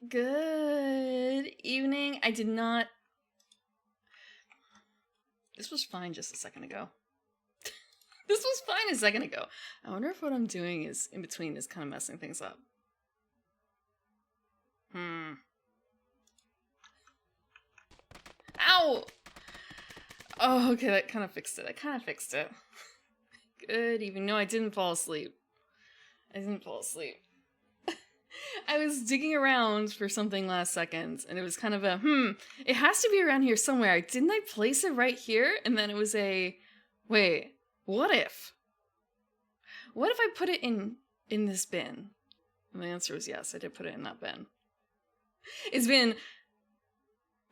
Good evening. I did not... This was fine just a second ago. This was fine a second ago. I wonder if what I'm doing is in between is kind of messing things up. Ow! Oh, okay, that kind of fixed it. Good evening. No, I didn't fall asleep. I was digging around for something last second, and it was kind of a, it has to be around here somewhere. Didn't I place it right here? And then it was a, wait, what if? What if I put it in this bin? And the answer was yes, I did put it in that bin. It's been,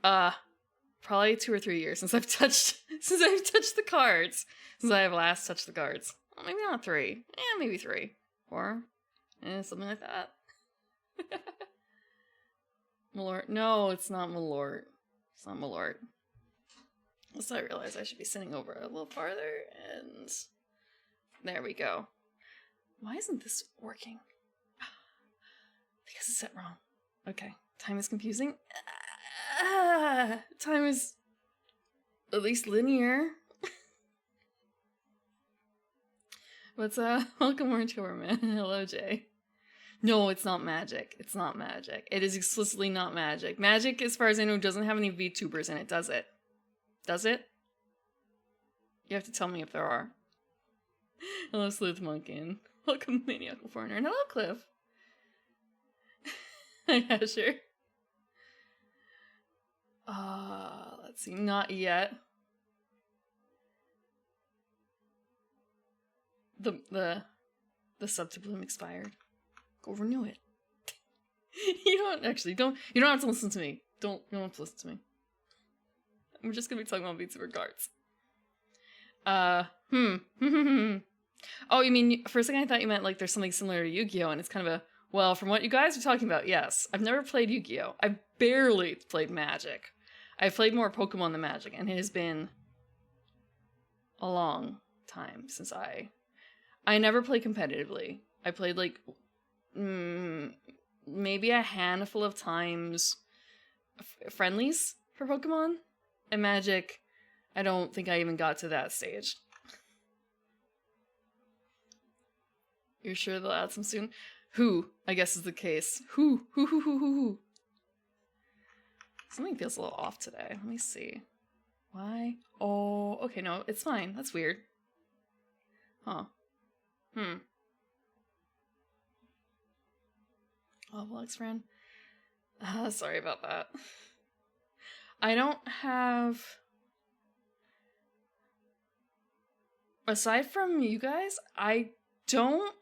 probably 2 or 3 years since I've touched the cards. Since I have last touched the cards. Well, maybe not 3. Maybe 3. 4. Something like that. Malort. No, it's not Malort. It's not Malort. So I realized I should be sitting over a little farther, and there we go. Why isn't this working? Because it's set wrong. Okay. Time is confusing. Time is at least linear. What's welcome Orange Coverman. Hello, Jay. No, it's not magic. It's not magic. It is explicitly not magic. Magic, as far as I know, doesn't have any VTubers in it, does it? Does it? You have to tell me if there are. Hello, Sleuth Monkin. Welcome, Maniacal Foreigner. And hello, Cliff. Yeah, sure. Let's see. Not yet. The sub to Bloom expired. Go renew it. You don't have to listen to me. You don't have to listen to me. I'm just gonna be talking about VTuber cards. Oh, you mean, for a second I thought you meant like there's something similar to Yu-Gi-Oh! And it's kind of a, well, from what you guys are talking about, yes. I've never played Yu-Gi-Oh! I've barely played Magic. I've played more Pokemon than Magic, and it has been a long time since I never played competitively. I played like maybe a handful of times friendlies for Pokemon, and Magic, I don't think I even got to that stage. You're sure they'll add some soon? Who, I guess, is the case. Who. Something feels a little off today. Let me see. Why? Oh, okay, no, it's fine. That's weird. Huh. Oh, Alex friend. Sorry about that. I don't have... Aside from you guys, I don't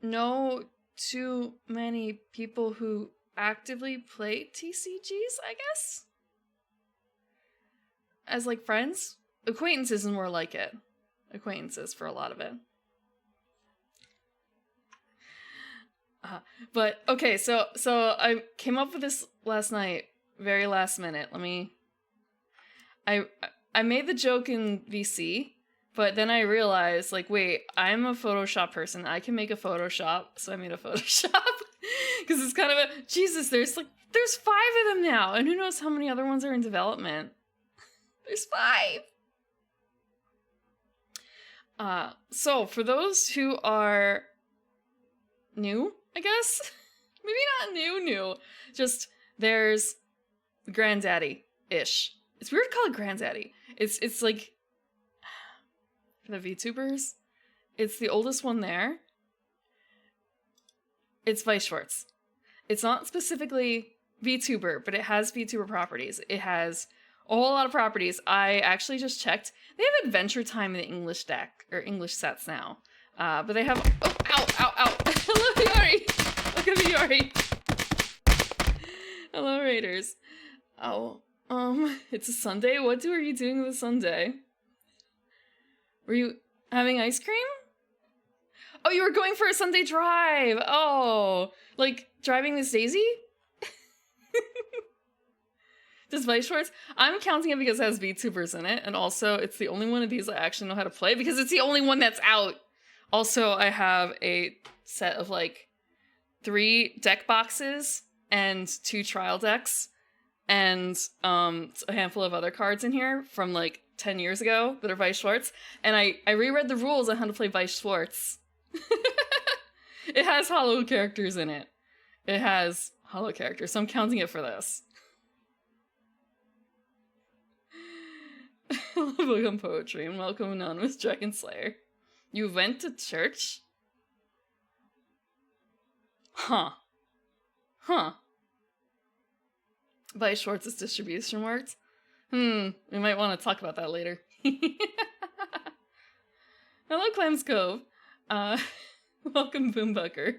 know too many people who actively play TCGs, I guess? As, like, friends? Acquaintances is more like it. Acquaintances for a lot of it. But, okay, so I came up with this last night, very last minute. I made the joke in VC, but then I realized, like, wait, I'm a Photoshop person. I can make a Photoshop, so I made a Photoshop. Because it's kind of a, Jesus, there's 5 of them now, and who knows how many other ones are in development. There's 5! So, for those who are new, I guess? Maybe not new. Just, there's Granddaddy-ish. It's weird to call it Granddaddy. It's like, for the VTubers, it's the oldest one there. It's Vice Schwartz. It's not specifically VTuber, but it has VTuber properties. It has a whole lot of properties. I actually just checked. They have Adventure Time in the English deck, or English sets now. But they have... Oh, ow. Hello, Yori. Look at me, Yori. Hello, Raiders. Oh, it's a Sunday? What are you doing with a Sunday? Were you having ice cream? Oh, you were going for a Sunday drive. Oh, like driving Miss Daisy? Does Vice Schwartz? I'm counting it because it has VTubers in it, and also it's the only one of these I actually know how to play because it's the only one that's out. Also, I have a set of like 3 deck boxes and 2 trial decks and a handful of other cards in here from like 10 years ago that are Weiss Schwarz. And I reread the rules on how to play Weiss Schwarz. It has hollow characters in it. It has hollow characters, so I'm counting it for this. Welcome poetry and welcome anonymous Dragon Slayer. You went to church? Huh. Weiss Schwartz's distribution worked? We might want to talk about that later. Hello, Clams Cove. Welcome, Boombucker.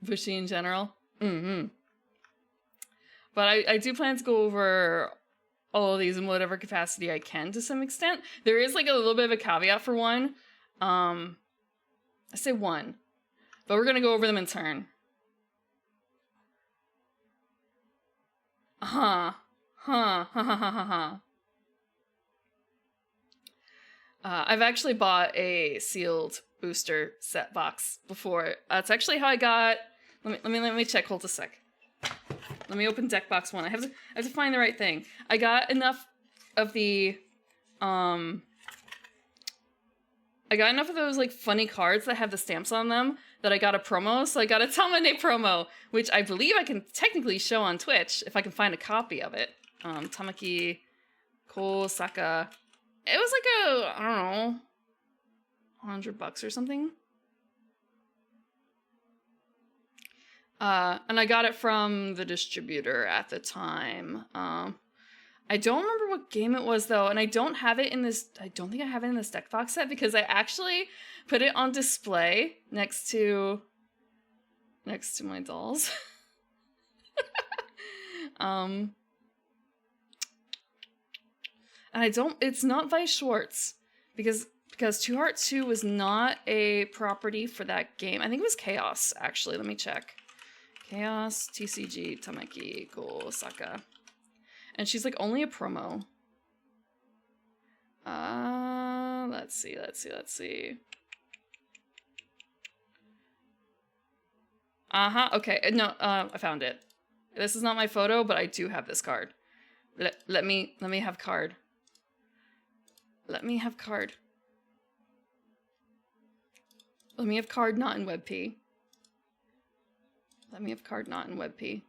Bushy in general. But I do plan to go over all of these in whatever capacity I can to some extent. There is like a little bit of a caveat for one. I say one, but we're gonna go over them in turn. I've actually bought a sealed booster set box before. That's actually how I got. Let me check. Hold a sec. Let me open deck box 1. I have to find the right thing. I got enough of the I got enough of those like funny cards that have the stamps on them that I got a promo. So I got a Tamane promo, which I believe I can technically show on Twitch if I can find a copy of it. Tamaki Kosaka. It was like I don't know, $100 or something. And I got it from the distributor at the time. I don't remember what game it was though, and I don't have it in this. I don't think I have it in this deck box set because I actually put it on display next to my dolls. And I don't. It's not Weiss Schwarz because Two Heart 2 was not a property for that game. I think it was Chaos actually. Let me check. Chaos TCG Tamaki Kosaka. And she's like only a promo. Let's see. Okay. No, I found it. This is not my photo, but I do have this card. Let me have card. Let me have card. Let me have card not in WebP. Let me have card not in WebP.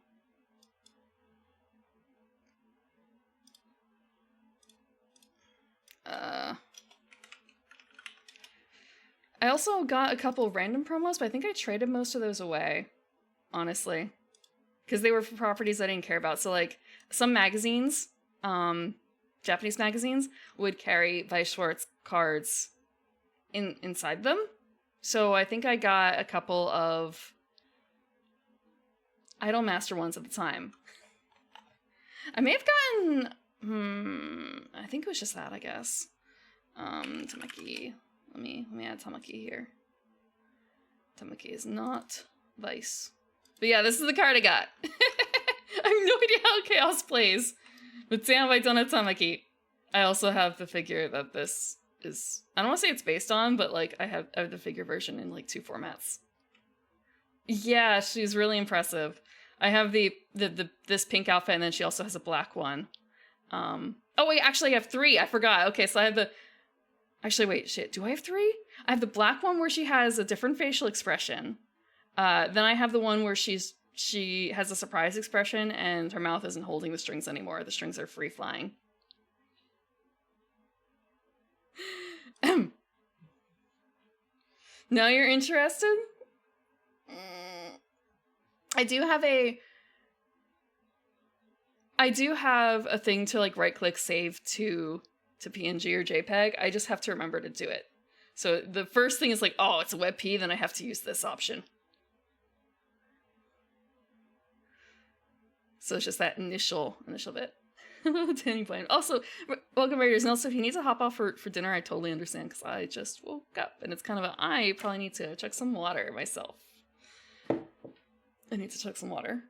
I also got a couple random promos, but I think I traded most of those away, honestly. Because they were for properties I didn't care about. So, like, some magazines, Japanese magazines, would carry Weiss Schwarz cards inside them. So I think I got a couple of Idolmaster ones at the time. I may have gotten... I think it was just that, I guess. Tamaki. Let me add Tamaki here. Tamaki is not Weiss. But yeah, this is the card I got. I have no idea how Chaos plays. But damn, I don't have Tamaki. I also have the figure that this is... I don't want to say it's based on, but like I have the figure version in like 2 formats. Yeah, she's really impressive. I have this pink outfit, and then she also has a black one. Oh wait, actually I have 3. I forgot. Okay, so I have the... Actually, wait, shit. Do I have 3? I have the black one where she has a different facial expression. Then I have the one where she has a surprise expression and her mouth isn't holding the strings anymore. The strings are free flying. Now you're interested? I do have a thing to like right click save to PNG or JPEG. I just have to remember to do it. So the first thing is like, oh, it's a WebP, then I have to use this option. So it's just that initial bit. Danny Blaine. Also, welcome Raiders. And also, if you need to hop off for dinner, I totally understand because I just woke up and it's kind of I probably need to chug some water myself. I need to chug some water.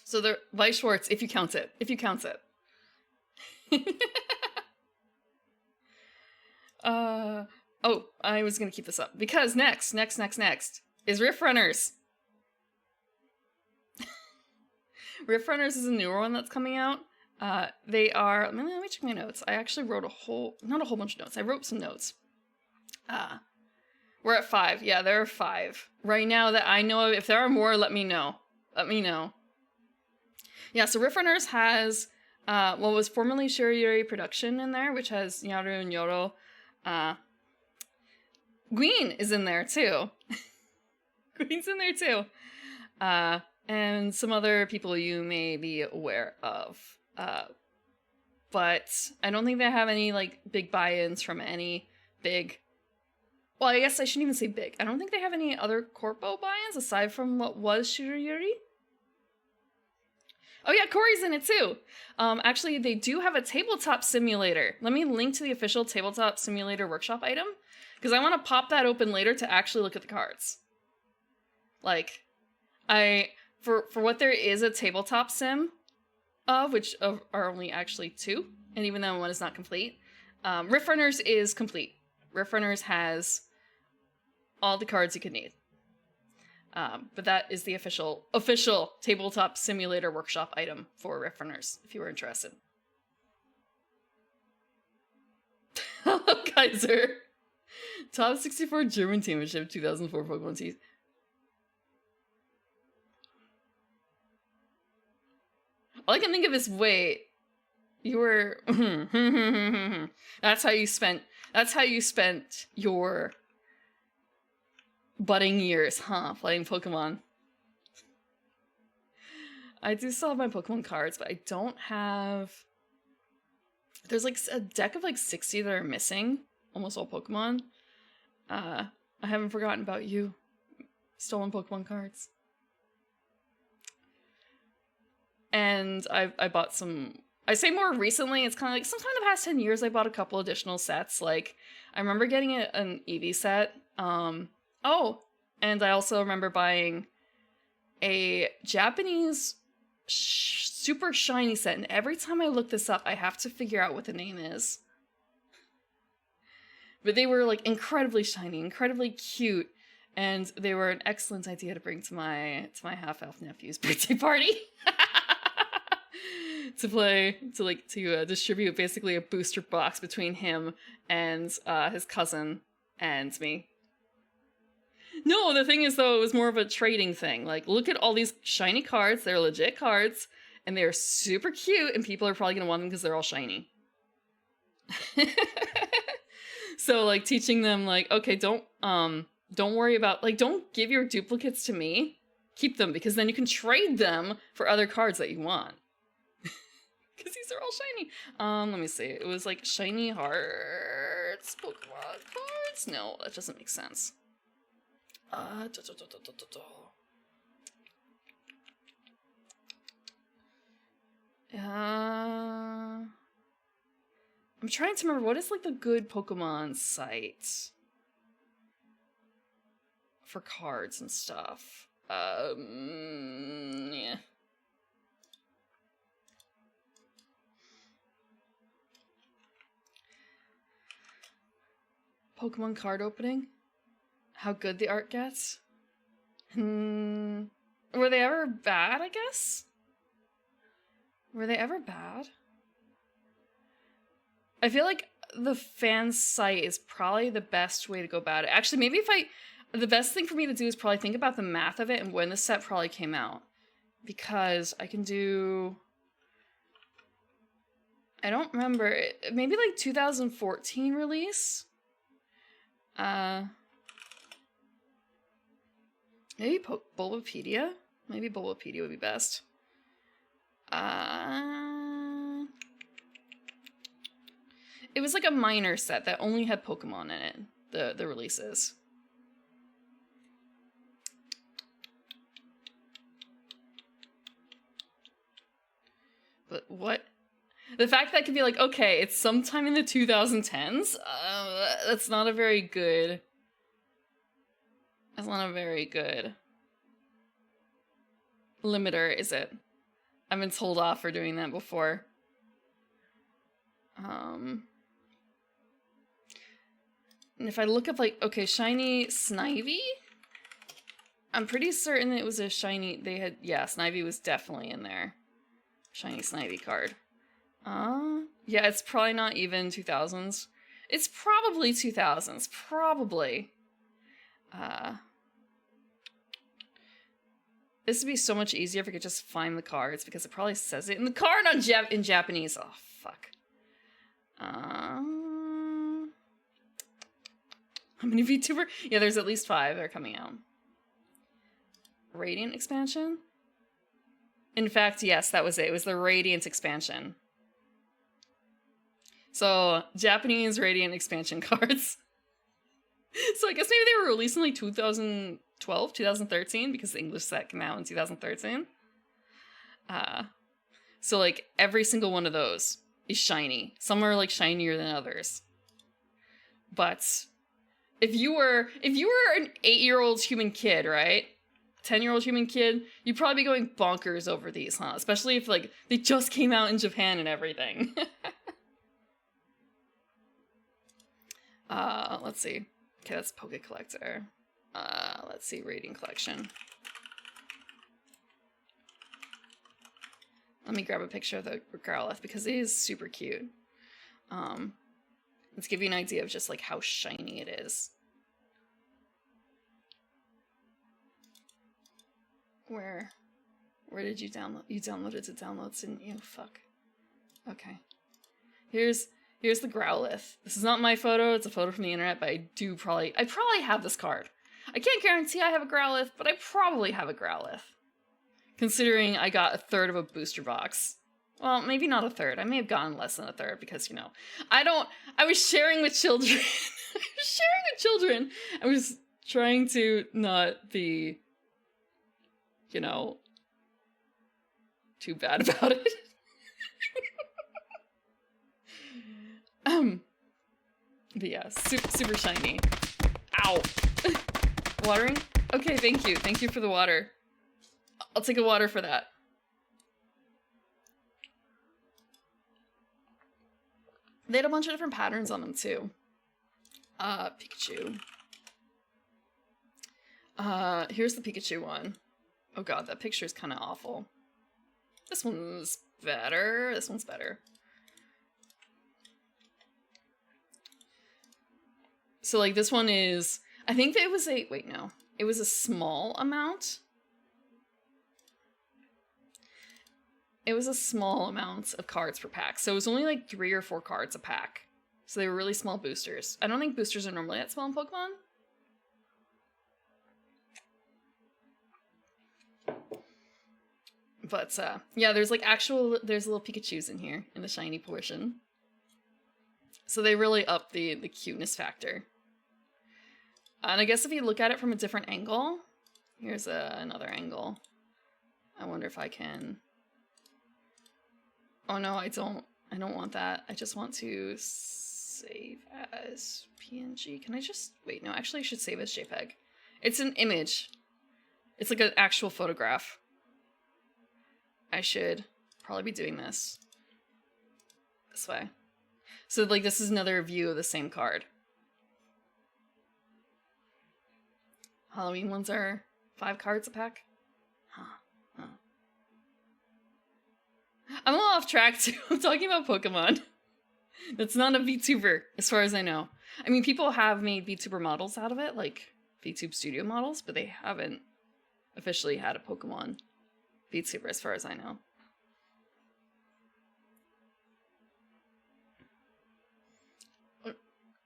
So the Weiss Schwarz, if you count it. Oh, I was gonna keep this up because next is Rift Runners. Rift Runners is a newer one that's coming out. They are. Let me check my notes. I actually wrote not a whole bunch of notes. I wrote some notes. We're at 5. Yeah, there are 5 right now that I know of. If there are more, let me know. Let me know. Yeah, so Rift Runners has what was formerly Shirayuri Production in there, which has Nyaru and Yoro. Gween is in there too. Gween's in there too. And some other people you may be aware of. But I don't think they have any like big buy-ins from any big. Well, I guess I shouldn't even say big. I don't think they have any other corpo buy-ins aside from what was Shirayuri. Oh yeah, Corey's in it too. Actually, they do have a tabletop simulator. Let me link to the official tabletop simulator workshop item, because I want to pop that open later to actually look at the cards. Like, for what there is a tabletop sim of, which are only actually 2, and even though one is not complete, Rift Runners is complete. Rift Runners has all the cards you could need. But that is the official tabletop simulator workshop item for Rift Runners, if you were interested. Hello, Kaiser. Top 64 German Championship 2004 Pokemon TCGs. All I can think of is, wait, you were... That's how you spent your budding years, huh? Playing Pokemon. I do still have my Pokemon cards, but I don't have... There's like a deck of like 60 that are missing. Almost all Pokemon. I haven't forgotten about you. Stolen Pokemon cards. And I bought some... I say more recently, it's kind of like sometime in the past 10 years I bought a couple additional sets. Like, I remember getting an Eevee set. Oh, and I also remember buying a Japanese super shiny set. And every time I look this up, I have to figure out what the name is. But they were like incredibly shiny, incredibly cute. And they were an excellent idea to bring to my half-elf nephew's birthday party. to distribute basically a booster box between him and his cousin and me. No, the thing is though, it was more of a trading thing. Like, look at all these shiny cards. They're legit cards, and they're super cute, and people are probably gonna want them because they're all shiny. So like teaching them like, okay, don't worry about, like, don't give your duplicates to me. Keep them, because then you can trade them for other cards that you want. Because these are all shiny. Let me see. It was like shiny hearts, Pokemon cards. No, that doesn't make sense. I'm trying to remember what is like the good Pokemon site for cards and stuff. Yeah. Pokemon card opening? How good the art gets? Were they ever bad, I guess? Were they ever bad? I feel like the fan site is probably the best way to go about it. Actually, maybe the best thing for me to do is probably think about the math of it and when the set probably came out. Because I can do... I don't remember. Maybe like 2014 release? Maybe Bulbapedia? Maybe Bulbapedia would be best. It was like a minor set that only had Pokemon in it, the releases. But what? The fact that it could be like, okay, it's sometime in the 2010s, that's not a very good... That's not a very good limiter, is it? I've been told off for doing that before. And if I look up, like, okay, shiny Snivy? I'm pretty certain it was a shiny, yeah, Snivy was definitely in there. Shiny Snivy card. Yeah, it's probably not even 2000s. It's probably 2000s, probably. This would be so much easier if I could just find the cards, because it probably says it in the card in Japanese. Oh, fuck. How many VTuber? Yeah, there's at least 5 that are coming out. Radiant expansion? In fact, yes, that was it. It was the Radiant expansion. So, Japanese Radiant expansion cards. So I guess maybe they were released in like 2012, 2013, because the English set came out in 2013. So like every single one of those is shiny. Some are like shinier than others. But if you were an 8-year-old human kid, right? 10-year-old human kid, you'd probably be going bonkers over these, huh? Especially if like they just came out in Japan and everything. Let's see. Okay, that's Poke Collector. Let's see, Radiant Collection. Let me grab a picture of the Growlithe because it is super cute. Let's give you an idea of just like how shiny it is. Where did you download? You downloaded the downloads, didn't you? Fuck. Okay. Here's the Growlithe. This is not my photo, it's a photo from the internet, but I probably have this card. I can't guarantee I have a Growlithe, but I probably have a Growlithe. Considering I got 1/3 of a booster box. Well, maybe not 1/3. I may have gotten less than 1/3 because, you know, I was sharing with children. I was trying to not be, you know, too bad about it. But yeah, super shiny. Ow. Watering? Okay, thank you. Thank you for the water. I'll take a water for that. They had a bunch of different patterns on them too. Pikachu. Here's the Pikachu one. Oh god, that picture is kind of awful. This one's better. This one's better. So like this one is, I think that it was a, wait, no. It was a small amount. It was a small amount of cards per pack. So it was only like 3 or 4 cards a pack. So they were really small boosters. I don't think boosters are normally that small in Pokemon. But yeah, there's like there's little Pikachus in here in the shiny portion. So they really up the cuteness factor. And I guess if you look at it from a different angle, here's another angle. I wonder if I can. Oh no, I don't want that. I just want to save as PNG. Can I just, wait, no, actually I should save as JPEG. It's an image. It's like an actual photograph. I should probably be doing this way. So like this is another view of the same card. Halloween ones are 5 cards a pack. Huh. I'm a little off track too. I'm talking about Pokemon. That's not a VTuber, as far as I know. I mean, people have made VTuber models out of it, like VTube Studio models, but they haven't officially had a Pokemon VTuber, as far as I know.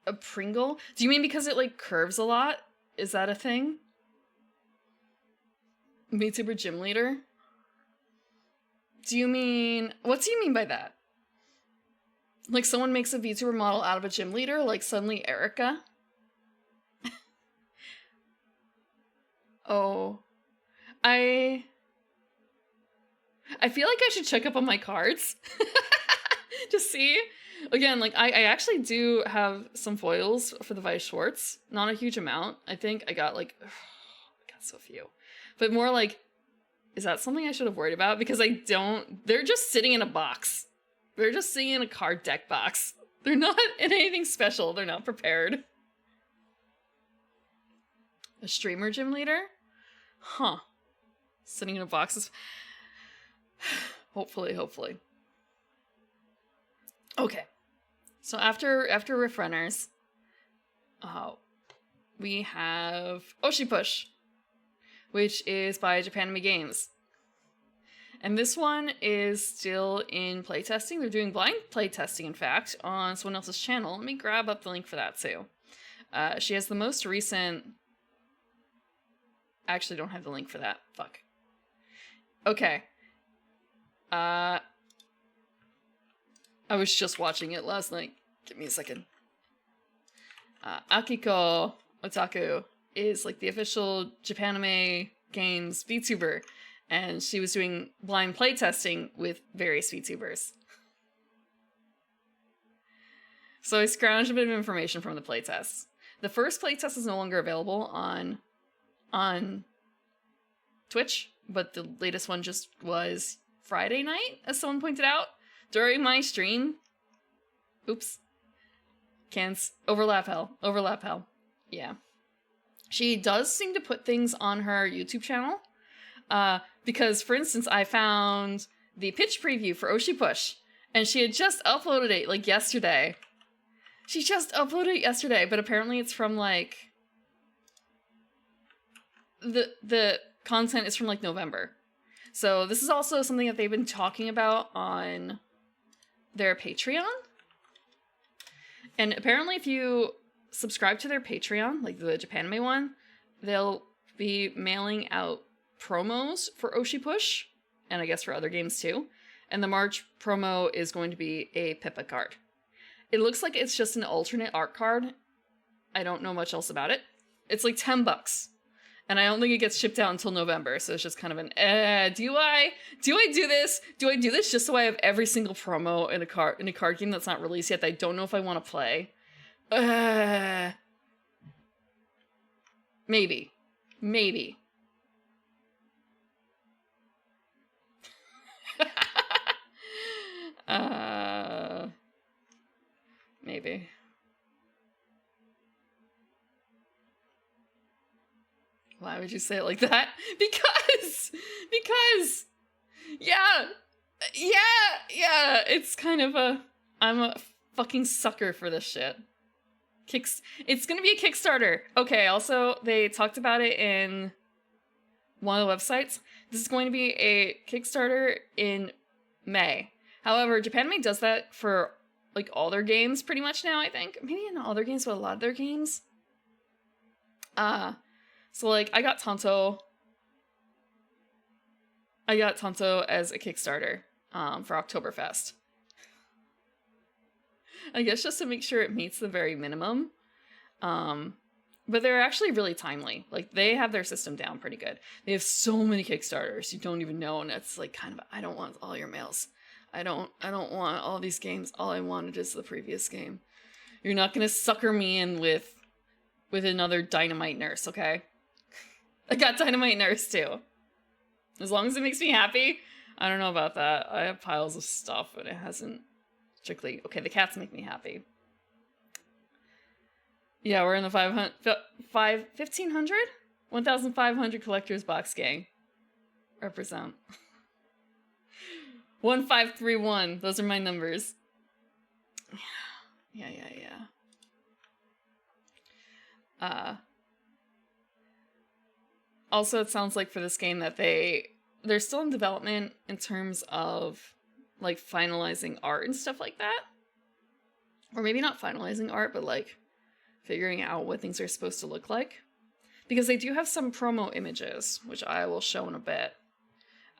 A Pringle? Do you mean because it like curves a lot? Is that a thing? VTuber gym leader? What do you mean by that? Like someone makes a VTuber model out of a gym leader, like suddenly Erica? Oh. I feel like I should check up on my cards. To see. Again, like I actually do have some foils for the Vice Schwartz. Not a huge amount. I think I got like, I got so few. But more like, is that something I should have worried about? Because I don't, they're just sitting in a box. They're just sitting in a card deck box. They're not in anything special. They're not prepared. A streamer gym leader? Huh. Sitting in a box. Hopefully. Okay. So after Riff Runners, we have Oshi Push, which is by Japanime Games. And this one is still in playtesting. They're doing blind playtesting, in fact, on someone else's channel. Let me grab up the link for that, too. She has the most recent... I actually don't have the link for that. Fuck. Okay. I was just watching it last night. Give me a second. Akiko Otaku is like the official Japanime Games VTuber, and she was doing blind playtesting with various VTubers. So I scrounged a bit of information from the playtests. The first playtest is no longer available on Twitch, but the latest one just was Friday night, as someone pointed out, during my stream. Oops. Overlap hell. Yeah. She does seem to put things on her YouTube channel. Because, for instance, I found the pitch preview for Oshi Push, and she had just uploaded it, like, yesterday. She just uploaded it yesterday, but apparently it's from, like... The content is from, like, November. So this is also something that they've been talking about on their Patreon. And apparently if you subscribe to their Patreon, like the Japanime one, they'll be mailing out promos for Oshi Push, and I guess for other games too. And the March promo is going to be a Pippa card. It looks like it's just an alternate art card. I don't know much else about it. It's like $10. And I don't think it gets shipped out until November, so it's just kind of an, do I do this? Do I do this just so I have every single promo in a card game that's not released yet that I don't know if I want to play? Maybe. Maybe. Maybe. Why would you say it like that? Because, yeah, it's kind of I'm a fucking sucker for this shit. It's gonna be a Kickstarter. Okay, also, they talked about it in one of the websites. This is going to be a Kickstarter in May. However, Japanime does that for, like, all their games pretty much now, I think. Maybe not all their games, but a lot of their games. So, like, I got Tonto as a Kickstarter for Oktoberfest. I guess just to make sure it meets the very minimum. But they're actually really timely. Like, they have their system down pretty good. They have so many Kickstarters you don't even know, and it's like kind of, I don't want all your mails. I don't want all these games. All I wanted is the previous game. You're not gonna sucker me in with another Dynamite Nurse, okay? I got Dynamite Nurse too. As long as it makes me happy. I don't know about that. I have piles of stuff, but it hasn't strictly... Okay, the cats make me happy. Yeah, we're in the 1,500? 1,500 collector's box gang. Represent. 1531. Those are my numbers. Yeah. Also, it sounds like for this game that they're still in development in terms of, like, finalizing art and stuff like that. Or maybe not finalizing art, but, like, figuring out what things are supposed to look like. Because they do have some promo images, which I will show in a bit.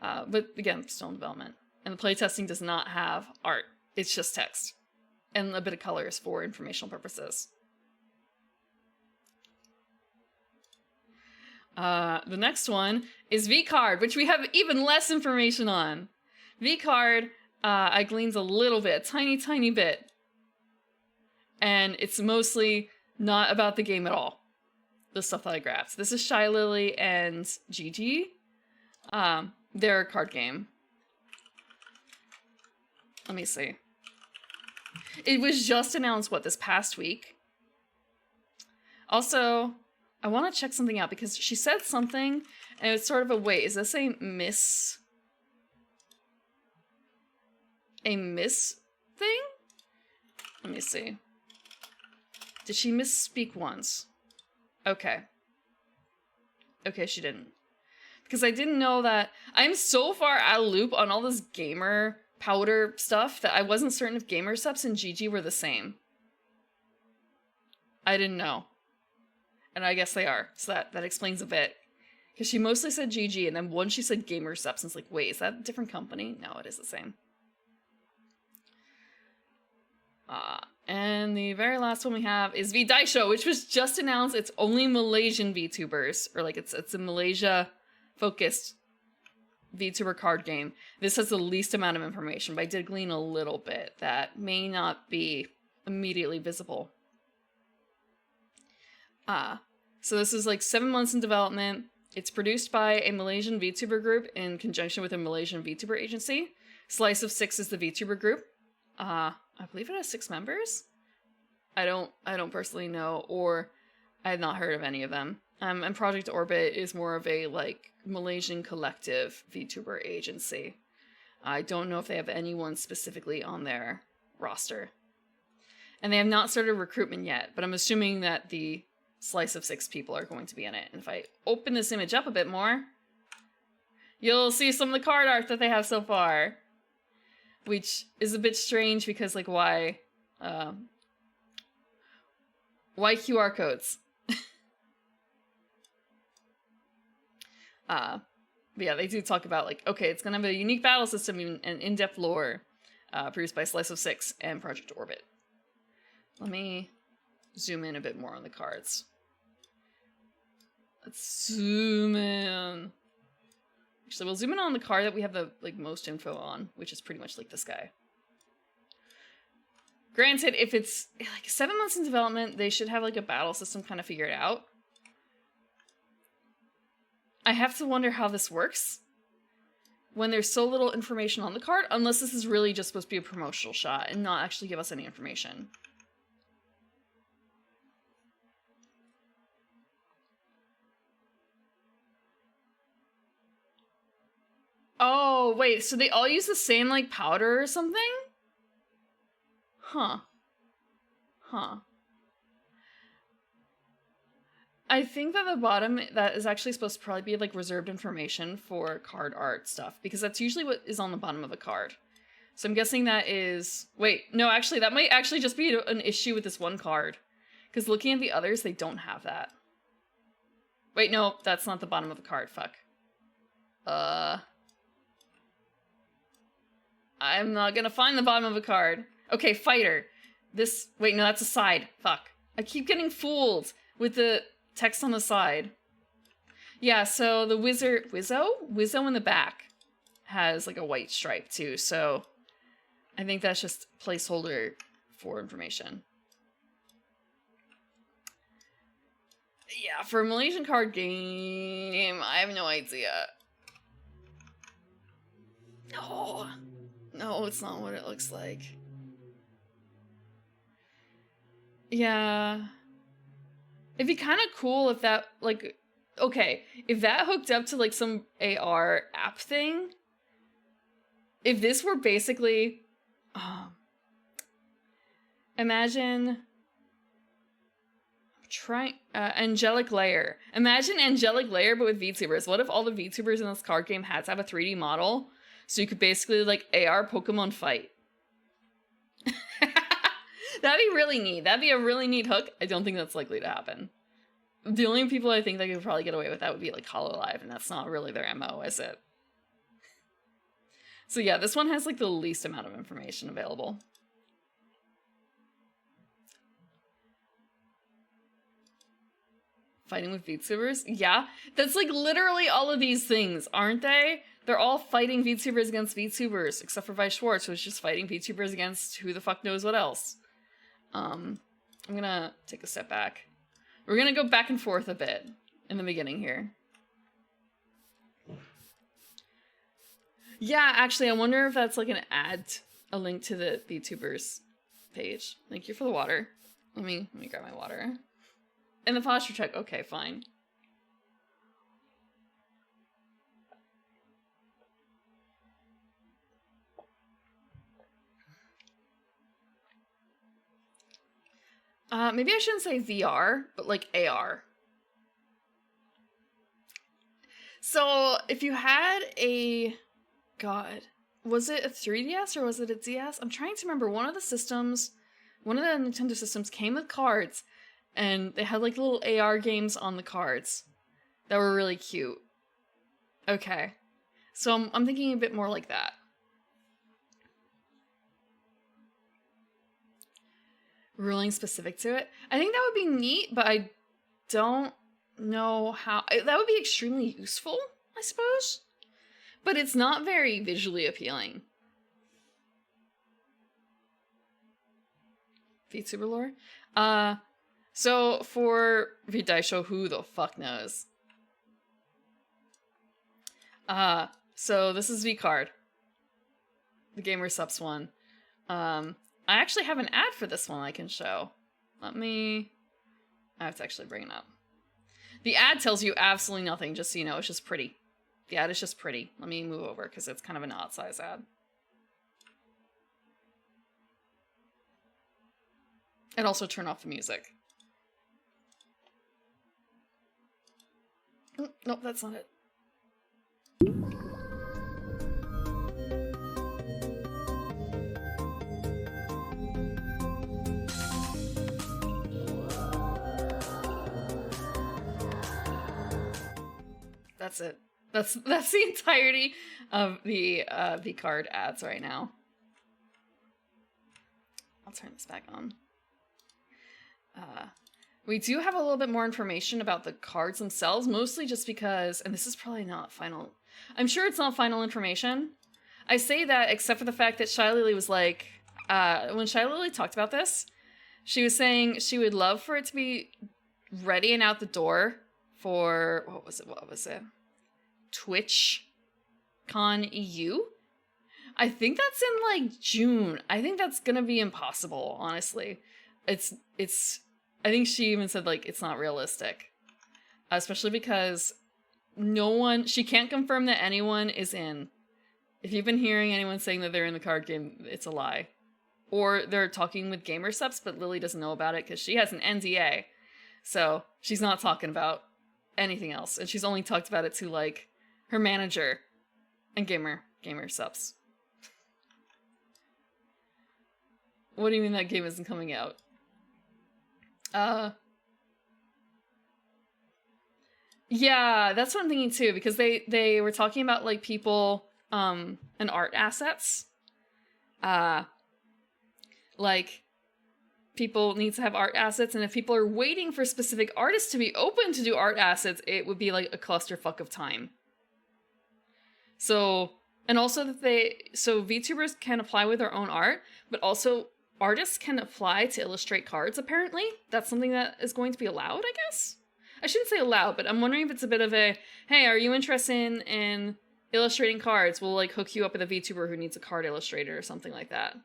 But, again, still in development. And the playtesting does not have art. It's just text. And a bit of colors for informational purposes. The next one is V-Card, which we have even less information on. V-Card, I gleaned a little bit, tiny bit. And it's mostly not about the game at all. The stuff that I grabbed. This is Shy Lily and Gigi. Their card game. Let me see. It was just announced, this past week? Also, I want to check something out because she said something and it's sort of a wait. Is this a miss thing? Let me see. Did she misspeak once? Okay. Okay, she didn't. Because I didn't know that. I'm so far out of loop on all this gamer powder stuff that I wasn't certain if gamer subs and GG were the same. I didn't know. And I guess they are. So that explains a bit. Because she mostly said GG, and then once she said gamer subs, it's like, wait, is that a different company? No, it is the same. And the very last one we have is VTuber, which was just announced. It's only Malaysian VTubers, or like it's a Malaysia-focused VTuber card game. This has the least amount of information, but I did glean a little bit that may not be immediately visible. So this is like 7 months in development. It's produced by a Malaysian VTuber group in conjunction with a Malaysian VTuber agency. Slice of Six is the VTuber group. I believe it has 6 members. I don't personally know, or I had not heard of any of them. And Project Orbit is more of a like Malaysian collective VTuber agency. I don't know if they have anyone specifically on their roster. And they have not started recruitment yet, but I'm assuming that the Slice of 6 people are going to be in it. And if I open this image up a bit more, you'll see some of the card art that they have so far. Which is a bit strange because, like, why QR codes? But yeah, they do talk about, like, okay, it's gonna have a unique battle system and in-depth lore produced by Slice of Six and Project Orbit. Let me zoom in a bit more on the cards. Let's zoom in. Actually, we'll zoom in on the card that we have the like most info on, which is pretty much like this guy. Granted, if it's like 7 months in development, they should have like a battle system kind of figured out. I have to wonder how this works when there's so little information on the card, unless this is really just supposed to be a promotional shot and not actually give us any information. Oh, wait, so they all use the same, like, powder or something? Huh. Huh. I think that the bottom, that is actually supposed to probably be, like, reserved information for card art stuff, because that's usually what is on the bottom of a card. So I'm guessing that is... Wait, no, actually, that might actually just be an issue with this one card. Because looking at the others, they don't have that. Wait, no, that's not the bottom of the card, fuck. I'm not gonna find the bottom of a card. Okay, fighter. This... Wait, no, that's a side. Fuck. I keep getting fooled with the text on the side. Yeah, so the wizard... Wizzo in the back has, like, a white stripe, too, so... I think that's just placeholder for information. Yeah, for a Malaysian card game, I have no idea. Oh... No, it's not what it looks like. Yeah. It'd be kind of cool if that, like... Okay, if that hooked up to, like, some AR app thing... If this were basically... imagine... Angelic Layer. Imagine Angelic Layer, but with VTubers. What if all the VTubers in this card game had to have a 3D model? So you could basically, like, AR Pokemon fight. That'd be really neat. That'd be a really neat hook. I don't think that's likely to happen. The only people I think that could probably get away with that would be, like, Hololive, and that's not really their MO, is it? So yeah, this one has, like, the least amount of information available. Fighting with VTubers? Yeah, that's, like, literally all of these things, aren't they? They're all fighting VTubers against VTubers, except for Vice Schwartz, who's just fighting VTubers against who the fuck knows what else. I'm gonna take a step back. We're gonna go back and forth a bit in the beginning here. Yeah, actually, I wonder if that's like a link to the VTubers page. Thank you for the water. Let me grab my water. And the posture check. Okay, fine. Maybe I shouldn't say VR, but like AR. So if you had a, God, was it a 3DS or was it a DS? I'm trying to remember. One of the Nintendo systems came with cards, and they had like little AR games on the cards that were really cute. Okay. So I'm thinking a bit more like that. Ruling specific to it. I think that would be neat, but I don't know how. That would be extremely useful, I suppose. But it's not very visually appealing. VTuber lore? So for Vidaisho, who the fuck knows? So this is V-Card. The Gamer Subs one. I actually have an ad for this one I can show. I have to actually bring it up. The ad tells you absolutely nothing, just so you know, it's just pretty. The ad is just pretty. Let me move over, because it's kind of an odd size ad. And also turn off the music. Nope, that's not it. That's it. That's the entirety of the V-Card ads right now. I'll turn this back on. We do have a little bit more information about the cards themselves, mostly just because, and this is probably not final. I'm sure it's not final information. I say that except for the fact that Shy Lily was like, when Shy Lily talked about this, she was saying she would love for it to be ready and out the door for, what was it? TwitchCon EU? I think that's in like June. I think that's gonna be impossible, honestly. I think she even said like it's not realistic. Especially because she can't confirm that anyone is in. If you've been hearing anyone saying that they're in the card game, it's a lie. Or they're talking with Gamer Subs, but Lily doesn't know about it because she has an NDA. So she's not talking about anything else. And she's only talked about it to like her manager and Gamer Subs. What do you mean that game isn't coming out? Yeah, that's what I'm thinking too, because they were talking about like people and art assets. Like people need to have art assets, and if people are waiting for specific artists to be open to do art assets, it would be like a clusterfuck of time. So, and also that VTubers can apply with their own art, but also artists can apply to illustrate cards, apparently. That's something that is going to be allowed, I guess? I shouldn't say allowed, but I'm wondering if it's a bit of a, hey, are you interested in illustrating cards? We'll like hook you up with a VTuber who needs a card illustrator or something like that.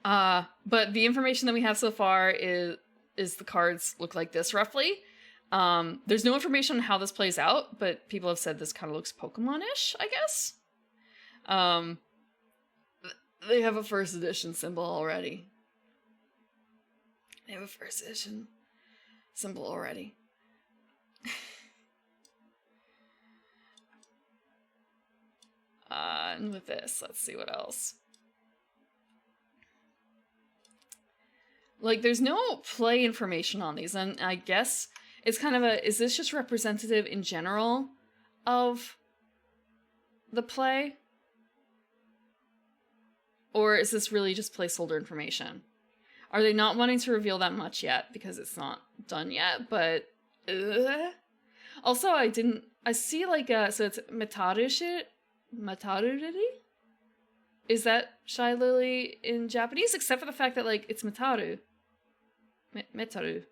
But the information that we have so far is the cards look like this, roughly. There's no information on how this plays out, but people have said this kind of looks Pokemon-ish, I guess. They have a first edition symbol already. And with this, let's see what else. Like, there's no play information on these, and I guess it's kind of is this just representative in general of the play? Or is this really just placeholder information? Are they not wanting to reveal that much yet because it's not done yet? But also, I see like so it's Mataru. Is that Shy Lily in Japanese? Except for the fact that like it's Mataru. Metaru.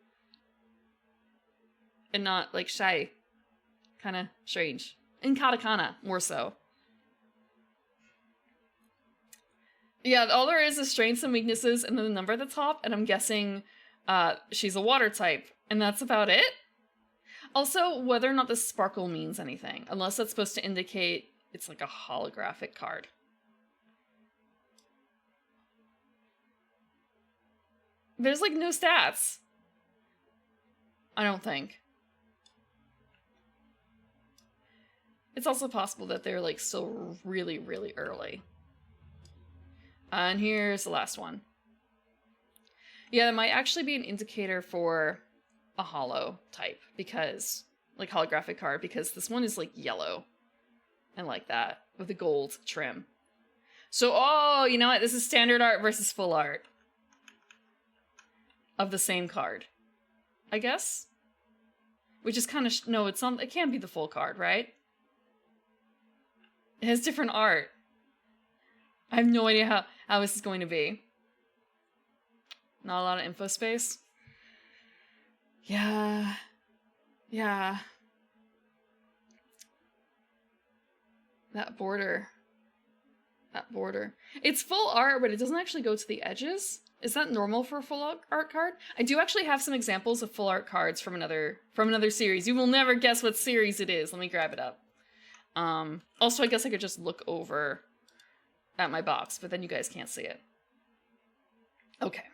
And not like Shy. Kind of strange. In katakana, more so. Yeah, all there is strengths and weaknesses and then the number at the top, and I'm guessing she's a water type, and that's about it. Also, whether or not the sparkle means anything, unless that's supposed to indicate it's like a holographic card. There's like no stats. I don't think. It's also possible that they're like still really, really early. And here's the last one. Yeah, that might actually be an indicator for a holo type, because like holographic card, because this one is like yellow and like that with the gold trim. So, oh, you know what? This is standard art versus full art of the same card, I guess. Which is kind of no, it's not. It can't be the full card, right? It has different art. I have no idea how this is going to be. Not a lot of info space. Yeah. Yeah. That border. That border. It's full art, but it doesn't actually go to the edges. Is that normal for a full art card? I do actually have some examples of full art cards from another series. You will never guess what series it is. Let me grab it up. Also, I guess I could just look over at my box, but then you guys can't see it. Okay.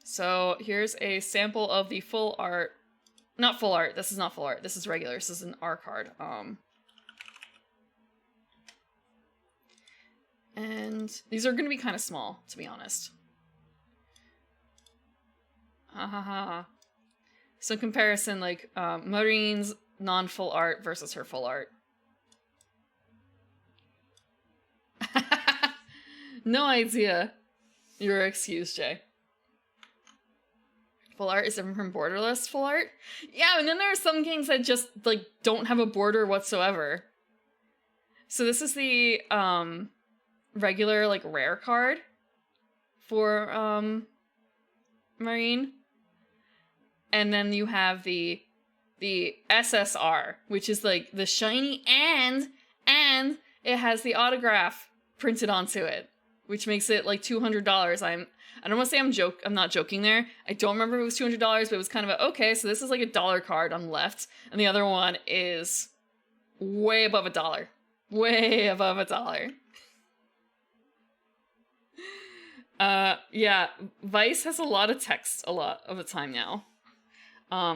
So here's a sample of the full art. Not full art. This is not full art. This is regular. This is an R card. And these are going to be kind of small, to be honest. Ha ha ha. So comparison, like, Maureen's non-full art versus her full art. No idea. You're excused, Jay. Full art is different from borderless full art. Yeah, and then there are some games that just, like, don't have a border whatsoever. So this is the, regular, like, rare card for, Marine. And then you have the SSR, which is, like, the shiny and it has the autograph printed onto it, which makes it, like, $200. I don't want to say I'm not joking there. I don't remember if it was $200, but it was kind of okay, so this is like a dollar card on the left, and the other one is way above $1. Way above $1. Yeah, Vice has a lot of text a lot of the time now.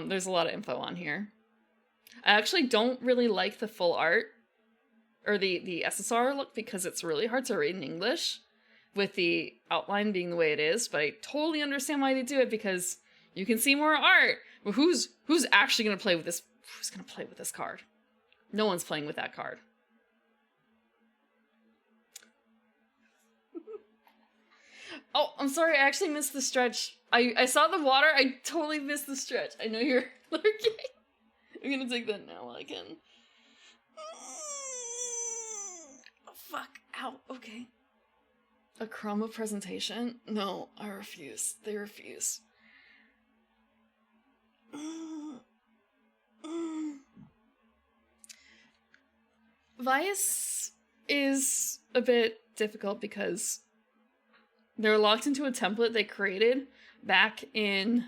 There's a lot of info on here. I actually don't really like the full art, or the SSR look, because it's really hard to read in English, with the outline being the way it is, but I totally understand why they do it, because you can see more art. But who's actually gonna play with this? Who's gonna play with this card? No one's playing with that card. Oh, I'm sorry, I actually missed the stretch. I saw the water, I totally missed the stretch. I know you're lurking. I'm gonna take that now while I can. Oh, fuck. Ow, okay. A chroma presentation? No, I refuse. They refuse. Vice is a bit difficult because they're locked into a template they created back in,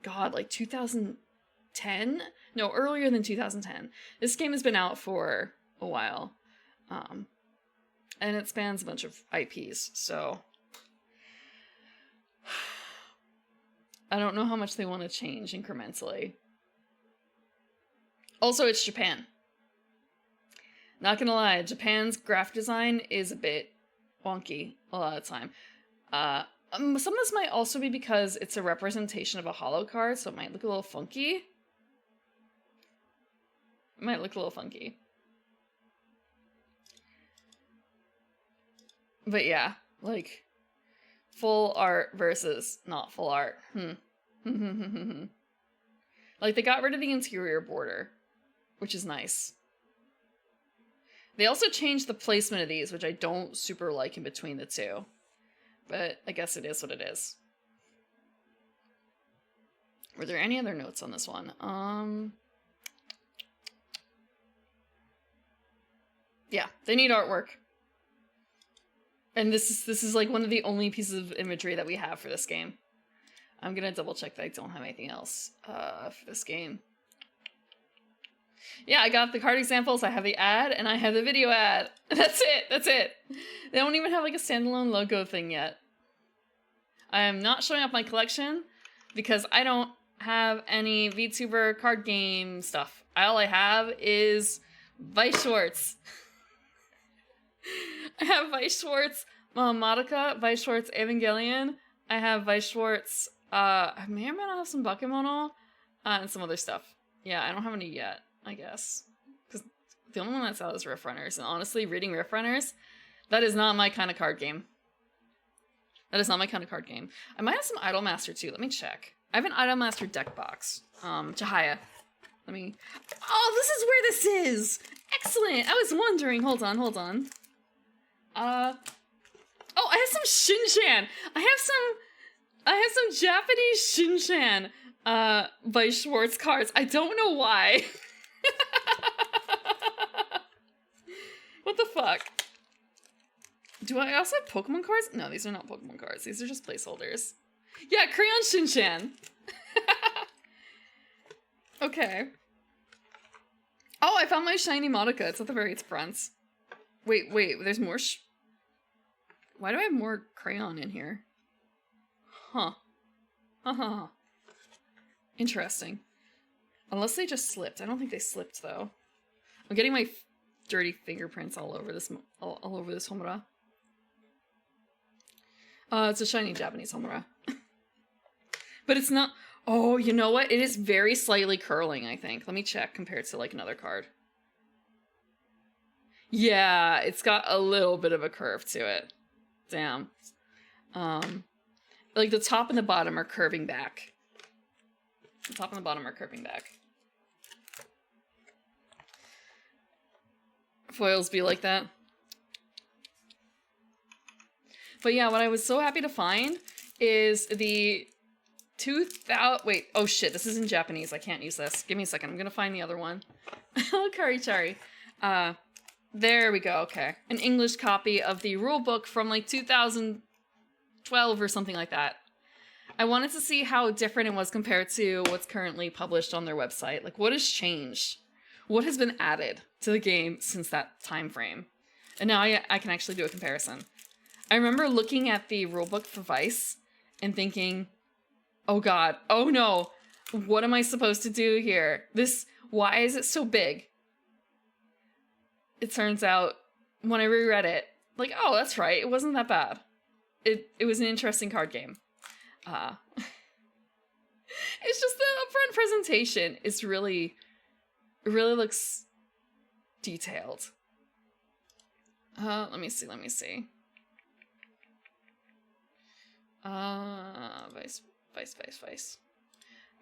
God, like 2010? No, earlier than 2010. This game has been out for a while. And it spans a bunch of IPs, so I don't know how much they want to change incrementally. Also, it's Japan. Not gonna lie, Japan's graphic design is a bit wonky a lot of the time. Some of this might also be because it's a representation of a holo card, so it might look a little funky. It might look a little funky. But yeah, like, full art versus not full art. Like, they got rid of the interior border, which is nice. They also changed the placement of these, which I don't super like in between the two. But I guess it is what it is. Were there any other notes on this one? Yeah, they need artwork. And this is like one of the only pieces of imagery that we have for this game. I'm gonna double check that I don't have anything else for this game. Yeah, I got the card examples, I have the ad, and I have the video ad. That's it. They don't even have like a standalone logo thing yet. I am not showing off my collection because I don't have any VTuber card game stuff. All I have is Weiss Schwarz. I have Weiss Schwarz Madoka, Weiss Schwarz Evangelion. I have Weiss Schwarz, I may or may not have some Bakemono, and some other stuff. Yeah, I don't have any yet, I guess. Because the only one that's out is Riff Runners, and honestly, reading Riff Runners, that is not my kind of card game. That is not my kind of card game. I might have some Idolmaster too, let me check. I have an Idolmaster deck box. Chihaya. Let me... Oh, this is where this is! Excellent! I was wondering, hold on. Oh, I have some Shinchan! I have some Japanese Shinchan, Weiss Schwarz cards. I don't know why. What the fuck? Do I also have Pokemon cards? No, these are not Pokemon cards. These are just placeholders. Yeah, Crayon Shinchan. Okay. Oh, I found my shiny Madoka. It's at the very front. Wait, there's more Why do I have more crayon in here? Huh. Interesting. Unless they just slipped. I don't think they slipped, though. I'm getting my dirty fingerprints all over this Homura. It's a shiny Japanese Homura. But it's not... Oh, you know what? It is very slightly curling, I think. Let me check compared to, like, another card. Yeah, it's got a little bit of a curve to it. Damn. Like, the top and the bottom are curving back. The top and the bottom are curving back. Foils be like that. But yeah, what I was so happy to find is the 2000... Wait, oh shit, this is in Japanese. I can't use this. Give me a second. I'm gonna find the other one. Oh, Kari-Chari. There we go, okay. An English copy of the rulebook from like 2012 or something like that. I wanted to see how different it was compared to what's currently published on their website. Like, what has changed? What has been added to the game since that time frame? And now I can actually do a comparison. I remember looking at the rulebook for Weiss and thinking, oh god, oh no, what am I supposed to do here? Why is it so big? It turns out, when I reread it, like, oh, that's right, it wasn't that bad. It was an interesting card game. It's just the upfront presentation is really, it really looks detailed. Let me see. Weiss.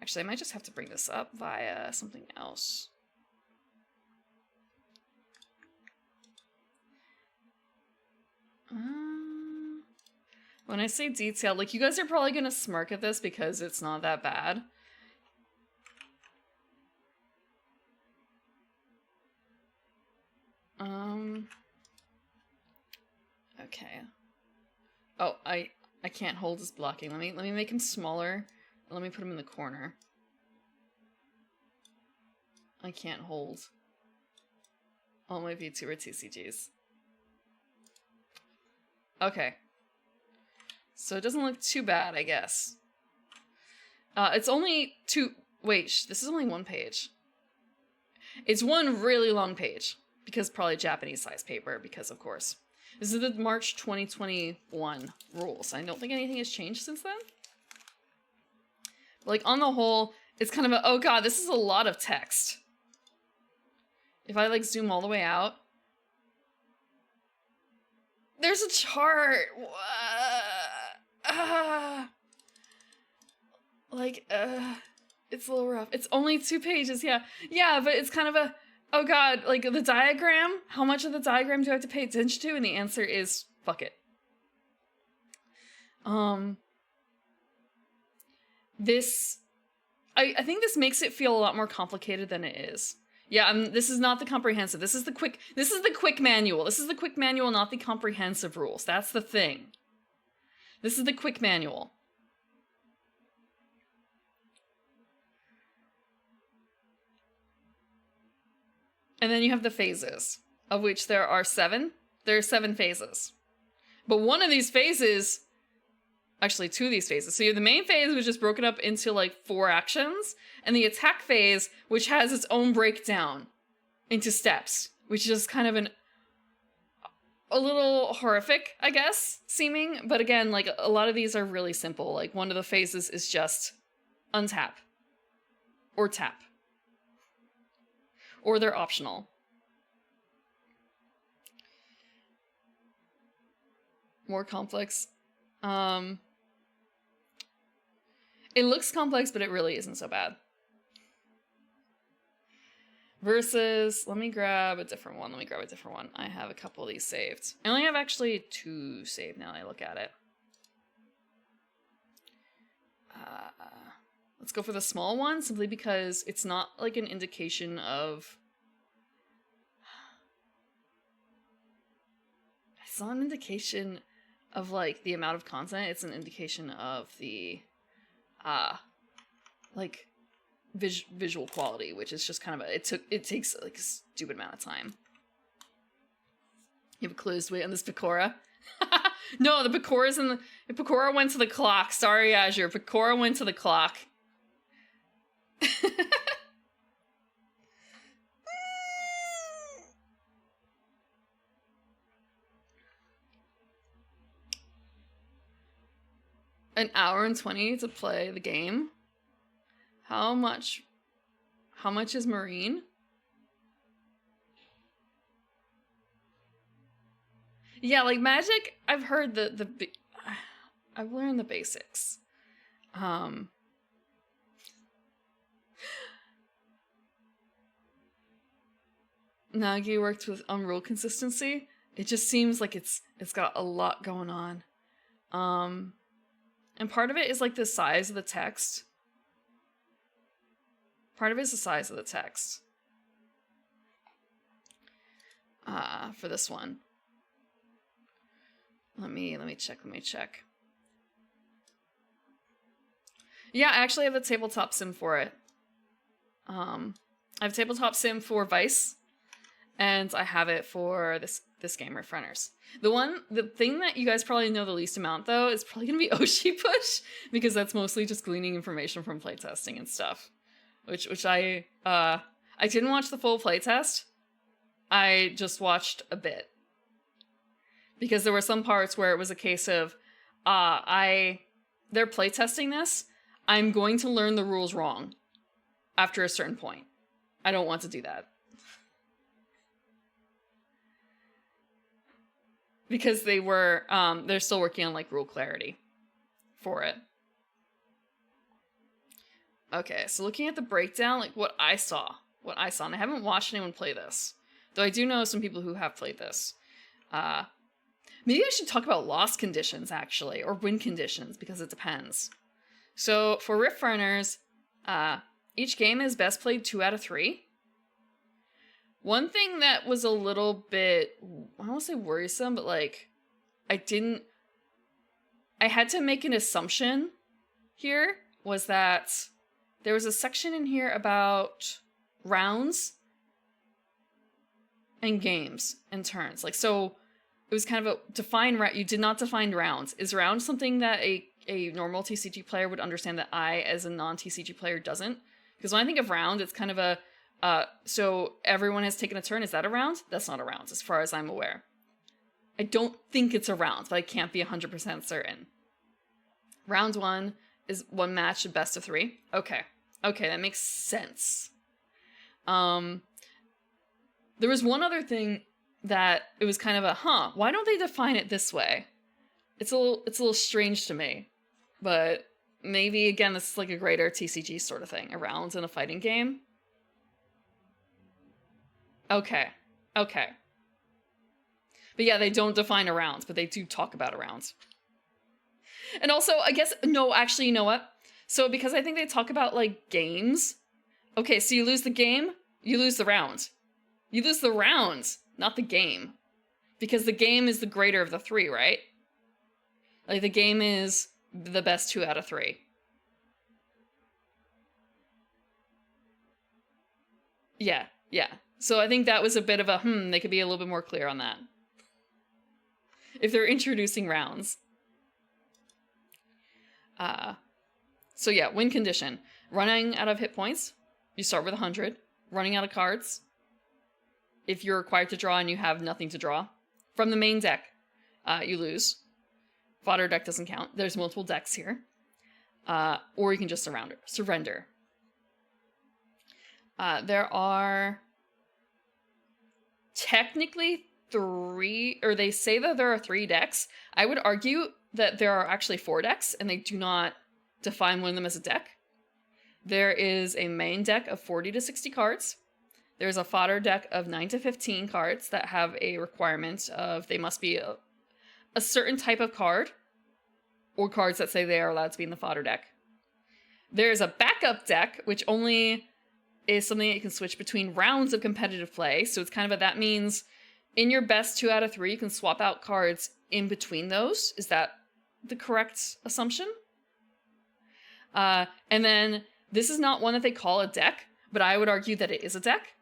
Actually, I might just have to bring this up via something else. When I say detailed, like, you guys are probably gonna smirk at this because it's not that bad. Okay. Oh, I can't hold his blocking. Let me make him smaller. Let me put him in the corner. I can't hold all my VTuber TCGs. Okay. So it doesn't look too bad, I guess. It's only wait, this is only one page. It's one really long page. Because probably Japanese size paper, because of course. This is the March 2021 rules. I don't think anything has changed since then. But like, on the whole, it's kind of a, oh god, this is a lot of text. If I like zoom all the way out. There's a chart! It's a little rough. It's only 2 pages, yeah. Yeah, but it's kind of a, oh god, like the diagram? How much of the diagram do I have to pay attention to? And the answer is, fuck it. I think this makes it feel a lot more complicated than it is. Yeah, this is not the comprehensive. This is the quick manual. This is the quick manual, not the comprehensive rules. That's the thing. This is the quick manual. And then you have the phases, of which there are 7. There are 7 phases. But one of these phases, actually 2 of these phases. So you have the main phase, which is broken up into like 4 actions, and the attack phase, which has its own breakdown into steps, which is kind of a little horrific, I guess, seeming. But again, like a lot of these are really simple. Like one of the phases is just untap or tap. Or they're optional. More complex. It looks complex, but it really isn't so bad. Versus, let me grab a different one. I have a couple of these saved. I only have actually 2 saved now that I look at it. Let's go for the small one, simply because it's not like an indication of... It's not an indication of like the amount of content, it's an indication of the like visual quality, which is just kind of it takes like a stupid amount of time. You have a closed wait on this Pecora? No, the Pecora went to the clock. Sorry, Azure. Pecora went to the clock. An hour and 20 to play the game? How much is Marine? Yeah, like Magic, I've heard I've learned the basics. Nagi worked with rule consistency. It just seems like it's got a lot going on. And part of it is like the size of the text. For this one. Let me check. Yeah, I actually have a tabletop sim for it. I have a tabletop sim for Vice, and I have it for this game, Rift Runners. The thing that you guys probably know the least amount, though, is probably gonna be Oshi Push, because that's mostly just gleaning information from playtesting and stuff. Which I didn't watch the full playtest. I just watched a bit. Because there were some parts where it was a case of, they're playtesting this, I'm going to learn the rules wrong after a certain point. I don't want to do that. Because they're still working on like rule clarity for it. Okay, so looking at the breakdown, like what I saw, and I haven't watched anyone play this, though I do know some people who have played this. Maybe I should talk about loss conditions, actually, or win conditions, because it depends. So, for Rift Runners, each game is best played 2 out of 3. One thing that was a little bit, I don't want to say worrisome, but like, I had to make an assumption here, was that there was a section in here about rounds and games and turns. Like, so it was kind of you did not define rounds. Is round something that a normal TCG player would understand that I, as a non-TCG player, doesn't? Because when I think of round, it's kind of so everyone has taken a turn. Is that a round? That's not a round, as far as I'm aware. I don't think it's a round, but I can't be 100% certain. Round 1 is 1 match, a best of 3. Okay, that makes sense. There was one other thing that it was kind of why don't they define it this way? It's a little strange to me, but maybe, again, this is like a greater TCG sort of thing, a round in a fighting game. Okay. But yeah, they don't define a round, but they do talk about a round. And also, I guess, no, actually, you know what? So because I think they talk about, like, games. Okay, so you lose the game, you lose the round. You lose the round, not the game. Because the game is the greater of the 3, right? Like, the game is the best 2 out of 3. Yeah. So I think that was a bit of a, they could be a little bit more clear on that. If they're introducing rounds. So yeah, win condition. Running out of hit points, you start with 100. Running out of cards, if you're required to draw and you have nothing to draw. From the main deck, you lose. Fodder deck doesn't count. There's multiple decks here. Or you can just surrender. There are technically 3, or they say that there are 3 decks. I would argue that there are actually 4 decks, and they do not define one of them as a deck. There is a main deck of 40 to 60 cards. There's a fodder deck of 9 to 15 cards that have a requirement of they must be a certain type of card, or cards that say they are allowed to be in the fodder deck. There's a backup deck, which only is something that you can switch between rounds of competitive play. So it's kind of that means in your best 2 out of 3, you can swap out cards in between those. Is that the correct assumption? And then this is not one that they call a deck, but I would argue that it is a deck.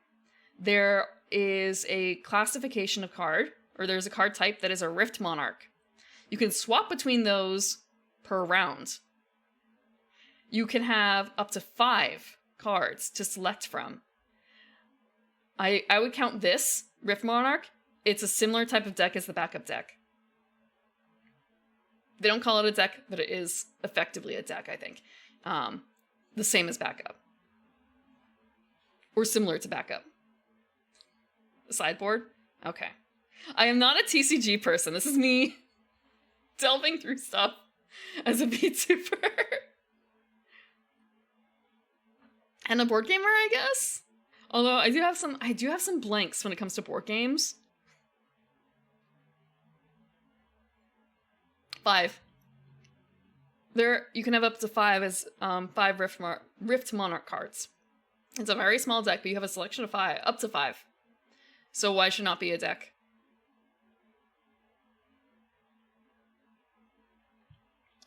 There is a classification of card, or there's a card type that is a Rift Monarch. You can swap between those per round. You can have up to 5 cards to select from. I would count this, Rift Monarch. It's a similar type of deck as the backup deck. They don't call it a deck, but it is effectively a deck, I think. The same as backup. Or similar to backup. Sideboard? Okay. I am not a TCG person. This is me delving through stuff as a VTuber. And a board gamer, I guess? Although I do have some blanks when it comes to board games. 5. There, you can have up to 5 as 5 Rift Monarch cards. It's a very small deck, but you have a selection of 5, up to 5. So why should not be a deck?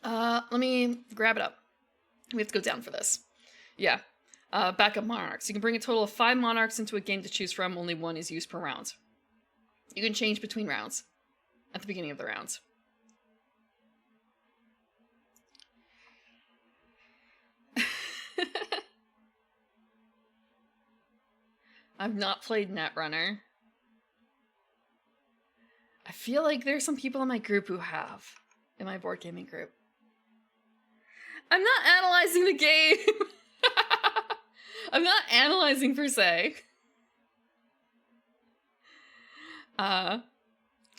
Let me grab it up. We have to go down for this. Yeah. Backup monarchs. You can bring a total of 5 monarchs into a game to choose from. Only 1 is used per round. You can change between rounds at the beginning of the rounds. I've not played Netrunner. I feel like there's some people in my group who have. In my board gaming group. I'm not analyzing the game! I'm not analyzing per se. I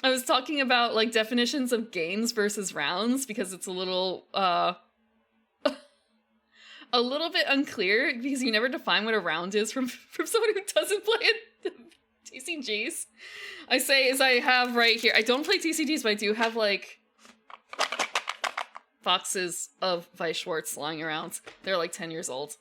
was talking about like definitions of games versus rounds because it's a little bit unclear because you never define what a round is from someone who doesn't play TCGs. I say is I have right here. I don't play TCGs, but I do have like boxes of Weiss Schwarz lying around. They're like 10 years old.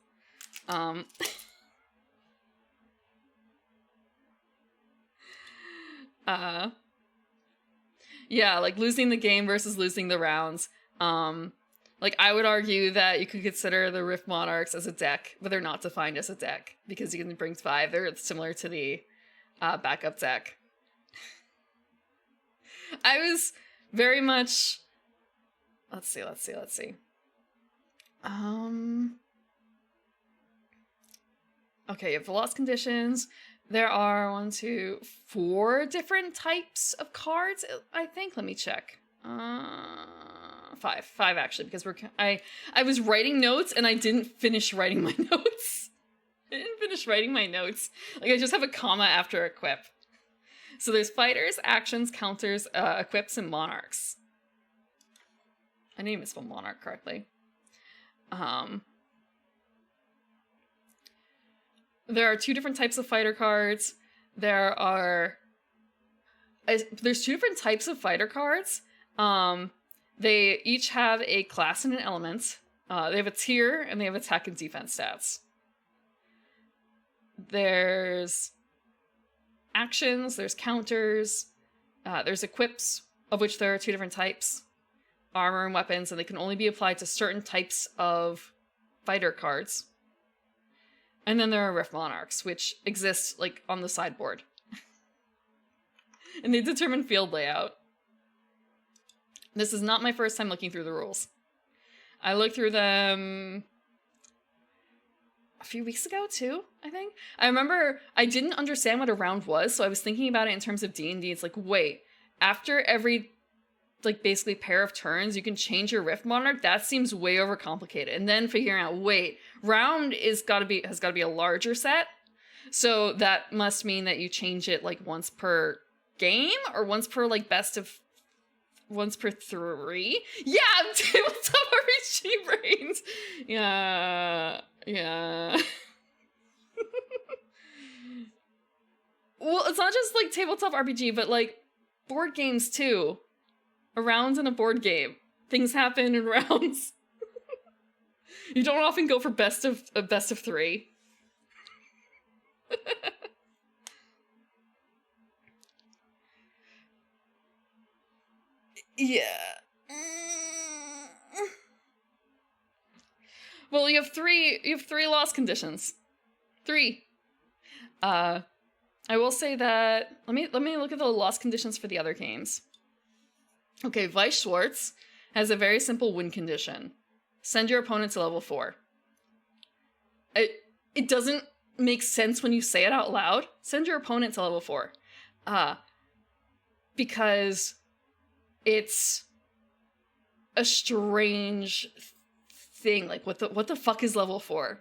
Yeah, like losing the game versus losing the rounds. Like I would argue that you could consider the Rift Monarchs as a deck, but they're not defined as a deck because you can bring 5. They're similar to the backup deck. I was very much... Let's see. Okay, you have the lost conditions. There are 1, 2, 4 different types of cards, I think. Let me check. 5 actually, because I was writing notes and I didn't finish writing my notes. Like I just have a comma after equip. So there's fighters, actions, counters, equips, and monarchs. I didn't even spell monarch correctly. There are 2 different types of fighter cards. There's 2 different types of fighter cards. They each have a class and an element. They have a tier, and they have attack and defense stats. there's actions, there's counters, there's equips, of which there are 2 different types, armor and weapons, and they can only be applied to certain types of fighter cards. And then there are Rift Monarchs, which exist like on the sideboard. And they determine field layout. This is not my first time looking through the rules. I looked through them a few weeks ago too, I think. I remember I didn't understand what a round was, so I was thinking about it in terms of D&D. It's like, wait, after every like basically pair of turns, you can change your Rift Monarch? That seems way overcomplicated. And then figuring out, wait, round has got to be a larger set. So that must mean that you change it like once per game or once per like once per 3? Yeah, Tabletop RPG brains. Yeah. Well, it's not just like Tabletop RPG, but like board games too. A round in a board game. Things happen in rounds. You don't often go for best of 3. Yeah. Well, you have three loss conditions. 3. I will say that let me look at the loss conditions for the other games. Okay, Weiss Schwarz has a very simple win condition. Send your opponent to level 4. It doesn't make sense when you say it out loud. Send your opponent to level 4. Because it's a strange thing. Like, what the fuck is level 4?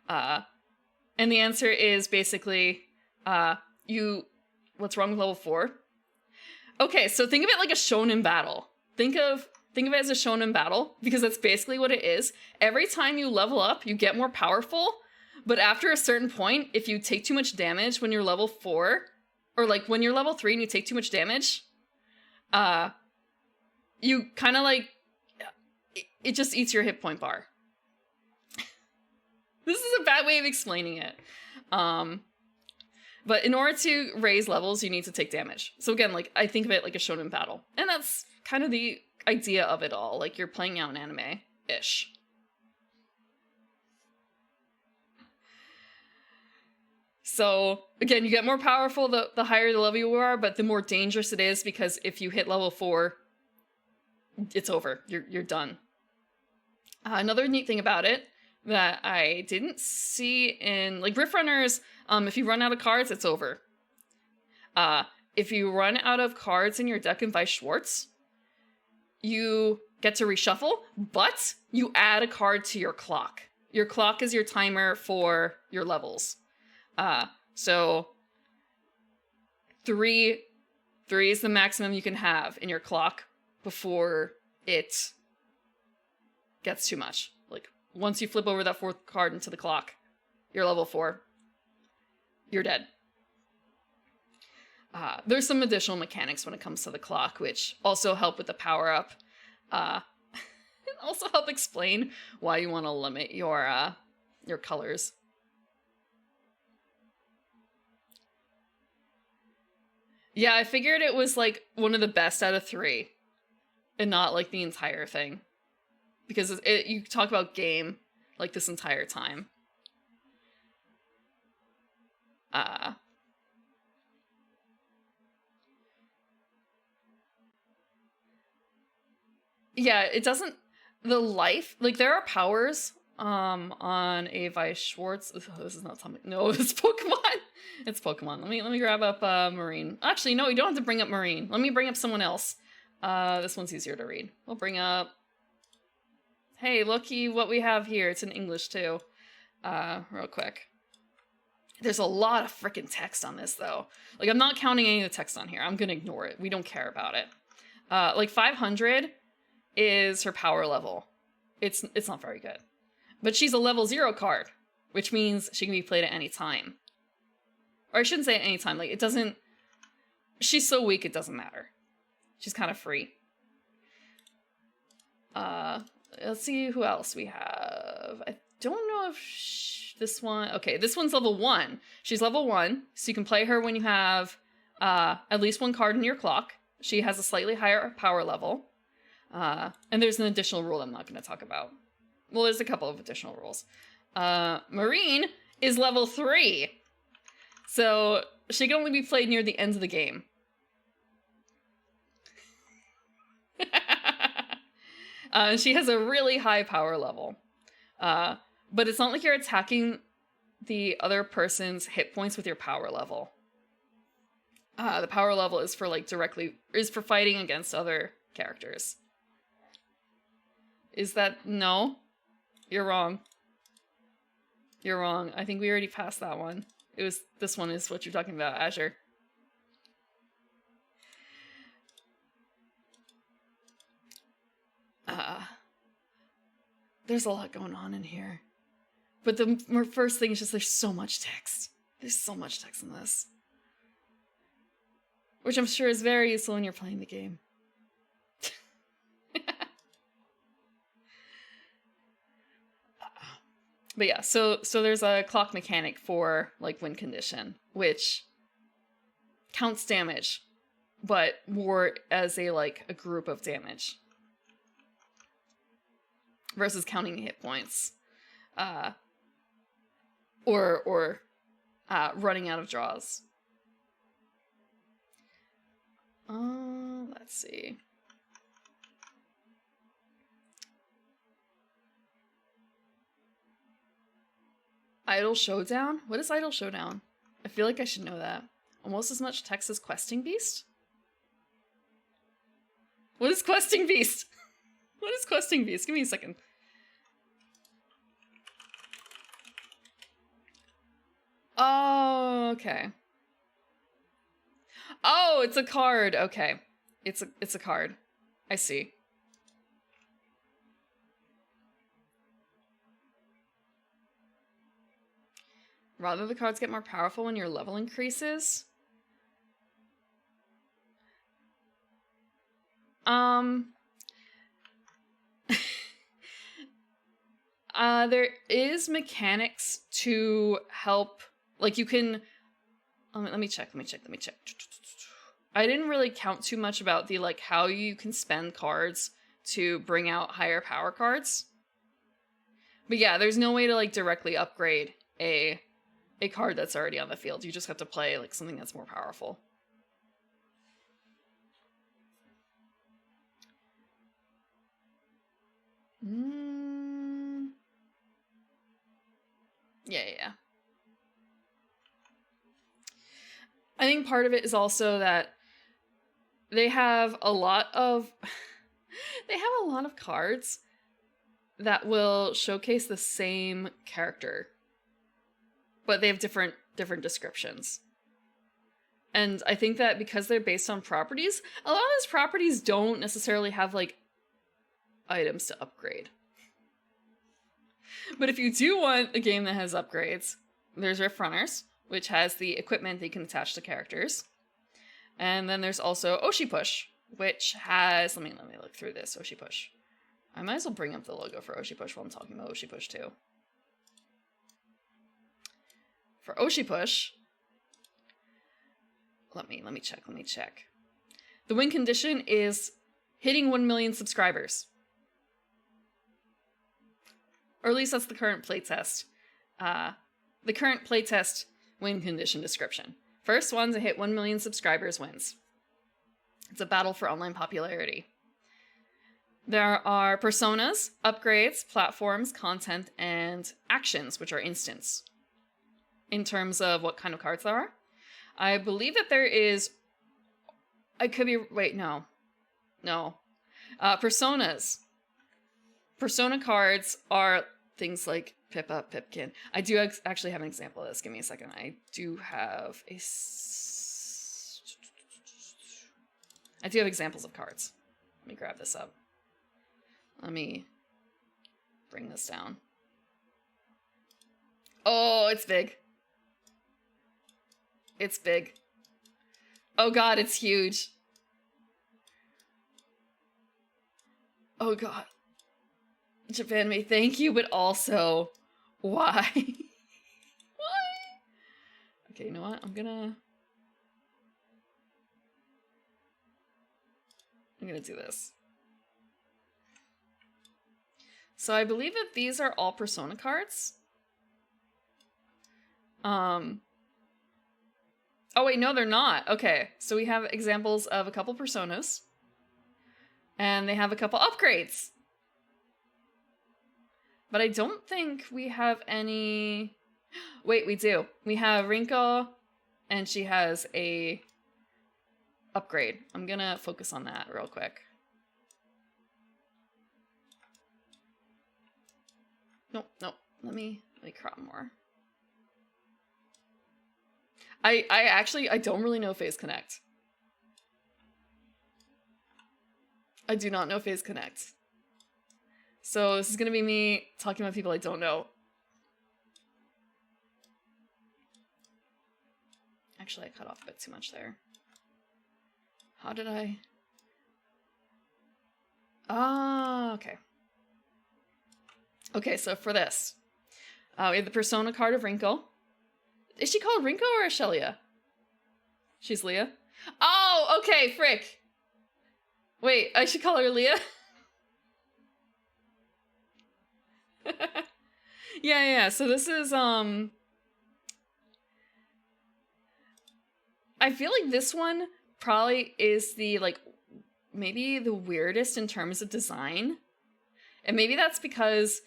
And the answer is basically, what's wrong with level 4? Okay, so think of it like a shonen battle. Think of it as a shonen battle, because that's basically what it is. Every time you level up, you get more powerful, but after a certain point, if you take too much damage when you're level 4, or like when you're level 3 and you take too much damage, you kind of like, it just eats your hit point bar. This is a bad way of explaining it. But in order to raise levels, you need to take damage. So again, like, I think of it like a shonen battle. And that's kind of the idea of it all. Like, you're playing out an anime-ish. So, again, you get more powerful the higher the level you are, but the more dangerous it is, because if you hit level 4, it's over. You're done. Another neat thing about it that I didn't see in, like, Rift Runners, if you run out of cards, it's over. If you run out of cards in your deck in Weiss Schwarz, you get to reshuffle, but you add a card to your clock. Your clock is your timer for your levels. So 3 is the maximum you can have in your clock before it gets too much. Like, once you flip over that 4th card into the clock, you're level 4. You're dead. There's some additional mechanics when it comes to the clock, which also help with the power-up. Also help explain why you want to limit your colors. Yeah, I figured it was, like, one of the best out of 3. And not, like, the entire thing. Because you talk about game, like, this entire time. Yeah, it doesn't... The life... Like, there are powers on a Weiss Schwarz... Oh, this is not something... No, it's Pokemon! It's Pokemon. Let me grab up Marine. Actually, no, you don't have to bring up Marine. Let me bring up someone else. This one's easier to read. We'll bring up... Hey, looky what we have here. It's in English, too. Real quick. There's a lot of freaking text on this, though. Like, I'm not counting any of the text on here. I'm gonna ignore it. We don't care about it. Like, 500 is her power level. It's not very good. But she's a level 0 card, which means she can be played at any time. Or I shouldn't say at any time. Like, it doesn't... She's so weak, it doesn't matter. She's kind of free. Let's see who else we have. I don't know if this one... Okay, this one's level 1. She's level 1, so you can play her when you have at least one card in your clock. She has a slightly higher power level. And there's an additional rule I'm not going to talk about. Well, there's a couple of additional rules. Marine is level 3. So she can only be played near the end of the game. She has a really high power level. But it's not like you're attacking the other person's hit points with your power level. The power level is for for fighting against other characters. Is that... No? You're wrong. You're wrong. I think we already passed that one. This one is what you're talking about, Azure. There's a lot going on in here. But the first thing is just there's so much text. There's so much text in this. Which I'm sure is very useful when you're playing the game. But yeah, so there's a clock mechanic for, like, win condition, which counts damage, but more as a group of damage. Versus counting hit points. Or running out of draws. Let's see. Idle Showdown? What is Idle Showdown? I feel like I should know that. Almost as much text as Questing Beast? What is Questing Beast? What is Questing Beast? Give me a second. Oh, okay. Oh, it's a card. Okay. It's a card. I see. Rather the cards get more powerful when your level increases. There is mechanics to help, like, you can, let me check. I didn't really count too much about the, like, how you can spend cards to bring out higher power cards. But yeah, there's no way to, like, directly upgrade a card that's already on the field. You just have to play, like, something that's more powerful. Yeah. I think part of it is also that they have a lot of cards that will showcase the same character, but they have different descriptions. And I think that because they're based on properties, a lot of those properties don't necessarily have, like, items to upgrade. But if you do want a game that has upgrades, there's Rift Runners, which has the equipment that you can attach to characters. And then there's also Oshi Push, which has... Let me look through this, Oshi Push. I might as well bring up the logo for Oshi Push while I'm talking about Oshi Push too. For Oshi Push... Let me check. The win condition is hitting 1 million subscribers. Or at least that's the current playtest. The current playtest win condition description. First one to hit 1 million subscribers wins. It's a battle for online popularity. There are personas, upgrades, platforms, content, and actions, which are instants. In terms of what kind of cards there are. I believe that there is... I could be... Wait, no. Personas. Persona cards are things like Pippa, Pipkin. I do actually have an example of this. Give me a second. I do have examples of cards. Let me grab this up. Let me bring this down. Oh, it's big. It's big. Oh god, it's huge. Oh god. Japan may thank you, but also... Why? Why? Okay, you know what? I'm gonna do this. So I believe that these are all Persona cards. Oh wait, no, they're not. Okay, so we have examples of a couple Personas. And they have a couple upgrades. But I don't think we have any... Wait, we do. We have Rinko, and she has a upgrade. I'm gonna focus on that real quick. Nope. Let me crop more. I don't really know Phase Connect. I do not know Phase Connect. So this is gonna be me talking about people I don't know. Actually, I cut off a bit too much there. How did I... Ah, okay. Okay, so for this, we have the Persona card of Rinko. Is she called Rinko or Ashelia? She's Leah? Oh, okay, frick. Wait, I should call her Leah? Yeah, so this is, I feel like this one probably is the, like, maybe the weirdest in terms of design. And maybe that's because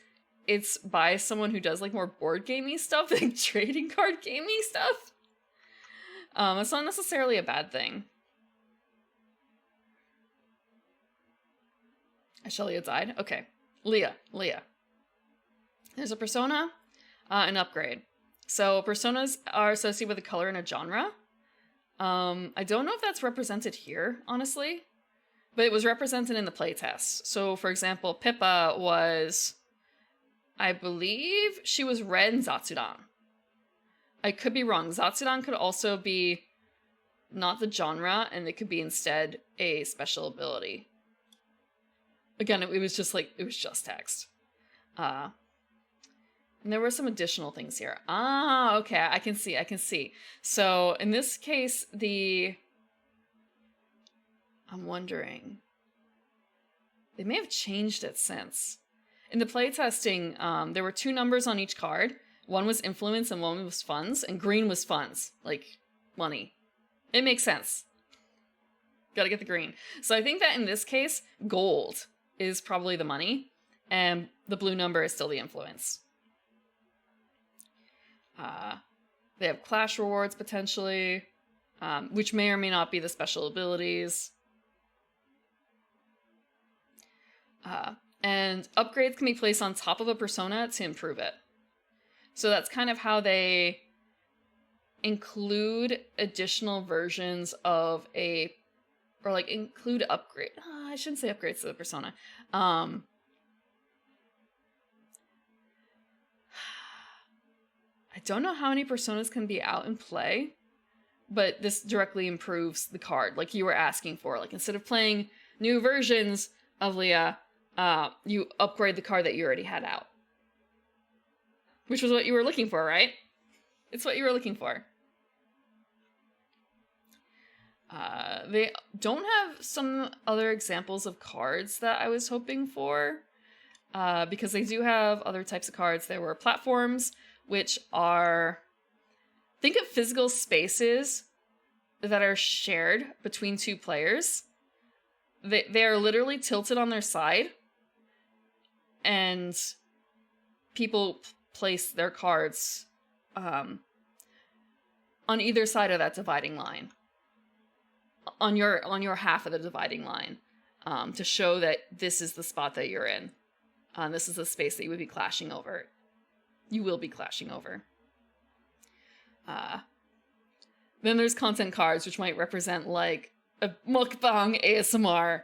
it's by someone who does, like, more board gamey stuff than trading card gamey stuff. It's not necessarily a bad thing. Ashelia died? Okay. Leah. There's a Persona, an upgrade. So Personas are associated with a color and a genre. I don't know if that's represented here, honestly, but it was represented in the playtest. So, for example, Pippa was, I believe she was red and Zatsudan. I could be wrong. Zatsudan could also be not the genre, and it could be instead a special ability. Again, it was just text. And there were some additional things here. Ah, okay, I can see. So, in this case, I'm wondering. They may have changed it since. In the playtesting, there were 2 numbers on each card. One was influence and one was funds, and green was funds, like money. It makes sense. Gotta get the green. So I think that in this case, gold is probably the money, and the blue number is still the influence. They have clash rewards, potentially, which may or may not be the special abilities. And upgrades can be placed on top of a persona to improve it. So that's kind of how they include additional versions of include upgrade. I shouldn't say upgrades to the persona. I don't know how many personas can be out in play, but this directly improves the card, like you were asking for. Like, instead of playing new versions of Leah, you upgrade the card that you already had out. Which was what you were looking for, right? It's what you were looking for. They don't have some other examples of cards that I was hoping for, because they do have other types of cards. There were platforms, which are, think of physical spaces that are shared between 2 players. They are literally tilted on their side, and people place their cards on either side of that dividing line, on your half of the dividing line, to show that this is the spot that you're in. This is the space that you would be clashing over. You will be clashing over. Then there's content cards, which might represent like a mukbang ASMR,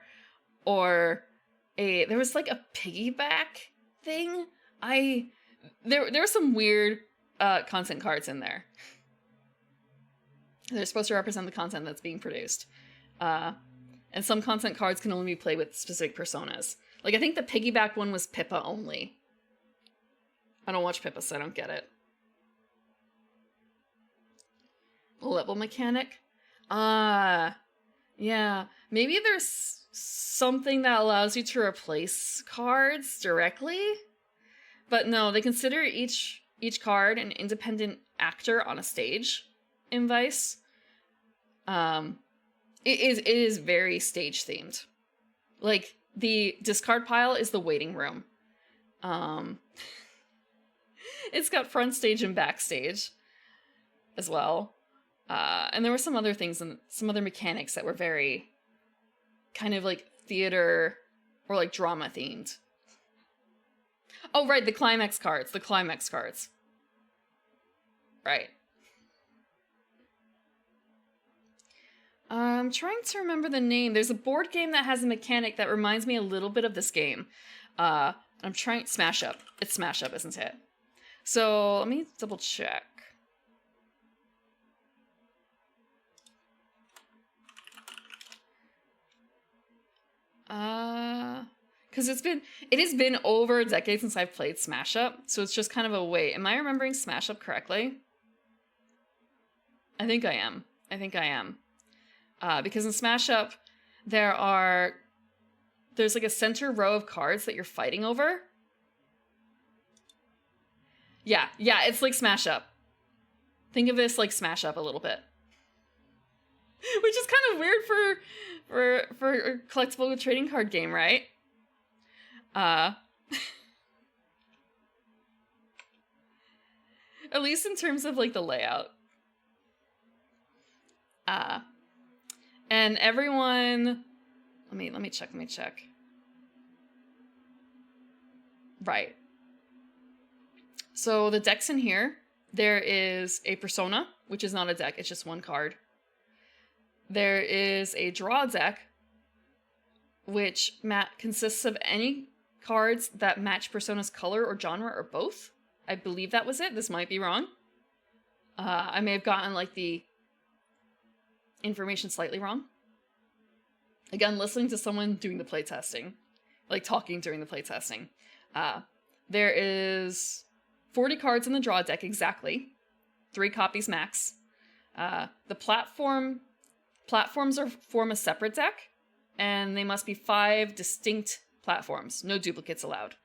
or there was like a piggyback thing. There were some weird content cards in there. They're supposed to represent the content that's being produced. And some content cards can only be played with specific personas. Like, I think the piggyback one was Pippa only. I don't watch Pippa, so I don't get it. Level mechanic? Yeah. Maybe there's something that allows you to replace cards directly? But no, they consider each card an independent actor on a stage in Vice. It is very stage themed. Like, the discard pile is the waiting room. It's got front stage and backstage as well. And there were some other things and some other mechanics that were very kind of like theater or like drama themed. Oh, right, the climax cards. Right. I'm trying to remember the name. There's a board game that has a mechanic that reminds me a little bit of this game. I'm trying... Smash Up. It's Smash Up, isn't it? So, let me double check. Because it has been over a decade since I've played Smash Up, so it's just kind of a wait. Am I remembering Smash Up correctly? I think I am. Because in Smash Up, there's like a center row of cards that you're fighting over. Yeah, it's like Smash Up. Think of this like Smash Up a little bit. Which is kind of weird for a collectible trading card game, right? At least in terms of like the layout. And everyone, let me check. Right. So the decks in here, there is a persona, which is not a deck, it's just one card. There is a draw deck, which consists of any cards that match persona's color or genre or both. I believe that was it. This might be wrong. I may have gotten like the information slightly wrong. Again, listening to someone doing the playtesting, like talking during the playtesting. There is 40 cards in the draw deck exactly, 3 copies max. The platforms form a separate deck, and they must be 5 distinct platforms. No duplicates allowed.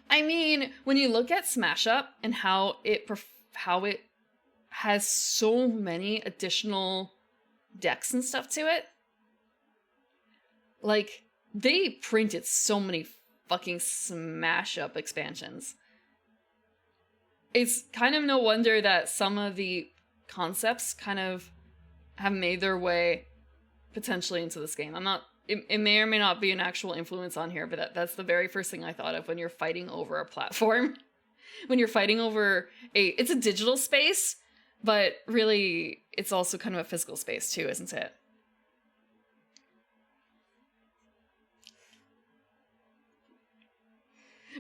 I mean, when you look at Smash Up and how it has so many additional decks and stuff to it, like, they printed so many fucking Smash Up expansions. It's kind of no wonder that some of the concepts kind of have made their way potentially into this game. It may or may not be an actual influence on here, but that's the very first thing I thought of when you're fighting over a platform. When you're fighting over it's a digital space, but really it's also kind of a physical space too, isn't it?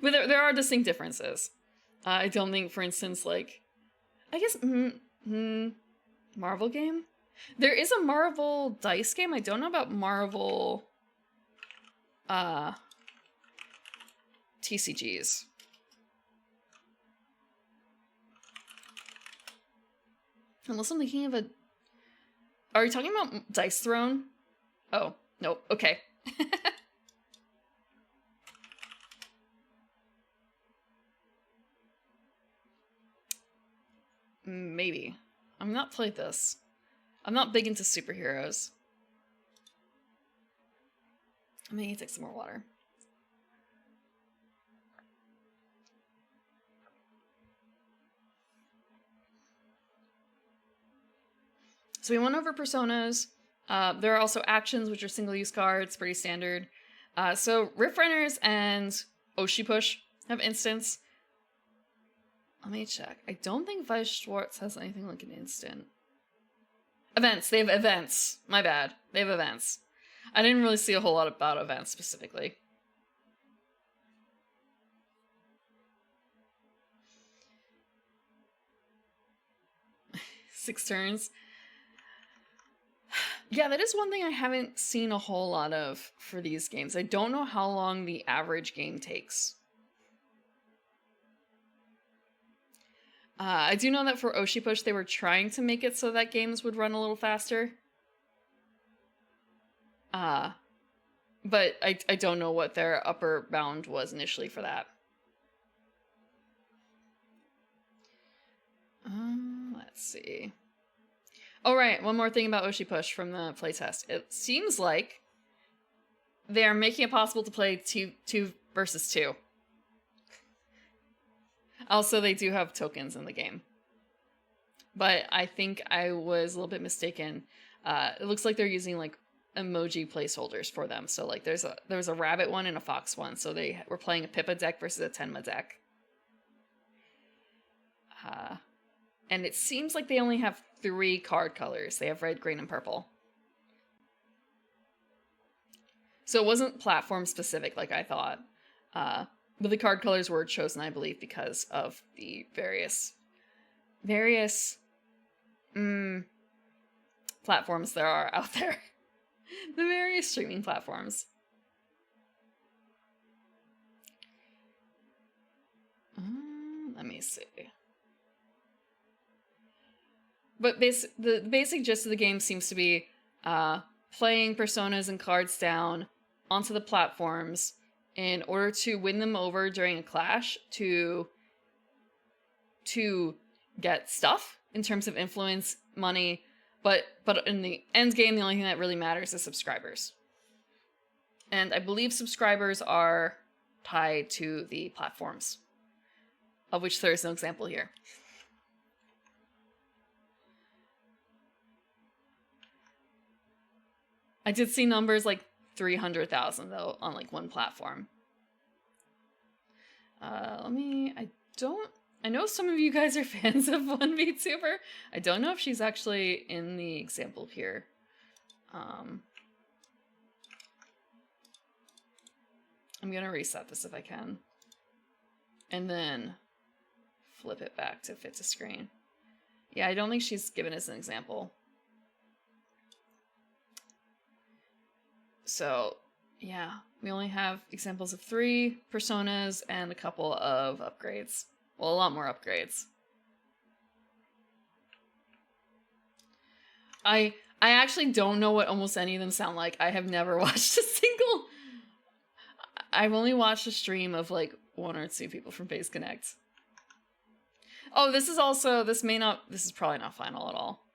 But there are distinct differences. I don't think, for instance, like, I guess, Marvel game? There is a Marvel dice game. I don't know about Marvel TCGs. Unless I'm thinking of are you talking about Dice Throne? Oh, no. Okay. Maybe. I've not played this. I'm not big into superheroes. I may need to take some more water. So we went over personas. There are also actions, which are single-use cards, pretty standard. So Rift Runners and Oshipush have instants. Let me check. I don't think Vice Schwartz has anything like an instant. Events. They have events. My bad. They have events. I didn't really see a whole lot about events specifically. Six turns. Yeah, that is one thing I haven't seen a whole lot of for these games. I don't know how long the average game takes. I do know that for Oshipush, they were trying to make it so that games would run a little faster. But I don't know what their upper bound was initially for that. Let's see. Oh, right. One more thing about Oshipush from the playtest. It seems like they are making it possible to play two versus two. Also, they do have tokens in the game. But I think I was a little bit mistaken. It looks like they're using like emoji placeholders for them. So like there's a rabbit one and a fox one. So they were playing a Pippa deck versus a Tenma deck. And it seems like they only have 3 card colors. They have red, green, and purple. So it wasn't platform specific like I thought. But the card colors were chosen, I believe, because of the various platforms there are out there. The various streaming platforms. Let me see. But the basic gist of the game seems to be playing personas and cards down onto the platforms in order to win them over during a clash to get stuff in terms of influence, money, but in the end game, the only thing that really matters is subscribers. And I believe subscribers are tied to the platforms, of which there is no example here. I did see numbers like 300,000 though on like one platform. I know some of you guys are fans of one VTuber. I don't know if she's actually in the example here. I'm gonna reset this if I can. And then flip it back to fit to screen. Yeah, I don't think she's given us an example. So, yeah, we only have examples of 3 personas and a couple of upgrades. Well, a lot more upgrades. I actually don't know what almost any of them sound like. I have never watched a single... I've only watched a stream of like 1 or 2 people from Base Connect. Oh, this is probably not final at all.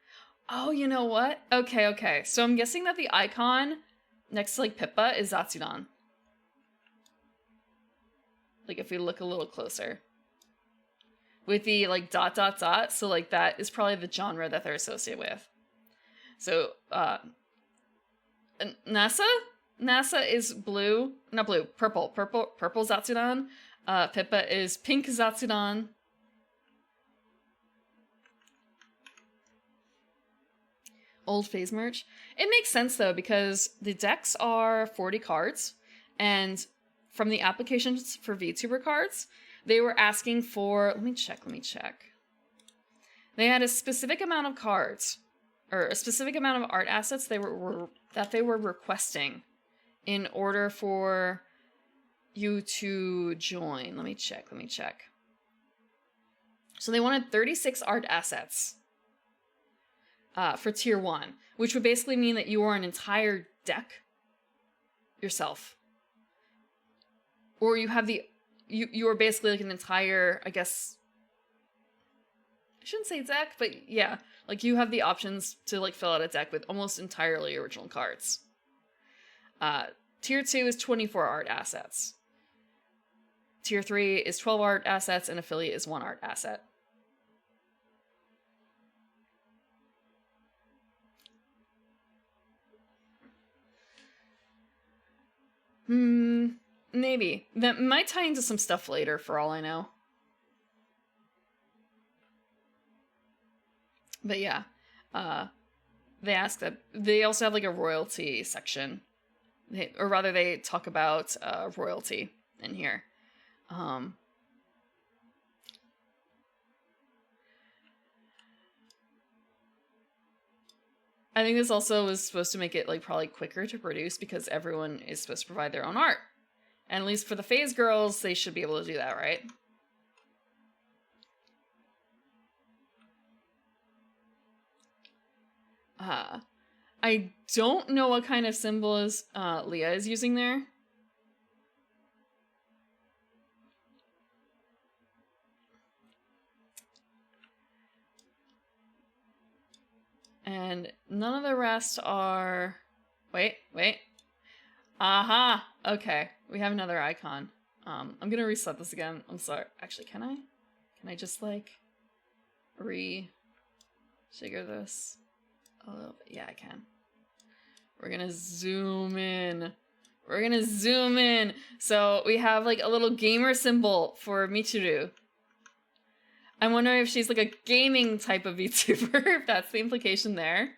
Oh, you know what? Okay. So I'm guessing that the icon next to like Pippa is Zatsudan. Like if we look a little closer. With the like ... so like that is probably the genre that they're associated with. So NASA is blue, not blue, purple Zatsudan. Pippa is pink Zatsudan. Old phase merch. It makes sense though, because the decks are 40 cards, and from the applications for VTuber cards, they were asking for, let me check. They had a specific amount of cards, or a specific amount of art assets they were requesting in order for you to join. Let me check. So they wanted 36 art assets for tier 1, which would basically mean that you are an entire deck yourself. Or you have you are basically like an entire, I guess, I shouldn't say deck, but yeah, like you have the options to like fill out a deck with almost entirely original cards. Tier 2 is 24 art assets. Tier 3 is 12 art assets, and affiliate is 1 art asset. Maybe. That might tie into some stuff later, for all I know. But yeah, they ask that they also have like a royalty section, or rather, they talk about royalty in here. I think this also was supposed to make it like probably quicker to produce because everyone is supposed to provide their own art. And at least for the phase girls, they should be able to do that, right? I don't know what kind of symbol is Leah is using there. And none of the rest are... Wait. Aha! Okay, we have another icon. I'm gonna reset this again. I'm sorry. Actually, can I? Can I just, like, re-shigger this a little bit? Yeah, I can. We're gonna zoom in. We're gonna zoom in. So we have, like, a little gamer symbol for Michiru. I'm wondering if she's, like, a gaming type of VTuber, if that's the implication there.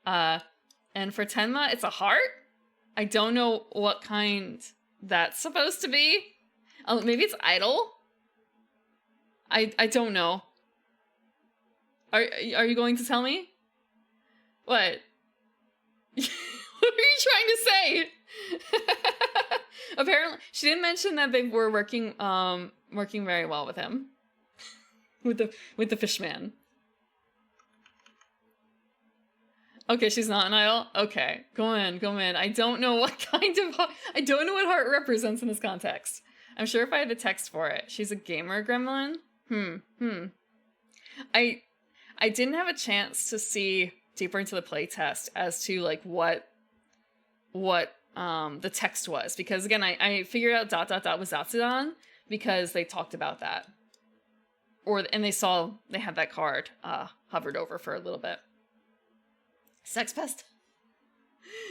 And for Tenma, it's a heart? I don't know what kind that's supposed to be. Oh, maybe it's idle? I don't know. Are you going to tell me? What? What are you trying to say? Apparently, she didn't mention that they were working very well with him. with the fishman. Okay, she's not an idol? Okay, go in. I don't know what kind of... I don't know what heart represents in this context. I'm sure if I had the text for it. She's a gamer gremlin? I didn't have a chance to see deeper into the playtest as to, like, what the text was. Because, again, I figured out ... was Zatsudan because they talked about that. And they had that card hovered over for a little bit. Sex pest?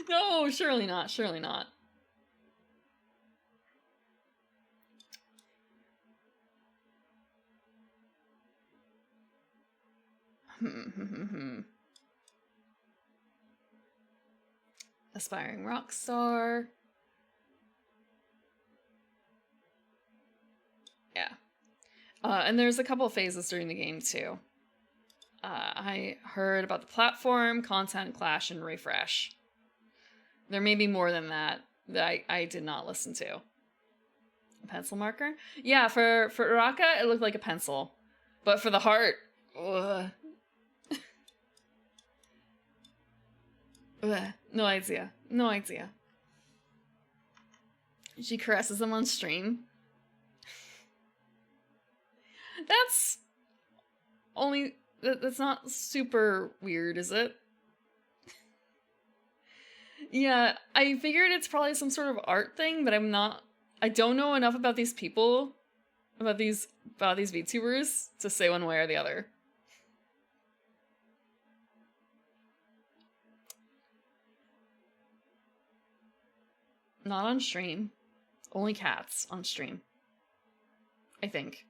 No, surely not. Aspiring rock star. Yeah. And there's a couple of phases during the game too. I heard about the platform, content, clash, and refresh. There may be more than that I did not listen to. A pencil marker? Yeah, for Uraka, it looked like a pencil. But for the heart, ugh. Ugh. No idea. She caresses them on stream. That's not super weird, is it? Yeah, I figured it's probably some sort of art thing, but I don't know enough about these people, about these VTubers to say one way or the other. Not on stream. Only cats on stream. I think.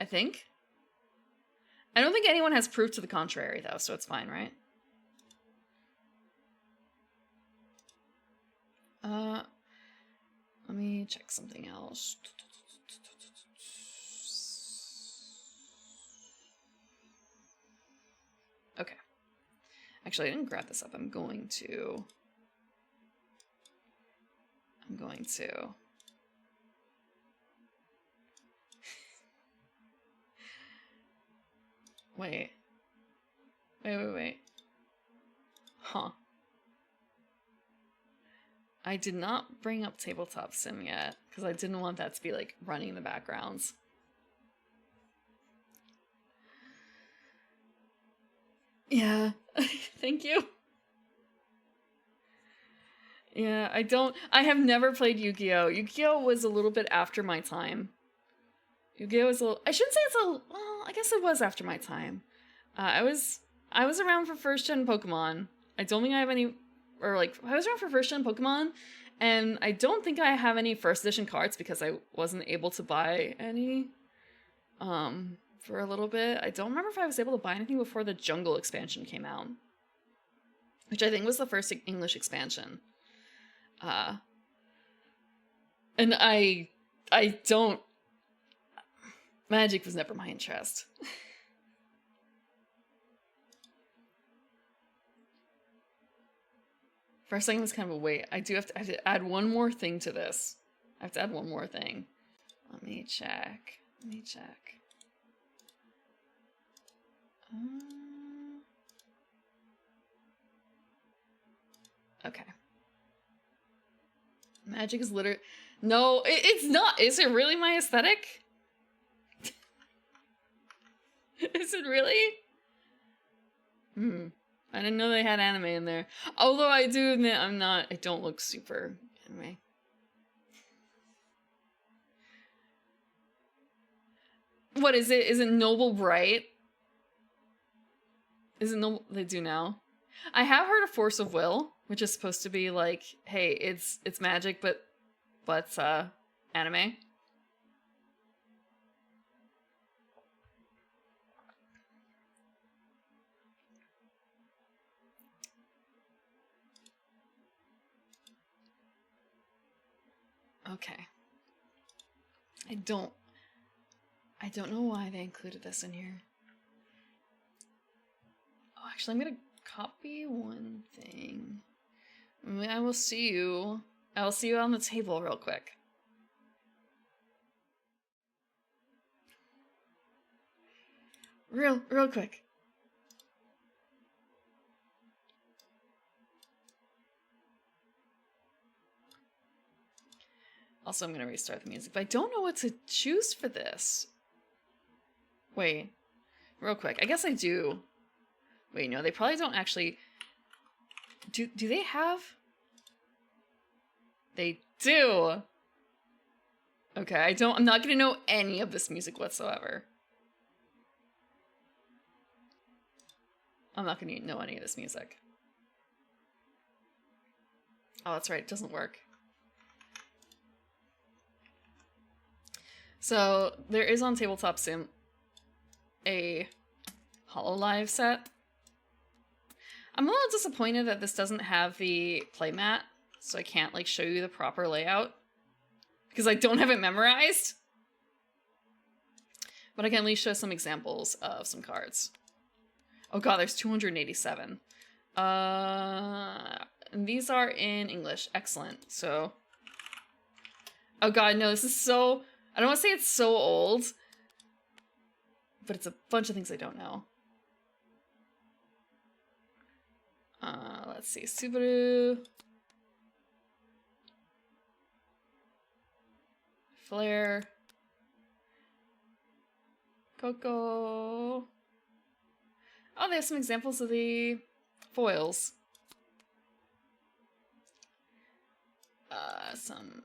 I don't think anyone has proof to the contrary, though, so it's fine, right? Let me check something else. Okay. Actually, I didn't grab this up. I'm going to... Wait. Huh. I did not bring up Tabletop Sim yet, because I didn't want that to be, like, running in the backgrounds. Yeah. Thank you. Yeah, I have never played Yu-Gi-Oh! Yu-Gi-Oh! Was a little bit after my time. Yu-Gi-Oh! Was I shouldn't say well, I guess it was after my time. I was around for first gen Pokemon. I don't think I have any, I was around for first gen Pokemon, and I don't think I have any first edition cards because I wasn't able to buy any, for a little bit. I don't remember if I was able to buy anything before the Jungle expansion came out, which I think was the first English expansion. And I don't... Magic was never my interest. For a second, it's kind of a wait. I have to add one more thing to this. I have to add one more thing. Let me check. Okay. Magic is literally... No, it's not. Is it really my aesthetic? Is it really? I didn't know they had anime in there. Although I do admit I don't look super anime. What is it? Is it Noble Bright? Is it Noble? They do now. I have heard of Force of Will, which is supposed to be like, hey, it's magic, but anime. Okay. I don't know why they included this in here. Oh, actually, I'm gonna copy one thing. I will see you on the table real quick. Real quick. Also, I'm gonna restart the music, but I don't know what to choose for this. Wait. Real quick. I guess I do. Wait, no, they probably don't actually... Do they have... They do! Okay, I'm not gonna know any of this music whatsoever. I'm not gonna know any of this music. Oh, that's right, it doesn't work. So, there is on Tabletop Sim a HoloLive set. I'm a little disappointed that this doesn't have the playmat, so I can't like show you the proper layout because I don't have it memorized. But I can at least show some examples of some cards. Oh god, there's 287. And these are in English. Excellent. So, oh god, no, this is so... I don't want to say it's so old, but it's a bunch of things I don't know. Let's see. Subaru. Flare. Coco. Oh, they have some examples of the foils.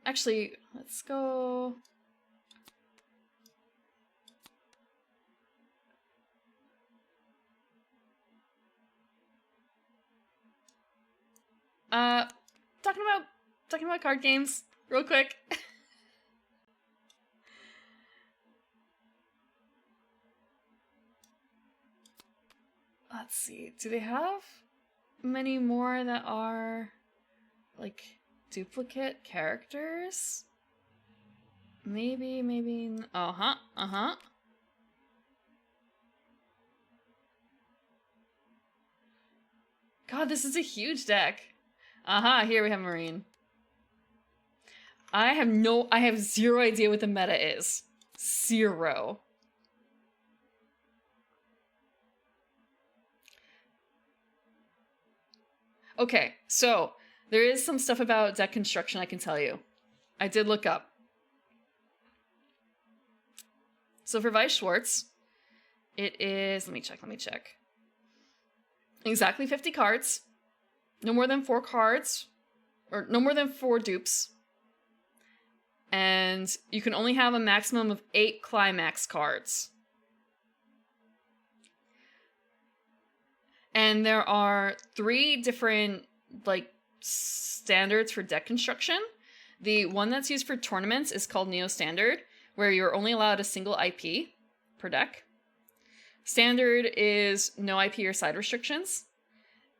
Actually, let's go... talking about card games, real quick. Let's see, do they have many more that are, like, duplicate characters? Maybe, uh-huh. God, this is a huge deck. Here we have Marine. I have zero idea what the meta is. Zero. Okay, so there is some stuff about deck construction I can tell you. I did look up. So for Weiss Schwarz, it is, let me check. Exactly 50 cards. No more than 4 cards. Or no more than 4 dupes. And you can only have a maximum of 8 climax cards. And there are 3 different, like, standards for deck construction. The one that's used for tournaments is called Neo Standard, where you're only allowed a single IP per deck. Standard is no IP or side restrictions.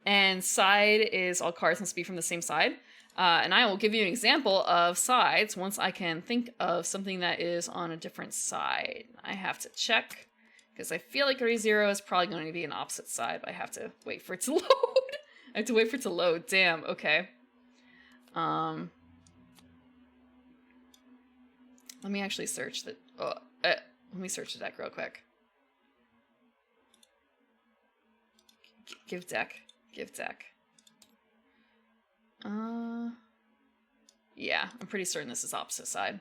And side is all cards must be from the same side. And I will give you an example of sides once I can think of something that is on a different side. I have to check, because I feel like ReZero is probably going to be an opposite side, but I have to wait for it to load. I have to wait for it to load. Damn, okay. Let me actually search the... let me search the deck real quick. Give deck. Give deck. Yeah, I'm pretty certain this is opposite side.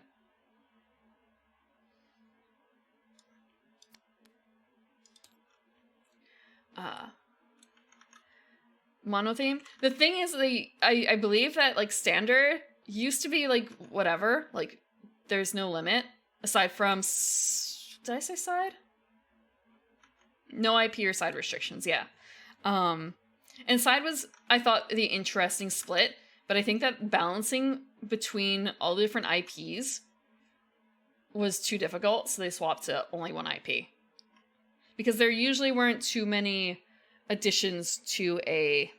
Mono theme. The thing is, I believe that like standard used to be like whatever, like there's no limit aside from did I say side? No IP or side restrictions, yeah. And side was, I thought, the interesting split, but I think that balancing between all the different IPs was too difficult, so they swapped to only one IP. Because there usually weren't too many additions to an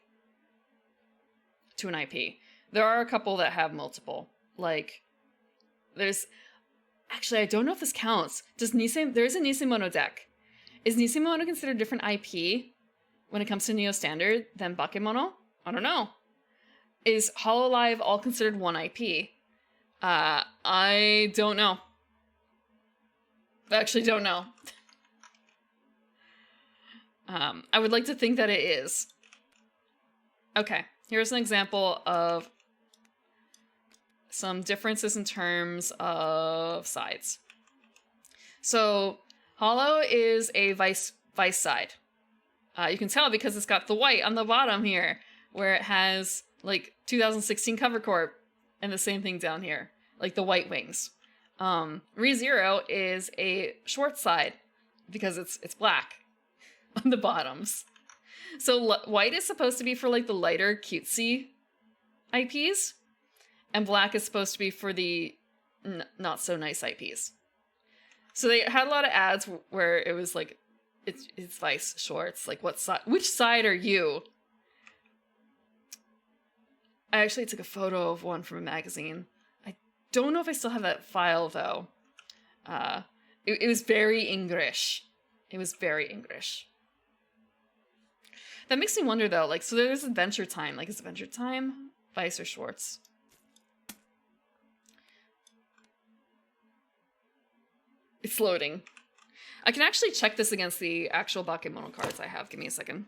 IP. There are a couple that have multiple. Like, there's... Actually, I don't know if this counts. There's a Nisei Mono deck. Is Nisei Mono considered a different IP when it comes to Neo Standard than Bakemono? I don't know. Is Hololive all considered one IP? I don't know. I actually don't know. I would like to think that it is. Okay, here's an example of some differences in terms of sides. So, Hollow is a vice side. You can tell because it's got the white on the bottom here, where it has, like, 2016 cover corp, and the same thing down here, like the white wings. ReZero is a Schwartz side, because it's black on the bottoms. So white is supposed to be for, like, the lighter, cutesy IPs, and black is supposed to be for the not-so-nice IPs. So they had a lot of ads where it was, like, it's Vice Schwartz, like, which side are you? I actually took a photo of one from a magazine. I don't know if I still have that file, though. It was very English. It was very English. That makes me wonder, though, like, so there's Adventure Time. Like, is Adventure Time Vice or Schwartz? It's loading. I can actually check this against the actual Bakemono cards I have. Give me a second.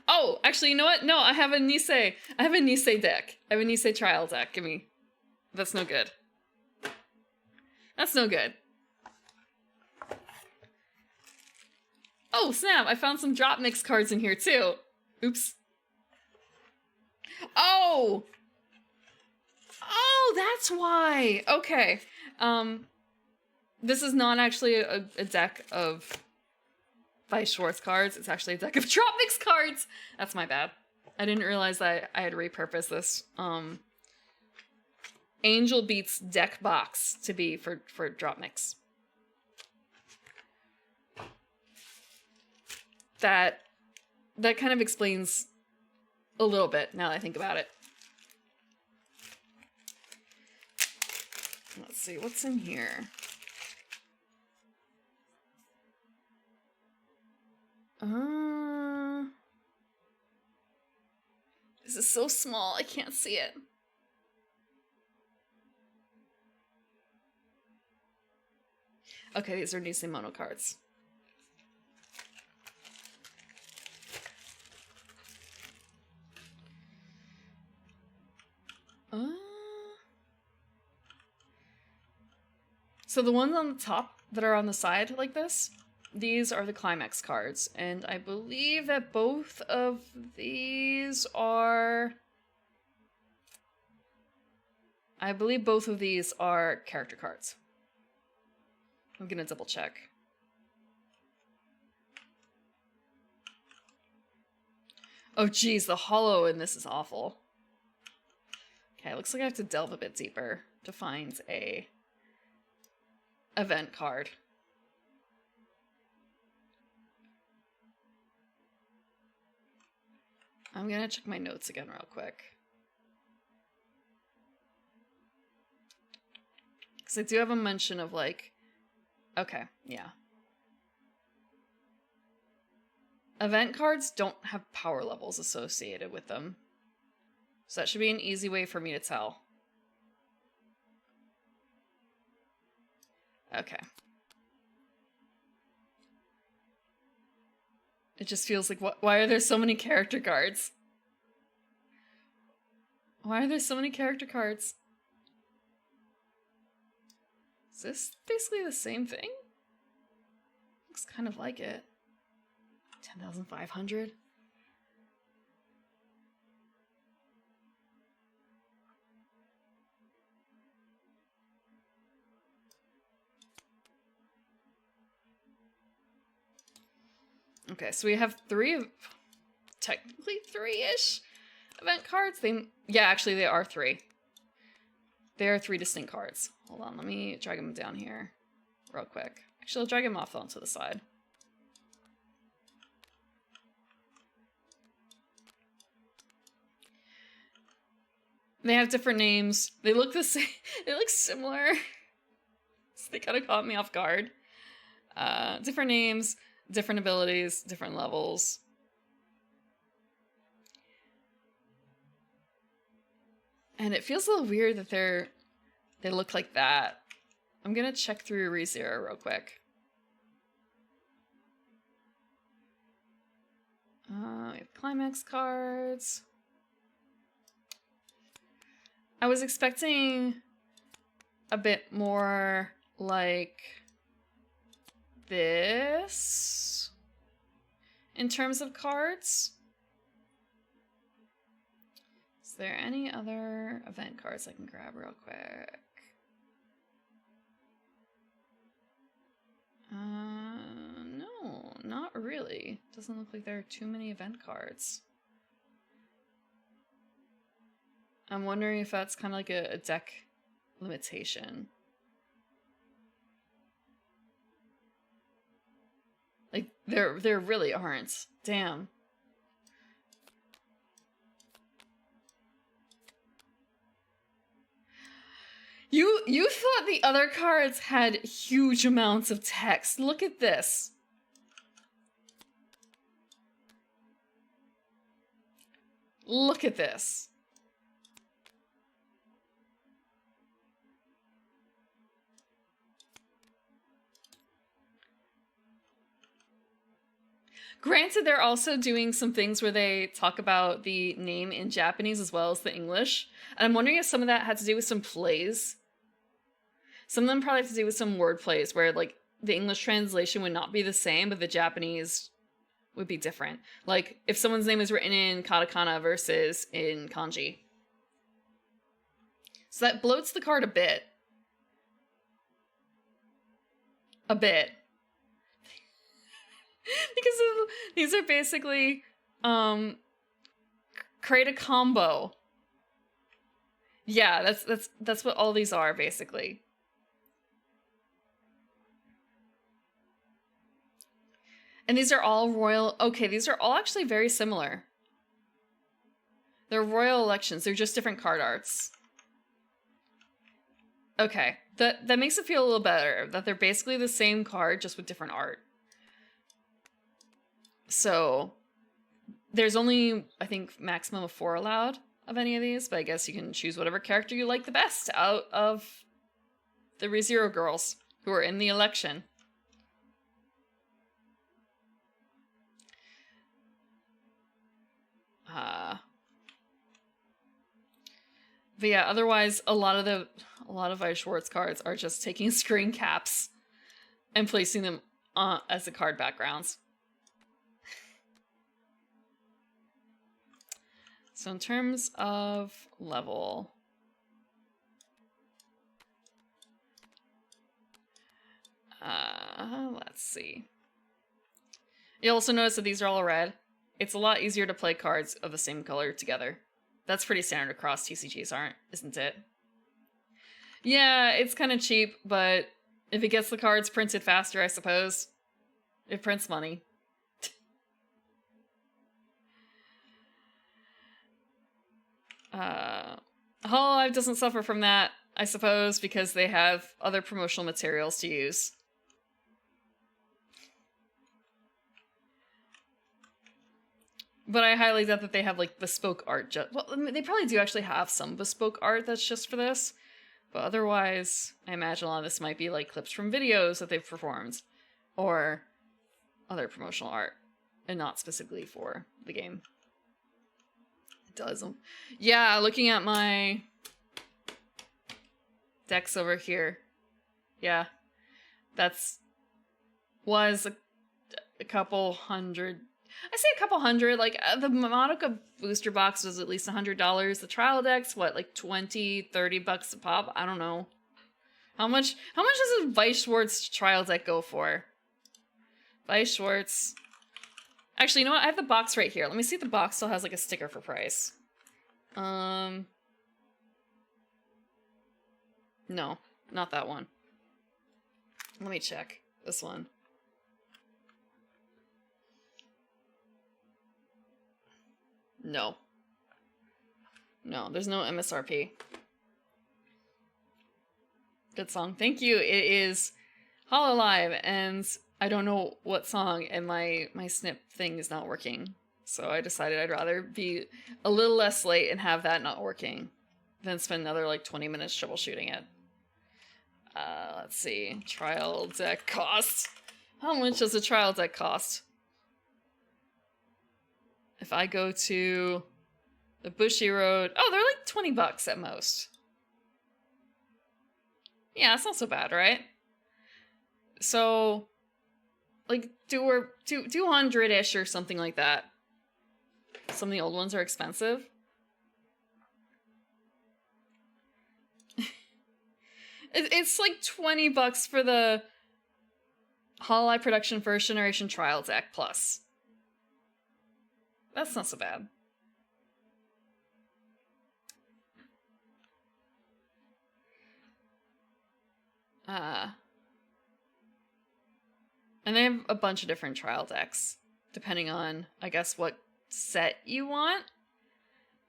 Oh, actually, you know what? No, I have a Nisei. I have a Nisei deck. I have a Nisei trial deck. Give me. That's no good. That's no good. Oh, snap. I found some drop mix cards in here, too. Oops. Oh! Oh, that's why. Okay. This is not actually a deck of Vice Schwartz cards. It's actually a deck of drop mix cards. That's my bad. I didn't realize that I had repurposed this Angel Beats deck box to be for drop mix. That kind of explains a little bit now that I think about it. Let's see, what's in here? This is so small, I can't see it. Okay, these are Nisei Mono cards. So the ones on the top that are on the side like this, these are the Climax cards. And I believe that both of these are... I believe both of these are character cards. I'm gonna double check. Oh geez, the hollow in this is awful. Okay, looks like I have to delve a bit deeper to find a event card. I'm gonna check my notes again real quick. Because I do have a mention of, like... Okay, yeah. Event cards don't have power levels associated with them. So that should be an easy way for me to tell. Okay. It just feels like, why are there so many character cards? Why are there so many character cards? Is this basically the same thing? Looks kind of like it. 10,500. Okay, so we have technically three-ish event cards. Yeah, actually they are three. They are three distinct cards. Hold on, let me drag them down here real quick. Actually, I'll drag them off onto the side. They have different names. They look the same. They look similar. So they kind of caught me off guard. Different names, different abilities, different levels. And it feels a little weird that they look like that. I'm gonna check through ReZero real quick. We have climax cards. I was expecting a bit more like this in terms of cards. Is there any other event cards I can grab real quick? No, not really. Doesn't look like there are too many event cards. I'm wondering if that's kind of like a deck limitation. Like, there really aren't. Damn. You thought the other cards had huge amounts of text. Look at this. Look at this. Granted, they're also doing some things where they talk about the name in Japanese as well as the English. And I'm wondering if some of that had to do with some plays. Some of them probably have to do with some word plays where, like, the English translation would not be the same, but the Japanese would be different. Like, if someone's name is written in katakana versus in kanji. So that bloats the card a bit. A bit. Because these are basically create a combo. Yeah, that's what all these are basically. And these are all royal. Okay, these are all actually very similar. They're royal elections. They're just different card arts. Okay, that makes it feel a little better that they're basically the same card just with different art. So there's only, I think, maximum of 4 allowed of any of these, but I guess you can choose whatever character you like the best out of the ReZero girls who are in the election. But yeah, otherwise a lot of Ice Schwartz cards are just taking screen caps and placing them as the card backgrounds. So in terms of level, let's see. You'll also notice that these are all red. It's a lot easier to play cards of the same color together. That's pretty standard across TCGs, isn't it? Yeah, it's kind of cheap, but if it gets the cards printed faster, I suppose. It prints money. Hololive doesn't suffer from that, I suppose, because they have other promotional materials to use. But I highly doubt that they have like bespoke art. Well, I mean, they probably do actually have some bespoke art that's just for this. But otherwise, I imagine a lot of this might be like clips from videos that they've performed. Or other promotional art. And not specifically for the game. It does. Yeah, looking at my decks over here. Yeah. Was a couple hundred. I say a couple hundred. Like, the Monica booster box was at least $100. The trial decks, what, like $20-$30 a pop? I don't know. How much does a Weiss Schwarz trial deck go for? Weiss Schwarz. Actually, you know what? I have the box right here. Let me see if the box still has like a sticker for price. No, not that one. Let me check this one. No, there's no MSRP. Good song. Thank you. It is Hololive, and I don't know what song, and my snip thing is not working. So I decided I'd rather be a little less late and have that not working than spend another like 20 minutes troubleshooting it. Let's see. Trial deck cost. How much does a trial deck cost? If I go to the Bushy Road, oh, they're like $20 at most. Yeah, that's not so bad, right? So, like, 200-ish or something like that. Some of the old ones are expensive. It's like $20 for the Hololive Production First Generation Trial Deck Plus. That's not so bad. And they have a bunch of different trial decks, depending on, I guess, what set you want.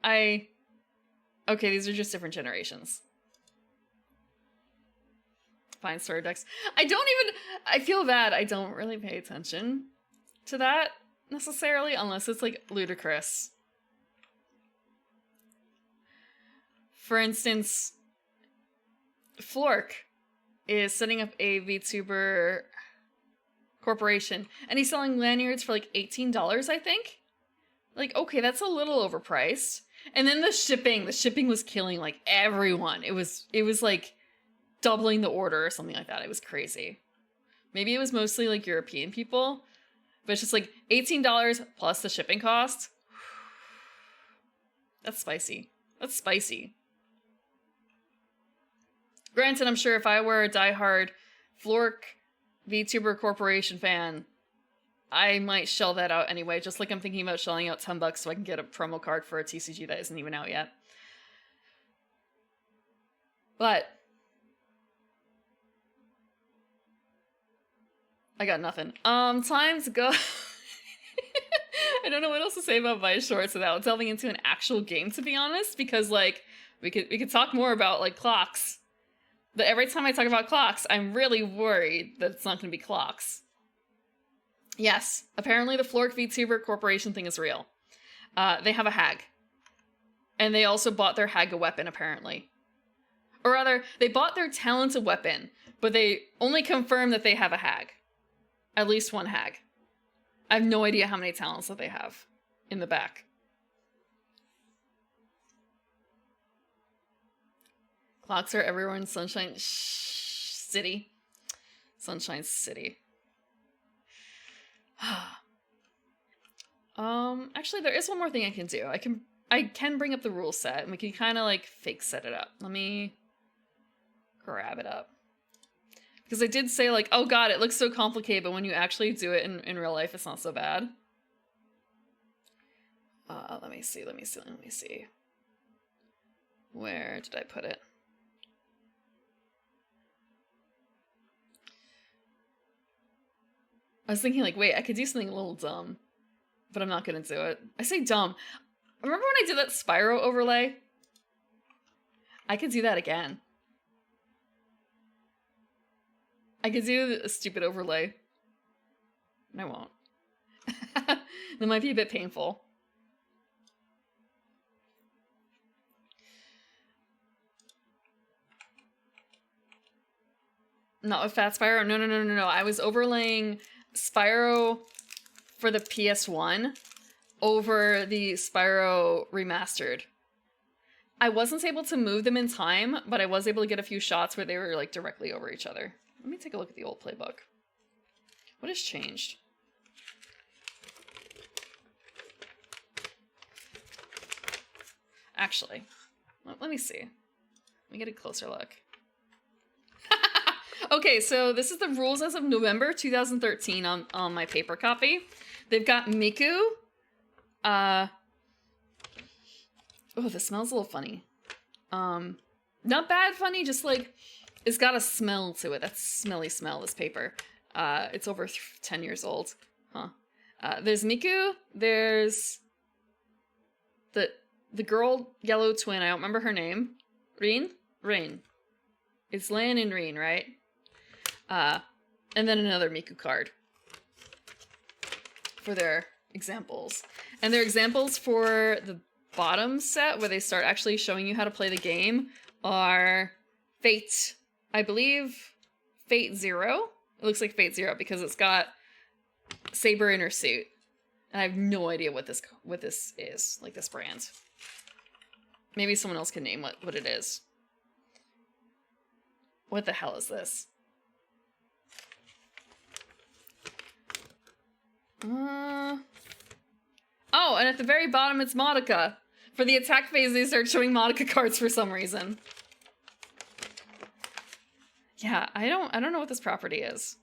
Okay, these are just different generations. Fine starter decks. I feel bad. I don't really pay attention to that necessarily, unless it's like ludicrous. For instance, Flork is setting up a VTuber corporation, and he's selling lanyards for like $18, I think. Like, okay, that's a little overpriced. And then the shipping was killing like everyone. It was like doubling the order or something like that. It was crazy. Maybe it was mostly like European people, but it's just like $18 plus the shipping cost. That's spicy. That's spicy. Granted, I'm sure if I were a diehard Flork VTuber Corporation fan, I might shell that out anyway, just like I'm thinking about shelling out $10 so I can get a promo card for a TCG that isn't even out yet. But I got nothing. Time to go. I don't know what else to say about Weiss Schwarz without delving into an actual game, to be honest, because like we could talk more about like clocks. But every time I talk about clocks, I'm really worried that it's not going to be clocks. Yes, apparently the Flork VTuber Corporation thing is real. They have a hag. And they also bought their hag a weapon, apparently. Or rather, they bought their talent a weapon, but they only confirmed that they have a hag. At least one hag. I have no idea how many talents that they have in the back. Clocks are everywhere in Sunshine City. Sunshine City. Actually, there is one more thing I can do. I can bring up the rule set, and we can kind of like fake set it up. Let me grab it up. Because I did say like, oh god, it looks so complicated, but when you actually do it in real life, it's not so bad. Let me see. Where did I put it? I was thinking like, wait, I could do something a little dumb, but I'm not gonna do it. I say dumb. Remember when I did that Spyro overlay? I could do that again. I could do a stupid overlay. And I won't. That might be a bit painful. Not with Fat Spyro. No. I was overlaying Spyro for the PS1 over the Spyro Remastered. I wasn't able to move them in time, but I was able to get a few shots where they were like directly over each other. Let me take a look at the old playbook. What has changed? Actually, let me see. Let me get a closer look. Okay, so this is the rules as of November 2013 on my paper copy. They've got Miku. Oh, this smells a little funny. Not bad funny, just like, it's got a smell to it. That smelly smell, this paper. It's over 10 years old. Huh. There's Miku. There's the girl yellow twin. I don't remember her name. Rin? Rin. It's Lan and Rin, right? And then another Miku card for their examples. And their examples for the bottom set, where they start actually showing you how to play the game, are Fate, I believe, Fate Zero. It looks like Fate Zero because it's got Saber in her suit. And I have no idea what this is, like this brand. Maybe someone else can name what it is. What the hell is this? Oh, and at the very bottom it's Madoka. For the attack phase, they start showing Madoka cards for some reason. Yeah, I don't know what this property is.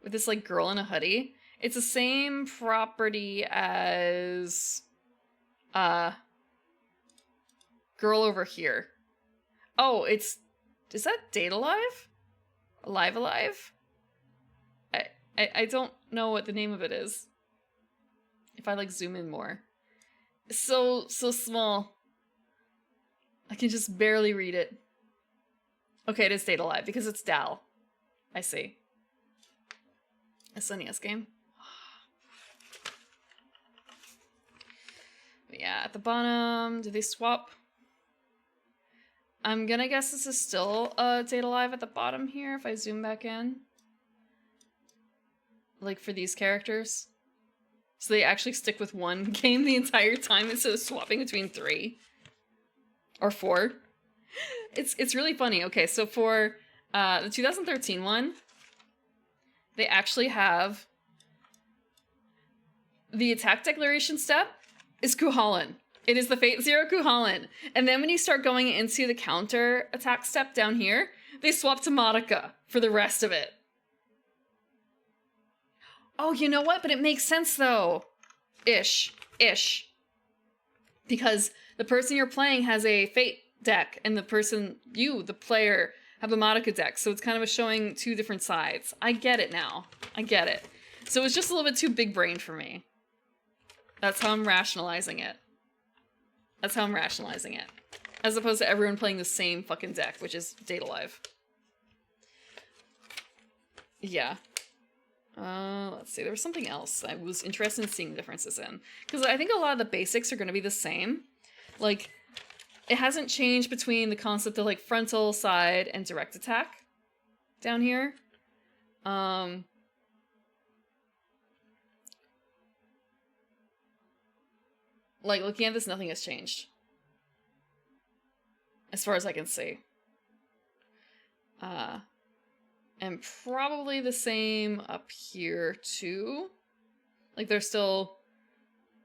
With this like girl in a hoodie. It's the same property as girl over here. Oh, is that Date Alive? Alive? I don't know what the name of it is. If I like zoom in more. So small. I can just barely read it. Okay, it is Date Alive because it's Dal. I see. A SNES game. But yeah, at the bottom, do they swap? I'm gonna guess this is still Date Alive at the bottom here if I zoom back in. Like for these characters. So they actually stick with one game the entire time instead of swapping between 3 or 4. It's really funny. Okay, so for the 2013 one, they actually have the attack declaration step is Kuhalin. It is the Fate Zero Kuhalin. And then when you start going into the counter attack step down here, they swap to Madoka for the rest of it. Oh, you know what? But it makes sense, though. Ish. Because the person you're playing has a Fate deck, and the person, you, the player, have a Madoka deck. So it's kind of showing two different sides. I get it now. I get it. So it's just a little bit too big brain for me. That's how I'm rationalizing it. As opposed to everyone playing the same fucking deck, which is Date Alive. Yeah. Let's see, there was something else I was interested in seeing the differences in. Because I think a lot of the basics are going to be the same. Like, it hasn't changed between the concept of, like, frontal, side, and direct attack down here. Like, looking at this, nothing has changed. As far as I can see. And probably the same up here, too. Like, there's still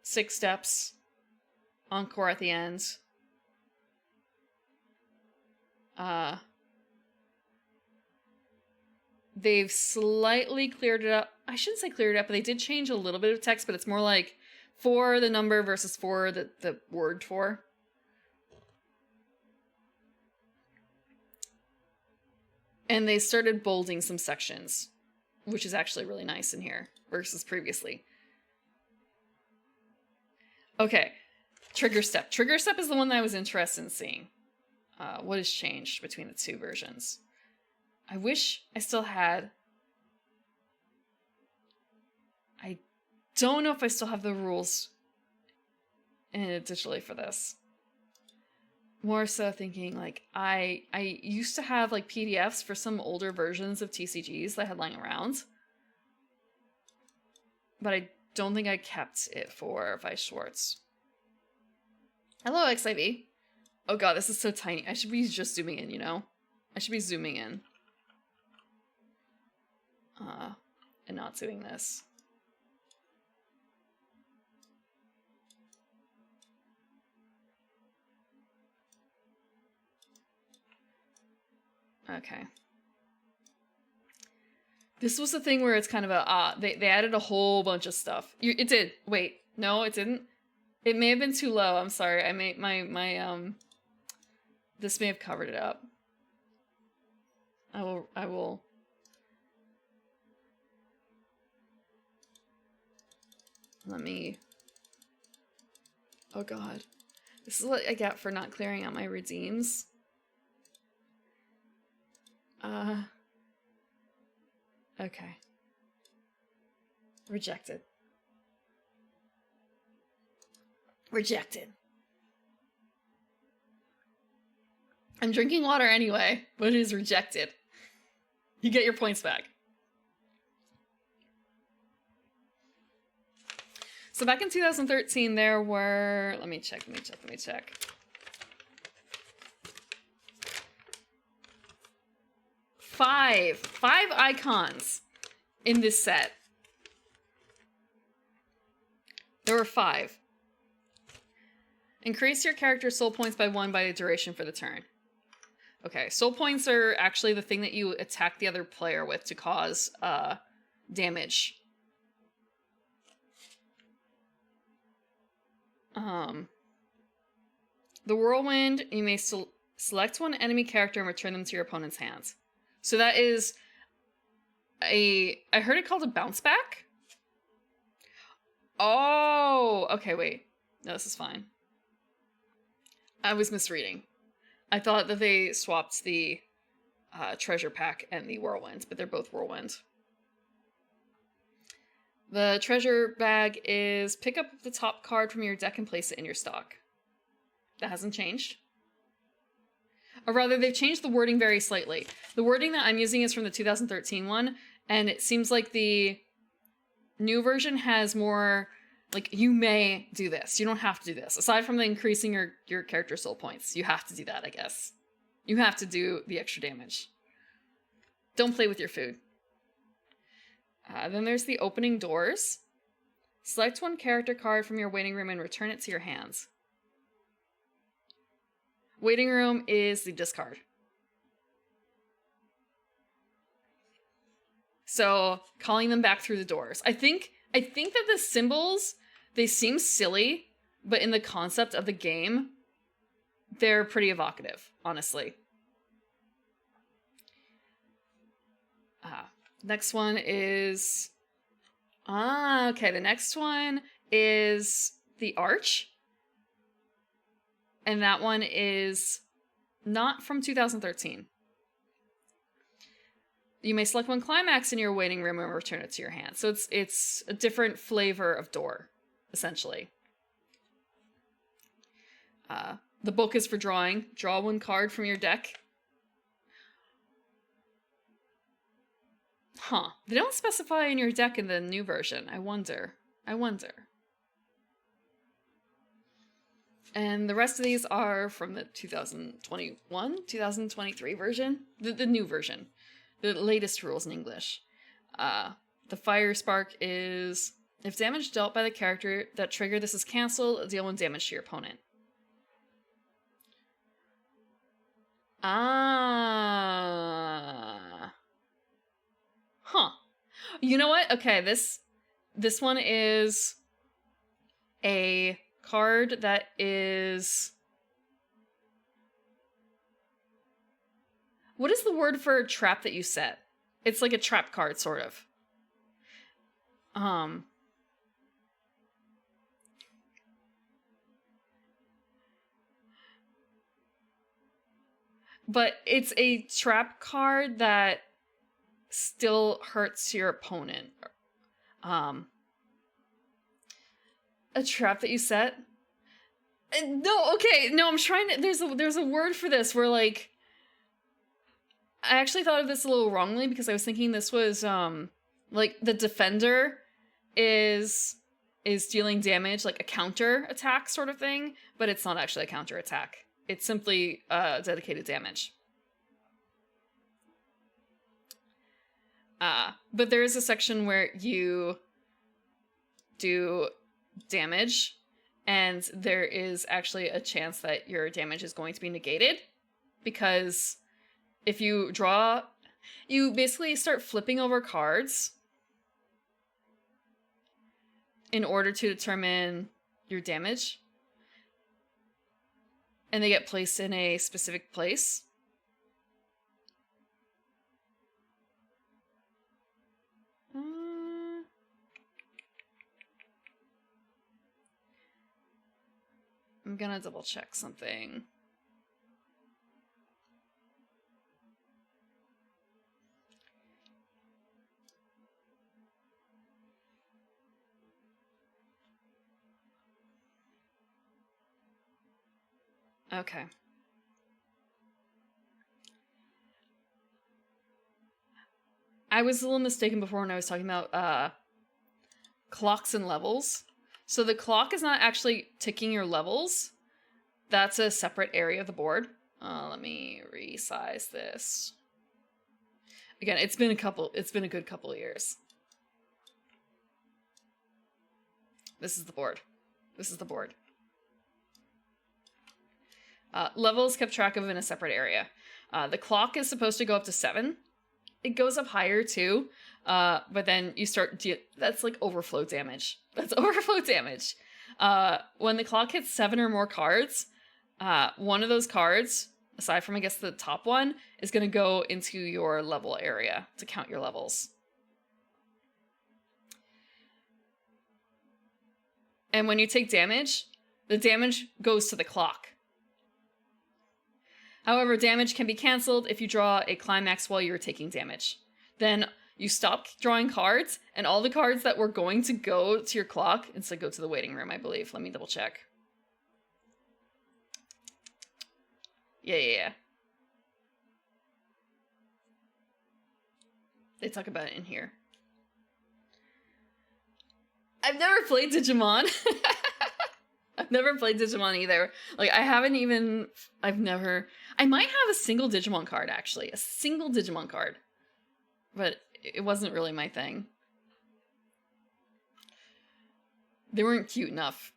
6 steps. Encore at the end. They've slightly cleared it up. I shouldn't say cleared it up, but they did change a little bit of text, but it's more like 4 the number versus 4 the word for. And they started bolding some sections, which is actually really nice in here versus previously. Okay, trigger step. Trigger step is the one that I was interested in seeing. What has changed between the two versions? I wish I still had... I don't know if I still have the rules digitally for this. more so thinking like I used to have like PDFs for some older versions of TCGs that I had lying around, but I don't think I kept it for Vice Schwartz. Hello, XIV. Oh god, this is so tiny. I should be just zooming in, you know? I should be zooming in. And not doing this. Okay. This was the thing where it's kind of a, they added a whole bunch of stuff. It did. Wait, no, it didn't. It may have been too low. I'm sorry. I made this may have covered it up. I will. Let me. Oh god. This is what I get for not clearing out my redeems. Okay. Rejected. Rejected. I'm drinking water anyway, but it is rejected. You get your points back. So back in 2013, there were... Let me check. 5 icons in this set. There were 5. Increase your character's soul points by 1 by the duration for the turn. Okay, soul points are actually the thing that you attack the other player with to cause damage. The whirlwind, you may select one enemy character and return them to your opponent's hands. So that is I heard it called a bounce back? Oh, okay, wait. No, this is fine. I was misreading. I thought that they swapped the treasure pack and the whirlwind, but they're both whirlwind. The treasure bag is pick up the top card from your deck and place it in your stock. That hasn't changed. Or rather, they've changed the wording very slightly. The wording that I'm using is from the 2013 one, and it seems like the new version has more, like, you may do this. You don't have to do this. Aside from the increasing your character soul points, you have to do that, I guess. You have to do the extra damage. Don't play with your food. Then there's the opening doors. Select one character card from your waiting room and return it to your hands. Waiting room is the discard. So, calling them back through the doors. I think that the symbols, they seem silly, but in the concept of the game, they're pretty evocative, honestly. Next one is... okay, the next one is the Arch. And that one is not from 2013. You may select one climax in your waiting room and return it to your hand. So it's a different flavor of door, essentially. The book is for drawing. Draw one card from your deck. Huh. They don't specify in your deck in the new version. I wonder. And the rest of these are from the 2021, 2023 version. The new version. The latest rules in English. The Fire Spark is... If damage dealt by the character that triggered this is cancelled, deal 1 damage to your opponent. Huh. You know what? Okay, this one is a card that is... What is the word for a trap that you set? It's like a trap card, sort of. But it's a trap card that still hurts your opponent. A trap that you set? No, okay, no, I'm trying to. There's a word for this where like. I actually thought of this a little wrongly because I was thinking this was like the defender is dealing damage, like a counter attack sort of thing, but it's not actually a counter attack. It's simply dedicated damage. But there is a section where you do damage, and there is actually a chance that your damage is going to be negated, because if you draw, you basically start flipping over cards in order to determine your damage, and they get placed in a specific place. I'm gonna double check something. Okay. I was a little mistaken before when I was talking about clocks and levels. So the clock is not actually ticking your levels. That's a separate area of the board. Let me resize this. Again, it's been a good couple of years. This is the board. This is the board. Levels kept track of in a separate area. The clock is supposed to go up to 7. It goes up higher too, but then you start... that's like overflow damage. That's overflow damage. When the clock hits 7 or more cards, one of those cards, aside from I guess the top one, is going to go into your level area to count your levels. And when you take damage, the damage goes to the clock. However, damage can be cancelled if you draw a climax while you're taking damage. Then you stop drawing cards, and all the cards that were going to go to your clock instead go to the waiting room, I believe. Let me double check. Yeah. They talk about it in here. I've never played Digimon. I've never played Digimon either. Like, I might have a single Digimon card, actually. A single Digimon card. But it wasn't really my thing. They weren't cute enough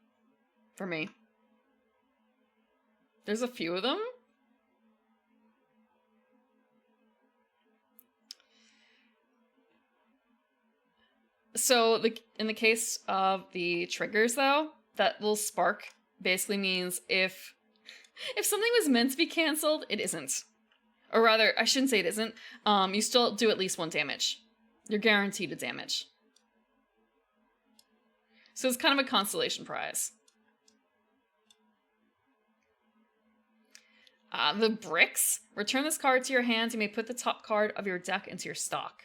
for me. There's a few of them. So, in the case of the triggers, though, that little spark basically means if something was meant to be cancelled, it isn't. Or rather, I shouldn't say it isn't. You still do at least 1 damage. You're guaranteed a damage. So it's kind of a consolation prize. The bricks. Return this card to your hand. You may put the top card of your deck into your stock.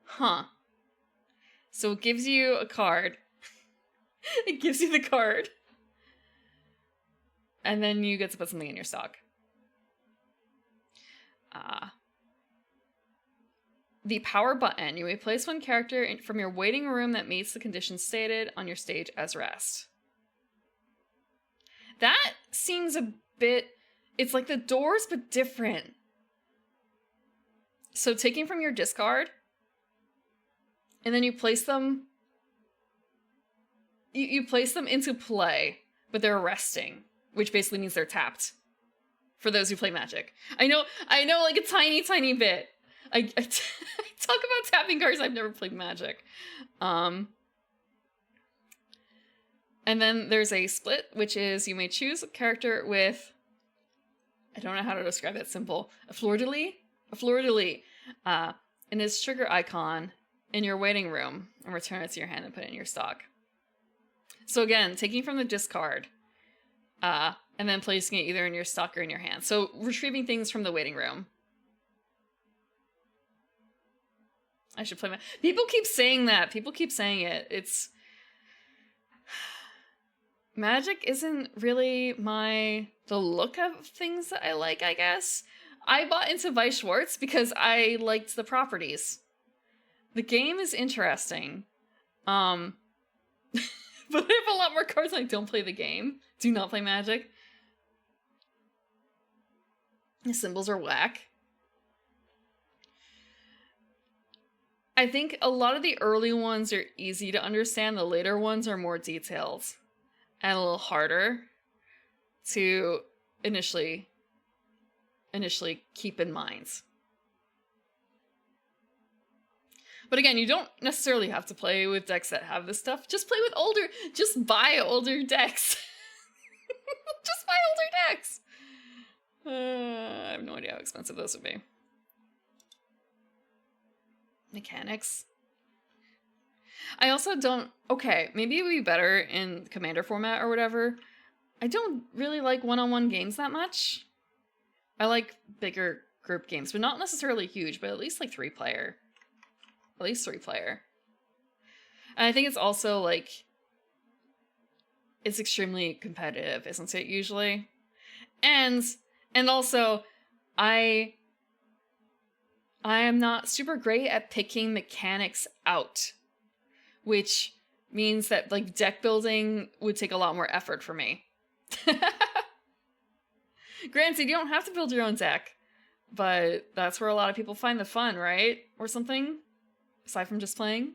Huh. So it gives you a card. It gives you the card. And then you get to put something in your stock. The power button. You may place one character from your waiting room that meets the conditions stated on your stage as rest. That seems a bit... It's like the doors, but different. So taking from your discard... And then you place them... You place them into play, but they're resting, which basically means they're tapped. For those who play Magic. I know, like a tiny bit. I talk about tapping cards, I've never played Magic. And then there's a split, which is you may choose a character with... I don't know how to describe that simple. A fleur-de-lis. And its trigger icon... in your waiting room, and return it to your hand and put it in your stock. So again, taking from the discard, and then placing it either in your stock or in your hand. So retrieving things from the waiting room. I should play People keep saying that. People keep saying it. It's... Magic isn't really the look of things that I like, I guess. I bought into Weiss Schwarz because I liked the properties. The game is interesting. But I have a lot more cards and I don't play the game. Do not play Magic. The symbols are whack. I think a lot of the early ones are easy to understand. The later ones are more detailed and a little harder to initially keep in mind. But again, you don't necessarily have to play with decks that have this stuff. Just play with just buy older decks. Just buy older decks. I have no idea how expensive those would be. Mechanics. I also don't... Okay, maybe it would be better in Commander format or whatever. I don't really like one-on-one games that much. I like bigger group games, but not necessarily huge, but at least like 3-player. At least 3-player. And I think it's also like... It's extremely competitive, isn't it, usually? And also, I am not super great at picking mechanics out, which means that like deck building would take a lot more effort for me. Granted, you don't have to build your own deck, but that's where a lot of people find the fun, right? Or something, aside from just playing.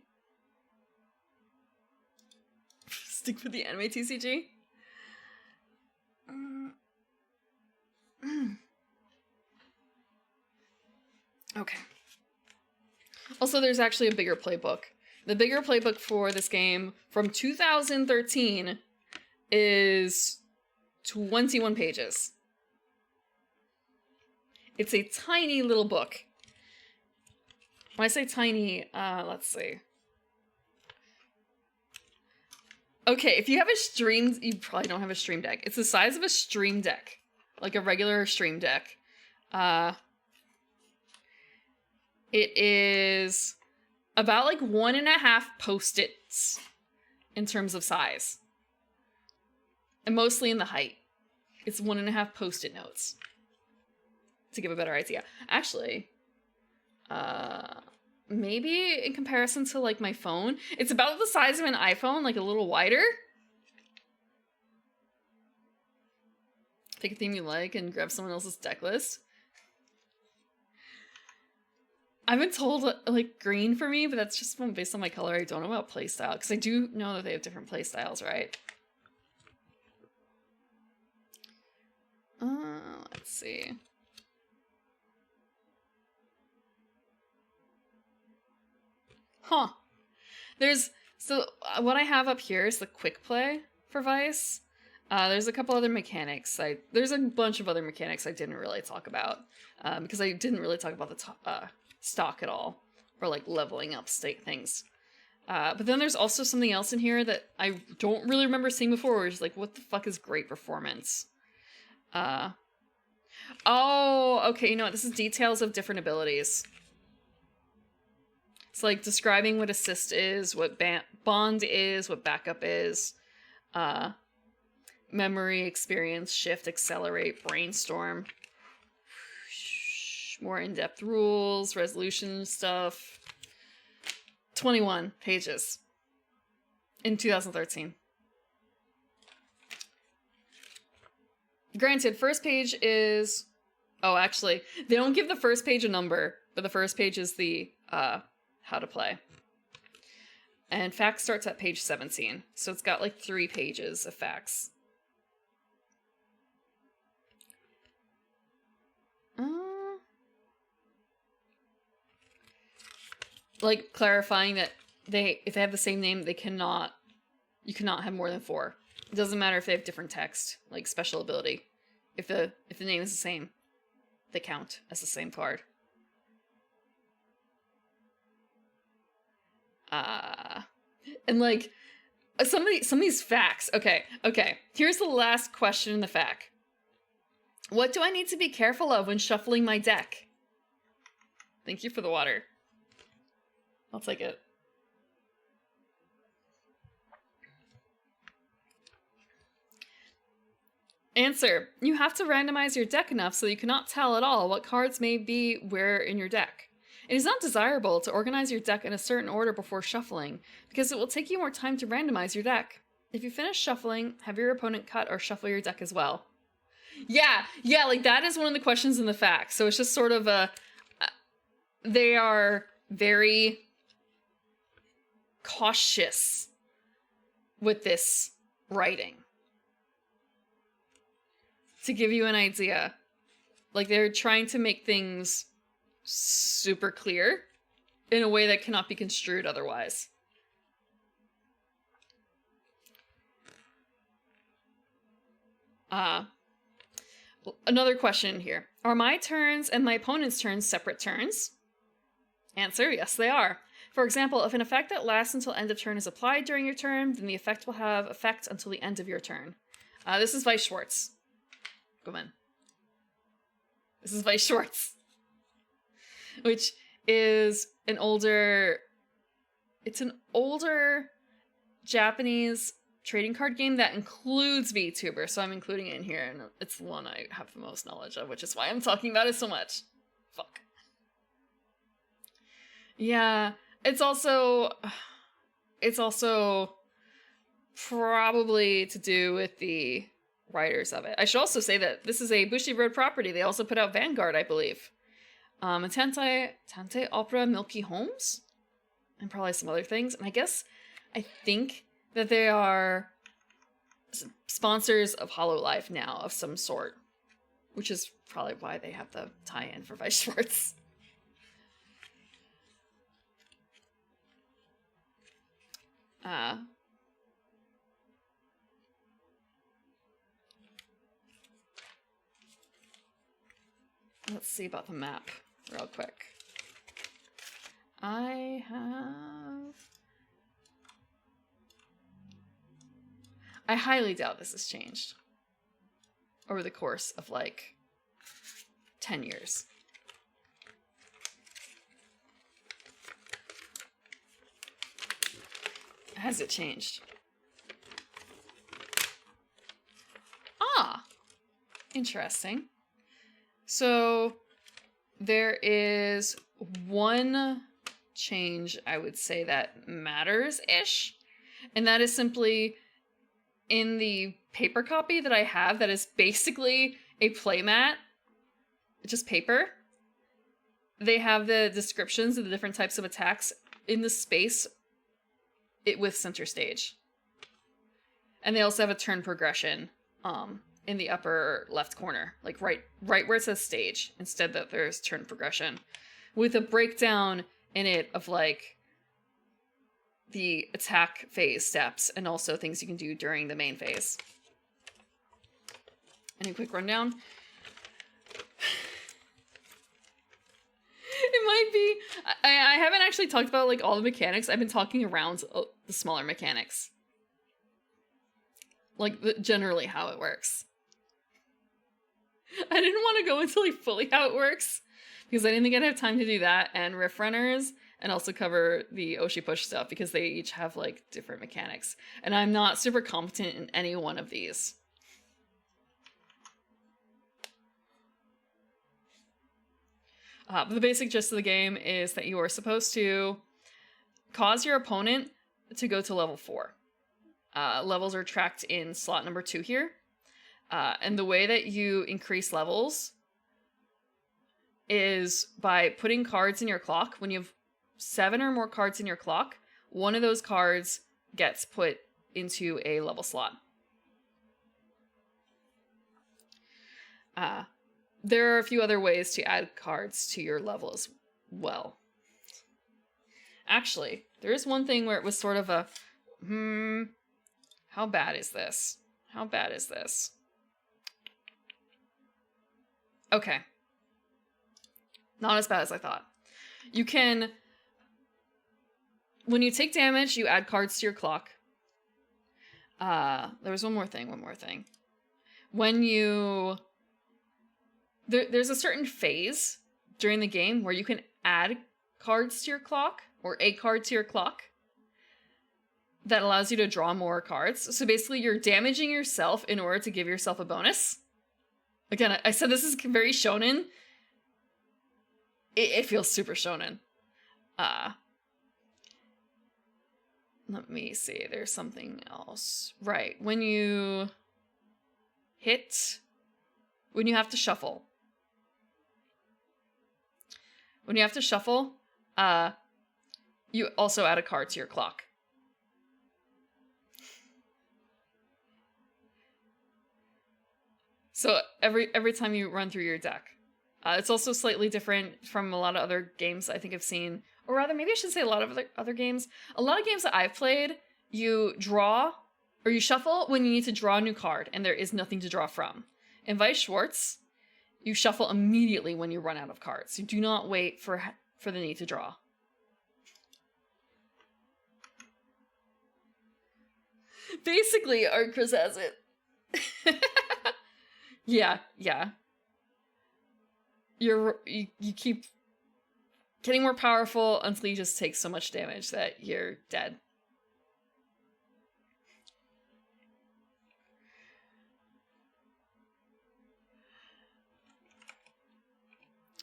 Stick with the anime TCG. Okay. Also, there's actually a bigger playbook. The bigger playbook for this game from 2013 is 21 pages. It's a tiny little book. When I say tiny, let's see. Okay, if you have a stream, you probably don't have a stream deck. It's the size of a stream deck. Like a regular stream deck. It is about like 1.5 Post-its in terms of size. And mostly in the height. It's 1.5 Post-it notes. To give a better idea. Actually, maybe in comparison to like my phone, it's about the size of an iPhone, like a little wider. Pick a theme you like and grab someone else's deck list. I've been told like green for me, but that's just based on my color. I don't know about playstyle, because I do know that they have different playstyles, right? Let's see. Huh. So what I have up here is the quick play for Weiss. There's a couple other mechanics. There's a bunch of other mechanics I didn't really talk about, because I didn't really talk about the stock at all, or like leveling up state things. But then there's also something else in here that I don't really remember seeing before, where it's like, what the fuck is great performance? Oh, okay, you know what? This is details of different abilities. It's like describing what assist is, what bond is, what backup is, memory, experience, shift, accelerate, brainstorm, more in-depth rules, resolution stuff. 21 pages in 2013. Granted, first page is... Oh, actually, they don't give the first page a number, but the first page is the how to play. And facts starts at page 17, so it's got like 3 pages of facts. Like clarifying that if they have the same name, you cannot have more than 4. It doesn't matter if they have different text, like special ability. If the name is the same, they count as the same card. And like some of these facts. Okay. Here's the last question in the fact. What do I need to be careful of when shuffling my deck? Thank you for the water. I'll take it. Answer. You have to randomize your deck enough so you cannot tell at all what cards may be where in your deck. It is not desirable to organize your deck in a certain order before shuffling, because it will take you more time to randomize your deck. If you finish shuffling, have your opponent cut or shuffle your deck as well. Yeah, like that is one of the questions in the facts. So it's just sort of they are very cautious with this writing. To give you an idea, like they're trying to make things super clear in a way that cannot be construed otherwise. Another question here. Are my turns and my opponent's turns separate turns? Answer, yes they are. For example, if an effect that lasts until end of turn is applied during your turn, then the effect will have effect until the end of your turn. This is Weiss Schwarz. Come on. This is Weiss Schwarz. Which is an older Japanese trading card game that includes VTuber, so I'm including it in here, and it's the one I have the most knowledge of, which is why I'm talking about it so much. Fuck. Yeah, it's also probably to do with the writers of it. I should also say that this is a Bushi Road property. They also put out Vanguard, I believe. And Tante Opera Milky Homes, and probably some other things. And I think that they are sponsors of Hollow Life now of some sort, which is probably why they have the tie-in for Weiss Schwarz. Let's see about the map real quick. I highly doubt this has changed over the course of like 10 years. Has it changed? Ah, interesting. So there is one change I would say that matters-ish, and that is simply in the paper copy that I have that is basically a playmat, just paper. They have the descriptions of the different types of attacks in the space with center stage. And they also have a turn progression in the upper left corner, like right where it says stage, instead that there's turn progression, with a breakdown in it of like the attack phase steps and also things you can do during the main phase. Any quick rundown? It might be. I haven't actually talked about like all the mechanics. I've been talking around the smaller mechanics, like generally how it works. I didn't want to go into like fully how it works because I didn't think I'd have time to do that and riff runners and also cover the Oshi push stuff because they each have like different mechanics, and I'm not super competent in any one of these. But the basic gist of the game is that you are supposed to cause your opponent to go to level 4. Levels are tracked in slot number 2 here. And the way that you increase levels is by putting cards in your clock. When you have 7 or more cards in your clock, one of those cards gets put into a level slot. There are a few other ways to add cards to your level as well. Actually, there is one thing where it was sort of a, how bad is this? How bad is this? Okay. Not as bad as I thought. You can, when you take damage, you add cards to your clock. There was one more thing. When you... There's a certain phase during the game where you can add cards to your clock, or a card to your clock, that allows you to draw more cards. So basically you're damaging yourself in order to give yourself a bonus. Again, I said this is very shonen. It feels super shonen. Let me see, there's something else. Right, when you have to shuffle. When you have to shuffle, you also add a card to your clock. So every time you run through your deck. It's also slightly different from a lot of other games I think I've seen. Or rather, maybe I should say a lot of other games. A lot of games that I've played, you draw, or you shuffle when you need to draw a new card, and there is nothing to draw from. In Weiss Schwarz, you shuffle immediately when you run out of cards. You do not wait for the need to draw. Basically, Arcris has it. Yeah. You keep getting more powerful until you just take so much damage that you're dead.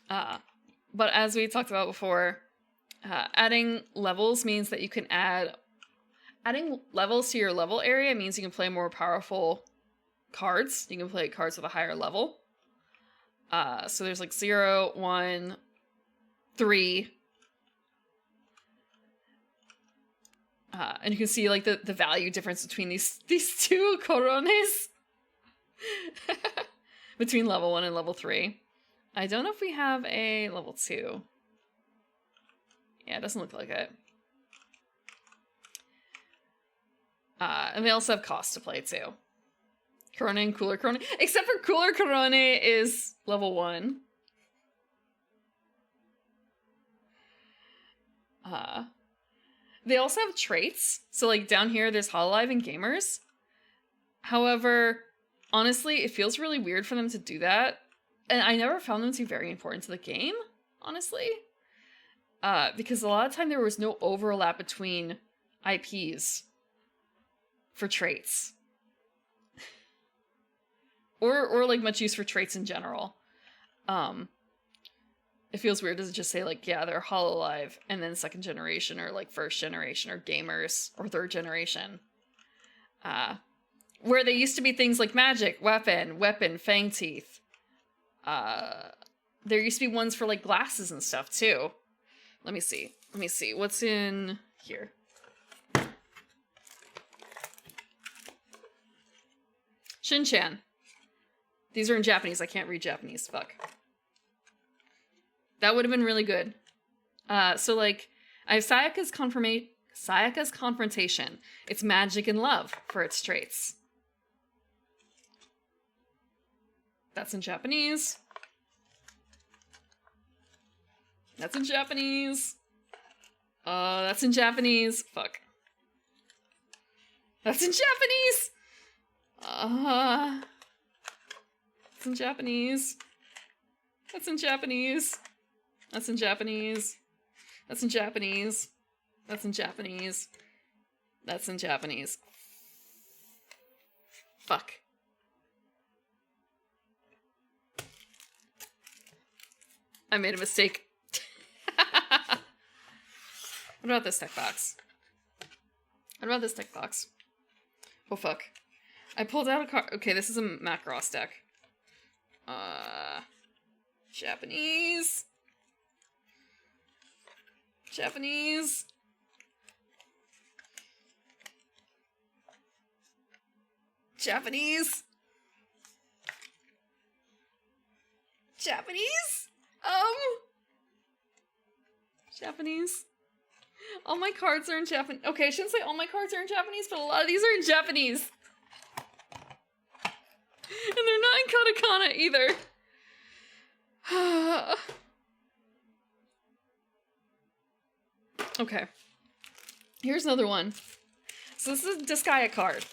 But as we talked about before, adding levels means that you can adding levels to your level area means you can play more powerful cards. You can play cards with a higher level. So there's like 0, 1, 3. And you can see like the value difference between these two corones. Between level 1 and level 3. I don't know if we have a level 2. Yeah, it doesn't look like it. And they also have cost to play too. Corona and Cooler Corona. Except for Cooler Corona is level 1. They also have traits. So like down here there's Hololive and Gamers. However, honestly, it feels really weird for them to do that. And I never found them to be very important to the game, honestly. Because a lot of time there was no overlap between IPs for traits. Or like much use for traits in general. It feels weird to just say like, yeah, they're Hololive and then second generation or like first generation or gamers or third generation. Where they used to be things like magic, weapon, fang teeth. There used to be ones for like glasses and stuff too. Let me see. What's in here? Shin-chan. These are in Japanese. I can't read Japanese. Fuck. That would have been really good. So like, I have Sayaka's Confrontation. It's magic and love for its traits. That's in Japanese. That's in Japanese. That's in Japanese. Fuck. That's in Japanese! It's in Japanese. That's in Japanese. That's in Japanese. That's in Japanese. That's in Japanese. That's in Japanese. Fuck. I made a mistake. What about this tech box? Oh fuck. I pulled out a card. Okay, this is a Macross deck. Japanese. Japanese. Japanese. Japanese? Japanese. All my cards are in Japanese. Okay, I shouldn't say all my cards are in Japanese, but a lot of these are in Japanese. And they're not in katakana either. Okay. Here's another one. So this is a Disgaea card.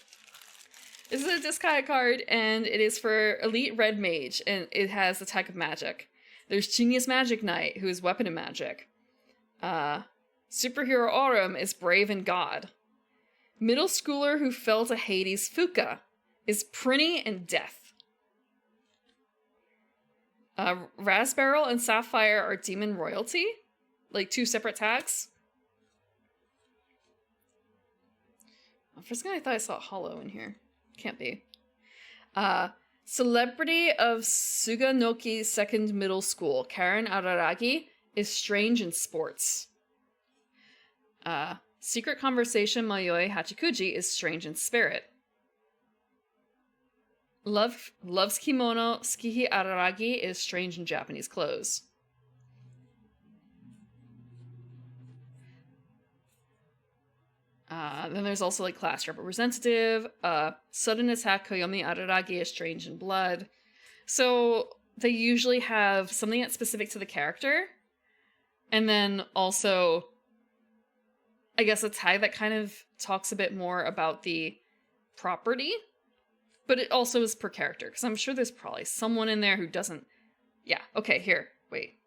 This is a Disgaea card, and it is for Elite Red Mage, and it has the type of magic. There's Genius Magic Knight, who is Weapon and Magic. Superhero Autumn is brave and god. Middle schooler who fell to Hades Fuka is Prinny and death. Raspberry and Sapphire are demon royalty. Like 2 separate tags. For a second I thought I saw Hollow in here. Can't be. Celebrity of Suganoki Second Middle School, Karen Araragi, is strange in sports. Secret Conversation Mayoi Hachikuji is strange in spirit. Loves Kimono Skihi Araragi is strange in Japanese clothes. Then there's also like class representative. Sudden attack Koyomi Araragi is strange in blood. So they usually have something that's specific to the character. And then also, I guess, a tag that kind of talks a bit more about the property. But it also is per character. Because I'm sure there's probably someone in there who doesn't... Yeah, okay, here. Wait.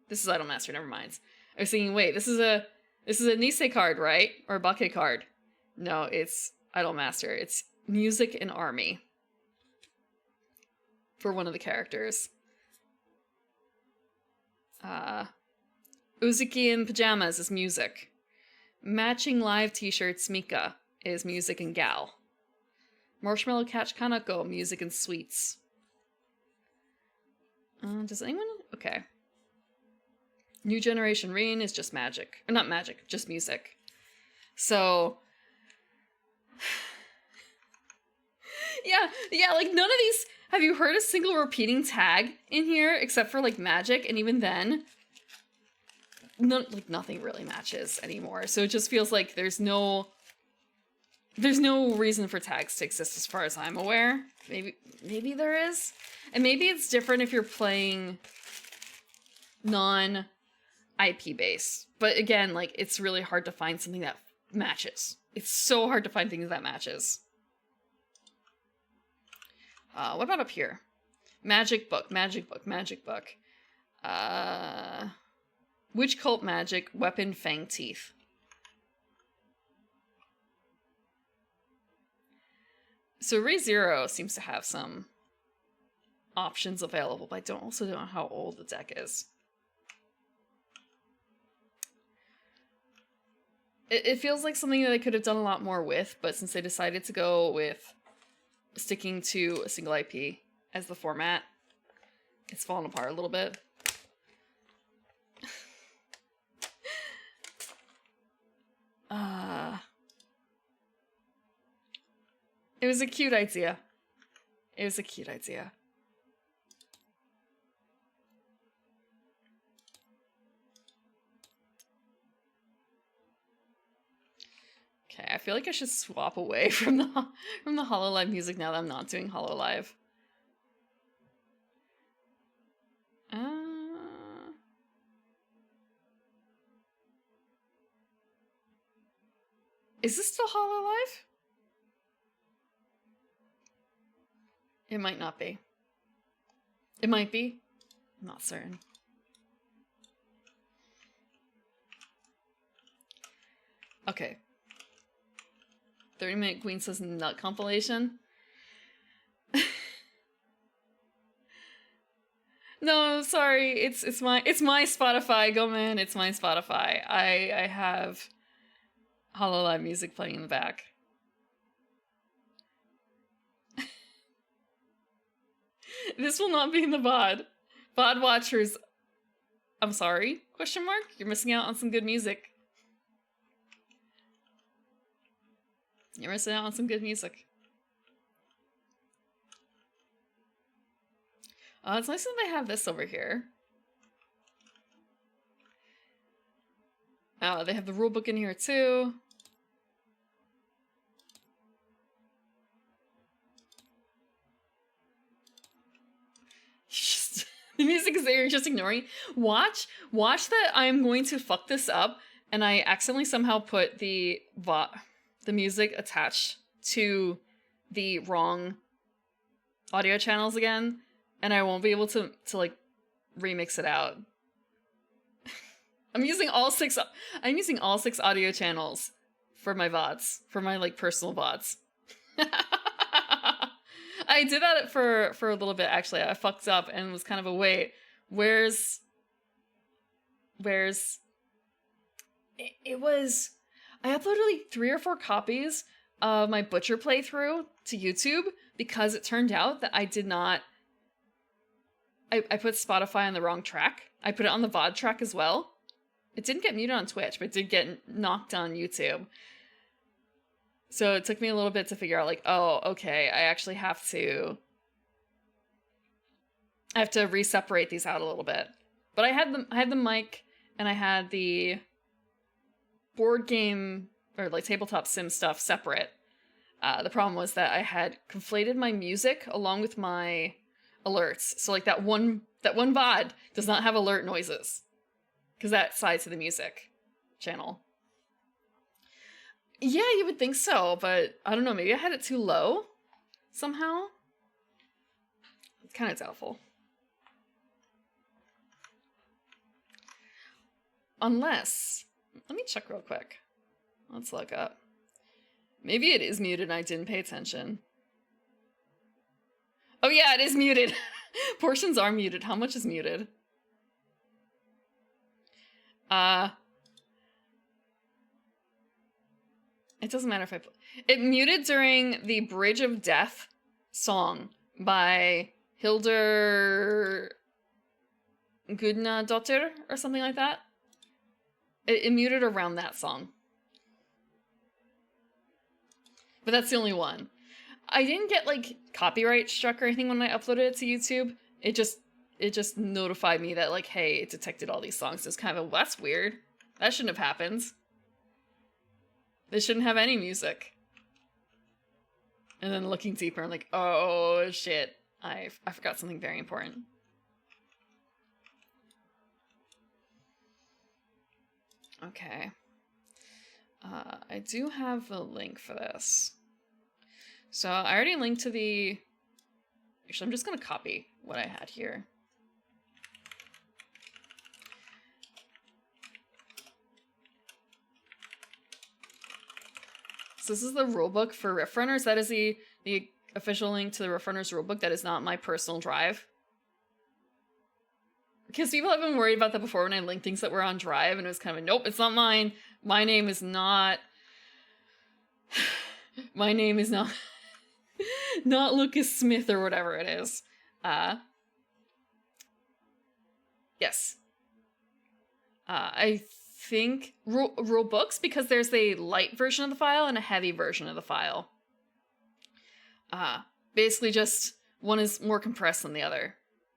This is Idolmaster, never mind. I was thinking, wait, this is a Nisei card, right? Or a Bake card. No, it's Idolmaster. It's music and army. For one of the characters. Uzuki in pajamas is music. Matching live t-shirts Mika is music and gal. Marshmallow Catch Kanako, music and sweets. Does anyone... Okay. New Generation Rin is just magic. Or not magic, just music. So... yeah, like none of these... Have you heard a single repeating tag in here except for like magic? And even then, nothing really matches anymore. So it just feels like there's no reason for tags to exist as far as I'm aware. Maybe there is. And maybe it's different if you're playing non-IP base. But again, like it's really hard to find something that matches. It's so hard to find things that matches. What about up here? Magic book. Witch cult magic, weapon, fang teeth. So ReZero seems to have some options available, but I don't know how old the deck is. It feels like something that they could have done a lot more with, but since they decided to go with sticking to a single IP as the format, it's fallen apart a little bit. It was a cute idea. Okay, I feel like I should swap away from the HoloLive music now that I'm not doing HoloLive. Is this still HoloLive? It might not be. It might be. I'm not certain. Okay. 30-minute Queen says nut compilation. No, sorry. It's my Spotify. Go man, it's my Spotify. I have HoloLive music playing in the back. This will not be in the VOD. VOD watchers, I'm sorry? Question mark? You're missing out on some good music. You're missing out on some good music. It's nice that they have this over here. They have the rulebook in here too. The music is there, you're just ignoring. Watch that I'm going to fuck this up and I accidentally somehow put the music attached to the wrong audio channels again, and I won't be able to like remix it out. I'm using all six audio channels for my VODs, for my like personal VODs. I did that for a little bit actually. I fucked up and was kind of a wait, where's it was, I uploaded like 3 or 4 copies of my Butcher playthrough to YouTube because it turned out that I did not, I put Spotify on the wrong track. I put it on the VOD track as well. It didn't get muted on Twitch, but it did get knocked on YouTube. So it took me a little bit to figure out like, oh, okay, I actually have to re-separate these out a little bit. But I had the mic and I had the board game or like tabletop sim stuff separate. The problem was that I had conflated my music along with my alerts. So like that one VOD does not have alert noises because that's tied to the music channel. Yeah, you would think so, but I don't know, maybe I had it too low somehow. It's kind of doubtful. Unless, let me check real quick. Let's look up. Maybe it is muted and I didn't pay attention. Oh yeah, it is muted. Portions are muted. How much is muted? It doesn't matter if I... It muted during the Bridge of Death song by Hildur Gudnadottir or something like that. It muted around that song. But that's the only one. I didn't get like copyright struck or anything when I uploaded it to YouTube. It just notified me that like, hey, it detected all these songs. It's kind of, that's weird. That shouldn't have happened. They shouldn't have any music. And then looking deeper, I'm like, oh shit. I forgot something very important. Okay. I do have a link for this. So I already linked to the... Actually, I'm just going to copy what I had here. So this is the rulebook for Rift Runners. That is the official link to the Rift Runners rulebook. That is not my personal drive. Because people have been worried about that before when I linked things that were on Drive, and it was kind of, nope, it's not mine. My name is not... My name is not... not Lucas Smith or whatever it is. Yes. I think rule books, because there's a light version of the file and a heavy version of the file. Basically just one is more compressed than the other.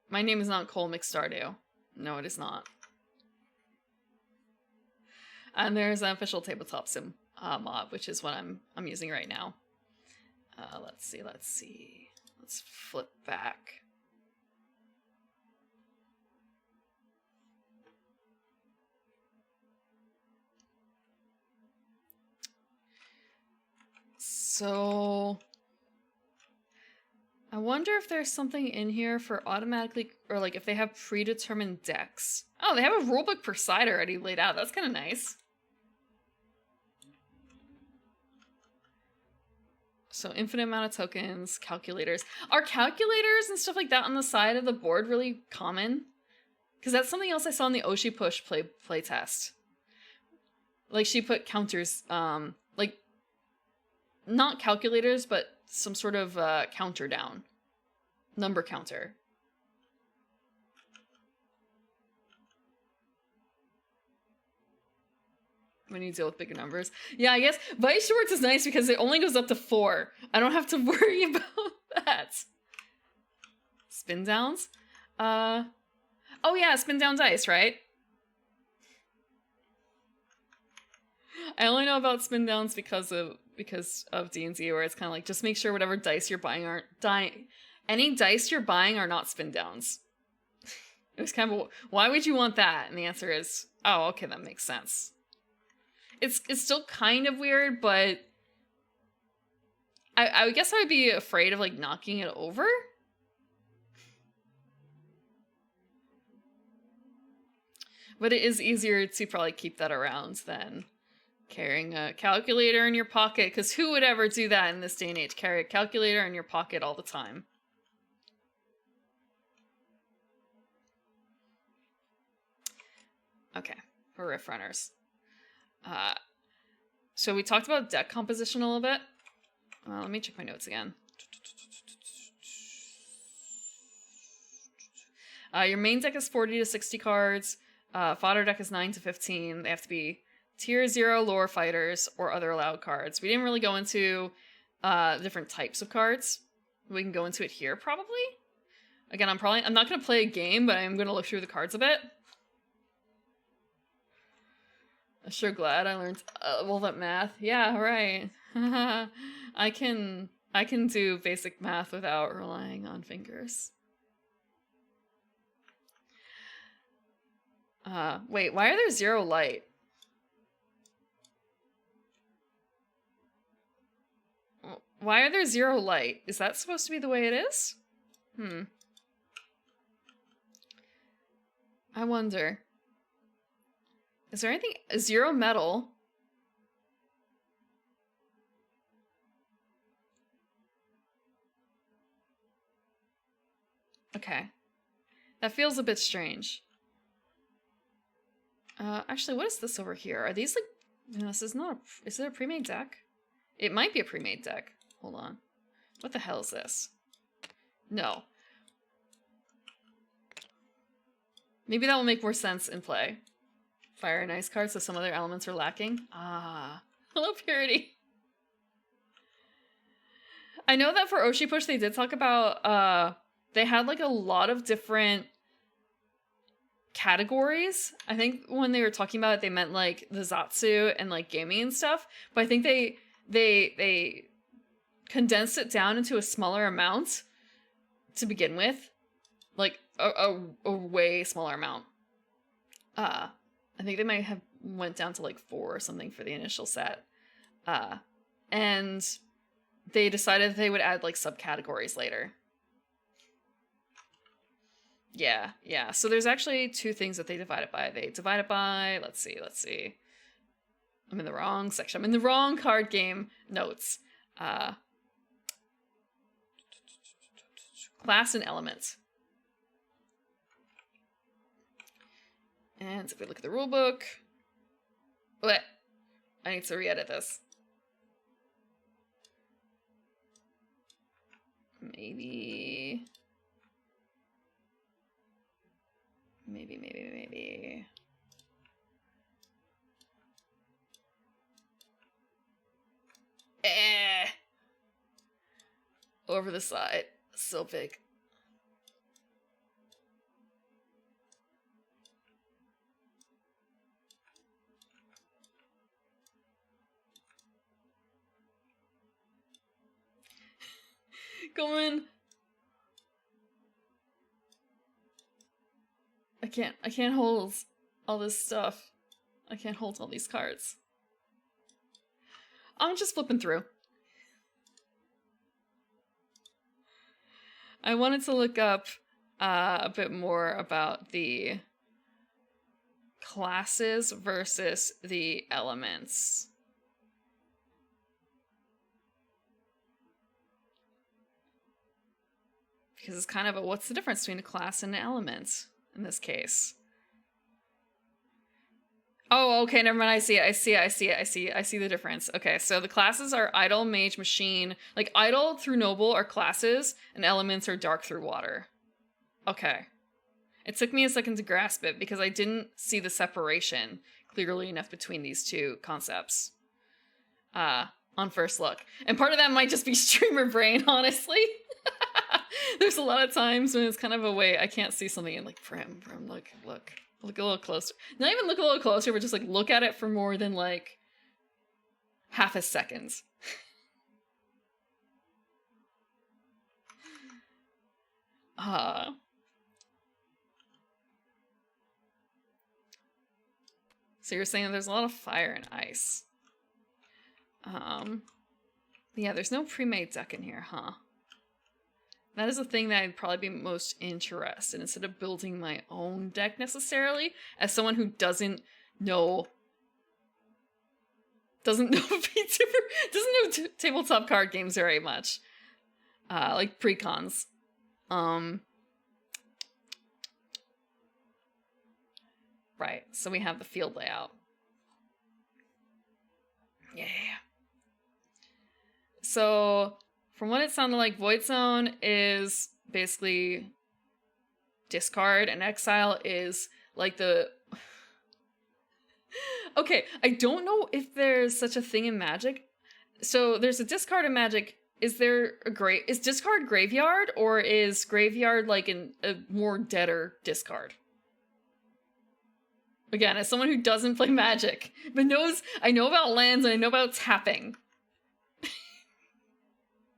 My name is not Cole McStardew. No, it is not. And there's an official tabletop sim mod, which is what I'm using right now. Let's see. Let's flip back. So I wonder if there's something in here for automatically, or like if they have predetermined decks. Oh, they have a rulebook per side already laid out. That's kind of nice. So infinite amount of tokens, calculators. Are calculators and stuff like that on the side of the board really common? Because that's something else I saw in the Oshi Push play test. Like she put counters, like not calculators, but some sort of counter down. Number counter. When you deal with bigger numbers. Yeah, I guess Vice Shorts is nice because it only goes up to 4. I don't have to worry about that. Spin downs? Oh yeah, spin down dice, right? I only know about spin downs because of D&D, where it's kind of like, just make sure whatever dice you're buying aren't any dice you're buying are not spin downs. It was kind of, why would you want that? And the answer is, oh, okay, that makes sense. It's still kind of weird, but I guess I would be afraid of like knocking it over. But it is easier to probably keep that around than carrying a calculator in your pocket, because who would ever do that in this day and age? Carry a calculator in your pocket all the time. Okay, we're riff runners. So we talked about deck composition a little bit. Let me check my notes again. Your main deck is 40 to 60 cards. Fodder deck is 9 to 15. They have to be tier 0 lore fighters or other allowed cards. We didn't really go into different types of cards. We can go into it here probably. Again, I'm not going to play a game, but I'm going to look through the cards a bit. I'm sure glad I learned well that math. Yeah, right. I can do basic math without relying on fingers. Wait, why are there 0 light? Why are there 0 light? Is that supposed to be the way it is? I wonder. Is there anything? 0 metal. Okay. That feels a bit strange. Actually, what is this over here? Are these like... No, this is not a... Is it a pre-made deck? It might be a pre-made deck. Hold on. What the hell is this? No. Maybe that will make more sense in play. Fire and ice cards, so some other elements are lacking. Ah. Hello, Purity. I know that for Oshi Push, they did talk about... they had like a lot of different categories. I think when they were talking about it, they meant like the Zatsu and like gaming and stuff. But I think they condensed it down into a smaller amount to begin with, like a way smaller amount. I think they might have went down to like 4 or something for the initial set, and they decided they would add like subcategories later. Yeah. So there's actually 2 things that they divide it by. They divide it by, let's see. I'm in the wrong section. I'm in the wrong card game notes. Class and element. And if we look at the rule book, what? I need to re-edit this. Maybe. Over the side. So big. Going. I can't hold all this stuff. I can't hold all these cards. I'm just flipping through. I wanted to look up a bit more about the classes versus the elements. Because it's kind of a, what's the difference between a class and an element in this case? Oh, okay, never mind. I see the difference. Okay, so the classes are idle, mage, machine. Like, idle through noble are classes, and elements are dark through water. Okay. It took me a second to grasp it, because I didn't see the separation clearly enough between these 2 concepts. On first look. And part of that might just be streamer brain, honestly. There's a lot of times when it's kind of a way I can't see something and like, Brim, look a little closer. Not even look a little closer, but just like look at it for more than like half a second. So you're saying there's a lot of fire and ice. Yeah, there's no pre-made deck in here, huh? that is the thing that I'd probably be most interested in, instead of building my own deck necessarily, as someone who doesn't know VTuber, doesn't know tabletop card games very much. Like pre-cons. Right, so we have the field layout. Yeah. So, from what it sounded like, Void Zone is basically discard, and Exile is like the... Okay, I don't know if there's such a thing in Magic. So, there's a discard in Magic. Is discard graveyard, or is graveyard like a more deader discard? Again, as someone who doesn't play Magic, but I know about lands and I know about tapping.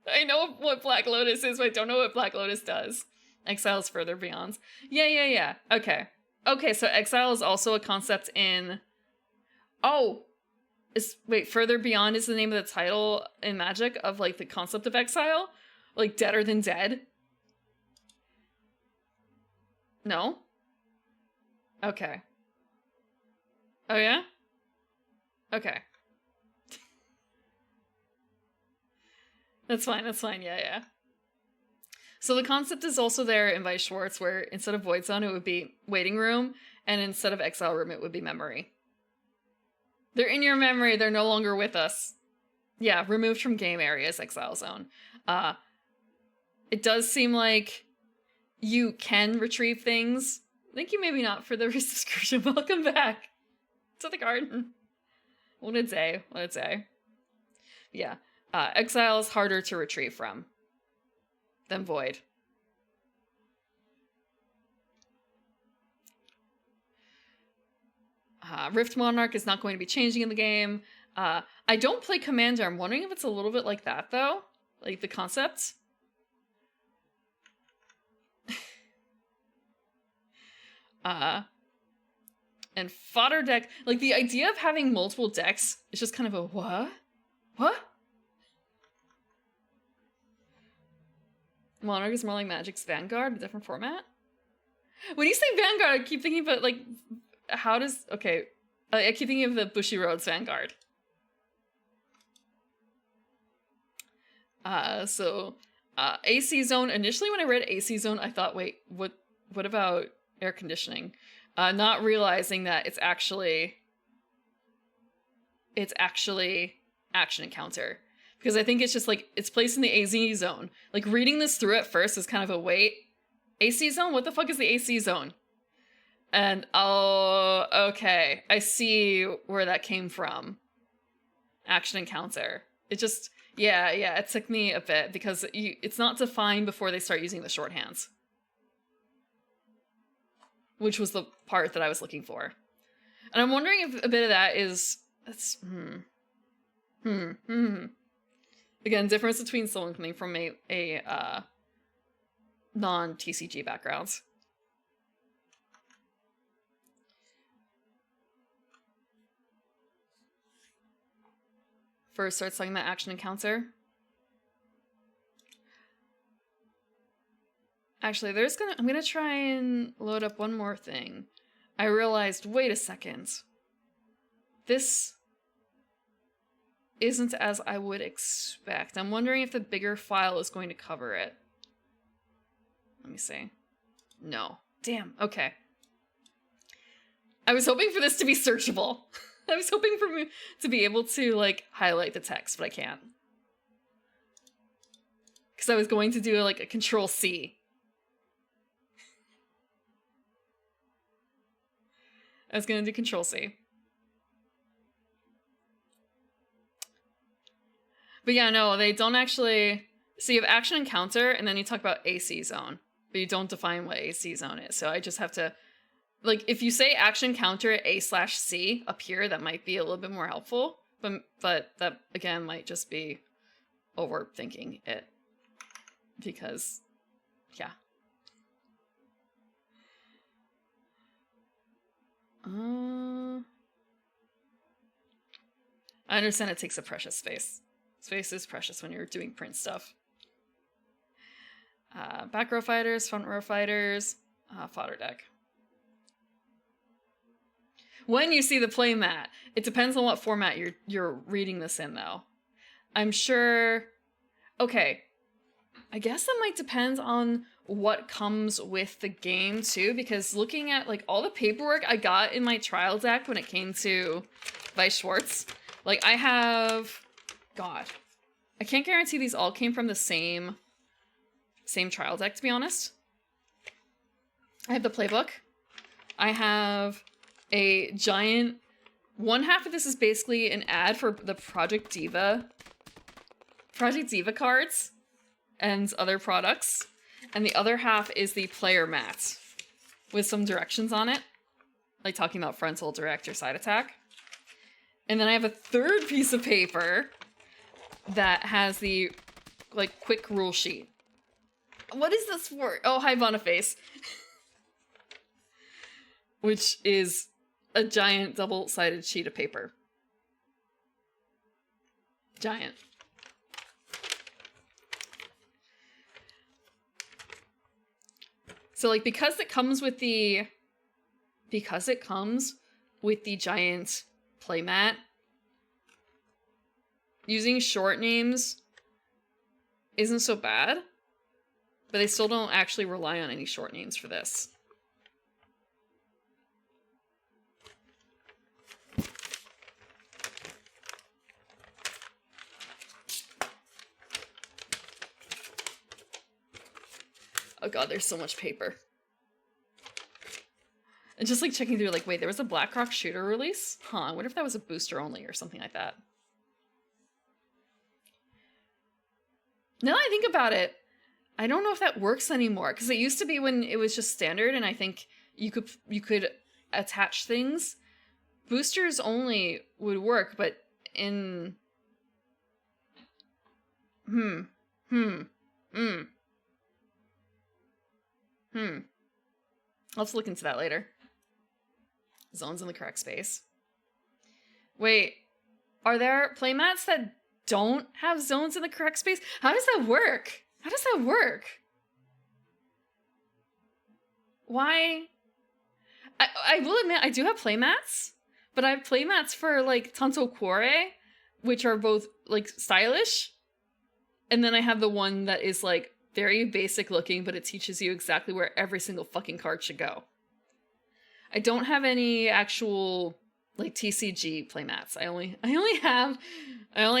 I know what Black Lotus is, but I don't know what Black Lotus does. Exile's Further Beyond. Yeah. Okay, so Exile is also a concept in... Oh! Further Beyond is the name of the title in Magic of, like, the concept of Exile? Like, Deader Than Dead? No? Okay. Oh, yeah? Okay. That's fine, yeah. So the concept is also there in Vice Schwartz, where instead of Void Zone, it would be Waiting Room, and instead of Exile Room, it would be Memory. They're in your memory, they're no longer with us. Yeah, removed from game areas, Exile Zone. It does seem like you can retrieve things. Thank you, maybe not, for the description. Welcome back to the garden. What a day. Yeah. Exile is harder to retrieve from than Void. Rift Monarch is not going to be changing in the game. I don't play Commander. I'm wondering if it's a little bit like that, though. Like, the concept. And fodder deck. Like, the idea of having multiple decks is just kind of a what? What? Monarch is more like Magic's Vanguard, a different format? When you say Vanguard, I keep thinking about, like, how does... Okay, I keep thinking of the Bushiroad's Vanguard. AC Zone. Initially, when I read AC Zone, I thought, wait, what about air conditioning? Not realizing that it's actually action encounter. Because I think it's just like, it's placed in the AZ zone. Like, reading this through at first is kind of a wait. AC zone? What the fuck is the AC zone? And, oh, okay. I see where that came from. Action encounter. It just, yeah, it took me a bit because it's not defined before they start using the shorthands. Which was the part that I was looking for. And I'm wondering if a bit of that is, Again, difference between someone coming from a non-TCG background. First starts talking about action encounter. Actually, I'm gonna try and load up one more thing. I realized, wait a second. This isn't as I would expect. I'm wondering if the bigger file is going to cover it. Let me see. No. Damn, okay. I was hoping for this to be searchable. I was hoping for me to be able to, like, highlight the text, but I can't. Because I was going to do, like, a Control-C. I was going to do Control-C. But yeah, no, they don't actually... So you have action encounter, and then you talk about AC zone. But you don't define what AC zone is. So I just have to... Like, if you say action counter A/C up here, that might be a little bit more helpful. But that, again, might just be overthinking it. Because, yeah. I understand it takes a precious space. Space is precious when you're doing print stuff. Back row fighters, front row fighters, fodder deck. When you see the playmat, it depends on what format you're reading this in, though. I'm sure... Okay. I guess that might depend on what comes with the game, too, because looking at, like, all the paperwork I got in my trial deck when it came to Weiss Schwarz, like, I have... God. I can't guarantee these all came from the same trial deck, to be honest. I have the playbook. I have a giant... One half of this is basically an ad for the Project Diva cards and other products. And the other half is the player mat with some directions on it. Like talking about frontal, direct, or side attack. And then I have a third piece of paper that has the, like, quick rule sheet. What is this for? Oh, hi, Boniface. Which is a giant double-sided sheet of paper. Giant. So, like, because it comes with the giant playmat, using short names isn't so bad, but they still don't actually rely on any short names for this. Oh god, there's so much paper. And just like checking through, like, wait, there was a Blackrock shooter release? Huh, I wonder if that was a booster only or something like that. Now that I think about it, I don't know if that works anymore, because it used to be when it was just standard, and I think you could attach things. Boosters only would work, but in... I'll have to look into that later. Zones in the correct space. Wait, are there playmats that don't have zones in the correct space? How does that work? How does that work? Why? I will admit, I do have playmats, but I have playmats for, like, Tanto Cuore, which are both, like, stylish. And then I have the one that is, like, very basic looking, but it teaches you exactly where every single fucking card should go. I don't have any actual, like, TCG playmats. I only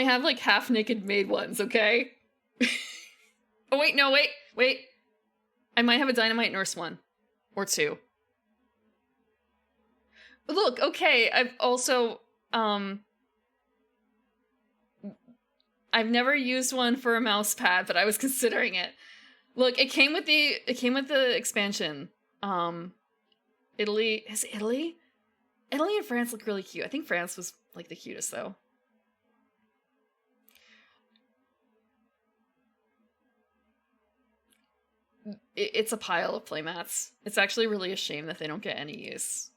have like half naked maid ones, okay? Oh wait, no, wait. I might have a Dynamite Nurse one. Or two. Look, okay, I've also I've never used one for a mouse pad, but I was considering it. Look, it came with the expansion. Italy, is it Italy? Italy and France look really cute. I think France was, like, the cutest, though. It's a pile of playmats. It's actually really a shame that they don't get any use.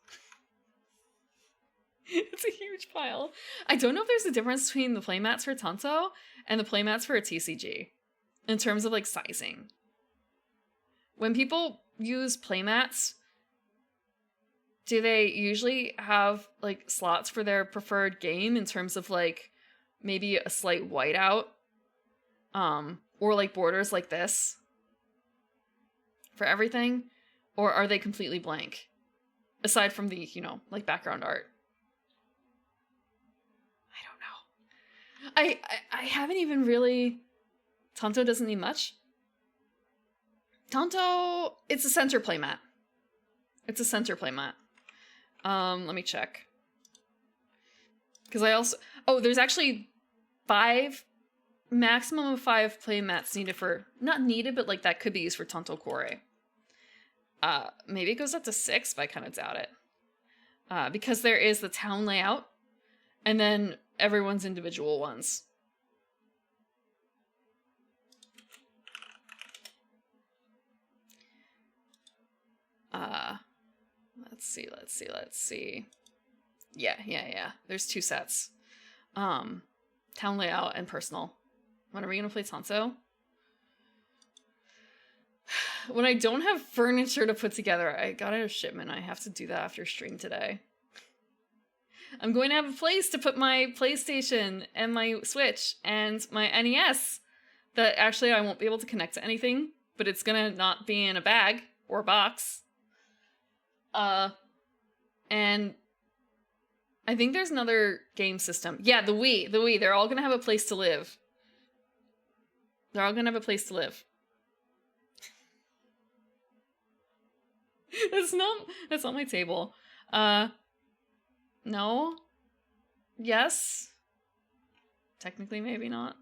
It's a huge pile. I don't know if there's a difference between the playmats for Tanto and the playmats for a TCG in terms of, like, sizing. When people use playmats, do they usually have, like, slots for their preferred game in terms of, like, maybe a slight whiteout? Or, like, borders like this for everything? Or are they completely blank? Aside from the, you know, like, background art. I don't know. I haven't even really... Tanto doesn't need much. Tanto, it's a center playmat. It's a center playmat. Let me check. Because I also... Oh, there's actually maximum of 5 playmats needed for... Not needed, but, like, that could be used for Tanto Cuore. Maybe it goes up to 6, but I kind of doubt it. Because there is the town layout, and then everyone's individual ones. Let's see. Yeah. There's 2 sets. Town layout and personal. When are we gonna play Tanto? When I don't have furniture to put together, I got a shipment. I have to do that after stream today. I'm going to have a place to put my PlayStation and my Switch and my NES that actually I won't be able to connect to anything, but it's gonna not be in a bag or a box. And I think there's another game system. Yeah, the Wii. They're all gonna have a place to live. They're all gonna have a place to live. That's not my table. No. Yes. Technically, maybe not.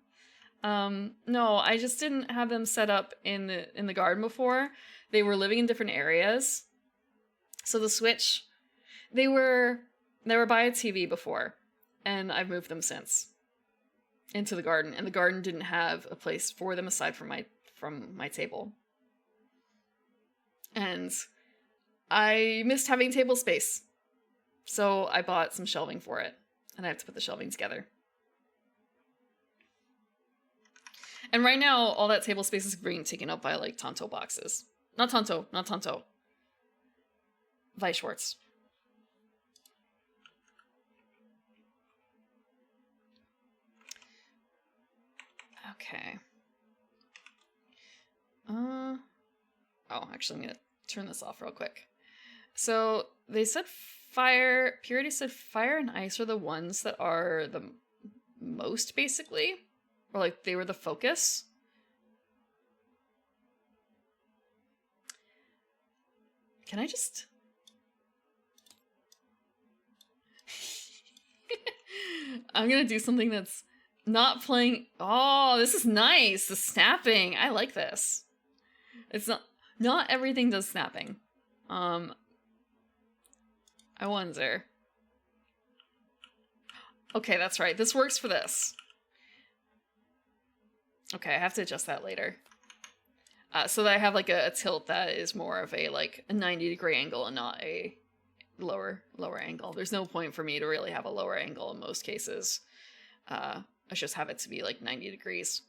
No, I just didn't have them set up in the garden before. They were living in different areas. So the Switch, they were by a TV before, and I've moved them since into the garden, and the garden didn't have a place for them aside from my table. And I missed having table space. So I bought some shelving for it, and I have to put the shelving together. And right now, all that table space is being taken up by, like, Tonto boxes. Not Tonto. Weishwartz. Okay. Oh, actually, I'm gonna turn this off real quick. So, they said Purity said fire and ice are the ones that are the most, basically. Or, like, they were the focus. Can I just... I'm gonna do something that's not playing... Oh, this is nice! The snapping! I like this. It's not everything does snapping. I wonder... Okay, that's right. This works for this. Okay, I have to adjust that later. So that I have, like, a tilt that is more of a, like, a 90-degree angle and not a lower angle. There's no point for me to really have a lower angle in most cases. I just have it to be, like, 90 degrees.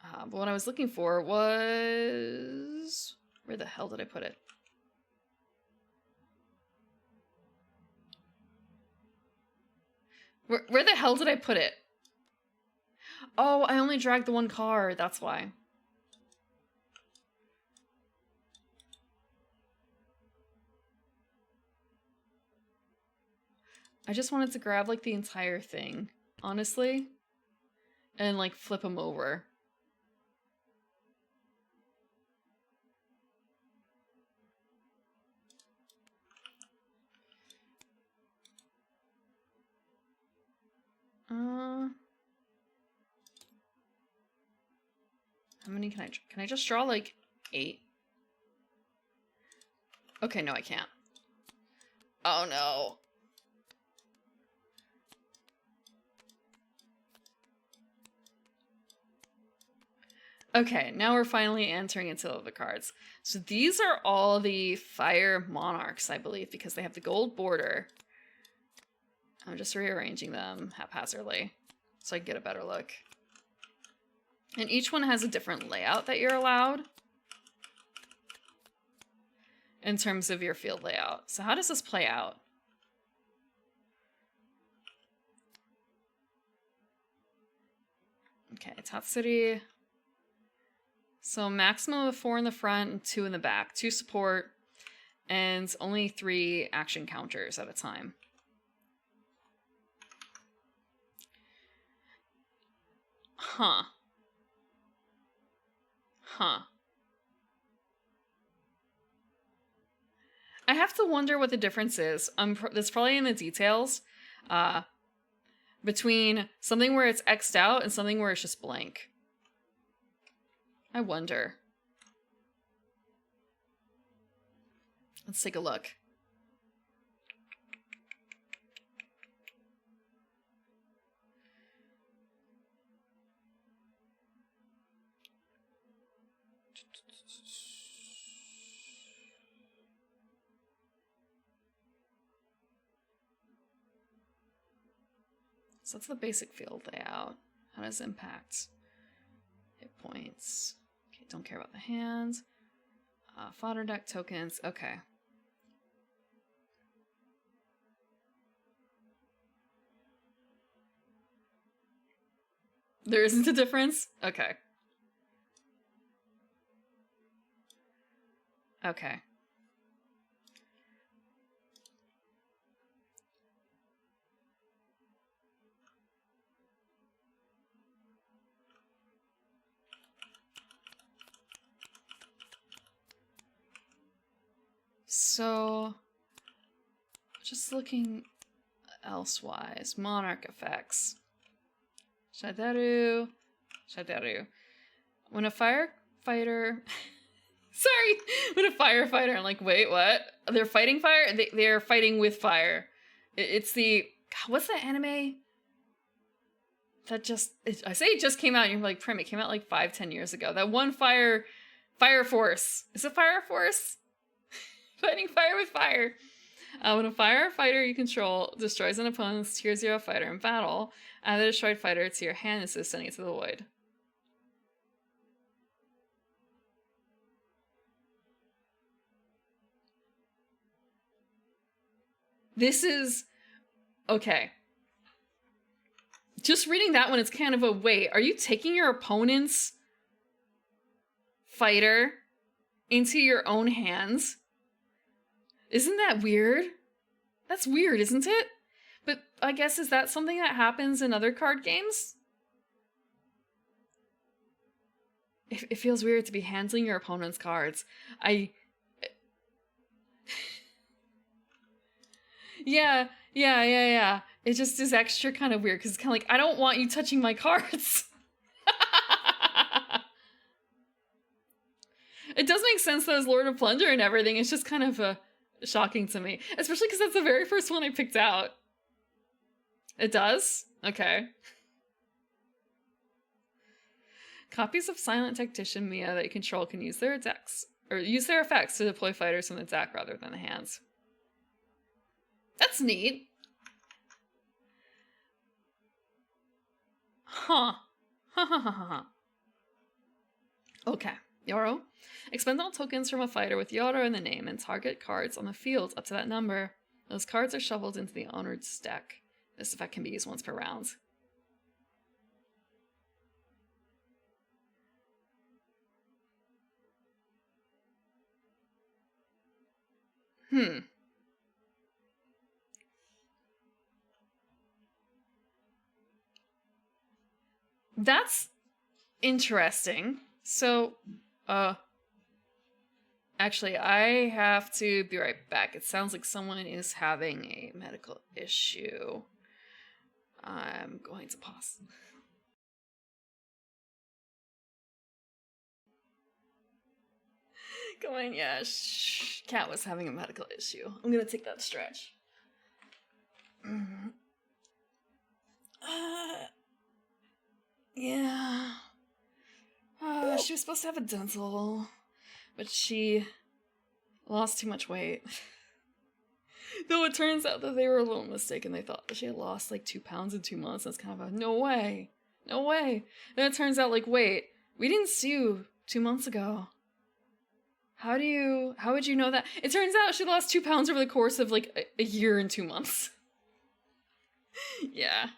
But what I was looking for was... Where the hell did I put it? Where the hell did I put it? Oh, I only dragged the one card. That's why. I just wanted to grab, like, the entire thing, honestly, and, like, flip them over. How many can I just draw, like, 8? Okay, no, I can't. Oh, no. Okay, now we're finally entering into the cards. So these are all the Fire Monarchs, I believe, because they have the gold border. I'm just rearranging them haphazardly so I can get a better look. And each one has a different layout that you're allowed in terms of your field layout. So how does this play out? Okay, Tatsuri. So maximum of 4 in the front and 2 in the back. 2 support and only 3 action counters at a time. Huh. I have to wonder what the difference is. That's probably in the details. Between something where it's X'd out and something where it's just blank. I wonder. Let's take a look. So that's the basic field layout. How does it impact? points. Okay, don't care about the hands. Fodder deck tokens. Okay. There isn't a difference? Okay. Okay. So, just looking elsewise. Monarch effects. Shadaru. Shadaru. When a firefighter... Sorry! When a firefighter, I'm like, wait, what? They're fighting fire? They're fighting with fire. It's the... God, what's that anime? That just... I say it just came out, and you're like, Prim, it came out like 5-10 years ago. That one Fire Force. Is it Fire Force? Fighting fire with fire. When a firefighter you control destroys an opponent's tier 0 fighter in battle, add the destroyed fighter to your hand instead of sending it to the void. This is... Okay. Just reading that one, it's kind of a, wait, are you taking your opponent's fighter into your own hands? Isn't that weird? That's weird, isn't it? But I guess, is that something that happens in other card games? It feels weird to be handling your opponent's cards. Yeah. It just is extra kind of weird, because it's kind of like, I don't want you touching my cards. It does make sense though as Lord of Plunder and everything. It's just kind of shocking to me. Especially because that's the very first one I picked out. It does? Okay. Copies of Silent Tactician Mia that you control can use their attacks, or use their effects to deploy fighters from the deck rather than the hands. That's neat. Huh. Okay. Yoro. Expend all tokens from a fighter with Yoro in the name and target cards on the field up to that number. Those cards are shuffled into the owner's deck. This effect can be used once per round. That's interesting. So, actually, I have to be right back. It sounds like someone is having a medical issue. I'm going to pause. Going, yeah, Cat was having a medical issue. I'm gonna take that stretch. Yeah. She was supposed to have a dental, but she lost too much weight. Though it turns out that they were a little mistaken. They thought that she had lost like 2 pounds in 2 months. That's kind of a, no way. No way. Then it turns out like, wait, we didn't see you 2 months ago. How would you know that? It turns out she lost 2 pounds over the course of like a year and 2 months. Yeah.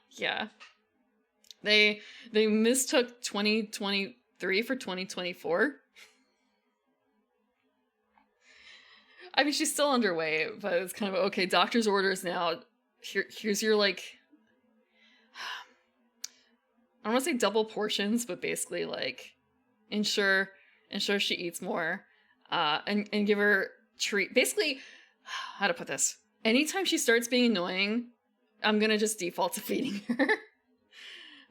They mistook 2023 for 2024. I mean, she's still underweight, but it's kind of, okay, doctor's orders now. Here's your, like, I don't want to say double portions, but basically, like, ensure she eats more, and give her treat. Basically, how to put this? Anytime she starts being annoying, I'm gonna just default to feeding her.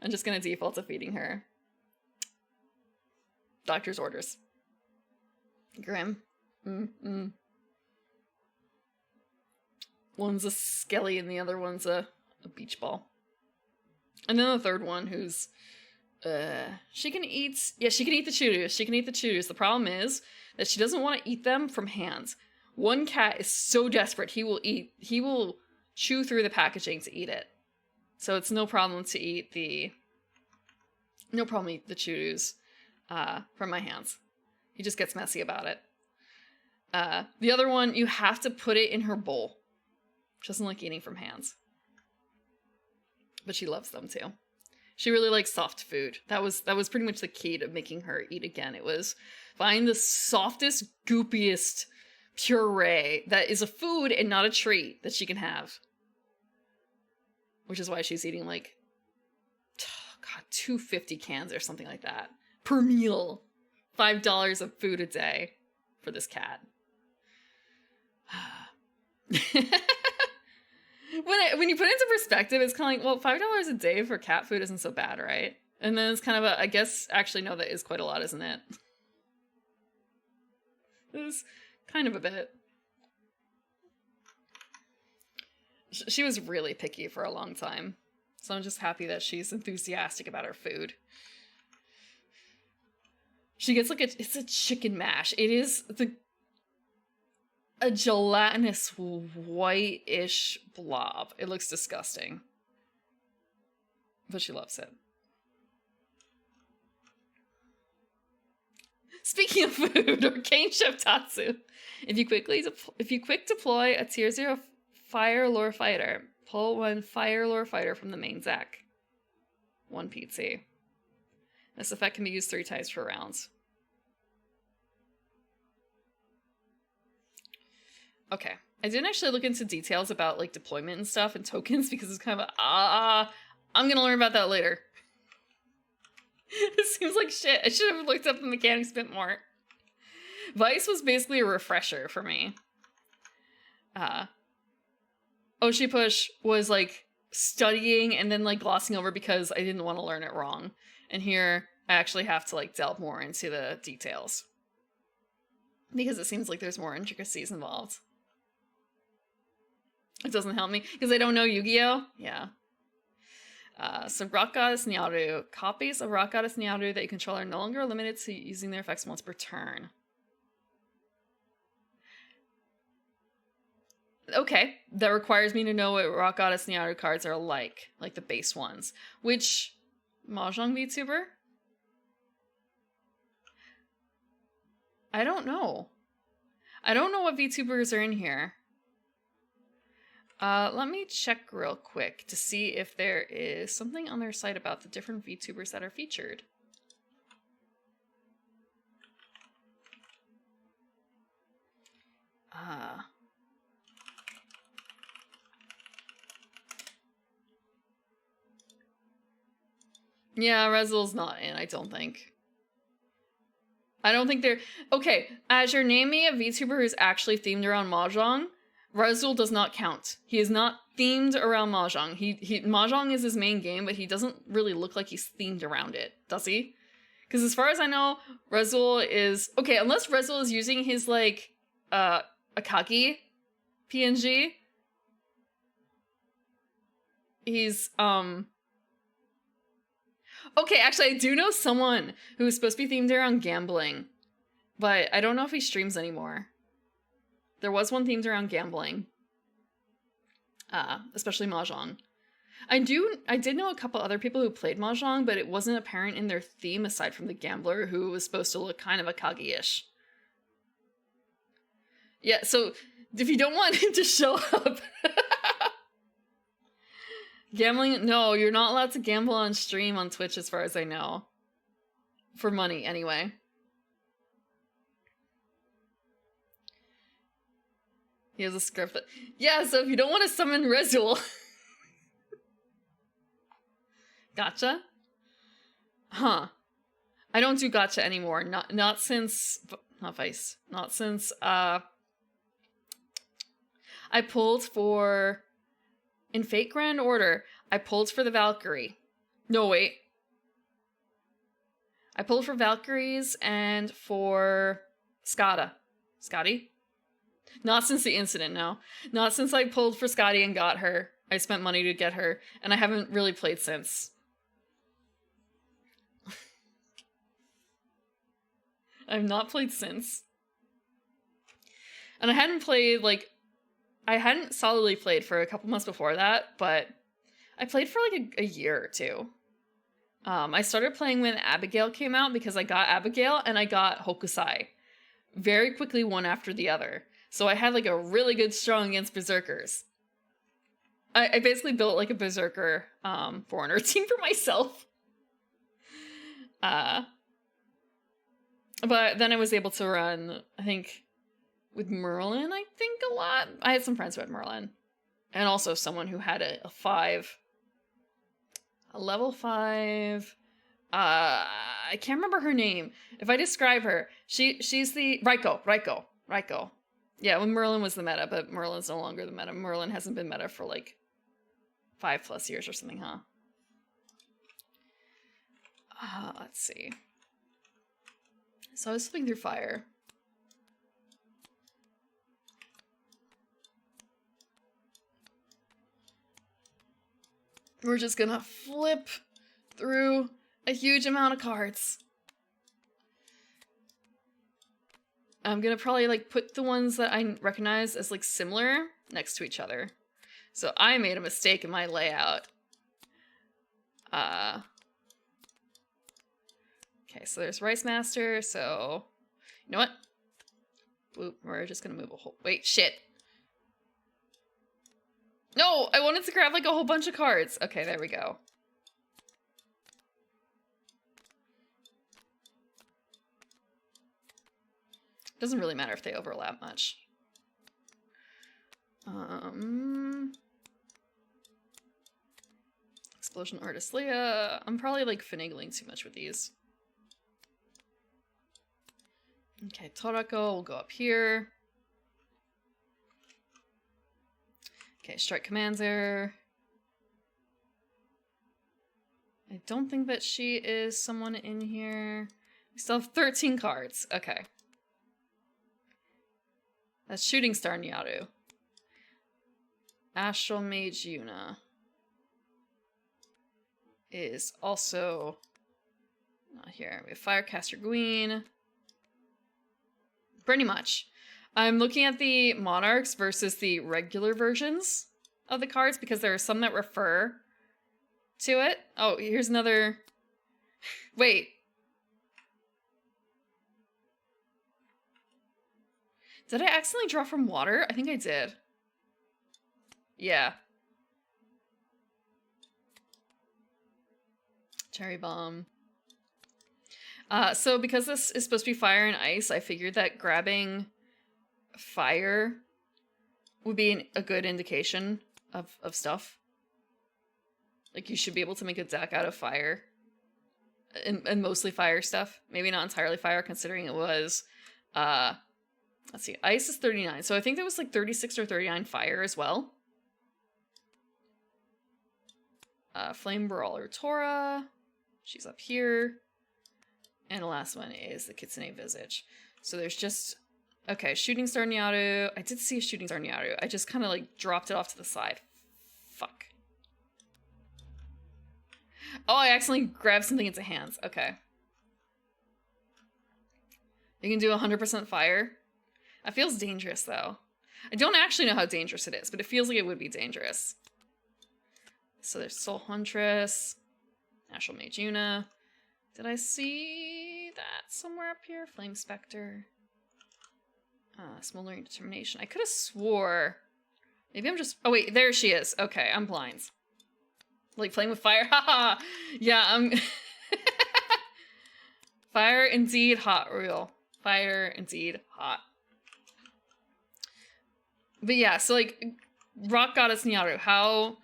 I'm just gonna default to feeding her. Doctor's orders. Grim. One's a skelly and the other one's a beach ball. And then the third one who's... she can eat the choo-doos. She can eat the choo-doos. The problem is that she doesn't want to eat them from hands. One cat is so desperate, he will chew through the packaging to eat it. So it's no problem to eat the... No problem to eat the choo-doos. from my hands. He just gets messy about it. The other one, you have to put it in her bowl. She doesn't like eating from hands. But she loves them too. She really likes soft food. That was pretty much the key to making her eat again. It was find the softest, goopiest puree that is a food and not a treat that she can have. Which is why she's eating like, God, 250 cans or something like that per meal. $5 of food a day for this cat. When you put it into perspective, it's kind of like, well, $5 a day for cat food isn't so bad, right? And then it's kind of I guess, actually, no, that is quite a lot, isn't it? It was kind of a bit. She was really picky for a long time. So I'm just happy that she's enthusiastic about her food. She gets like it's a chicken mash. It is a gelatinous whitish blob. It looks disgusting. But she loves it. Speaking of food, Arcane Chef Tatsu. If you quick deploy a tier 0 Fire Lore Fighter, pull one Fire Lore Fighter from the main deck. 1 PT. This effect can be used 3 times per rounds. Okay. I didn't actually look into details about like deployment and stuff and tokens because it's kind of I'm gonna learn about that later. It seems like shit. I should have looked up the mechanics a bit more. Vice was basically a refresher for me. Oshi Push was like studying and then like glossing over because I didn't want to learn it wrong. And here I actually have to like delve more into the details. Because it seems like there's more intricacies involved. It doesn't help me because I don't know Yu-Gi-Oh! Yeah. So Rock Goddess Nyaru. Copies of Rock Goddess Nyaru that you control are no longer limited to using their effects once per turn. Okay, that requires me to know what Rock Goddess Nyaru cards are like the base ones. Which Mahjong VTuber? I don't know. I don't know what VTubers are in here. Let me check real quick to see if there is something on their site about the different VTubers that are featured. Yeah, Rezul's not in, I don't think. I don't think they're... Okay, Azure, name me a VTuber who's actually themed around Mahjong. Rezul does not count. He is not themed around Mahjong. Mahjong is his main game, but he doesn't really look like he's themed around it, does he? Because as far as I know, Rezul is... Okay, unless Rezul is using his, like, Akagi PNG. He's, Okay, actually, I do know someone who's supposed to be themed around gambling, but I don't know if he streams anymore. There was one themed around gambling, especially Mahjong. I did know a couple other people who played Mahjong, but it wasn't apparent in their theme aside from the gambler, who was supposed to look kind of Akagi-ish. Yeah, so if you don't want him to show up... Gambling? No, you're not allowed to gamble on stream on Twitch as far as I know. For money, anyway. He has a script. Yeah, so if you don't want to summon Rezul... Gotcha? Huh. I don't do gotcha anymore. Not since... Not Vice. Not since, I pulled for... In Fate Grand Order, I pulled for the Valkyrie. No, wait. I pulled for Valkyries and for Scotty? Not since the incident, no. Not since I pulled for Scotty and got her. I spent money to get her, and I haven't really played since. I've not played since. And I hadn't played, like... I hadn't solidly played for a couple months before that, but I played for like a year or two. I started playing when Abigail came out because I got Abigail and I got Hokusai. Very quickly, one after the other. So I had like a really good strong against Berserkers. I basically built like a Berserker foreigner team for myself. But then I was able to run, I think, with Merlin, I think a lot. I had some friends who had Merlin. And also someone who had a level 5. I can't remember her name. If I describe her, she's the Raiko. Yeah, when Merlin was the meta, but Merlin's no longer the meta. Merlin hasn't been meta for like 5+ years or something, huh? Let's see. So I was flipping through fire. We're just gonna flip through a huge amount of cards. I'm gonna probably like put the ones that I recognize as like similar next to each other. So I made a mistake in my layout. Okay, so there's Rice Master, so you know what? Whoop, we're just gonna move a whole wait, shit. No, I wanted to grab like a whole bunch of cards. Okay, there we go. Doesn't really matter if they overlap much. Explosion Artist Leah. I'm probably like finagling too much with these. Okay, Torako will go up here. Okay, Strike Commander. I don't think that she is someone in here. We still have 13 cards. Okay. That's Shooting Star Nyaru. Astral Mage Yuna is also not here. We have Firecaster Gween. Pretty much. I'm looking at the Monarchs versus the regular versions of the cards because there are some that refer to it. Oh, here's another... Wait. Did I accidentally draw from water? I think I did. Yeah. Cherry Bomb. So because this is supposed to be fire and ice, I figured that grabbing fire would be a good indication of stuff. Like, you should be able to make a deck out of fire. And mostly fire stuff. Maybe not entirely fire, considering it was... let's see, ice is 39. So I think there was like 36 or 39 fire as well. Flame Brawler Tora. She's up here. And the last one is the Kitsune Visage. So there's just... Okay, Shooting Star Nyaru. I did see a Shooting Star Nyaru. I just kind of like dropped it off to the side. Fuck. Oh, I accidentally grabbed something into hands. Okay. You can do 100% fire. That feels dangerous, though. I don't actually know how dangerous it is, but it feels like it would be dangerous. So there's Soul Huntress. Astral Mage Yuna. Did I see that somewhere up here? Flame Spectre. Smoldering Determination. I could have swore... Maybe I'm just... Oh, wait, there she is. Okay, I'm blind. Like, playing with fire? Haha! Yeah, I'm... Fire indeed hot, real. Fire indeed hot. But yeah, so, like, Rock Goddess Nyaru,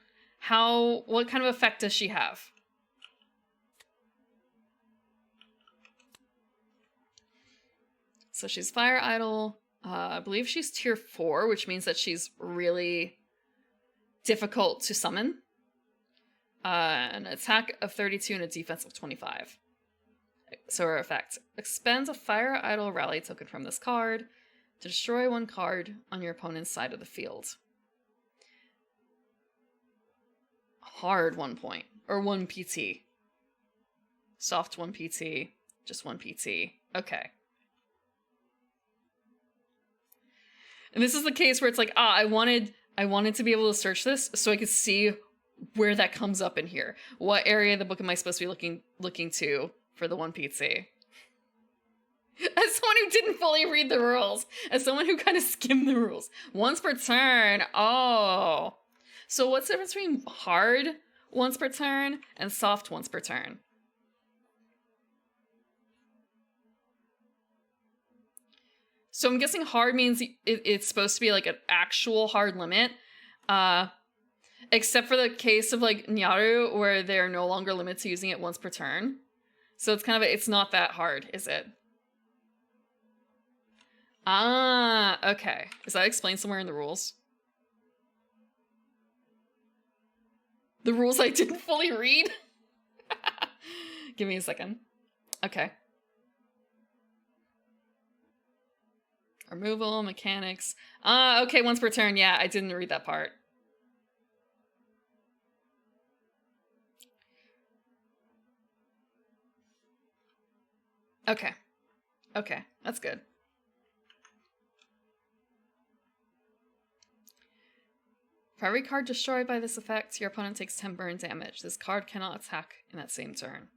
what kind of effect does she have? So she's Fire Idol. I believe she's tier 4, which means that she's really difficult to summon. An attack of 32 and a defense of 25. So her effect. Expends a Fire Idol rally token from this card to destroy one card on your opponent's side of the field. Hard 1 point. Or 1 PT. Soft 1 PT. Just 1 PT. Okay. And this is the case where it's like, I wanted to be able to search this so I could see where that comes up in here. What area of the book am I supposed to be looking to for the One PC? As someone who didn't fully read the rules, as someone who kind of skimmed the rules. Once per turn. Oh. So what's the difference between hard once per turn and soft once per turn? So I'm guessing hard means it's supposed to be like an actual hard limit. Except for the case of like Nyaru, where they're no longer limited to using it once per turn. So it's kind of, it's not that hard, is it? Ah, okay. Is that explained somewhere in the rules? The rules I didn't fully read? Give me a second. Okay. Removal, mechanics. Okay, once per turn. Yeah, I didn't read that part. Okay. Okay, that's good. For every card destroyed by this effect, your opponent takes 10 burn damage. This card cannot attack in that same turn.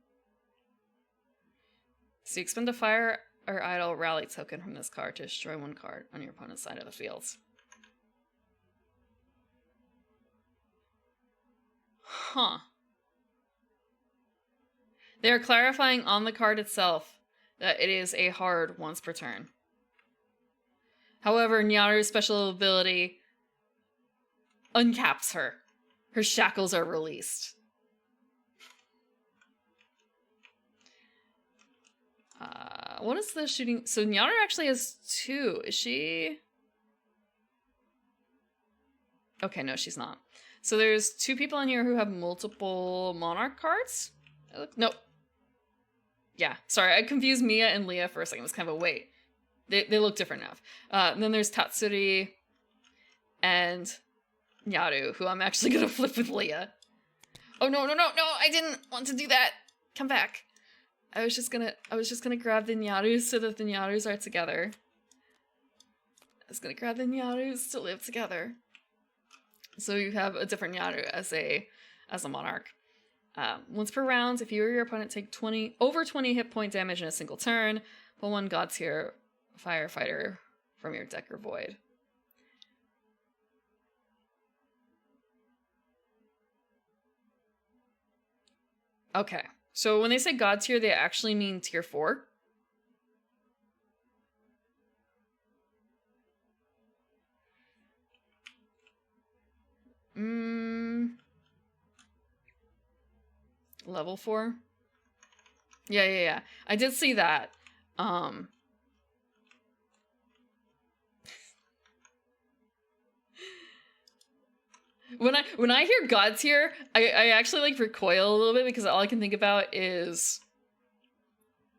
So you expend a fire or idle rally token from this card to destroy one card on your opponent's side of the field. Huh. They are clarifying on the card itself that it is a hard once per turn. However, Nyaru's special ability uncaps her. Her shackles are released. What is the shooting? So Nyaru actually has 2. Is she? Okay, no, she's not. So there's 2 people in here who have multiple Monarch cards. Nope. Yeah, sorry, I confused Mia and Leah for a second. It was kind of a wait. They look different now. And then there's Tatsuri and Nyaru, who I'm actually gonna flip with Leah. Oh no, I didn't want to do that. Come back. I was just gonna grab the Nyarus so that the Nyarus are together. I was gonna grab the Nyarus to live together. So you have a different Nyaru as a monarch. Once per round, if you or your opponent take over 20 hit point damage in a single turn, pull 1 God tier firefighter from your deck or void. Okay, so when they say God tier, they actually mean tier 4. Level 4? Yeah. I did see that. When I hear God tier, I actually like recoil a little bit because all I can think about is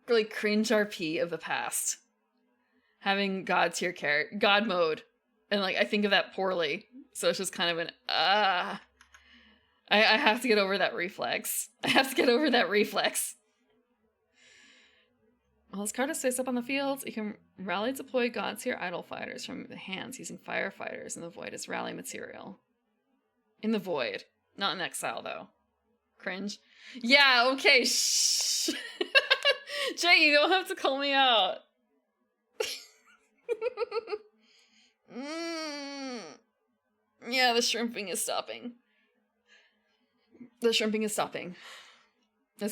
like cringe RP of the past. Having God tier character, God mode. And like I think of that poorly. So it's just kind of an I have to get over that reflex. While this card is face up on the field, you can rally deploy God tier idle fighters from the hands using firefighters in the void as rally material. In the void. Not in exile, though. Cringe. Yeah, okay, shh. Jay, you don't have to call me out. Yeah, the shrimping is stopping. It's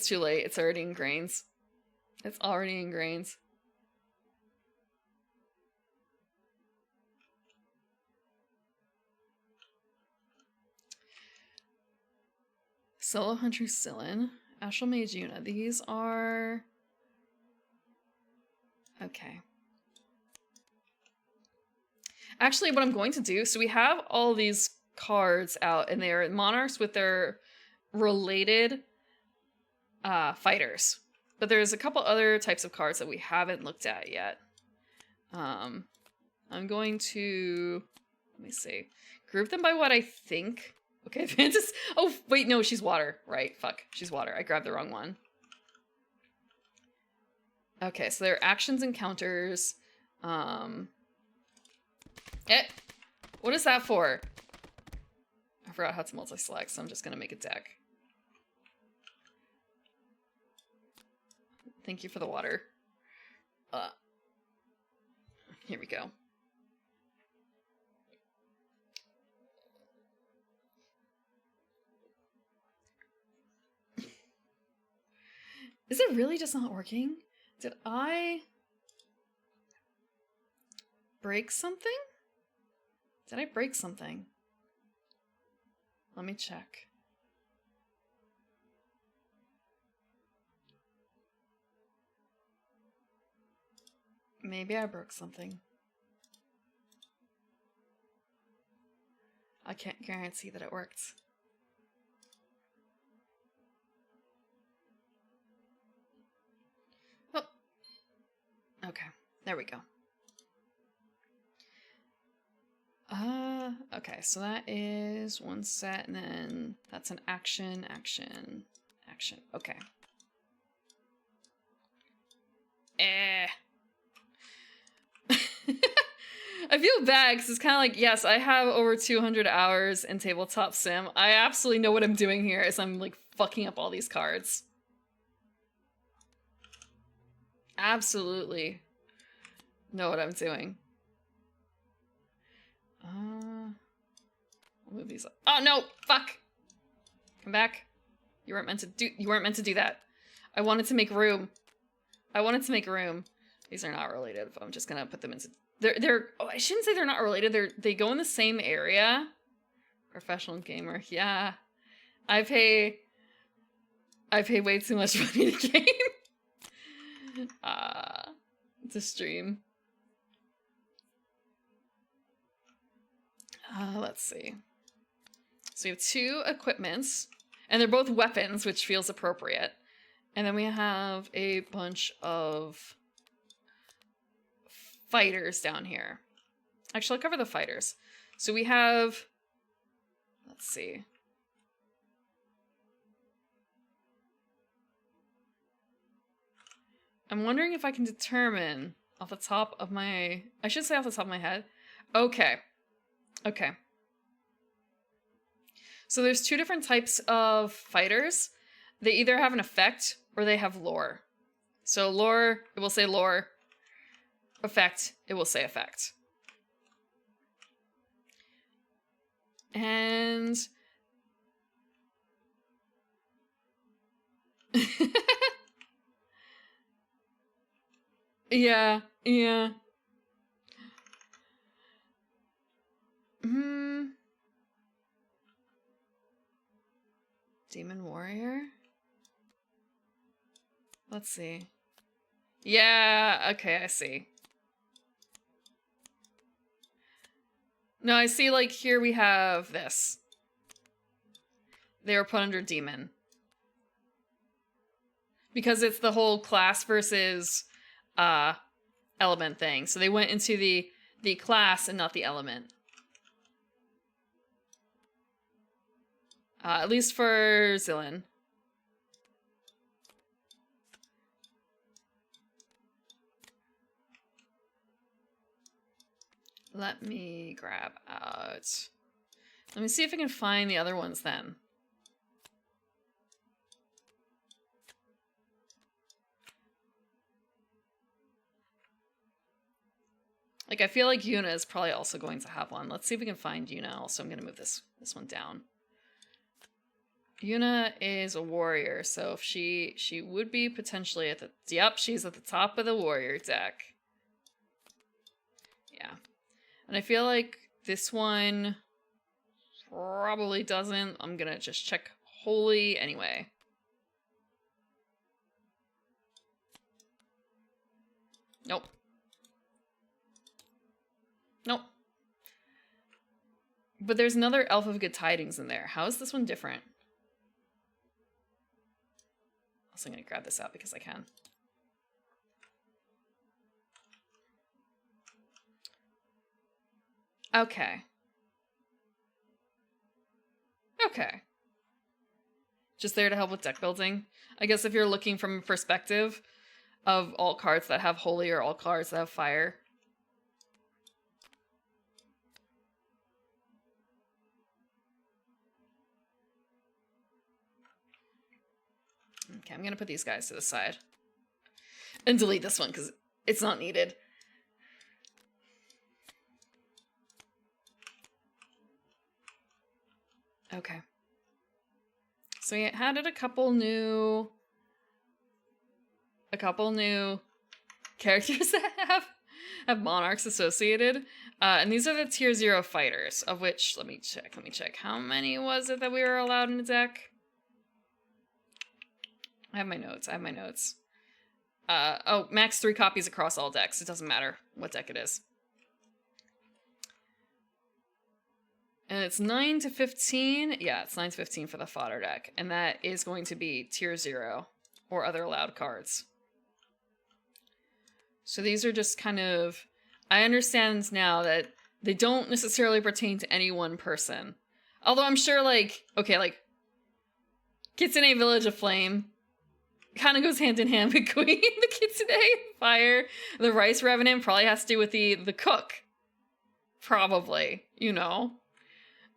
too late. It's already in grains. Solo Hunter Sillin. Astral Mage Yuna. These are... Okay. Actually, what I'm going to do... So we have all these cards out, and they're monarchs with their related fighters. But there's a couple other types of cards that we haven't looked at yet. I'm going to... Let me see. Group them by what I think... Okay, Fantas... Oh, wait, no, she's water. Right, fuck. She's water. I grabbed the wrong one. Okay, so there are actions and counters. What is that for? I forgot how to multi-select, so I'm just gonna make a deck. Thank you for the water. Here we go. Is it really just not working? Did I break something? Did I break something? Let me check. Maybe I broke something. I can't guarantee that it worked. Oh. Okay, there we go. Okay, so that is one set, and then that's an action, action, action. Okay. I feel bad because it's kind of like, yes, I have over 200 hours in Tabletop Sim. I absolutely know what I'm doing here is I'm like fucking up all these cards. Absolutely know what I'm doing. I'll move these up. Oh no, fuck. Come back. You weren't meant to do that. I wanted to make room. These are not related, but I'm just gonna put them into oh, I shouldn't say they're not related. They go in the same area. Professional gamer. Yeah. I pay way too much money to game. To stream. Let's see. So we have 2 equipments, and they're both weapons, which feels appropriate. And then we have a bunch of fighters down here. Actually, I'll cover the fighters. So we have, let's see. I'm wondering if I can determine off the top of my, I should say off the top of my head. Okay. Okay. So there's 2 different types of fighters. They either have an effect or they have lore. So lore, it will say lore. Effect, it will say effect. And yeah. Demon Warrior? Let's see. Yeah, okay, I see. No, I see, like, here we have this. They were put under demon. Because it's the whole class versus element thing. So they went into the class and not the element. At least for Zillin. Let me grab out. Let me see if I can find the other ones then. Like, I feel like Yuna is probably also going to have one. Let's see if we can find Yuna. Also, I'm going to move this one down. Yuna is a warrior, so if she would be potentially at the... Yep, she's at the top of the warrior deck. Yeah. And I feel like this one probably doesn't. I'm gonna just check Holy anyway. Nope. Nope. But there's another Elf of Good Tidings in there. How is this one different? Also, I'm gonna grab this out because I can. Okay. Okay. Just there to help with deck building. I guess if you're looking from a perspective of all cards that have Holy or all cards that have Fire. Okay, I'm going to put these guys to the side. And delete this one because it's not needed. Okay. So we added a couple new characters that have monarchs associated. And these are the tier 0 fighters, of which, let me check. How many was it that we were allowed in the deck? I have my notes. Oh, max 3 copies across all decks. It doesn't matter what deck it is. And it's 9 to 15. Yeah, it's 9 to 15 for the fodder deck. And that is going to be tier 0 or other allowed cards. So these are just kind of... I understand now that they don't necessarily pertain to any one person. Although I'm sure, like... Okay, like... Kitsune Village of Flame kind of goes hand in hand with Queen. The Kitsune Fire. The Rice Revenant probably has to do with the cook. Probably, you know.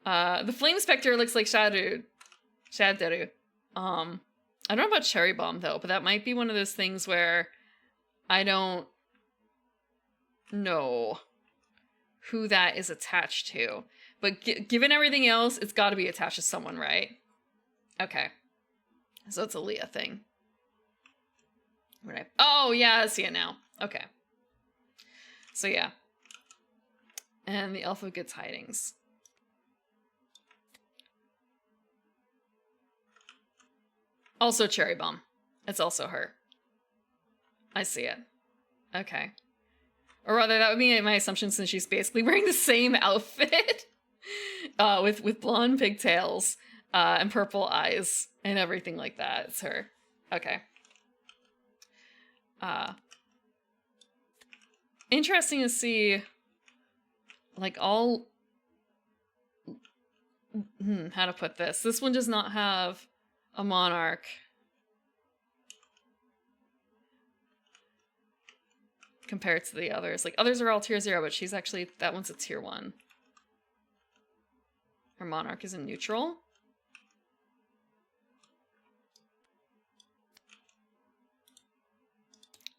The Flame Spectre looks like Shaderu. I don't know about Cherry Bomb, though, but that might be one of those things where I don't know who that is attached to. But given everything else, it's got to be attached to someone, right? Okay. So it's a Leah thing. Oh, yeah, I see it now. Okay. So, yeah. And the Elf of Good Tidings. Also Cherry Bomb. It's also her. I see it. Okay. Or rather, that would be my assumption since she's basically wearing the same outfit. With blonde pigtails, and purple eyes, and everything like that. It's her. Okay. Interesting to see, like, all... how to put this? This one does not have a monarch. Compared to the others. Like, others are all tier 0, but she's actually... That one's a tier 1. Her monarch is in neutral.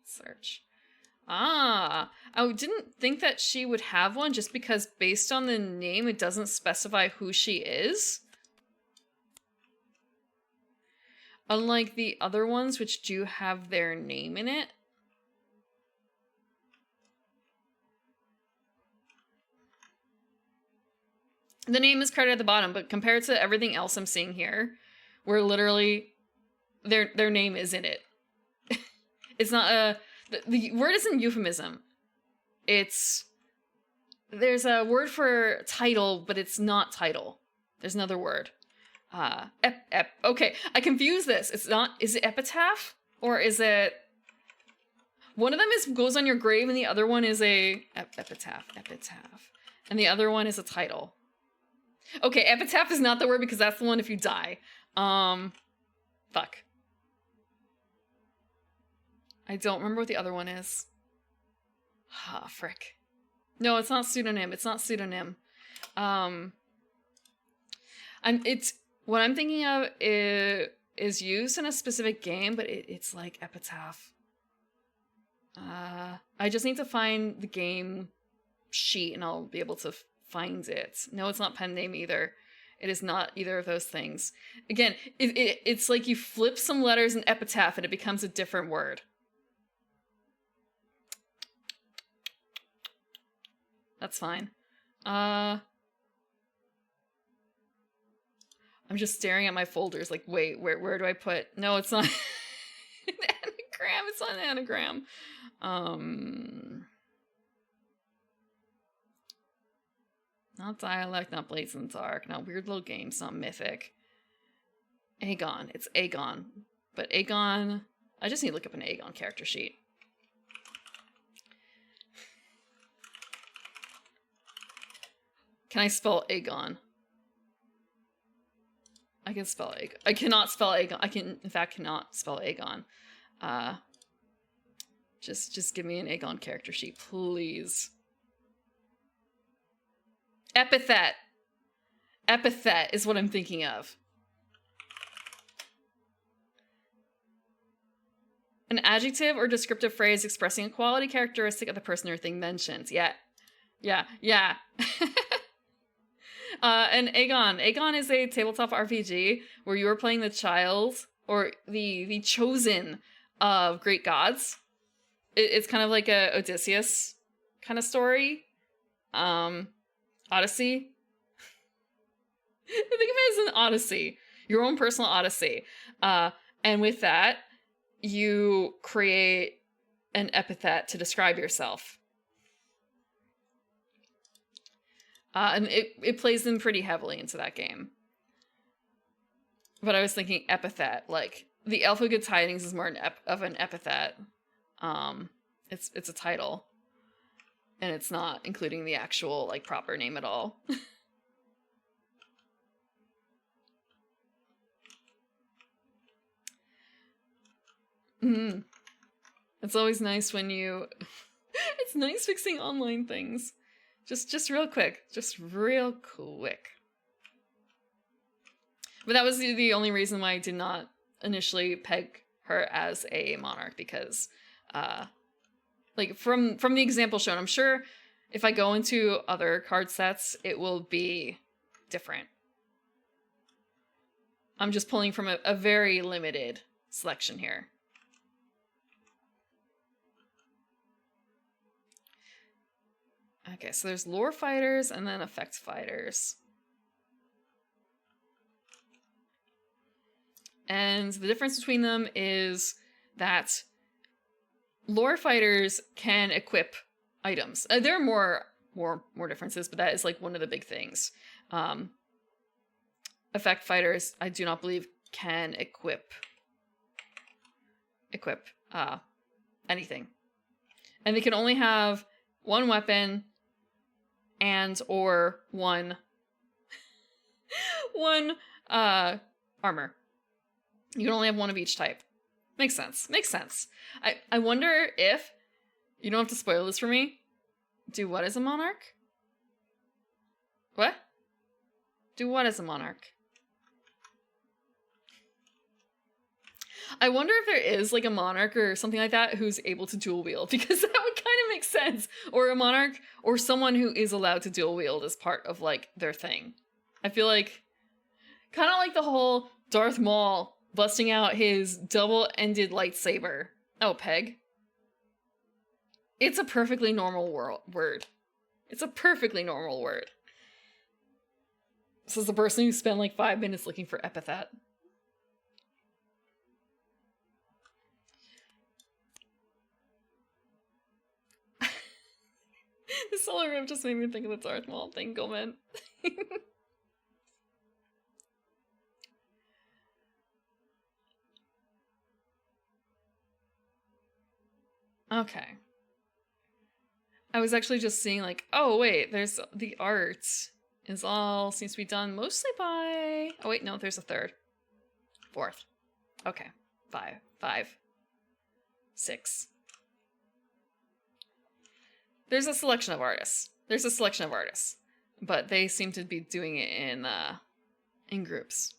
Search. Ah, I didn't think that she would have one just because based on the name, it doesn't specify who she is. Unlike the other ones, which do have their name in it. The name is credited at the bottom, but compared to everything else I'm seeing here, where literally their name is in it. It's not a... The word isn't euphemism. It's... There's a word for title, but it's not title. There's another word. Okay, I confuse this. It's not... Is it epitaph? Or is it... One of them is goes on your grave, and the other one is a... Epitaph. And the other one is a title. Okay, epitaph is not the word because that's the one if you die. Fuck. I don't remember what the other one is. Ah, frick. No, it's not pseudonym. It's not pseudonym. It's what I'm thinking of is used in a specific game, but it's like epitaph. I just need to find the game sheet and I'll be able to find it. No, it's not pen name either. It is not either of those things. Again, it's like you flip some letters in epitaph and it becomes a different word. That's fine. I'm just staring at my folders like, wait, where do I put... No, it's not an anagram. It's not an anagram. Not dialect, not Blades in the Dark, not Weird Little Games, not Mythic. Aegon. It's Aegon. But Aegon... I just need to look up an Aegon character sheet. Can I spell Aegon? I can spell Aegon. I cannot spell Aegon. I can, in fact, cannot spell Aegon. Just give me an Aegon character sheet, please. Epithet. Epithet is what I'm thinking of. An adjective or descriptive phrase expressing a quality characteristic of the person or thing mentioned. Yeah. And Aegon. Aegon is a tabletop RPG where you are playing the child or the chosen of great gods. It's kind of like a Odysseus kind of story. Odyssey. Think of it as an odyssey. Your own personal odyssey. And with that, you create an epithet to describe yourself. And it plays in pretty heavily into that game. But I was thinking epithet, like the Alpha Good Tidings is more of an epithet. It's a title, and it's not including the actual like proper name at all. It's always nice when you. It's nice fixing online things. Just real quick. But that was the only reason why I did not initially peg her as a monarch, because like from the example shown, I'm sure if I go into other card sets, it will be different. I'm just pulling from a very limited selection here. Okay, so there's lore fighters and then effect fighters. And the difference between them is that lore fighters can equip items. There are more differences, but that is like one of the big things. Effect fighters, I do not believe, can equip anything. And they can only have one weapon and or one armor. You can only have one of each type. Makes sense. I wonder if, you don't have to spoil this for me, do what as a monarch? What? Do what as a monarch? I wonder if there is like a monarch or something like that who's able to dual wield, because that would kind of make sense. Or a monarch or someone who is allowed to dual wield as part of like their thing. I feel like kind of like the whole Darth Maul busting out his double-ended lightsaber. Oh, Peg. It's a perfectly normal word. It's a perfectly normal word. This is the person who spent like 5 minutes looking for epithet. The solar rift just made me think of the Darth Maul thing, Gomen. Okay. I was actually just seeing like, oh wait, there's the art is all seems to be done mostly by, oh wait, no, there's a third. Fourth. Okay. Five. 6. There's a selection of artists. But they seem to be doing it in groups.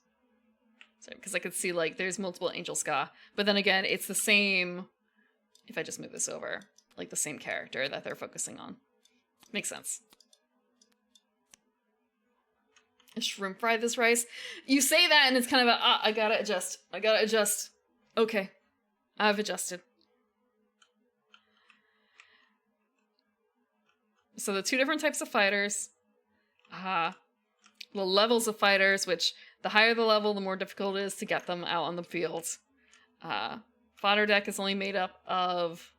So, because I could see like there's multiple Angel Ska, but then again, it's the same. If I just move this over, like the same character that they're focusing on. Makes sense. I shrimp fried this rice. You say that and it's kind of I gotta adjust. Okay. I've adjusted. So the 2 different types of fighters. The levels of fighters, which the higher the level, the more difficult it is to get them out on the field. Fodder deck is only made up of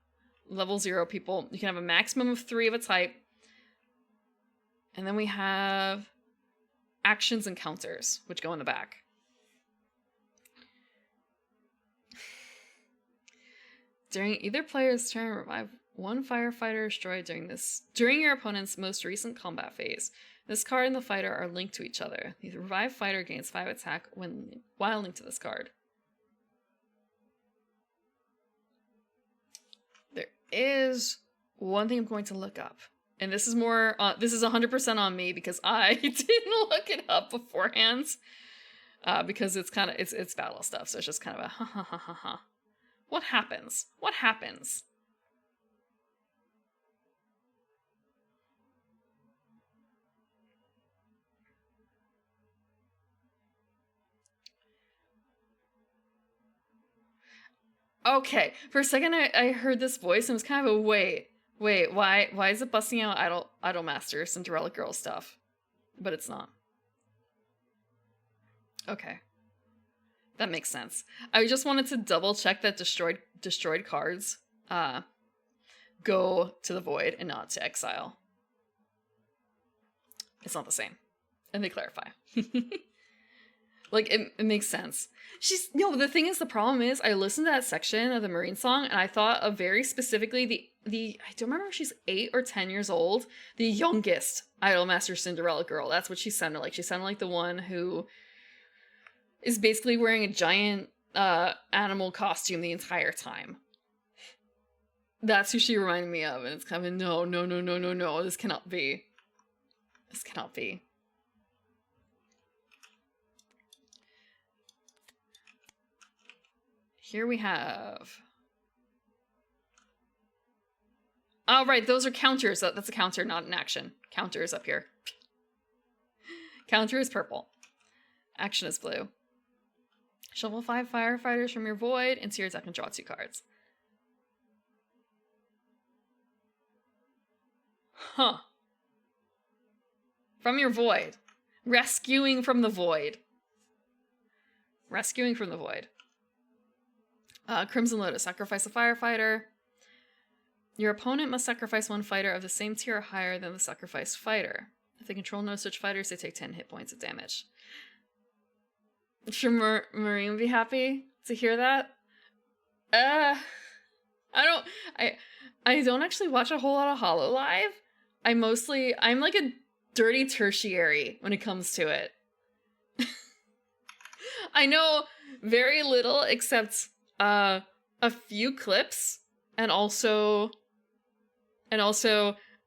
level 0 people. You can have a maximum of 3 of a type. And then we have actions and counters, which go in the back. During either player's turn, revive 1 firefighter destroyed during your opponent's most recent combat phase. This card and the fighter are linked to each other. The revived fighter gains 5 attack while linked to this card. There is one thing I'm going to look up. And this is more, this is 100% on me because I didn't look it up beforehand. Because it's kind of, it's battle stuff. So it's just kind of a ha ha ha ha ha. What happens? What happens? Okay, for a second I heard this voice and was kind of a wait, why is it busting out Idolmaster Cinderella Girl stuff? But it's not. Okay. That makes sense. I just wanted to double check that destroyed cards go to the void and not to exile. It's not the same. And they clarify. Like, it makes sense. The thing is, the problem is, I listened to that section of the Marine song, and I thought of very specifically I don't remember if she's 8 or 10 years old, the youngest Idolmaster Cinderella Girl. That's what she sounded like. She sounded like the one who is basically wearing a giant animal costume the entire time. That's who she reminded me of, and it's kind of no, this cannot be. This cannot be. Here we have... Oh, right, those are counters. That's a counter, not an action. Counter is up here. Counter is purple. Action is blue. Shuffle 5 firefighters from your void into your deck and draw 2 cards. Huh. From your void. Rescuing from the void. Rescuing from the void. Crimson Lotus. Sacrifice a firefighter. Your opponent must sacrifice 1 fighter of the same tier or higher than the sacrificed fighter. If they control no such fighters, they take 10 hit points of damage. Should Marine be happy to hear that? I don't actually watch a whole lot of Hololive. I'm like a dirty tertiary when it comes to it. I know very little except a few clips, and also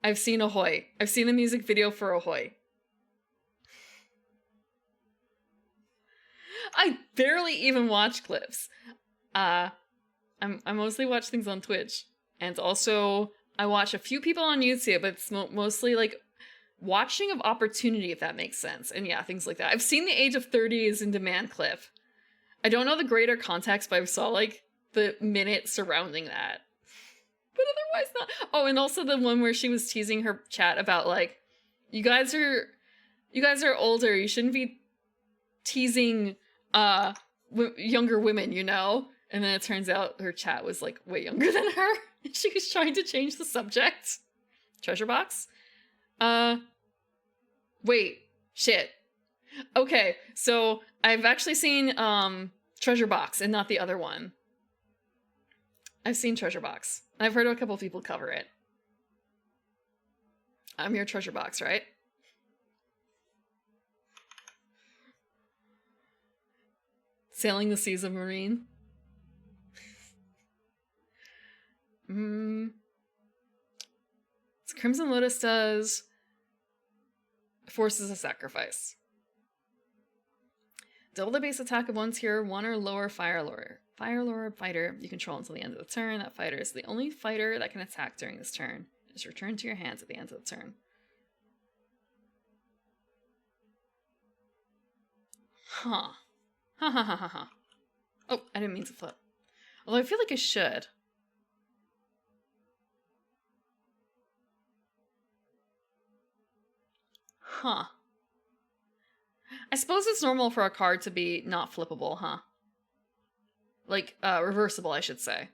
I've seen Ahoy. I've seen the music video for Ahoy. I barely even watch clips. I mostly watch things on Twitch, and also I watch a few people on YouTube, but it's mostly like watching of opportunity, if that makes sense. And yeah, things like that. I've seen the Age of 30 is in demand clip. I don't know the greater context, but I saw like the minute surrounding that. But otherwise not. Oh, and also the one where she was teasing her chat about like, you guys are older, you shouldn't be teasing younger women, you know? And then it turns out her chat was like way younger than her. And she was trying to change the subject. Treasure box? Wait. Shit. Okay, so I've actually seen Treasure Box and not the other one. I've seen Treasure Box. I've heard a couple people cover it. I'm your Treasure Box, right? Sailing the Seas of Marine. So Crimson Lotus does forces a sacrifice. Double the base attack of 1 tier 1 or lower Fire Lord fighter you control until the end of the turn. That fighter is the only fighter that can attack during this turn. It is returned to your hands at the end of the turn. Huh. Ha ha ha ha ha. Oh, I didn't mean to flip. Although I feel like I should. Huh. I suppose it's normal for a card to be not flippable, huh? Like, reversible, I should say.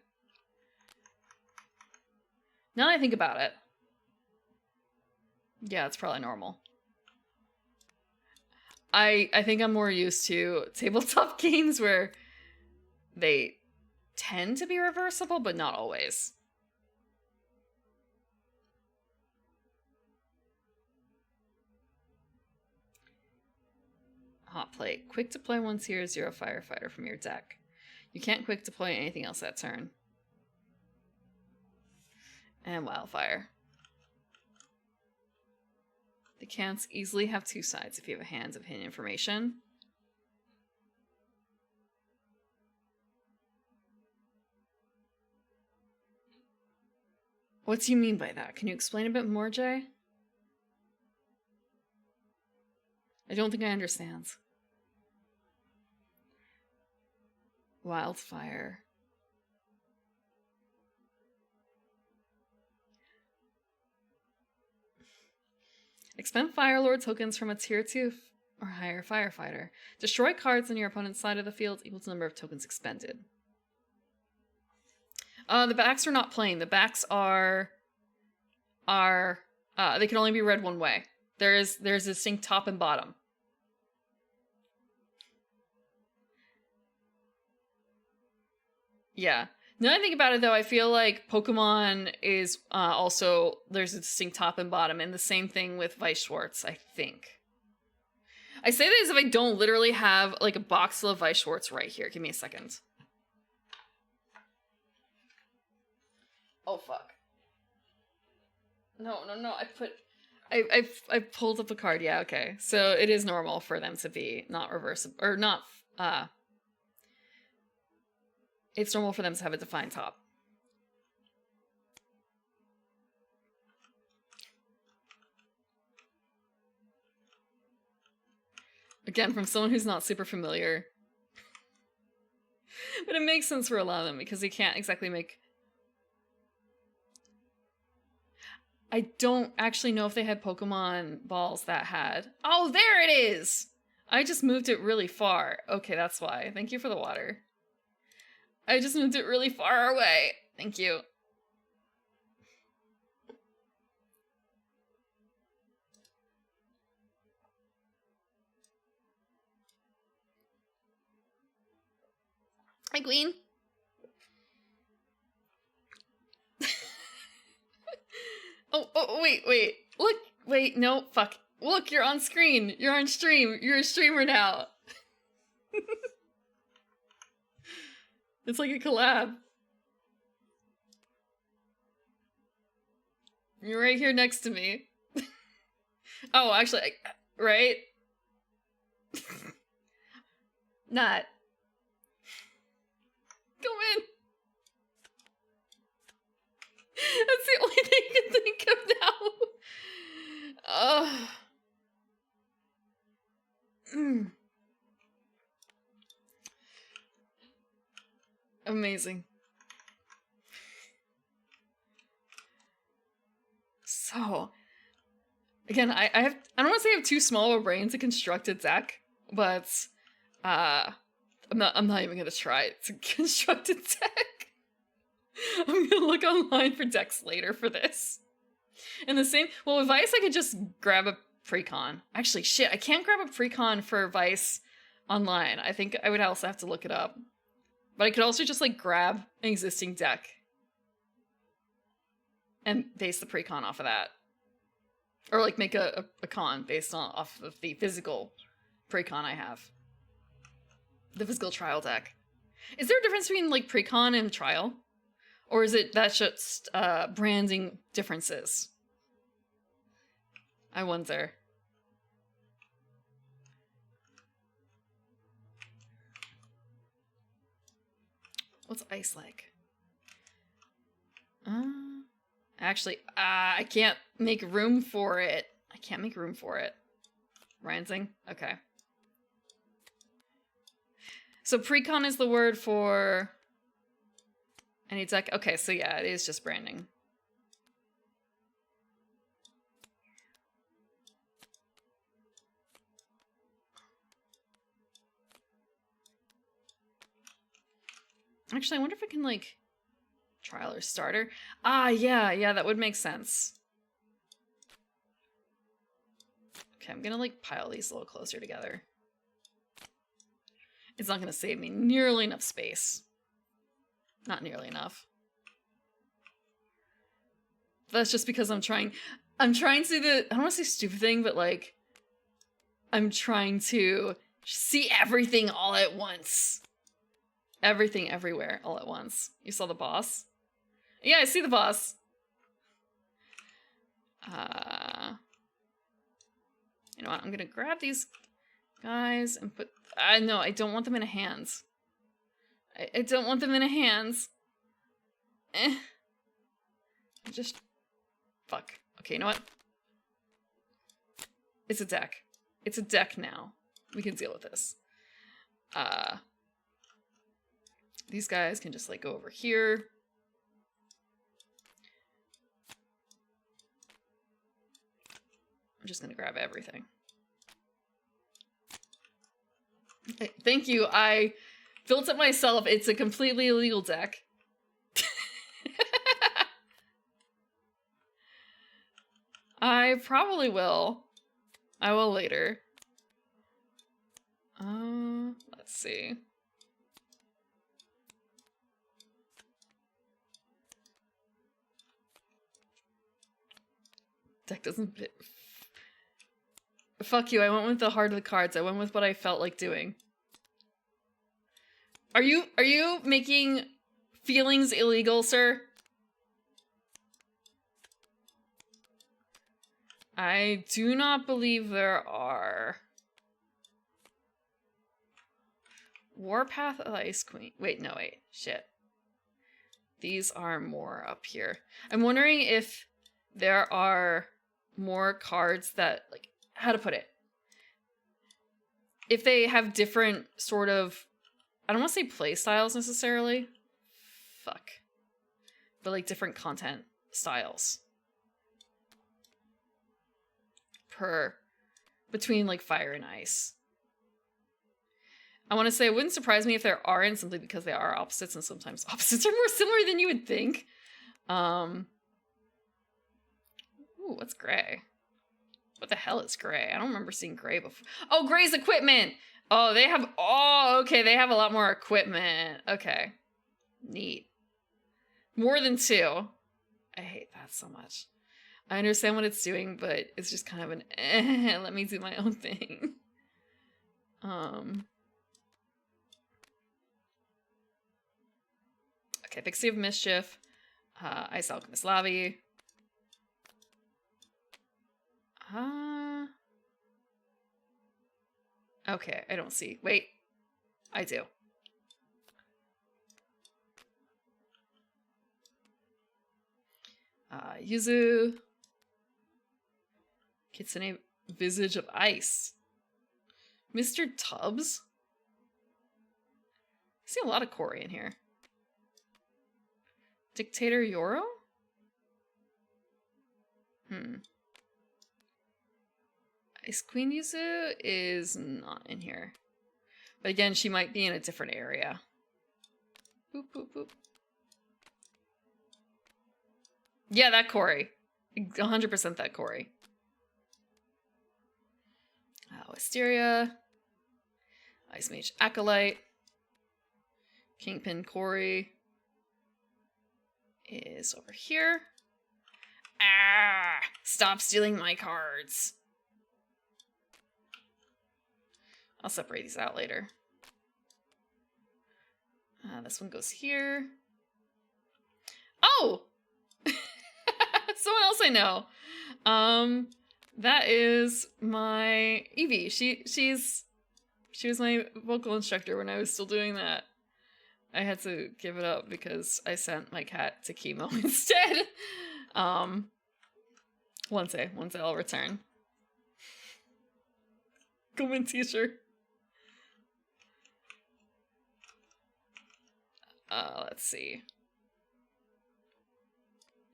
Now that I think about it. Yeah, it's probably normal. I think I'm more used to tabletop games where they tend to be reversible, but not always. Hot plate. Quick to play 1 tier 0 firefighter from your deck. You can't quick deploy anything else that turn. And Wildfire. The can'ts easily have 2 sides if you have a Hands of Hidden Information. What do you mean by that? Can you explain a bit more, Jay? I don't think I understand. Wildfire. Expend Firelord tokens from a tier 2 or higher firefighter. Destroy cards on your opponent's side of the field equal to the number of tokens expended. The backs are not plain. The backs are they can only be read one way. There's a distinct top and bottom. Yeah. Now that I think about it, though, I feel like Pokemon is also, there's a distinct top and bottom, and the same thing with Weiss Schwarz, I think. I say that as if I don't literally have, like, a box full of Weiss Schwarz right here. Give me a second. Oh, fuck. No, I pulled up a card, yeah, okay. So it is normal for them to be not reversible, or not, it's normal for them to have a defined top. Again, from someone who's not super familiar. But it makes sense for a lot of them, because you can't exactly make... I don't actually know if they had Pokemon balls that had... Oh, there it is! I just moved it really far. Okay, that's why. Thank you for the water. I just moved it really far away. Thank you. Hi, Queen. Oh, wait. Look, wait, no, fuck. Look, you're on screen. You're on stream. You're a streamer now. It's like a collab. You're right here next to me. Oh, actually, right? Not. Come in. That's the only thing I can think of now. Amazing. So, again, I don't want to say I have too small of a brain to construct a deck, but I'm not even gonna try to construct a deck. I'm gonna look online for decks later for this. And the same, well, with Vice, I could just grab a precon. Actually, shit, I can't grab a precon for Vice online. I think I would also have to look it up. But I could also just, like, grab an existing deck and base the precon off of that. Or, like, make a con based off of the physical precon I have. The physical trial deck. Is there a difference between, like, precon and trial? Or is it that's just branding differences? I wonder. What's ice like? Actually, I can't make room for it. I can't make room for it. Branding? Okay. So precon is the word for... any deck? Okay, so yeah, it is just branding. Actually, I wonder if I can, like, trial or starter. Ah, yeah, that would make sense. Okay, I'm gonna, like, pile these a little closer together. It's not gonna save me nearly enough space. Not nearly enough. That's just because I'm trying to do the, I don't want to say stupid thing, but, like, I'm trying to see everything all at once. Everything everywhere all at once. You saw the boss? Yeah, I see the boss. You know what? I'm gonna grab these guys and put... no, I don't want them in a hands. I don't want them in a hands. Just... Fuck. Okay, you know what? It's a deck. It's a deck now. We can deal with this. These guys can just, like, go over here. I'm just gonna grab everything. Thank you. I built it myself. It's a completely illegal deck. I probably will. I will later. Let's see. Deck doesn't fit. Fuck you, I went with the heart of the cards. I went with what I felt like doing. Are you making feelings illegal, sir? I do not believe there are. Warpath of the Ice Queen. Wait, no, wait. Shit. These are more up here. I'm wondering if there are more cards that, like, how to put it? If they have different sort of, I don't want to say play styles necessarily. Fuck. But, like, different content styles. Between, like, fire and ice. I want to say it wouldn't surprise me if there aren't, simply because they are opposites, and sometimes opposites are more similar than you would think. Ooh, what's gray? What the hell is gray? I don't remember seeing gray before. Oh, gray's equipment! Oh, they have... Oh, okay, they have a lot more equipment. Okay. Neat. More than 2. I hate that so much. I understand what it's doing, but it's just kind of an let me do my own thing. Okay, Pixie of Mischief. Ice Alchemist Lavi. Okay, I don't see. Wait. I do. Yuzu. Kitsune Visage of Ice. Mr. Tubbs? I see a lot of Cory in here. Dictator Yoro? Ice Queen Yuzu is not in here. But again, she might be in a different area. Boop, boop, boop. Yeah, that Cory. 100% that Cory. Wisteria. Ice Mage Acolyte. Kingpin Cory is over here. Ah! Stop stealing my cards. I'll separate these out later. This one goes here. Oh! Someone else I know. That is my Evie. She was my vocal instructor when I was still doing that. I had to give it up because I sent my cat to chemo instead. One day I'll return. Come in, t-shirt. Let's see.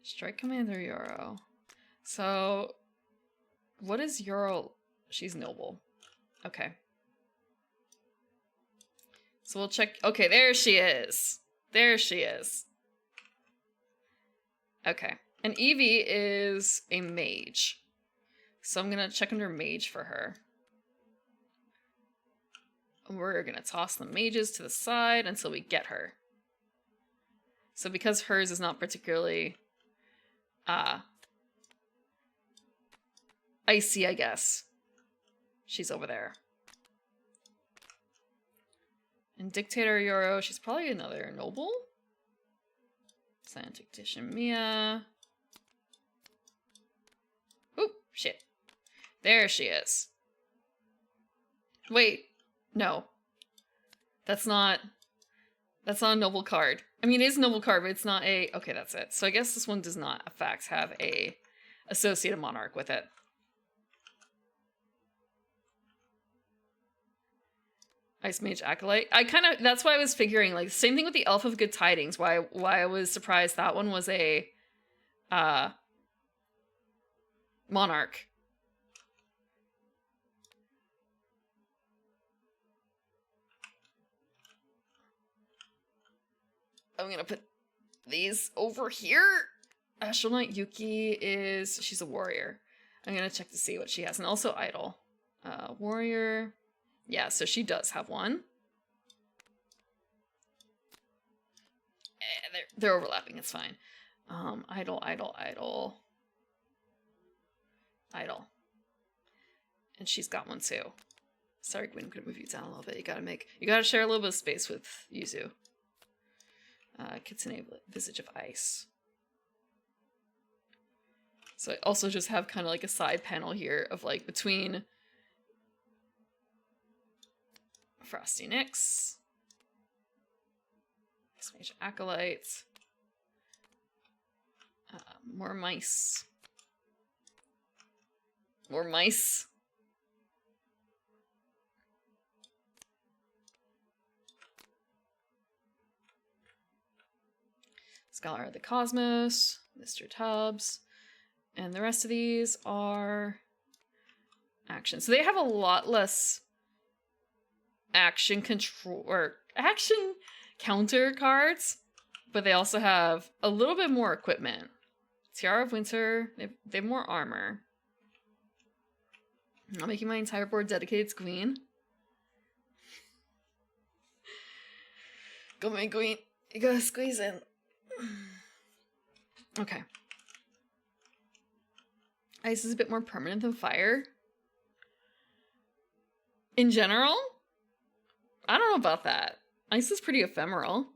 Strike Commander Yoro. So, what is Yoro? She's noble. Okay. So we'll check. Okay, there she is. There she is. Okay. And Evie is a mage. So I'm gonna check under mage for her. We're gonna toss the mages to the side until we get her. So because hers is not particularly icy, I guess. She's over there. And Dictator Yoro, she's probably another noble? Scientific Titian Mia. Oop, shit. There she is. Wait, no. That's not That's not a noble card. I mean, it is a noble card, but it's not a... Okay, that's it. So I guess this one does not, in fact, have a associated monarch with it. Ice Mage Acolyte. I kind of... That's why I was figuring, like, same thing with the Elf of Good Tidings. Why I was surprised that one was a... monarch. I'm gonna put these over here. Astral Knight Yuki is... She's a warrior. I'm gonna check to see what she has. And also idol. Warrior... Yeah, so she does have one. They're overlapping, it's fine. Idol. And she's got one too. Sorry, Gwen, I'm gonna move you down a little bit. You gotta share a little bit of space with Yuzu. Kitsune Visage of Ice. So I also just have kind of like a side panel here of like between Frosty Nyx, Mage Acolyte, more mice. More mice. Scholar of the Cosmos, Mr. Tubbs, and the rest of these are action. So they have a lot less action control or action counter cards, but they also have a little bit more equipment. Tiara of Winter, they have more armor. I'm not making my entire board dedicated to Queen. Go, my Queen. You gotta squeeze in. Okay. Ice is a bit more permanent than fire. In general, I don't know about that. Ice is pretty ephemeral.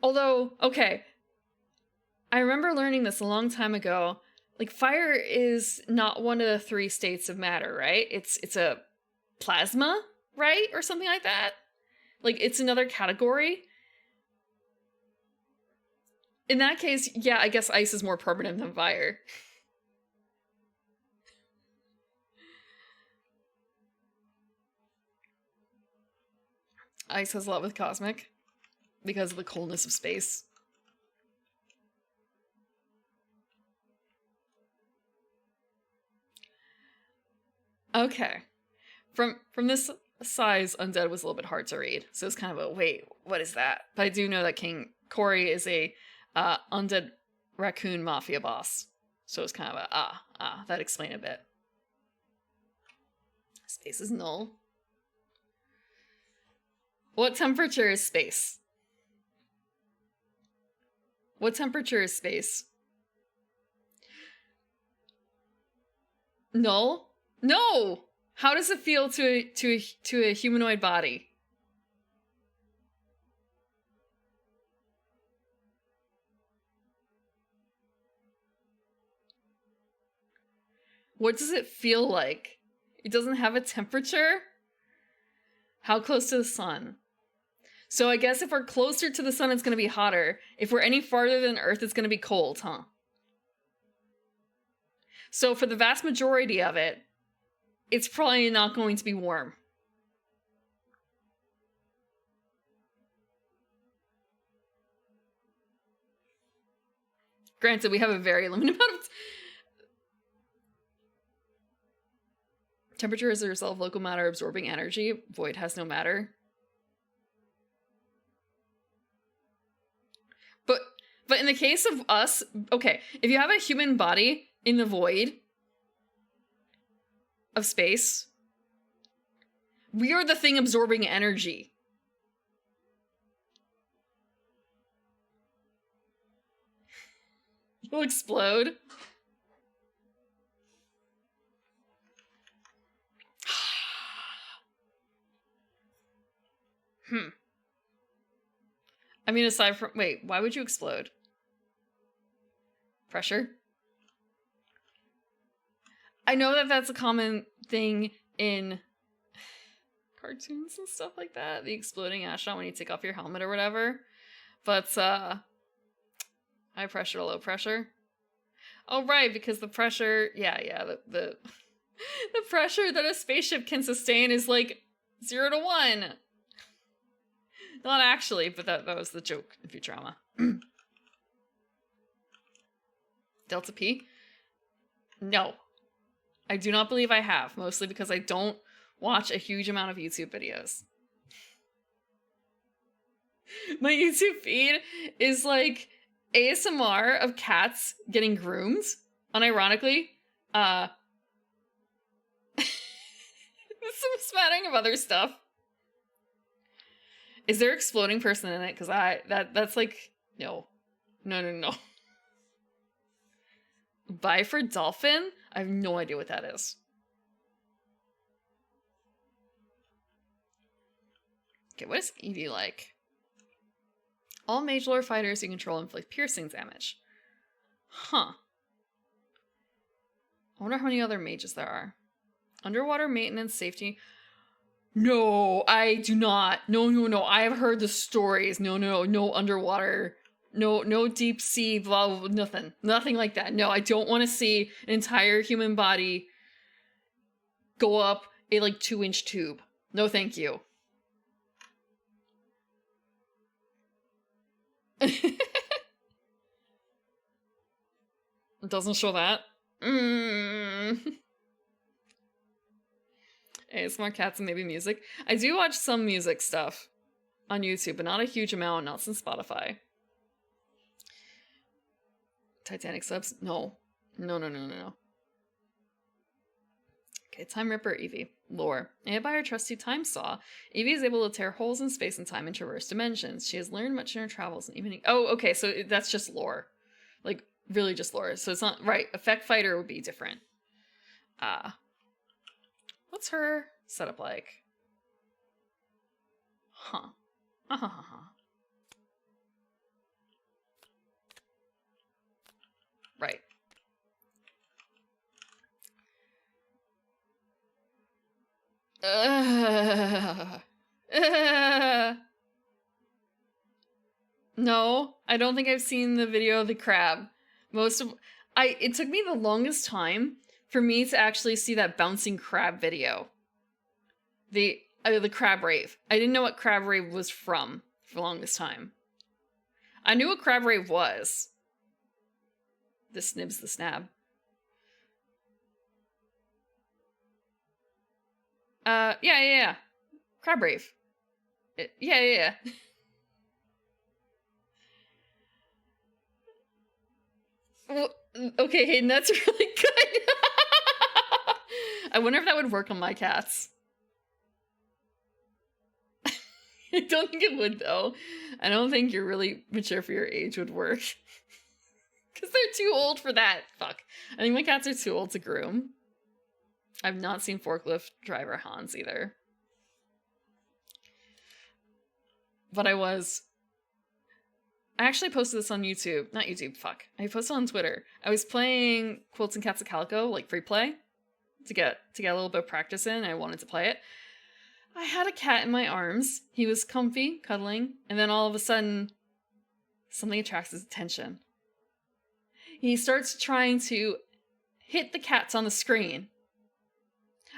Although, okay, I remember learning this a long time ago. Like, fire is not one of the 3 states of matter, right? It's a plasma, right? Or something like that. Like, it's another category. In that case, yeah, I guess ice is more permanent than fire. Ice has a lot with cosmic because of the coldness of space. Okay. From this size, Undead was a little bit hard to read. So it's kind of a, wait, what is that? But I do know that King Corey is a Undead Raccoon Mafia boss. So it's kind of a, that explained a bit. Space is null. What temperature is space? What temperature is space? Null? No! How does it feel to a humanoid body? What does it feel like? It doesn't have a temperature? How close to the sun? So I guess if we're closer to the sun, it's going to be hotter. If we're any farther than Earth, it's going to be cold, huh? So for the vast majority of it, it's probably not going to be warm. Granted, we have a very limited amount of... Temperature is the result of local matter absorbing energy. Void has no matter. But in the case of us, okay, if you have a human body in the void of space, we are the thing absorbing energy. You'll explode. I mean, aside from... Wait, why would you explode? Pressure? I know that that's a common thing in cartoons and stuff like that. The exploding astronaut when you take off your helmet or whatever. But high pressure to low pressure. Oh right, because the pressure, the the pressure that a spaceship can sustain is like 0 to 1. Not actually, but that was the joke in Futurama. Delta P? No. I do not believe I have, mostly because I don't watch a huge amount of YouTube videos. My YouTube feed is like ASMR of cats getting groomed, unironically. Some smattering of other stuff. Is there exploding person in it? Because that's like, no. No. Bye for dolphin? I have no idea what that is. Okay, what is Eevee like? All mage lore fighters you control inflict piercing damage. Huh. I wonder how many other mages there are. Underwater maintenance, safety. No, I do not. No. I have heard the stories. No underwater. No deep sea, blah, nothing. Nothing like that. No, I don't want to see an entire human body go up a like 2-inch tube. No, thank you. It doesn't show that. ASMR cats and maybe music. I do watch some music stuff on YouTube, but not a huge amount, not since Spotify. Titanic subs? No. Okay, Time Ripper Eevee. Lore. Aided by her trusty Time Saw, Eevee is able to tear holes in space and time and traverse dimensions. She has learned much in her travels and even... Oh, okay, so that's just lore. Like, really just lore. So it's not... Right, Effect Fighter would be different. What's her setup like? Huh. Right. No, I don't think I've seen the video of the crab. It took me the longest time for me to actually see that bouncing crab video. The crab rave. I didn't know what crab rave was from for the longest time. I knew what crab rave was. The snibs the snab. Yeah. Crab rave. Yeah. Well, okay, Hayden, that's really good. I wonder if that would work on my cats. I don't think it would, though. I don't think you're really mature for your age would work. Because they're too old for that. Fuck. I think my cats are too old to groom. I've not seen Forklift Driver Hans either. But I actually posted this on YouTube. Not YouTube, fuck. I posted on Twitter. I was playing Quilts and Cats of Calico, like free play, to get a little bit of practice in. I wanted to play it. I had a cat in my arms. He was comfy, cuddling, and then all of a sudden, something attracts his attention. He starts trying to hit the cats on the screen.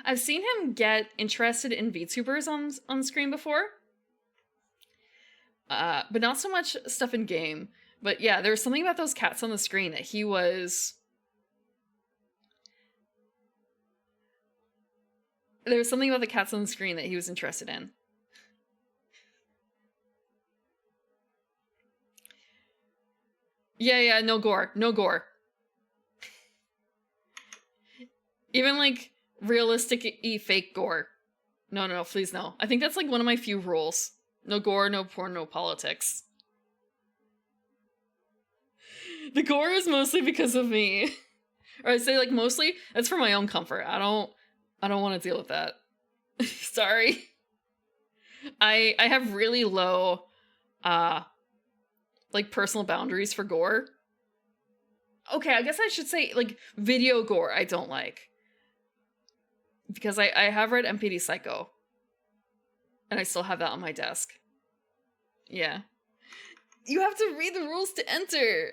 I've seen him get interested in VTubers on screen before. But not so much stuff in game. But yeah, there was something about those cats on the screen that he was... There was something about the cats on the screen that he was interested in. Yeah, no gore. No gore. Even, like, realistic-y fake gore. No, please no. I think that's, like, one of my few rules. No gore, no porn, no politics. The gore is mostly because of me. Or I say, like, mostly, that's for my own comfort. I don't want to deal with that. Sorry. I have really low, like, personal boundaries for gore. Okay, I guess I should say, like, video gore I don't like. Because I have read MPD Psycho. And I still have that on my desk. Yeah. You have to read the rules to enter!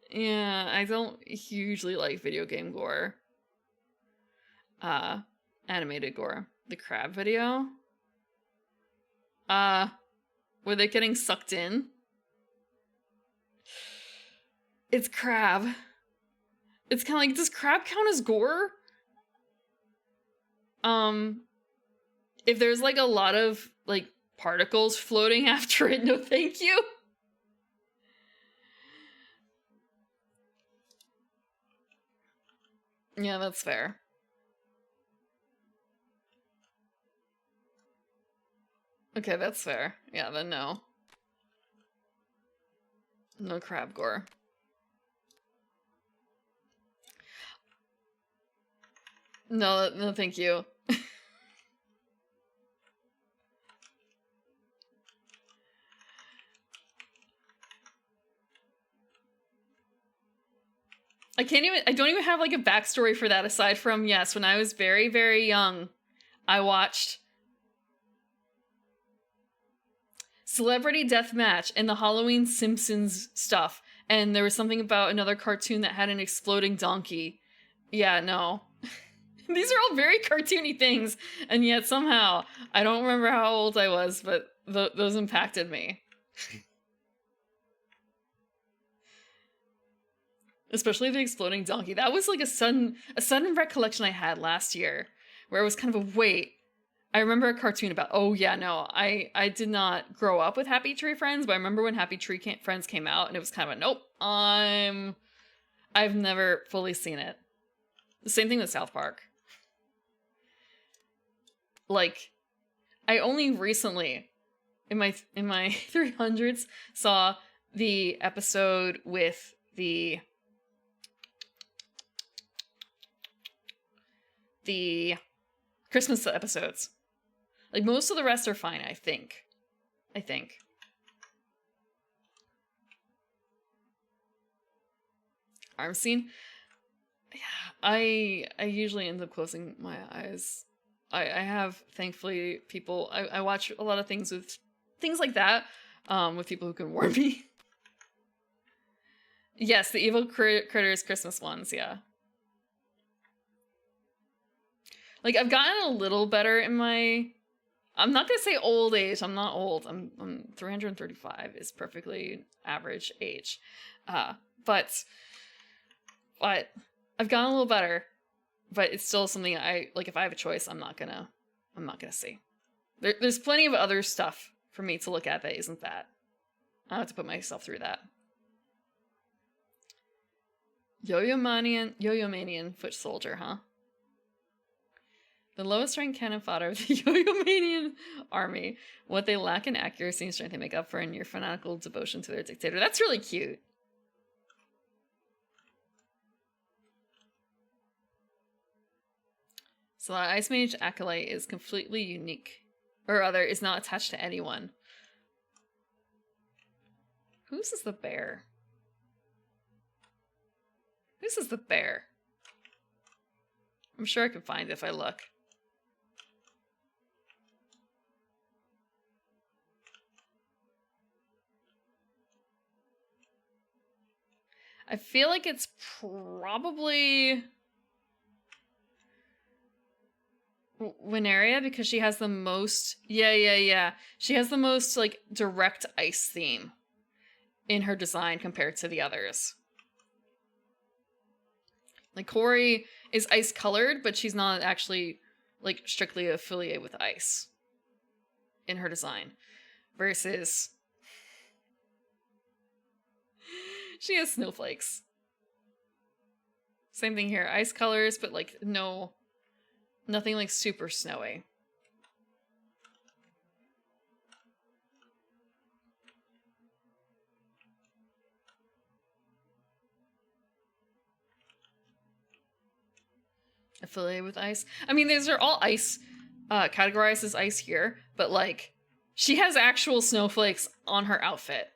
Yeah, I don't hugely like video game gore. Animated gore. The crab video? Were they getting sucked in? It's crab. It's kind of like, does crab count as gore? If there's like a lot of like particles floating after it, no thank you. Yeah, that's fair. Okay, that's fair. Yeah, then no. No crab gore. No, thank you. I don't even have like a backstory for that aside from, yes, when I was very, very young, I watched Celebrity Deathmatch and the Halloween Simpsons stuff. And there was something about another cartoon that had an exploding donkey. Yeah, no. These are all very cartoony things, and yet somehow, I don't remember how old I was, but those impacted me. Especially the exploding donkey. That was like a sudden recollection I had last year, where it was kind of a wait. I remember a cartoon about, oh yeah, no, I did not grow up with Happy Tree Friends, but I remember when Happy Tree Friends came out, and it was kind of a, nope, I've never fully seen it. The same thing with South Park. Like, I only recently, in my 300s, saw the episode with the Christmas episodes. Like, most of the rest are fine, I think. Arm scene? Yeah, I usually end up closing my eyes. I have, thankfully, people... I watch a lot of things with... Things like that, with people who can warn me. Yes, the Evil Critters Christmas ones, yeah. Like, I've gotten a little better in my... I'm not gonna say old age. I'm not old. I'm 335 is perfectly average age. But I've gotten a little better. But it's still something I like. If I have a choice, I'm not gonna see. There's plenty of other stuff for me to look at that isn't that. I don't have to put myself through that. Yo-Yo Manian foot soldier, huh? The lowest rank cannon fodder of the Yo-Yo Manian army. What they lack in accuracy and strength they make up for in your fanatical devotion to their dictator. That's really cute. So the Ice Mage Acolyte is completely unique. Or rather, is not attached to anyone. Whose is the bear? Whose is the bear? I'm sure I can find it if I look. I feel like it's probably Wineria because she has the most... Yeah. She has the most, like, direct ice theme in her design compared to the others. Like, Corey is ice-colored, but she's not actually, like, strictly affiliated with ice in her design. Versus... she has snowflakes. Same thing here. Ice colors, but, like, nothing, like, super snowy. Affiliated with ice. I mean, these are all ice, categorized as ice here, but, like, she has actual snowflakes on her outfit.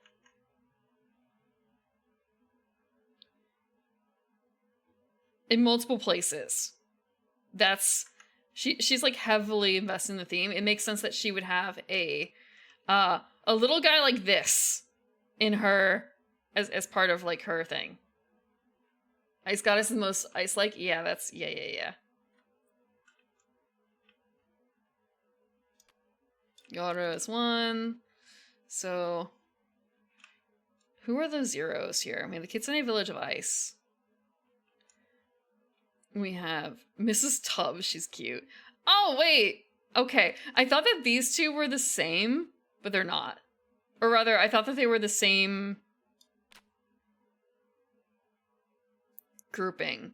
In multiple places. That's She's like heavily invested in the theme. It makes sense that she would have a little guy like this in her as part of like her thing. Ice Goddess is the most ice-like? Yeah, that's yeah. Yara is 1. So who are the zeros here? I mean, the Kitsune Village of Ice. We have Mrs. Tubbs. She's cute. Oh, wait. Okay. I thought that these two were the same, but they're not. Or rather, I thought that they were the same grouping.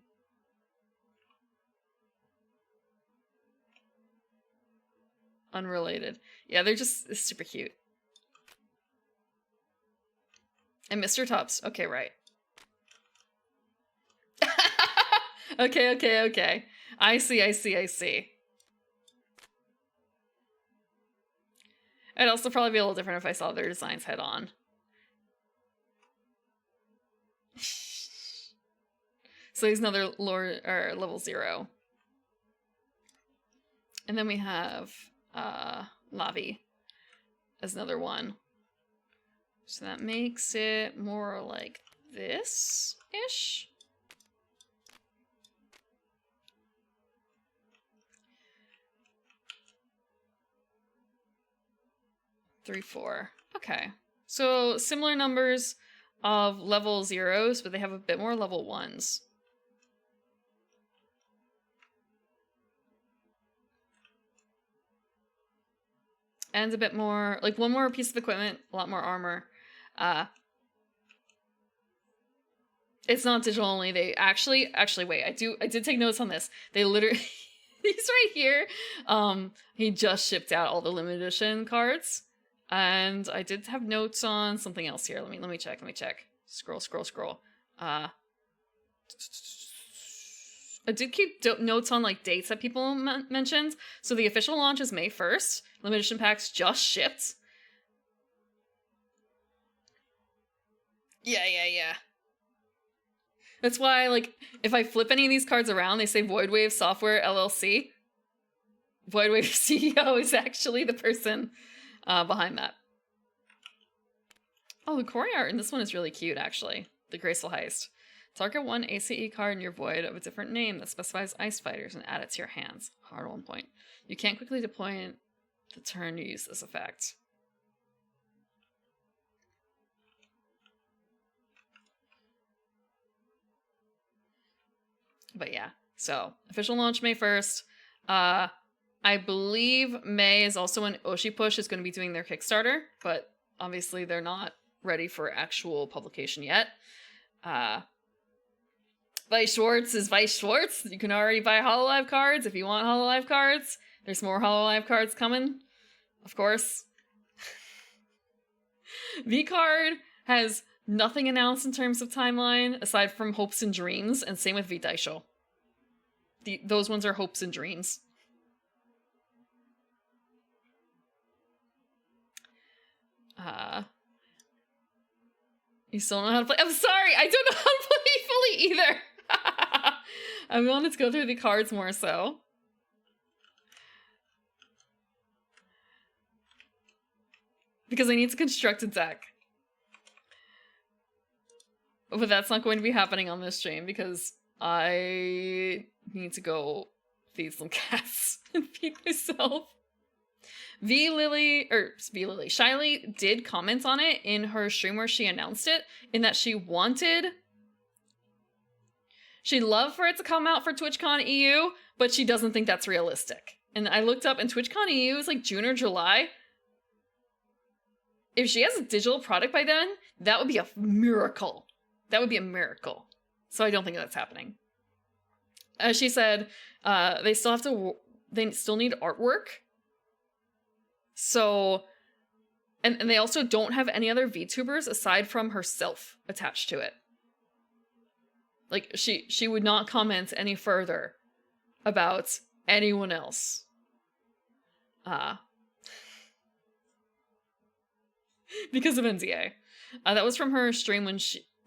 Unrelated. Yeah, they're just super cute. And Mr. Tubbs. Okay, right. Okay. I see. It'd also probably be a little different if I saw their designs head on. So he's another level 0. And then we have Lavi as another one. So that makes it more like this-ish. Three, 4. Okay. So similar numbers of level 0s, but they have a bit more level 1s. And a bit more, like one more piece of equipment, a lot more armor. It's not digital only. They actually wait, I did take notes on this. They literally, these right here, he just shipped out all the limited edition cards. And I did have notes on something else here. Let me check. Scroll. I did keep notes on like dates that people mentioned. So the official launch is May 1st. Limited edition packs just shipped. Yeah. That's why, like, if I flip any of these cards around, they say Voidwave Software LLC. Voidwave CEO is actually the person behind that. Oh, the Kori art in this one is really cute, actually. The Graceful Heist. Target 1 ACE card in your void of a different name that specifies ice fighters and add it to your hands. Hard 1 point. You can't quickly deploy it the turn you use this effect. But yeah, so official launch May 1st. I believe May is also when Oshipush is going to be doing their Kickstarter, but obviously they're not ready for actual publication yet. Weiss Schwartz is Weiss Schwartz. You can already buy Hololive cards if you want Hololive cards. There's more Hololive cards coming, of course. V-Card has nothing announced in terms of timeline, aside from Hopes and Dreams, and same with V-Daisho. Those ones are Hopes and Dreams. You still don't know how to play? I'm sorry, I don't know how to play fully either. I wanted to go through the cards more so. Because I need to construct a deck. But that's not going to be happening on this stream because I need to go feed some cats and feed myself. Shiley did comment on it in her stream where she announced it, in that she'd love for it to come out for TwitchCon EU, but she doesn't think that's realistic. And I looked up, and TwitchCon EU is like June or July. If she has a digital product by then, that would be a miracle. That would be a miracle. So I don't think that's happening. As she said, they still need artwork. So, and they also don't have any other VTubers aside from herself attached to it. Like, she would not comment any further about anyone else. Because of NDA. That was from her stream when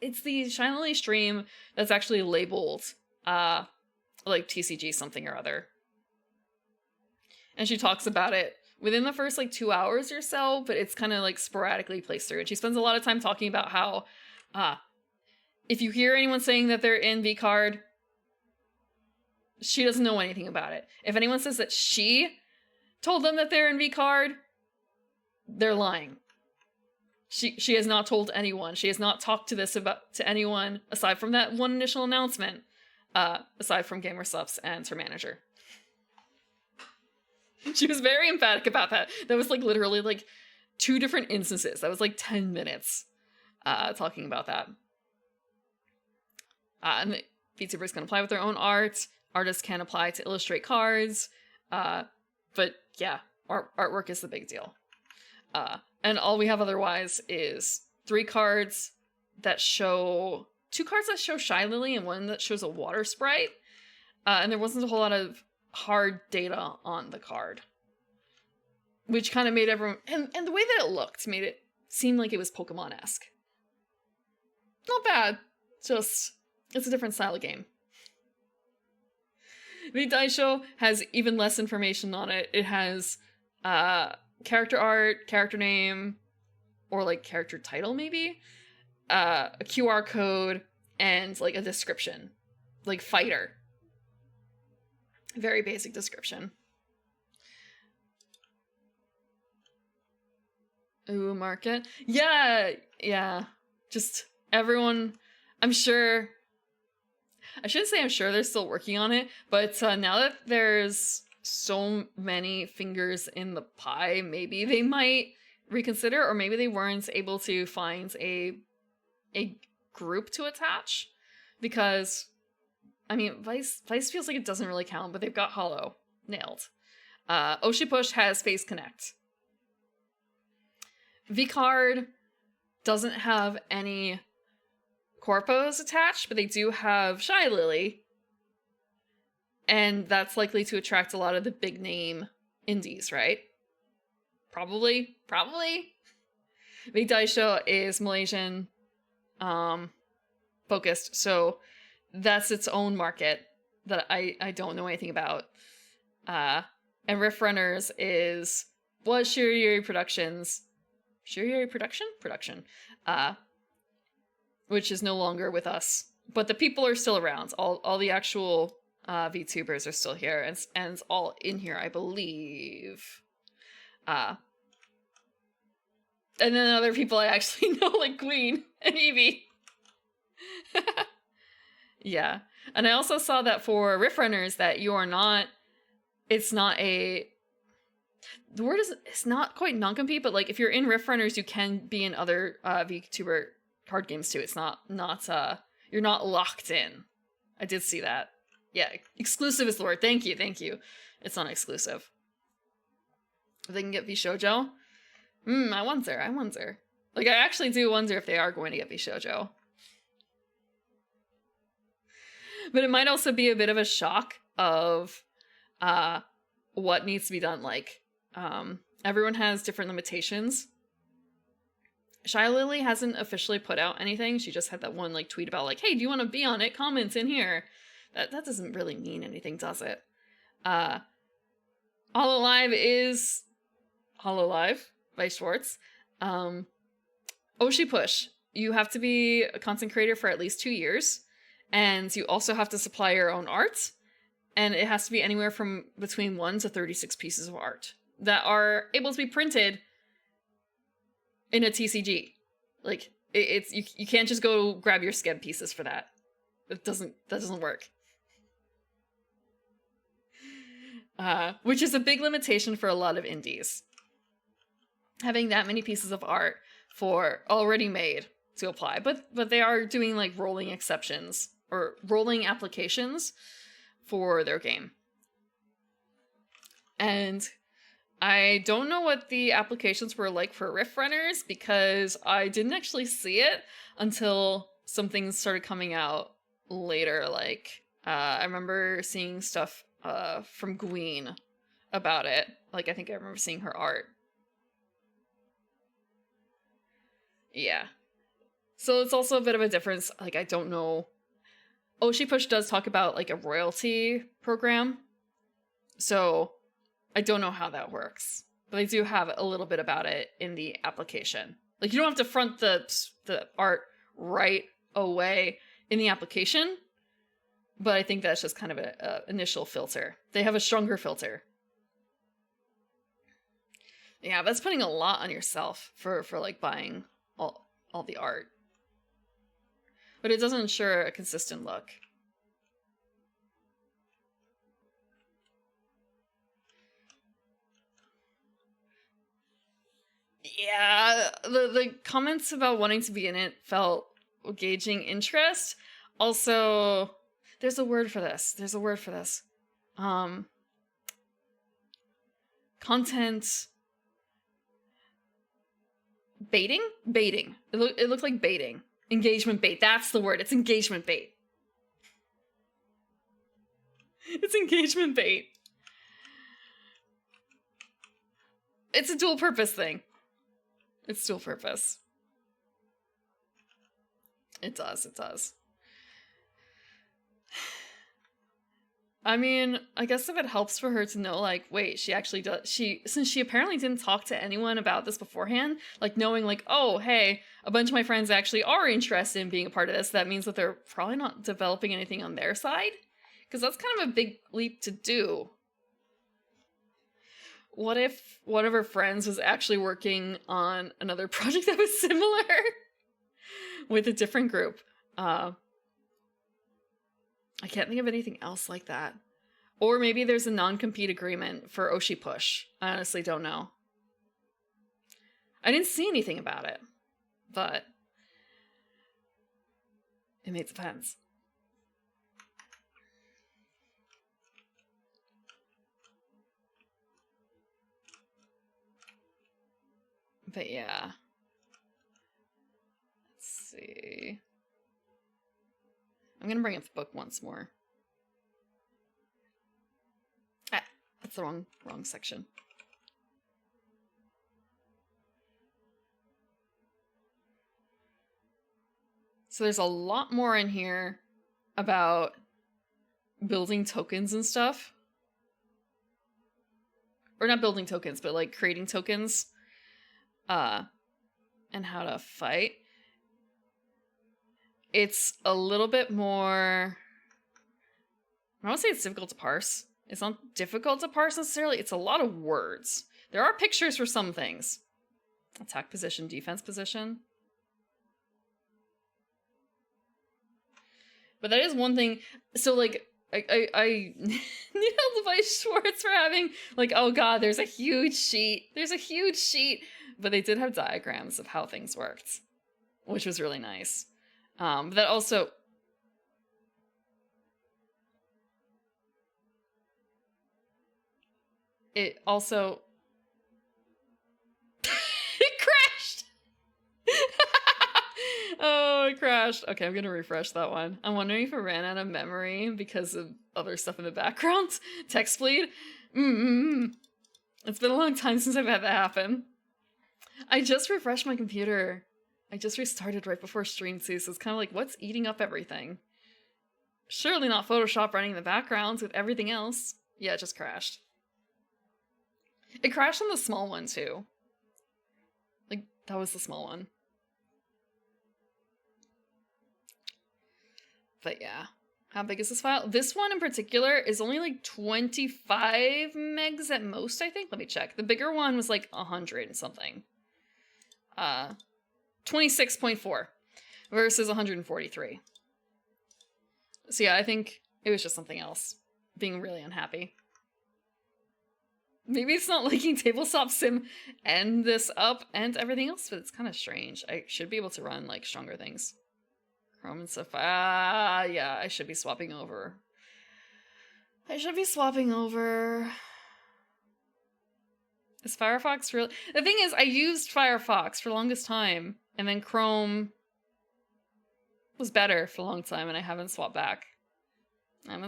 it's the Shiny stream that's actually labeled, like TCG something or other. and she talks about it within the first like 2 hours or so, but it's kind of like sporadically placed through. And she spends a lot of time talking about how if you hear anyone saying that they're in V-Card, she doesn't know anything about it. If anyone says that she told them that they're in V-Card, they're lying. She has not told anyone. She has not talked to anyone aside from that one initial announcement, aside from GamerSupps and her manager. She was very emphatic about that. That was like literally like 2 different instances. That was like 10 minutes talking about that. And the VTubers can apply with their own art. Artists can apply to illustrate cards. But yeah, artwork is the big deal. And all we have otherwise is 3 cards that show... 2 cards that show Shy Lily and 1 that shows a water sprite. And there wasn't a whole lot of hard data on the card. Which kind of made everyone... And the way that it looked made it seem like it was Pokemon-esque. Not bad. Just... It's a different style of game. The Daisho has even less information on it. It has character art, character name, or like character title maybe, a QR code, and like a description. Like fighter. Very basic description. Ooh, market. Yeah. Just everyone, I'm sure... I shouldn't say I'm sure they're still working on it, but now that there's so many fingers in the pie, maybe they might reconsider, or maybe they weren't able to find a group to attach, because, I mean, Vice feels like it doesn't really count, but they've got Hollow nailed. Oshipush has Face Connect. V-Card doesn't have any corpos attached, but they do have Shy Lily. And that's likely to attract a lot of the big name indies, right? Probably. The Daisho is Malaysian focused, so that's its own market that I don't know anything about. And Riff Runners was Shiriyuri Productions. Shiriyuri Production? Which is no longer with us. But the people are still around. All the actual VTubers are still here, and it's all in here, I believe. And then other people I actually know, like Queen and Evie. Yeah. And I also saw that for Riff Runners that you are not... It's not a... The word is... It's not quite non-compete, but like if you're in Riff Runners, you can be in other VTuber card games too. It's not you're not locked in. I did see that. Yeah, exclusive is the word. Thank you. It's not exclusive. If they can get VShojo, I wonder. Like, I actually do wonder if they are going to get VShojo. But it might also be a bit of a shock of what needs to be done. Like, everyone has different limitations. Shy Lily hasn't officially put out anything. She just had that one like tweet about like, hey, do you want to be on it? Comment in here. That doesn't really mean anything, does it? Hololive is Hololive by Schwartz. Oshipush. You have to be a content creator for at least 2 years. And you also have to supply your own art. And it has to be anywhere from between 1 to 36 pieces of art that are able to be printed in a TCG. Like, it's you can't just go grab your scab pieces for that. That doesn't work. Which is a big limitation for a lot of indies. Having that many pieces of art for already made to apply. But they are doing like rolling exceptions or rolling applications for their game. And I don't know what the applications were like for Riff Runners because I didn't actually see it until some things started coming out later. Like, I remember seeing stuff from Gween about it. Like, I think I remember seeing her art. Yeah. So it's also a bit of a difference. Like, I don't know. Oshipush does talk about, like, a royalty program. So I don't know how that works, but I do have a little bit about it in the application. Like, you don't have to front the art right away in the application, but I think that's just kind of a initial filter. They have a stronger filter. Yeah, that's putting a lot on yourself for like buying all the art. But it doesn't ensure a consistent look. Yeah, the comments about wanting to be in it felt gauging interest. Also, there's a word for this. Content baiting? Baiting. It looked like baiting. Engagement bait. That's the word. It's engagement bait. It's engagement bait. It's a dual purpose thing. It's dual purpose. It does. I mean, I guess if it helps for her to know, like, wait, she actually does, since she apparently didn't talk to anyone about this beforehand, like, knowing, like, oh, hey, a bunch of my friends actually are interested in being a part of this, that means that they're probably not developing anything on their side? Because that's kind of a big leap to do. What if one of her friends was actually working on another project that was similar with a different group? I can't think of anything else like that. Or maybe there's a non-compete agreement for Oshi Push. I honestly don't know. I didn't see anything about it, but it may depend. But yeah. Let's see. I'm gonna bring up the book once more. Ah, that's the wrong section. So there's a lot more in here about building tokens and stuff. Or not building tokens, but like creating tokens. And how to fight. It's a little bit more... I don't want to say it's difficult to parse. It's not difficult to parse necessarily. It's a lot of words. There are pictures for some things. Attack position, defense position. But that is one thing. So, like, I nailed by Schwartz for having, like, oh god, there's a huge sheet. But they did have diagrams of how things worked, which was really nice. But that also... It also... It crashed! Oh, it crashed. Okay, I'm gonna refresh that one. I'm wondering if it ran out of memory because of other stuff in the background. Text bleed. It's been a long time since I've had that happen. I just refreshed my computer. I just restarted right before stream too, so it's kind of like, what's eating up everything? Surely not Photoshop running in the background with everything else. Yeah, it just crashed. It crashed on the small one too. Like, that was the small one. But yeah. How big is this file? This one in particular is only like 25 megs at most, I think. Let me check. The bigger one was like 100 and something. 26.4 versus 143. So yeah, I think it was just something else. Being really unhappy. Maybe it's not liking Tabletop Sim and this up and everything else, but it's kind of strange. I should be able to run like stronger things. Chrome and stuff. Yeah, I should be swapping over. Is Firefox really... The thing is, I used Firefox for the longest time, and then Chrome was better for a long time, and I haven't swapped back. I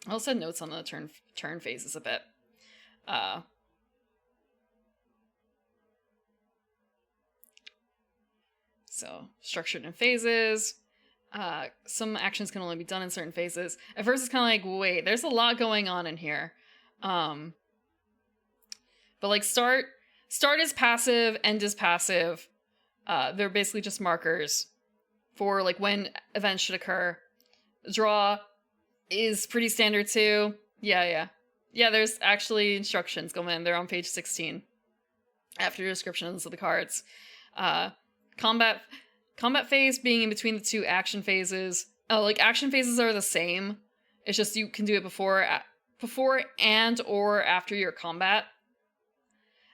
also had notes on the turn phases a bit. So, structured in phases. some actions can only be done in certain phases. At first it's kind of like, wait, there's a lot going on in here. But like start is passive, end is passive. They're basically just markers for like when events should occur. Draw is pretty standard too. Yeah, there's actually instructions. Go in, they're on page 16. After descriptions of the cards. Combat phase being in between the two action phases. Oh, like action phases are the same. It's just you can do it before and or after your combat.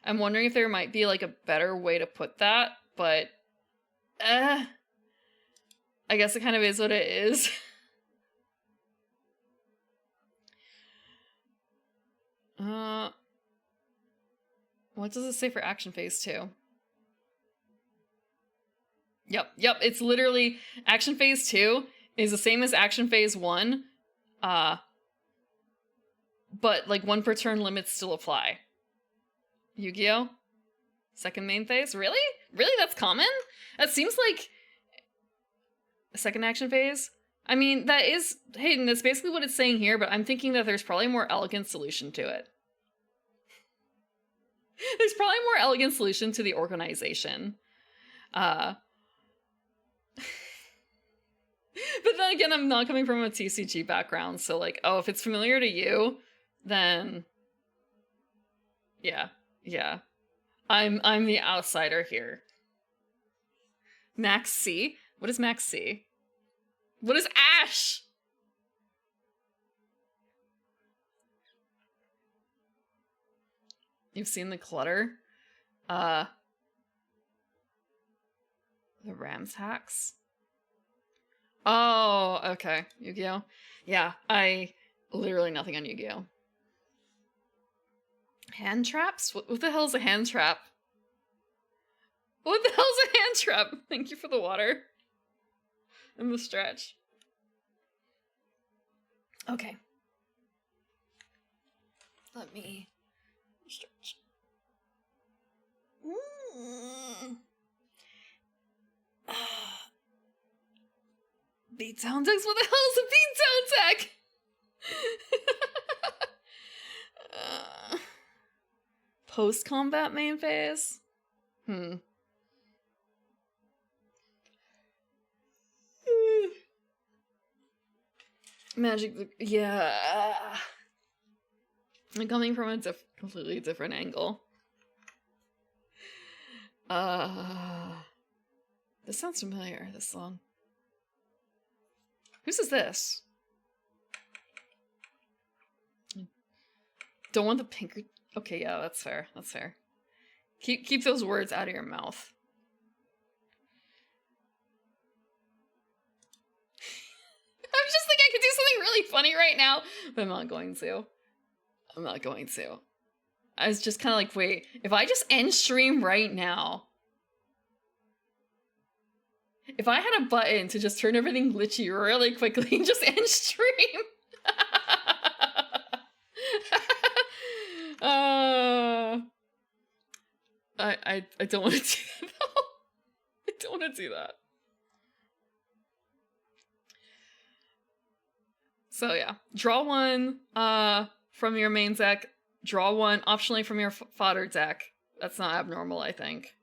I'm wondering if there might be like a better way to put that, but I guess it kind of is what it is. What does it say for action phase 2? Yep, it's literally action phase 2 is the same as action phase 1. But like 1 per turn limits still apply. Yu-Gi-Oh! Second main phase? Really? Really? That's common? That seems like a second action phase? I mean, that is hidden. That's basically what it's saying here, but I'm thinking that there's probably a more elegant solution to it. There's probably a more elegant solution to the organization. But then again, I'm not coming from a TCG background, so like, oh, if it's familiar to you, then yeah. I'm the outsider here. Max C? What is Max C? What is Ash? You've seen the clutter? The Rams hacks? Oh, okay. Yu-Gi-Oh! Yeah, literally nothing on Yu-Gi-Oh! Hand traps? What the hell is a hand trap? What the hell is a hand trap? Thank you for the water. And the stretch. Okay. Let me stretch. Beatdown decks? What the hell is a beatdown deck? Post-combat main phase? Magic, yeah. I'm coming from a completely different angle. This sounds familiar, this song. Whose is this? Don't want the pink. Okay, yeah, that's fair. That's fair. Keep those words out of your mouth. I'm just thinking I could do something really funny right now, but I'm not going to. I was just kind of like, wait, if I just end stream right now, if I had a button to just turn everything glitchy really quickly and just end stream. I don't want to do that though. I don't want to do that. So yeah, draw one from your main deck, draw one optionally from your fodder deck. That's not abnormal, I think.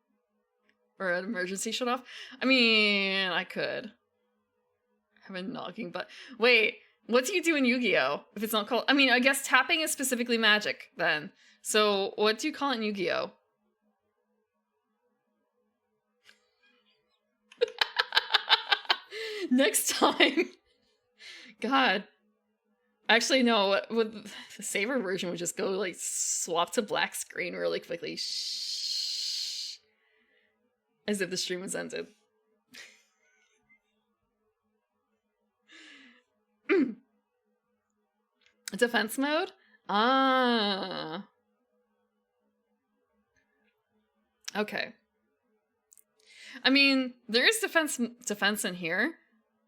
Or an emergency shut off. I mean, I could have a knocking, but wait, what do you do in Yu-Gi-Oh? If it's not called, I mean, I guess tapping is specifically magic then. So what do you call it in Yu-Gi-Oh? Next time. God. Actually, no, with the saver version would just go like swap to black screen really quickly. Shh. As if the stream was ended. Defense mode? Ah. Okay. I mean, there is defense in here.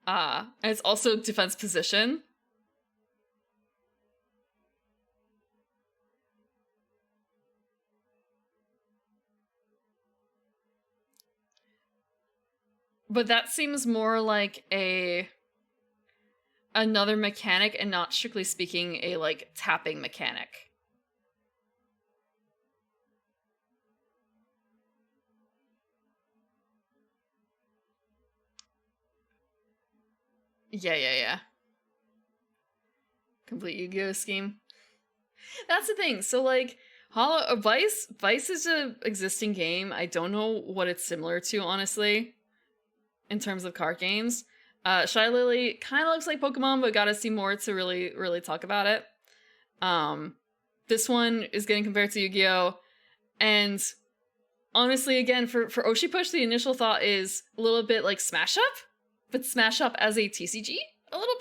And it's also defense position. But that seems more like another mechanic and not strictly speaking a like tapping mechanic. Yeah. Complete Yu-Gi-Oh scheme. That's the thing. So like Vice is a existing game. I don't know what it's similar to, honestly, in terms of card games. Shy Lily kind of looks like Pokemon, but gotta see more to really talk about it. This one is getting compared to Yu-Gi-Oh! And honestly, again, for Oshi Push, the initial thought is a little bit like Smash Up, but Smash Up as a TCG a little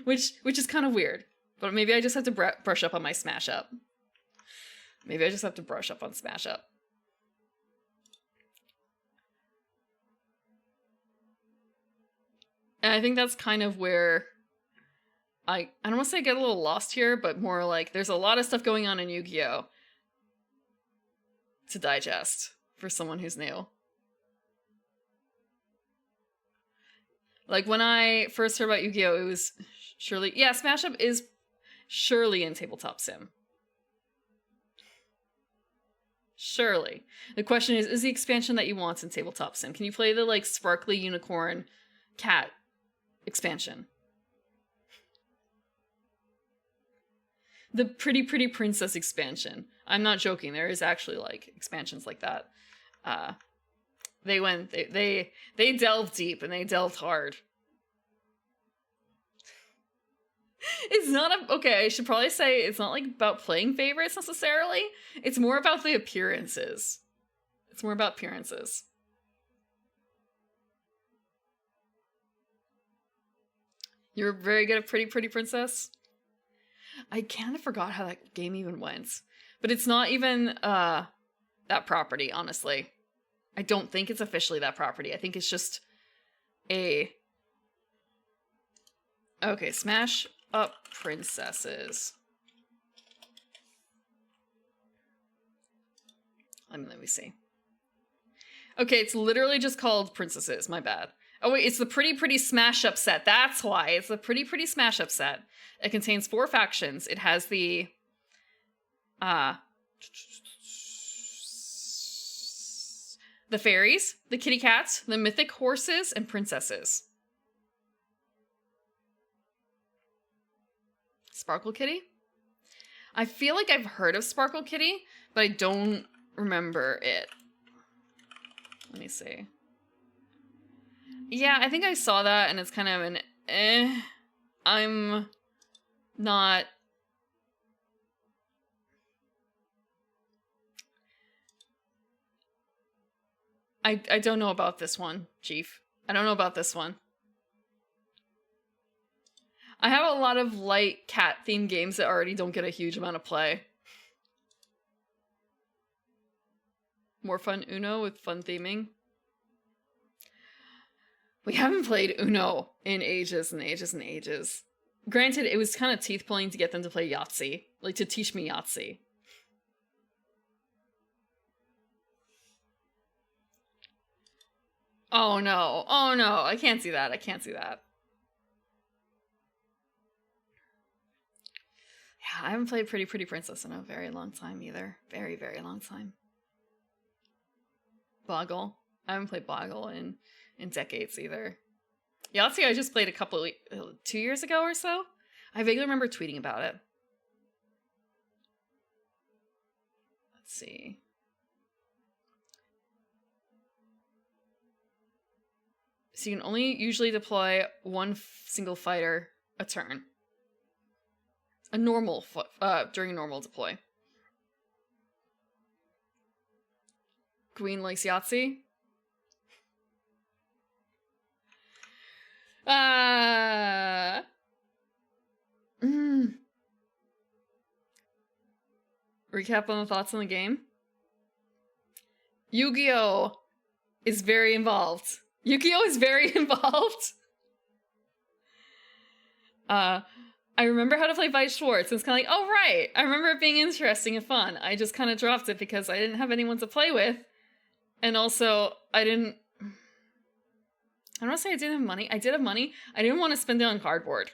bit, which is kind of weird. But maybe I just have to brush up on my Smash Up. Maybe I just have to brush up on Smash Up. And I think that's kind of where I don't want to say I get a little lost here, but more like there's a lot of stuff going on in Yu-Gi-Oh! To digest for someone who's new. Like when I first heard about Yu-Gi-Oh! It was surely, yeah, Smash Up is surely in Tabletop Sim. Surely. The question is the expansion that you want in Tabletop Sim? Can you play the like sparkly unicorn cat expansion? The pretty princess expansion. I'm not joking. There is actually like expansions like that. They delved deep and they delved hard. It's not okay, I should probably say it's not like about playing favorites necessarily. It's more about the appearances. It's more about appearances. You're very good at Pretty Princess? I kind of forgot how that game even went. But it's not even that property, honestly. I don't think it's officially that property. I think it's just a... Okay, Smash Up Princesses. Let me see. Okay, it's literally just called Princesses, my bad. Oh wait, it's the Pretty Smash Up set. That's why. It's the Pretty Smash Up set. It contains 4 factions. It has the fairies, the kitty cats, the mythic horses, and princesses. Sparkle Kitty? I feel like I've heard of Sparkle Kitty, but I don't remember it. Let me see. Yeah, I think I saw that, and it's kind of an I'm not... I don't know about this one, Chief. I don't know about this one. I have a lot of light cat-themed games that already don't get a huge amount of play. More fun Uno with fun theming. We haven't played Uno in ages and ages and ages. Granted, it was kind of teeth-pulling to get them to play Yahtzee. Like, to teach me Yahtzee. Oh no. Oh no. I can't see that. I can't see that. Yeah, I haven't played Pretty Princess in a very long time either. Very, very long time. Boggle. I haven't played Boggle in decades either. Yahtzee I just played a couple 2 years ago or so. I vaguely remember tweeting about it. Let's see. So you can only usually deploy one single fighter a turn. A normal during a normal deploy. Queen likes Yahtzee. Recap on the thoughts on the game. Yu-Gi-Oh! Is very involved. Yu-Gi-Oh! Is very involved. I remember how to play Vice Schwartz, and it's kind of like, oh right, I remember it being interesting and fun. I just kind of dropped it because I didn't have anyone to play with, And also, I don't want to say I didn't have money. I did have money. I didn't want to spend it on cardboard.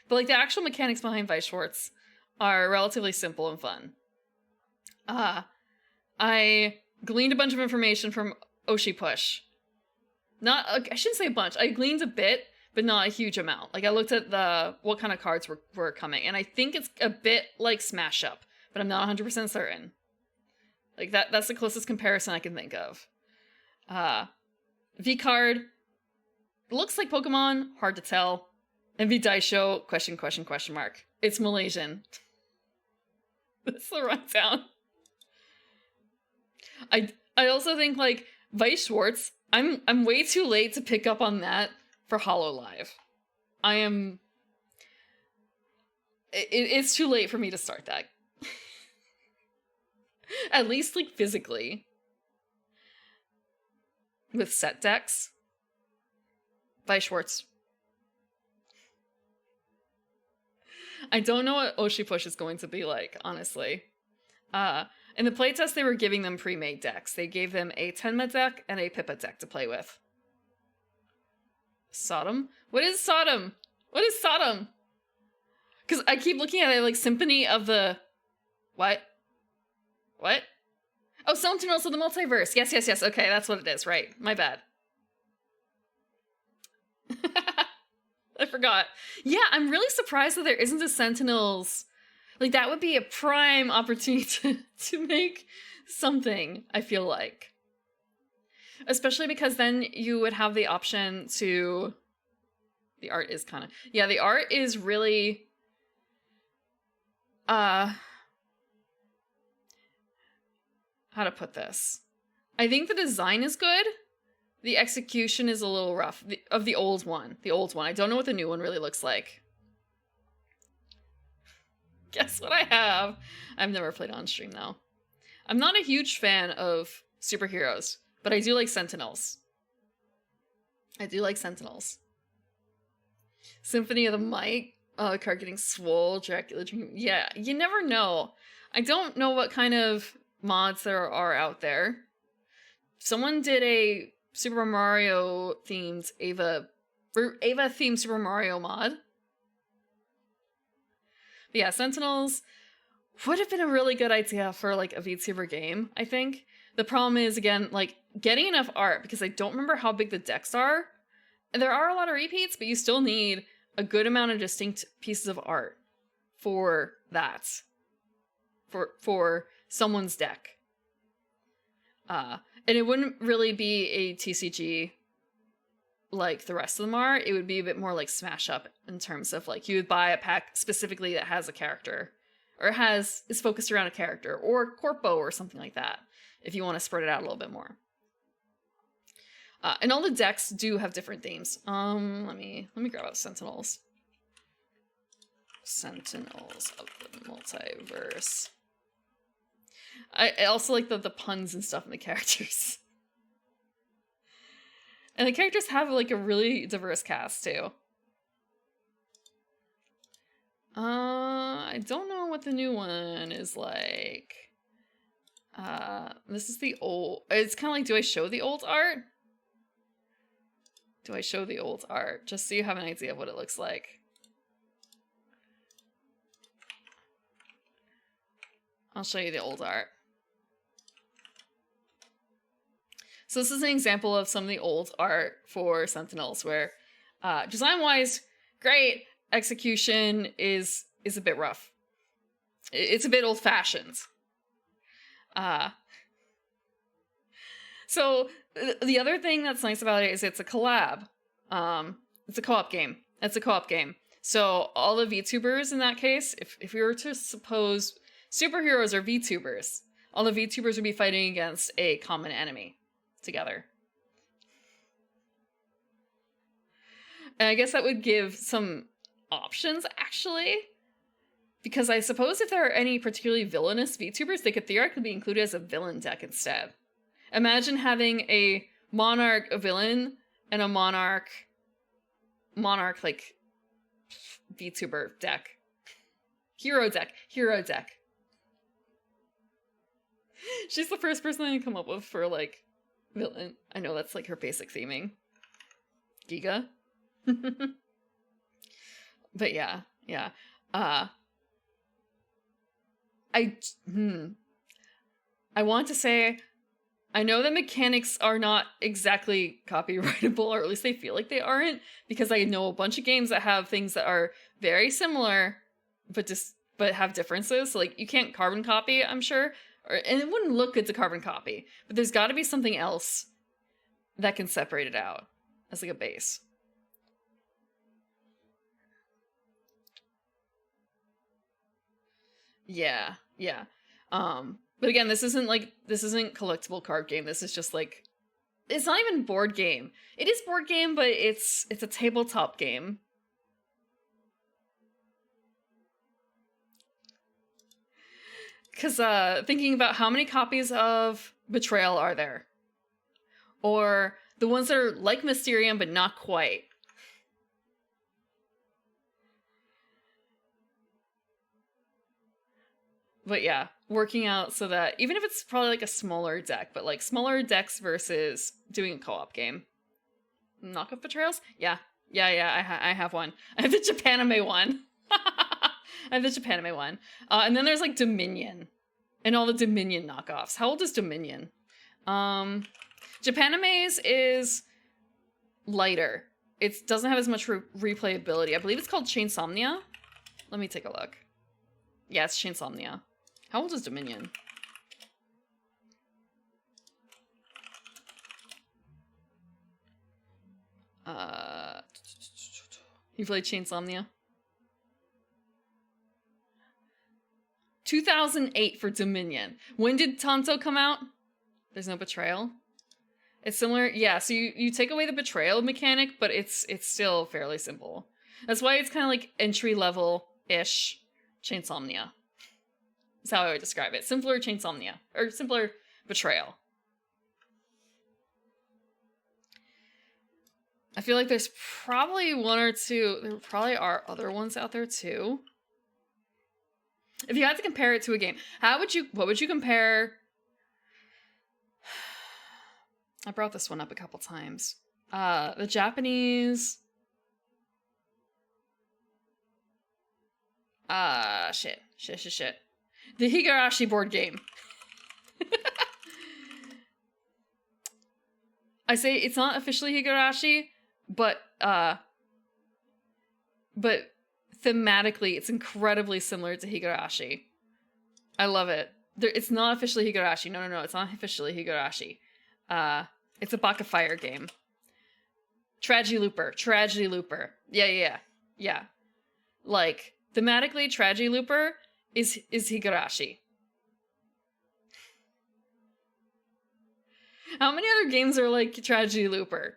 But like the actual mechanics behind Vice Schwartz are relatively simple and fun. I gleaned a bunch of information from Oshi Push. I shouldn't say a bunch. I gleaned a bit, but not a huge amount. Like I looked at what kind of cards were coming, and I think it's a bit like Smash Up, but I'm not 100% certain. Like that's the closest comparison I can think of. V card looks like Pokemon, hard to tell. And V Daisho, question mark. It's Malaysian. That's the rundown. I also think like Vice Schwartz, I'm way too late to pick up on that for Hololive. It's too late for me to start that. At least like physically. With set decks. Vice Schwartz. I don't know what Oshi Push is going to be like, honestly. In the playtest, they were giving them pre-made decks. They gave them a Tenma deck and a Pippa deck to play with. Sodom? What is Sodom? Because I keep looking at it like Symphony of the... What? Oh, Sentinels of the Multiverse. Yes. Okay, that's what it is. Right. My bad. I forgot. Yeah, I'm really surprised that there isn't a Sentinels. Like, that would be a prime opportunity to make something, I feel like. Especially because then you would have the option to... The art is kind of... Yeah, the art is really... How to put this? I think the design is good. The execution is a little rough. Of the old one. I don't know what the new one really looks like. Guess what I have? I've never played on stream, though. I'm not a huge fan of superheroes, but I do like Sentinels. Symphony of the Might. Oh, card getting swole. Dracula Dream. Yeah, you never know. I don't know what kind of mods there are out there. Someone did a Super Mario themed Ava themed Super Mario mod. But yeah, Sentinels would have been a really good idea for like a VTuber game, I think. The problem is, again, like getting enough art, because I don't remember how big the decks are. And there are a lot of repeats, but you still need a good amount of distinct pieces of art for that. For someone's deck. And it wouldn't really be a TCG like the rest of them are. It would be a bit more like Smash Up in terms of like you would buy a pack specifically that has a character or is focused around a character or Corpo or something like that if you want to spread it out a little bit more. And all the decks do have different themes. Let me grab out Sentinels. Sentinels of the Multiverse. I also like the puns and stuff in the characters. And the characters have like a really diverse cast too. I don't know what the new one is like. This is the old... It's kind of like, do I show the old art? Just so you have an idea of what it looks like. I'll show you the old art. So this is an example of some of the old art for Sentinels where design-wise, great. Execution is a bit rough. It's a bit old-fashioned. So the other thing that's nice about it is it's a collab. It's a co-op game. So all the VTubers in that case, if we were to suppose superheroes are VTubers, all the VTubers would be fighting against a common enemy together. And I guess that would give some options, actually. Because I suppose if there are any particularly villainous VTubers, they could theoretically be included as a villain deck instead. Imagine having a Monarch, a villain, and a Monarch like, VTuber deck. Hero deck. She's the first person I come up with for, like, villain. I know that's, like, her basic theming. Giga. But yeah. I want to say, I know the mechanics are not exactly copyrightable, or at least they feel like they aren't, because I know a bunch of games that have things that are very similar, but have differences. So, like, you can't carbon copy, I'm sure, and it wouldn't look good to carbon copy, but there's got to be something else that can separate it out as, like, a base. Yeah. But again, this isn't collectible card game. This is just, like, it's not even board game. It is board game, but it's a tabletop game. Because thinking about how many copies of Betrayal are there? Or the ones that are like Mysterium, but not quite. But yeah, working out so that, even if it's probably like a smaller deck, but like smaller decks versus doing a co-op game. Knockoff Betrayals? Yeah, I have one. I have the Japanime one. And then there's like Dominion. And all the Dominion knockoffs. How old is Dominion? Japanime's is lighter. It doesn't have as much replayability. I believe it's called Chainsomnia. Let me take a look. Yeah, it's Chainsomnia. How old is Dominion? You played Chainsomnia? 2008 for Dominion. When did Tanto come out? There's no Betrayal. It's similar, yeah, so you take away the Betrayal mechanic, but it's still fairly simple. That's why it's kind of like entry-level-ish Chainsomnia. That's how I would describe it. Simpler Chainsomnia. Or simpler Betrayal. I feel like there's probably one or two. There probably are other ones out there too. If you had to compare it to a game, what would you compare? I brought this one up a couple times. The Japanese. Shit. The Higurashi board game. I say it's not officially Higurashi, but thematically it's incredibly similar to Higurashi. I love it. It's not officially Higurashi. No, it's not officially Higurashi. It's a Baka Fire game. Tragedy Looper. Yeah. Like, thematically, Tragedy Looper is Higurashi. How many other games are like Tragedy Looper?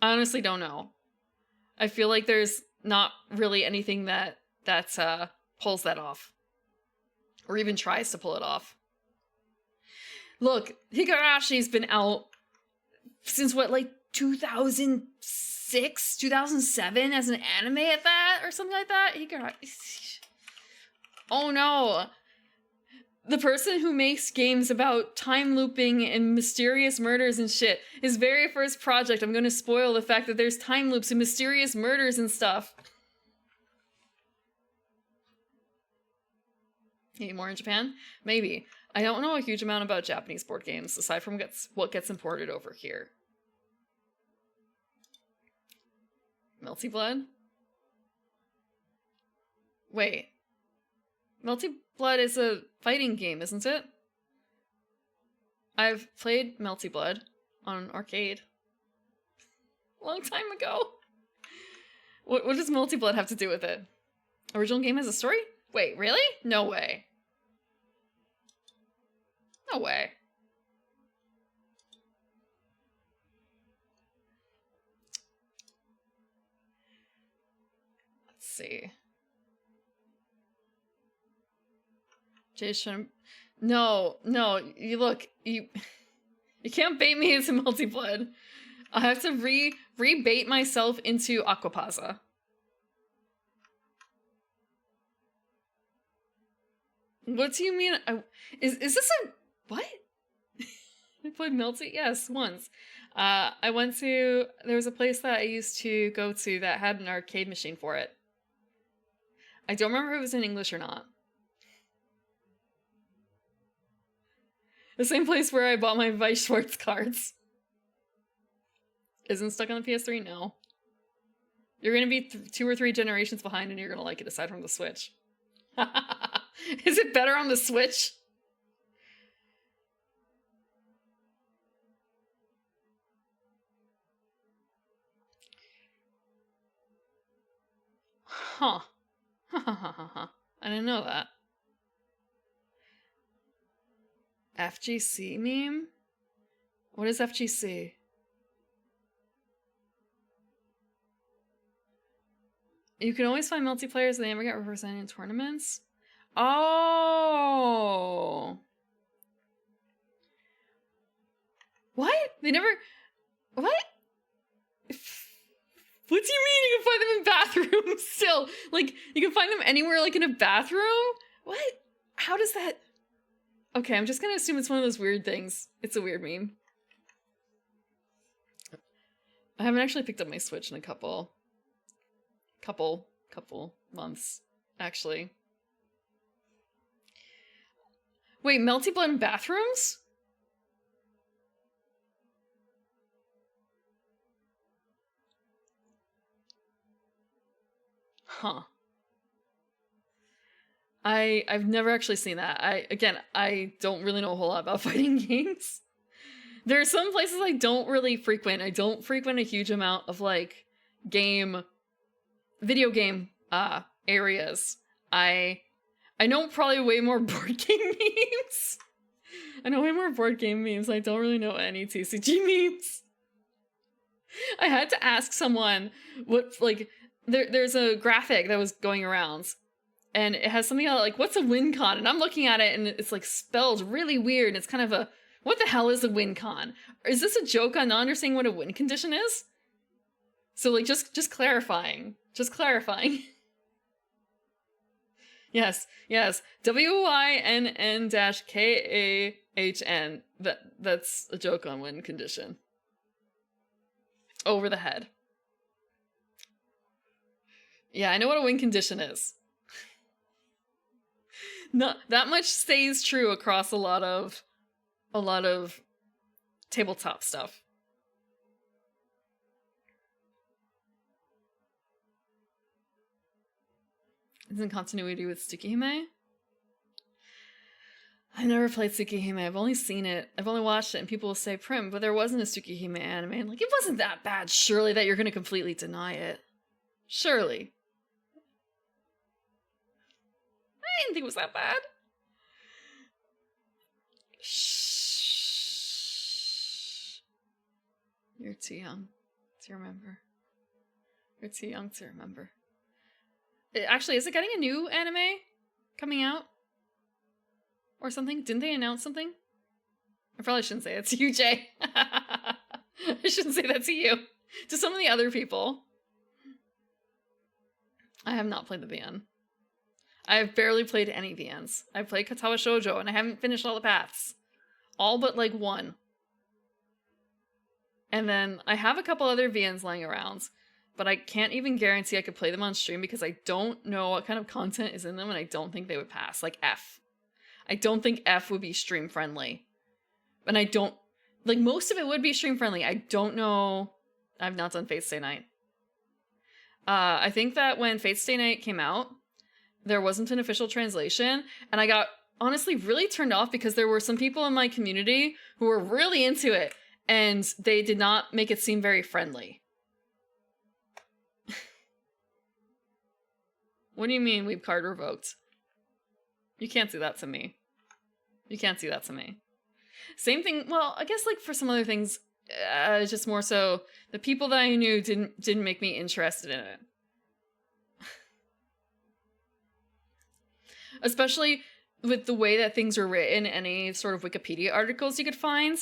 I honestly don't know. I feel like there's not really anything that pulls that off. Or even tries to pull it off. Look, Higurashi's been out since what, like 2006, 2007 as an anime at that, or something like that? Higurashi. Oh no. The person who makes games about time looping and mysterious murders and shit, his very first project, I'm going to spoil the fact that there's time loops and mysterious murders and stuff. Maybe more in Japan? Maybe. I don't know a huge amount about Japanese board games, aside from what gets imported over here. Melty Blood? Wait. Melty Blood is a fighting game, isn't it? I've played Melty Blood on arcade. A long time ago. What does Melty Blood have to do with it? Original game has a story? Wait, really? No way. No way. Let's see. Jason, no, you look, you can't bait me into Melty Blood. I have to rebait myself into Aquapaza. What do you mean? Is this a what? I played Melty? Yes, once. I went to there was a place that I used to go to that had an arcade machine for it. I don't remember if it was in English or not. The same place where I bought my Vice Schwartz cards. Isn't stuck on the PS3? No. You're gonna be 2 or 3 generations behind and you're gonna like it aside from the Switch. Is it better on the Switch? Huh. I didn't know that. FGC meme? What is FGC? You can always find multiplayers and they never get represented in tournaments? Oh. What? They never... What? What do you mean you can find them in bathrooms still? Like, you can find them anywhere, like, in a bathroom? What? How does that... Okay, I'm just gonna assume it's one of those weird things. It's a weird meme. I haven't actually picked up my Switch in a couple months, actually. Wait, Melty Blood in bathrooms? Huh. I've never actually seen that. I don't really know a whole lot about fighting games. There are some places I don't really frequent. I don't frequent a huge amount of like video game areas. I know probably way more board game memes. I know way more board game memes. I don't really know any TCG memes. I had to ask someone what like there's a graphic that was going around and it has something like what's a win con, and I'm looking at it and it's like spelled really weird and it's kind of a what the hell is a win con? Is this a joke on not understanding what a win condition is? So like just clarifying. Just clarifying. Yes. WYNN-KAHN. That's a joke on win condition. Over the head. Yeah, I know what a win condition is. Not that much stays true across a lot of tabletop stuff. It's in continuity with Tsukihime. I've never played Tsukihime. I've only seen it. I've only watched it, and people will say, Prim, but there wasn't a Tsukihime anime. And like, it wasn't that bad. Surely that you're going to completely deny it. Surely. I didn't think it was that bad. Shh. You're too young to remember. You're too young to remember. Actually, is it getting a new anime coming out? Or something? Didn't they announce something? I probably shouldn't say that to you, Jay. I shouldn't say that to you. To some of the other people. I have not played the VN. I have barely played any VNs. I've played Katawa Shoujo and I haven't finished all the paths. All but like one. And then I have a couple other VNs lying around. But I can't even guarantee I could play them on stream because I don't know what kind of content is in them and I don't think they would pass. Like F. I don't think F would be stream friendly. And I don't... Like, most of it would be stream friendly. I don't know... I've not done Fate Stay Night. I think that when Fate Stay Night came out, there wasn't an official translation, and I got, honestly, really turned off because there were some people in my community who were really into it, and they did not make it seem very friendly. What do you mean we've card revoked? You can't do that to me. You can't do that to me. Same thing, well, I guess like for some other things, just more so the people that I knew didn't make me interested in it. Especially with the way that things are written, any sort of Wikipedia articles you could find.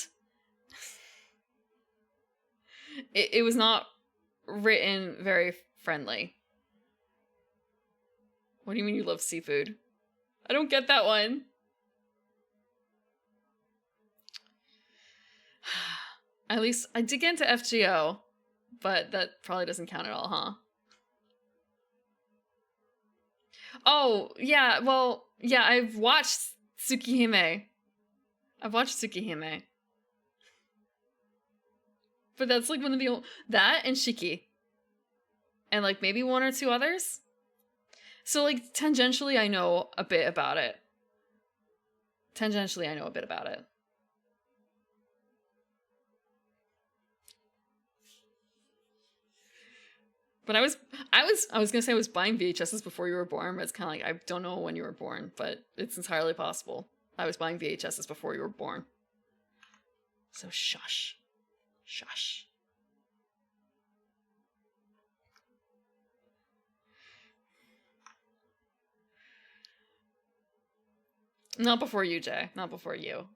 It was not written very friendly. What do you mean you love seafood? I don't get that one. At least I did get into FGO, but that probably doesn't count at all, huh? Oh, yeah, well, yeah, I've watched Tsukihime. I've watched Tsukihime. But that's like one of the old... That and Shiki. And like maybe one or two others. So like tangentially I know a bit about it. Tangentially I know a bit about it. But I was gonna say I was buying VHSs before you were born, but it's kind of like I don't know when you were born, but it's entirely possible. I was buying VHSs before you were born. So shush. Shush. Not before you, Jay. Not before you.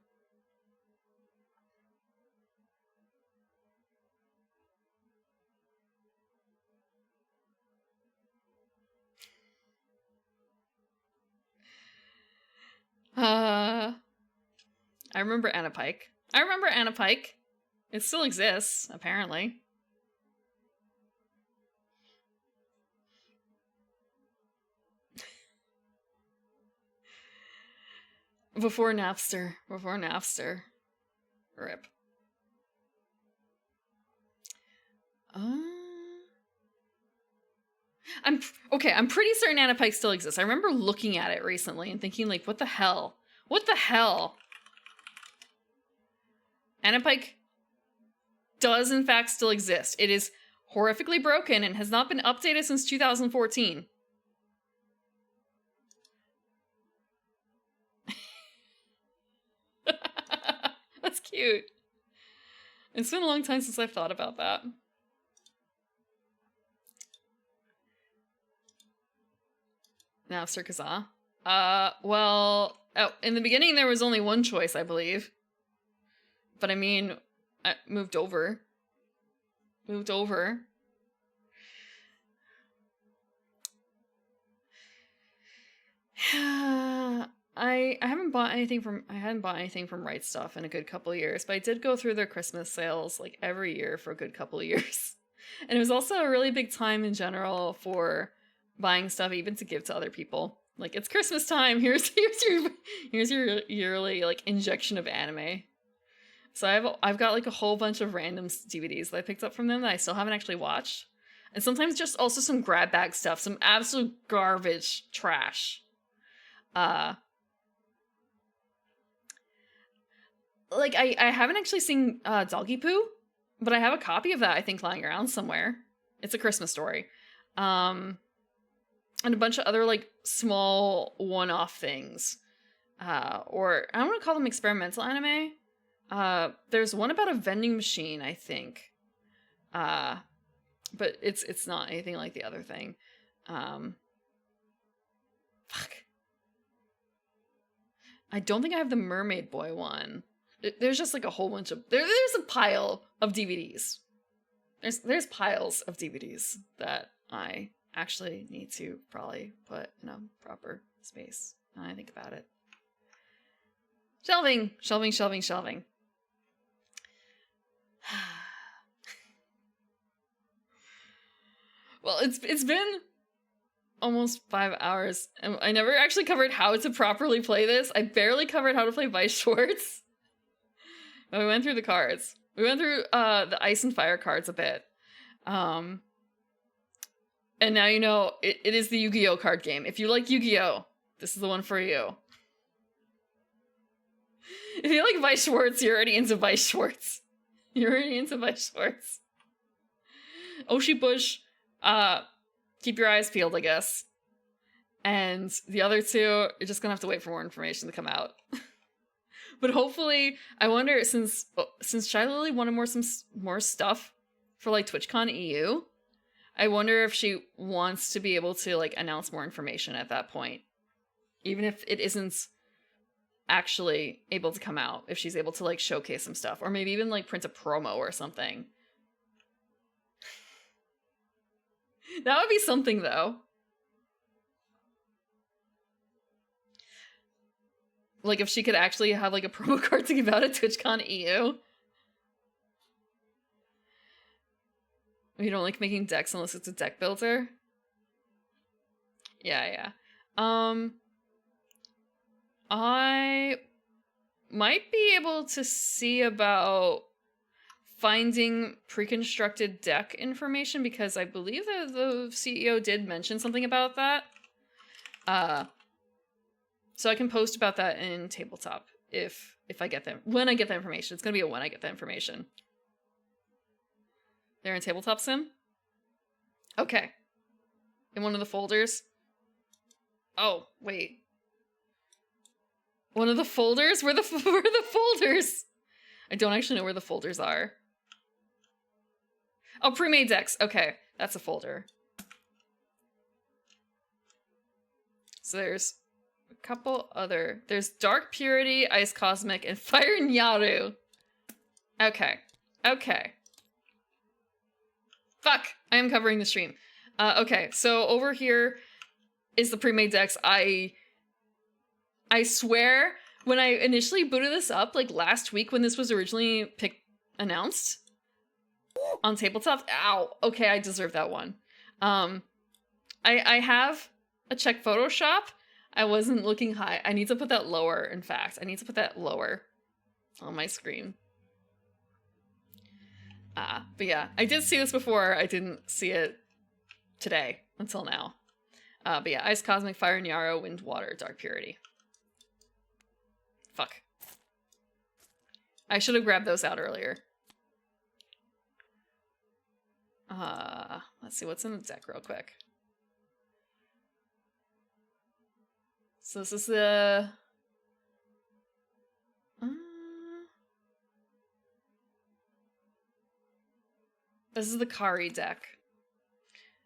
I remember Anna Pike. I remember Anna Pike. It still exists, apparently. Before Napster. Before Napster. RIP. I'm pretty certain Anna Pike still exists. I remember looking at it recently and thinking, like, what the hell? What the hell? Anna Pike does, in fact, still exist. It is horrifically broken and has not been updated since 2014. That's cute. It's been a long time since I've thought about that. Now, Circusa. Well, in the beginning there was only one choice, I believe. But I mean, I moved over. I hadn't bought anything from Right Stuff in a good couple of years, but I did go through their Christmas sales like every year for a good couple of years. And it was also a really big time in general for buying stuff even to give to other people. Like, it's Christmas time, here's your yearly like injection of anime. So I've got like a whole bunch of random DVDs that I picked up from them that I still haven't actually watched. And sometimes just also some grab bag stuff, some absolute garbage trash. Like I haven't actually seen Doggy Poo, but I have a copy of that I think lying around somewhere. It's a Christmas story. And a bunch of other like small one-off things. Or I don't want to call them experimental anime. There's one about a vending machine, I think. But it's not anything like the other thing. Fuck. I don't think I have the Mermaid Boy one. There's just like a whole bunch of there's a pile of DVDs. There's piles of DVDs that I actually need to probably put in a proper space. Now I think about it. Shelving. Well, it's been almost 5 hours, and I never actually covered how to properly play this. I barely covered how to play Vice Schwartz. But we went through the cards. We went through the Ice and Fire cards a bit. And now you know it is the Yu-Gi-Oh card game. If you like Yu-Gi-Oh, this is the one for you. If you like Vice Schwartz, you're already into Vice Schwartz. Oshi Bush, keep your eyes peeled, I guess. And the other two, you're just gonna have to wait for more information to come out. But hopefully, I wonder, since Shy Lily wanted more stuff for like TwitchCon EU, I wonder if she wants to be able to like announce more information at that point, even if it isn't actually able to come out. If she's able to like showcase some stuff, or maybe even like print a promo or something. That would be something, though. Like, if she could actually have, like, a promo card to give out at TwitchCon EU. You don't like making decks unless it's a deck builder? Yeah. I might be able to see about finding pre-constructed deck information, because I believe that the CEO did mention something about that. So I can post about that in Tabletop if I get them. When I get the information. It's gonna be a when I get the information. They're in Tabletop Sim? Okay. In one of the folders? Oh, wait. One of the folders? Where are the folders? I don't actually know where the folders are. Oh, pre-made decks. Okay, that's a folder. So there's a couple other... There's Dark Purity, Ice Cosmic, and Fire Nyaru. Okay. Fuck! I am covering the stream. Okay, so over here is the pre-made decks. I swear, when I initially booted this up, like last week when this was originally announced on Tabletop, ow, okay, I deserve that one. I have a check Photoshop. I wasn't looking high. I need to put that lower, in fact. I need to put that lower on my screen. But yeah, I did see this before. I didn't see it today until now. But yeah, Ice Cosmic, Fire Nyaru, Wind Water, Dark Purity. Fuck. I should have grabbed those out earlier. Let's see what's in the deck real quick. So this is the... This is the Kari deck.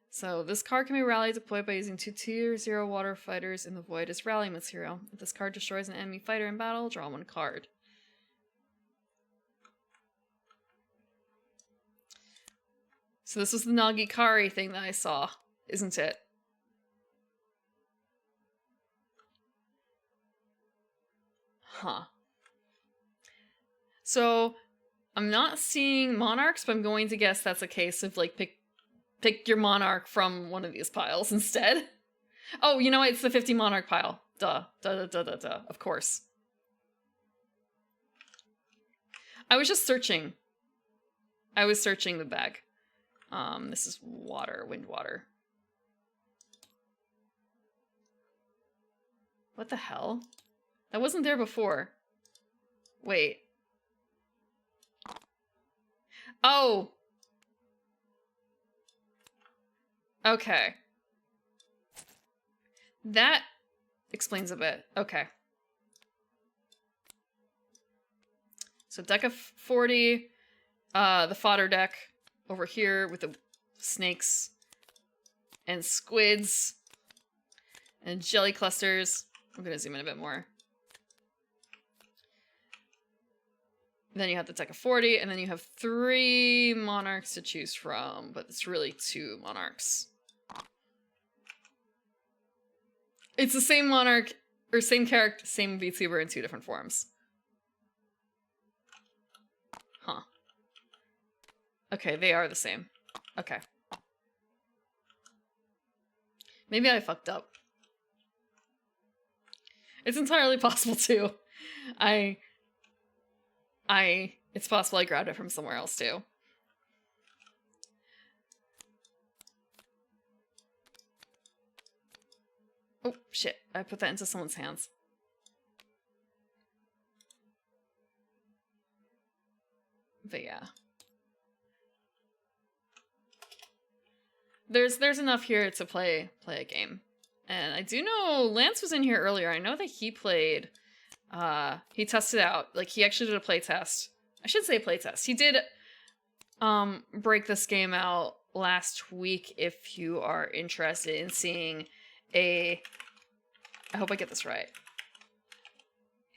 So this card can be rally deployed by using 2 tier 0 water fighters in the void as rally material. If this card destroys an enemy fighter in battle, draw 1 card. So this was the Nagi Kari thing that I saw, isn't it? Huh. So I'm not seeing monarchs, but I'm going to guess that's a case of like pick your monarch from one of these piles instead. Oh, you know what? It's the 50 monarch pile. Duh. Of course. I was just searching. I was searching the bag. This is water, wind water. What the hell? That wasn't there before. Wait. Oh! Okay. That explains a bit. Okay. So deck of 40, the fodder deck over here with the snakes and squids and jelly clusters. I'm gonna zoom in a bit more. Then you have the deck of 40, and then you have 3 monarchs to choose from, but it's really 2 monarchs. It's the same monarch, or same character, same VTuber in 2 different forms. Huh. Okay, they are the same. Okay. Maybe I fucked up. It's entirely possible too. It's possible I grabbed it from somewhere else too. Oh, shit. I put that into someone's hands. But yeah. There's enough here to play a game. And I do know Lance was in here earlier. I know that he played, he tested out. Like, he actually did a play test. I should say play test. He did break this game out last week if you are interested in seeing I hope I get this right.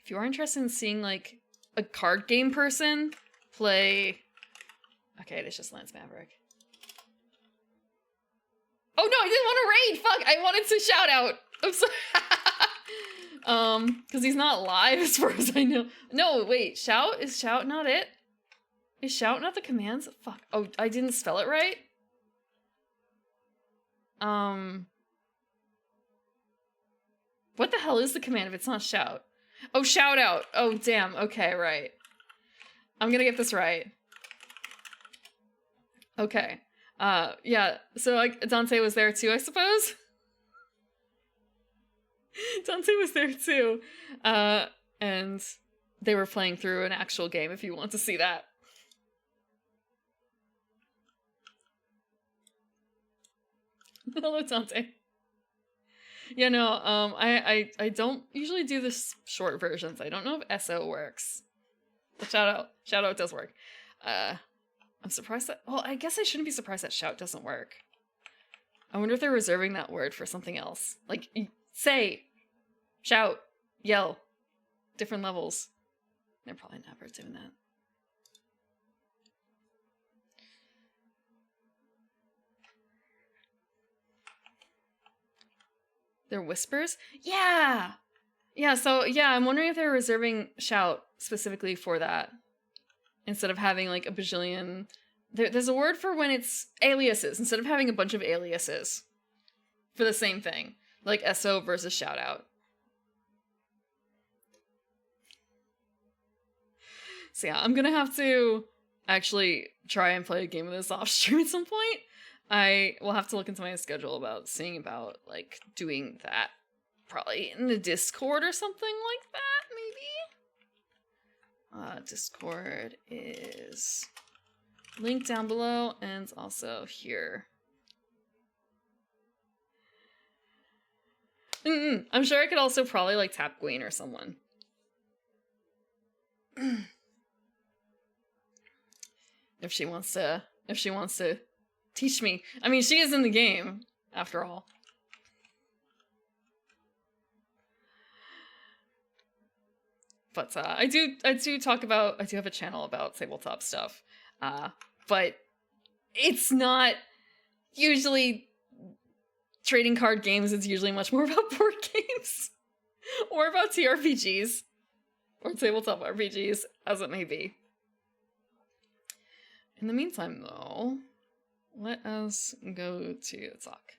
If you are interested in seeing, like, a card game person play... Okay, it's just Lance Maverick. Oh no, I didn't want to raid! Fuck! I wanted to shout out! I'm sorry. Because he's not live as far as I know. No, wait, shout? Is shout not it? Is shout not the commands? Fuck. Oh, I didn't spell it right? What the hell is the command if it's not shout? Oh, shout out. Oh, damn. Okay, right. I'm gonna get this right. Okay. Yeah, so like Dante was there too, I suppose? Dante was there too. And they were playing through an actual game if you want to see that. Hello, Dante. Yeah, no, I don't usually do the short versions. I don't know if SO works. But shout out does work. I'm surprised that, well, I guess I shouldn't be surprised that shout doesn't work. I wonder if they're reserving that word for something else. Like, say, shout, yell, different levels. They're probably never doing that. They're whispers? Yeah! Yeah, so, yeah, I'm wondering if they're reserving shout specifically for that. Instead of having, like, a bajillion... There's a word for when it's aliases, instead of having a bunch of aliases. For the same thing. Like SO versus shout out. So yeah, I'm gonna have to actually try and play a game of this off stream at some point. I will have to look into my schedule about seeing about, like, doing that. Probably in the Discord or something like that, maybe? Discord is linked down below and also here. I'm sure I could also probably, like, tap Gwen or someone. If she wants to teach me. I mean, she is in the game, after all. But I do have a channel about tabletop stuff. But it's not usually trading card games. It's usually much more about board games. Or about TRPGs. Or tabletop RPGs, as it may be. In the meantime, though, let us go to talk.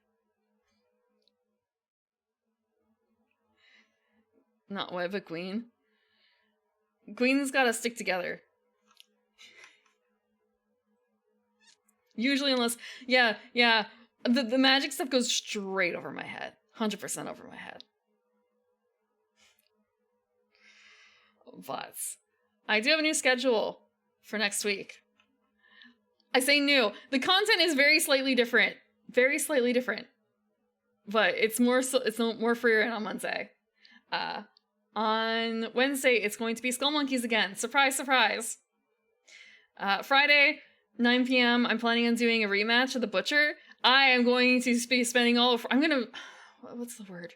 Not what, but Queen. Queen's gotta stick together. Usually, unless... Yeah. The magic stuff goes straight over my head. 100% over my head. But I do have a new schedule for next week. I say new. The content is very slightly different. Very slightly different. But it's more for your on Wednesday. On Wednesday, it's going to be Skull Monkeys again. Surprise, surprise. Friday, 9 p.m., I'm planning on doing a rematch of The Butcher. I am going to be spending what's the word?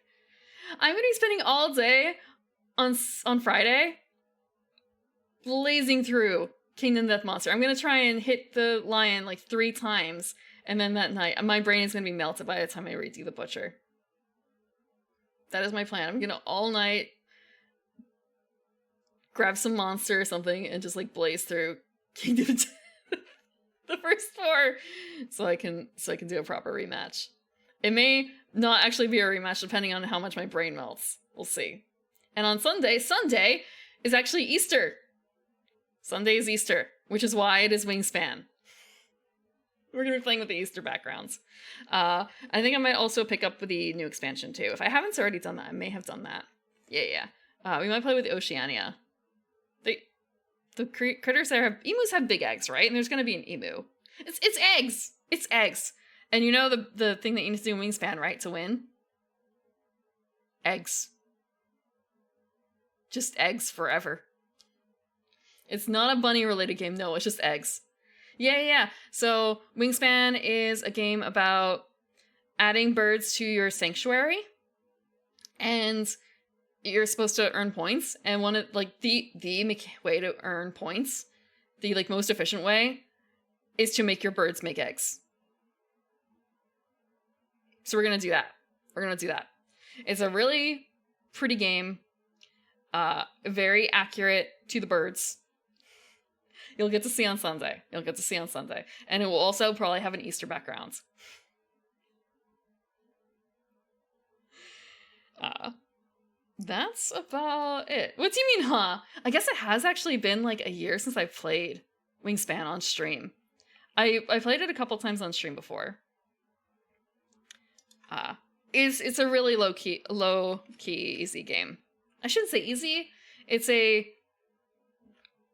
I'm going to be spending all day on Friday blazing through Kingdom Death Monster. I'm going to try and hit the lion like 3 times, and then that night, my brain is going to be melted by the time I redo The Butcher. That is my plan. I'm going to all night grab some monster or something and just like blaze through Kingdom Death. The first 4, so I can do a proper rematch. It may not actually be a rematch depending on how much my brain melts. We'll see. And on Sunday is actually Easter. Sunday is Easter, which is why it is Wingspan. We're going to be playing with the Easter backgrounds. I think I might also pick up with the new expansion too. If I haven't already done that, I may have done that. Yeah. We might play with Oceania. The critters there emus have big eggs, right? And there's going to be an emu. It's eggs. It's eggs. And you know the thing that you need to do in Wingspan, right, to win? Eggs. Just eggs forever. It's not a bunny-related game. No, it's just eggs. Yeah. So Wingspan is a game about adding birds to your sanctuary. And you're supposed to earn points, and one of the way to earn points, the most efficient way, is to make your birds make eggs. So we're gonna do that. It's a really pretty game. Very accurate to the birds. You'll get to see on Sunday. And it will also probably have an Easter background. That's about it. What do you mean, huh? I guess it has actually been like a year since I played Wingspan on stream. I played it a couple times on stream before. It's a really low key easy game. I shouldn't say easy. It's a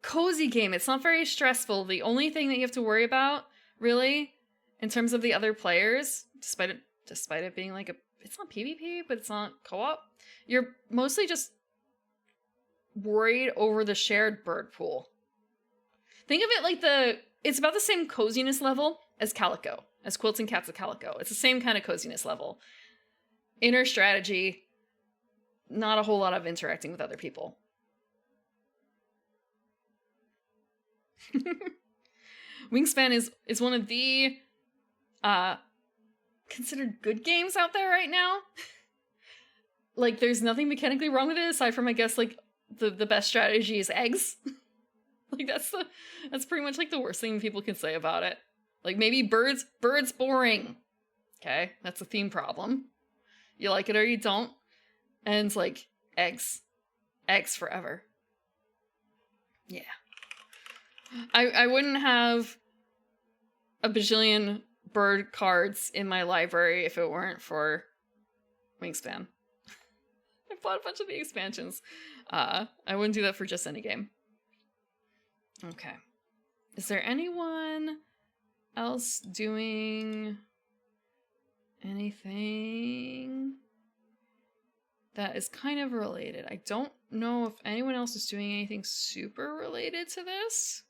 cozy game. It's not very stressful. The only thing that you have to worry about, really, in terms of the other players, despite it being like it's not PvP, but it's not co-op, you're mostly just worried over the shared bird pool. Think of it like it's about the same coziness level as Calico, as Quilting Cats of Calico. It's the same kind of coziness level. Inner strategy, not a whole lot of interacting with other people. Wingspan is one of the considered good games out there right now. Like, there's nothing mechanically wrong with it aside from, I guess, like the best strategy is eggs. Like, that's pretty much like the worst thing people can say about it. Like, maybe birds boring. Okay, that's a theme problem. You like it or you don't. And it's like eggs forever. Yeah. I wouldn't have a bajillion bird cards in my library if it weren't for Wingspan. I bought a bunch of the expansions. I wouldn't do that for just any game. Okay. Is there anyone else doing anything that is kind of related? I don't know if anyone else is doing anything super related to this.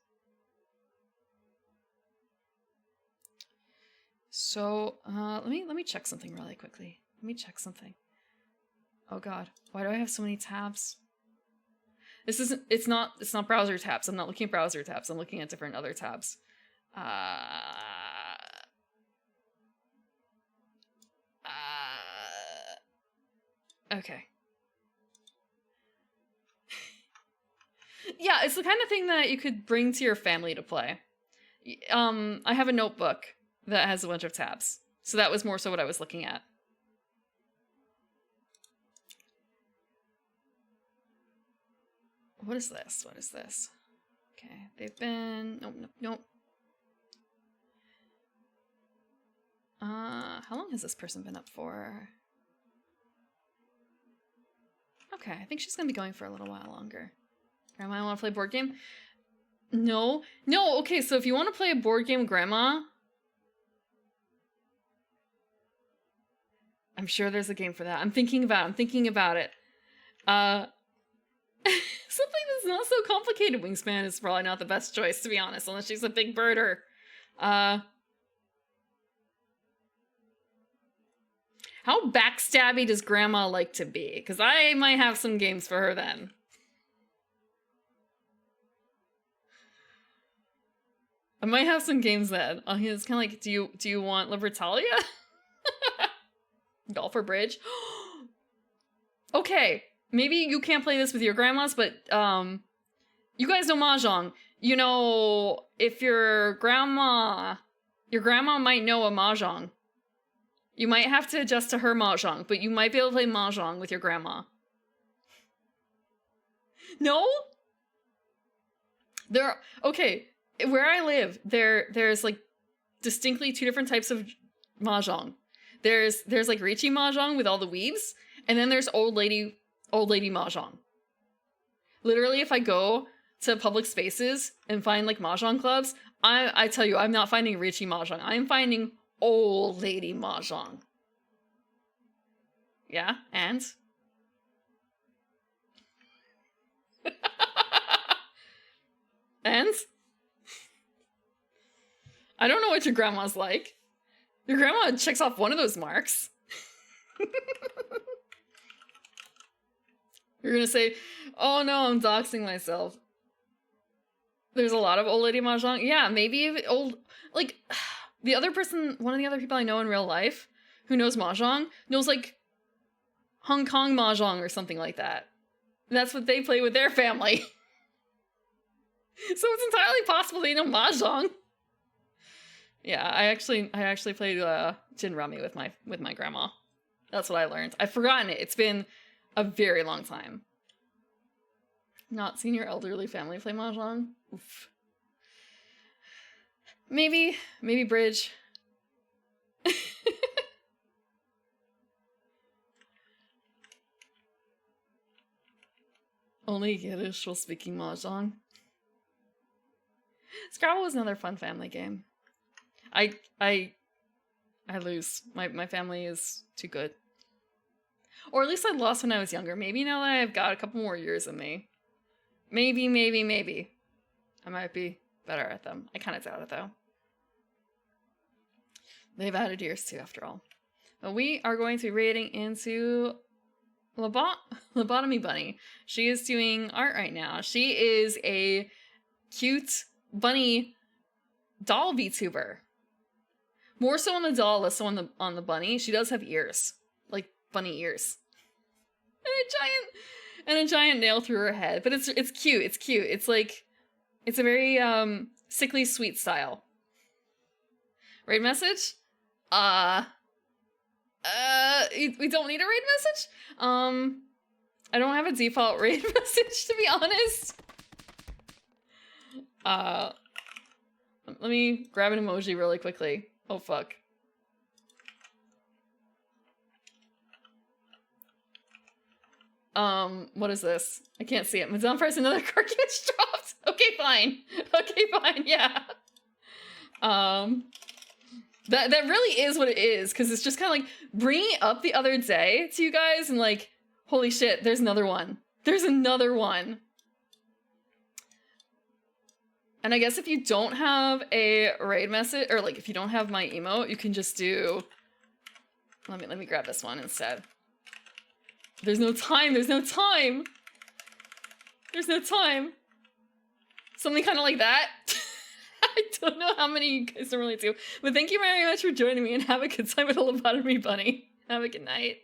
So, let me check something really quickly. Let me check something. Oh god, why do I have so many tabs? It's not browser tabs. I'm not looking at browser tabs. I'm looking at different other tabs. Okay. Yeah, it's the kind of thing that you could bring to your family to play. I have a notebook that has a bunch of tabs. So that was more so what I was looking at. What is this? What is this? Okay, they've been... Nope. How long has this person been up for? Okay, I think she's gonna be going for a little while longer. Grandma, I want to play a board game? No, okay, so if you want to play a board game with Grandma... I'm sure there's a game for that. I'm thinking about it. Something that's not so complicated. Wingspan is probably not the best choice, to be honest, unless she's a big birder. How backstabby does Grandma like to be? Because I might have some games for her then. I might have some games then. Oh, it's kind of like, do you want Libertalia? Golf or bridge? Okay, maybe you can't play this with your grandmas, but you guys know Mahjong. You know, if your grandma might know a Mahjong. You might have to adjust to her Mahjong, but you might be able to play Mahjong with your grandma. No? Okay, where I live, there's like distinctly two different types of Mahjong. There's like Richie Mahjong with all the weaves, and then there's old lady Mahjong. Literally, if I go to public spaces and find like Mahjong clubs, I tell you, I'm not finding Richie Mahjong. I'm finding old lady Mahjong. Yeah, and? And? I don't know what your grandma's like. Your grandma checks off one of those marks. You're gonna say, oh no, I'm doxing myself. There's a lot of old lady Mahjong. Yeah, maybe old, like, one of the other people I know in real life who knows Mahjong knows like Hong Kong mahjong or something like that. That's what they play with their family. So it's entirely possible they know mahjong. Yeah, I actually played gin rummy with my grandma. That's what I learned. I've forgotten it. It's been a very long time. Not seen your elderly family play mahjong? Oof. Maybe bridge. Only Yiddish while speaking mahjong. Scrabble was another fun family game. I lose. My family is too good. Or at least I lost when I was younger. Maybe now that I've got a couple more years in me. Maybe. I might be better at them. I kind of doubt it, though. They've added years, too, after all. But we are going to be raiding into Lobotomy Bunny. She is doing art right now. She is a cute bunny doll VTuber. More so on the doll, less so on the bunny. She does have ears. Like, bunny ears. And a giant nail through her head. But it's cute. It's cute. It's like, it's a very sickly sweet style. Raid message? We don't need a raid message? I don't have a default raid message, to be honest. Let me grab an emoji really quickly. Oh, fuck. What is this? I can't see it. Madame Price, another card gets dropped. Okay, fine. Okay, fine, yeah. That really is what it is, because it's just kind of like bringing it up the other day to you guys and like, holy shit, there's another one. There's another one. And I guess if you don't have a raid message, or like if you don't have my emote, you can just do, let me grab this one instead. There's no time, there's no time. There's no time. Something kind of like that. I don't know how many you guys are really do. But thank you very much for joining me and have a good time with a Lobotomy Bunny. Have a good night.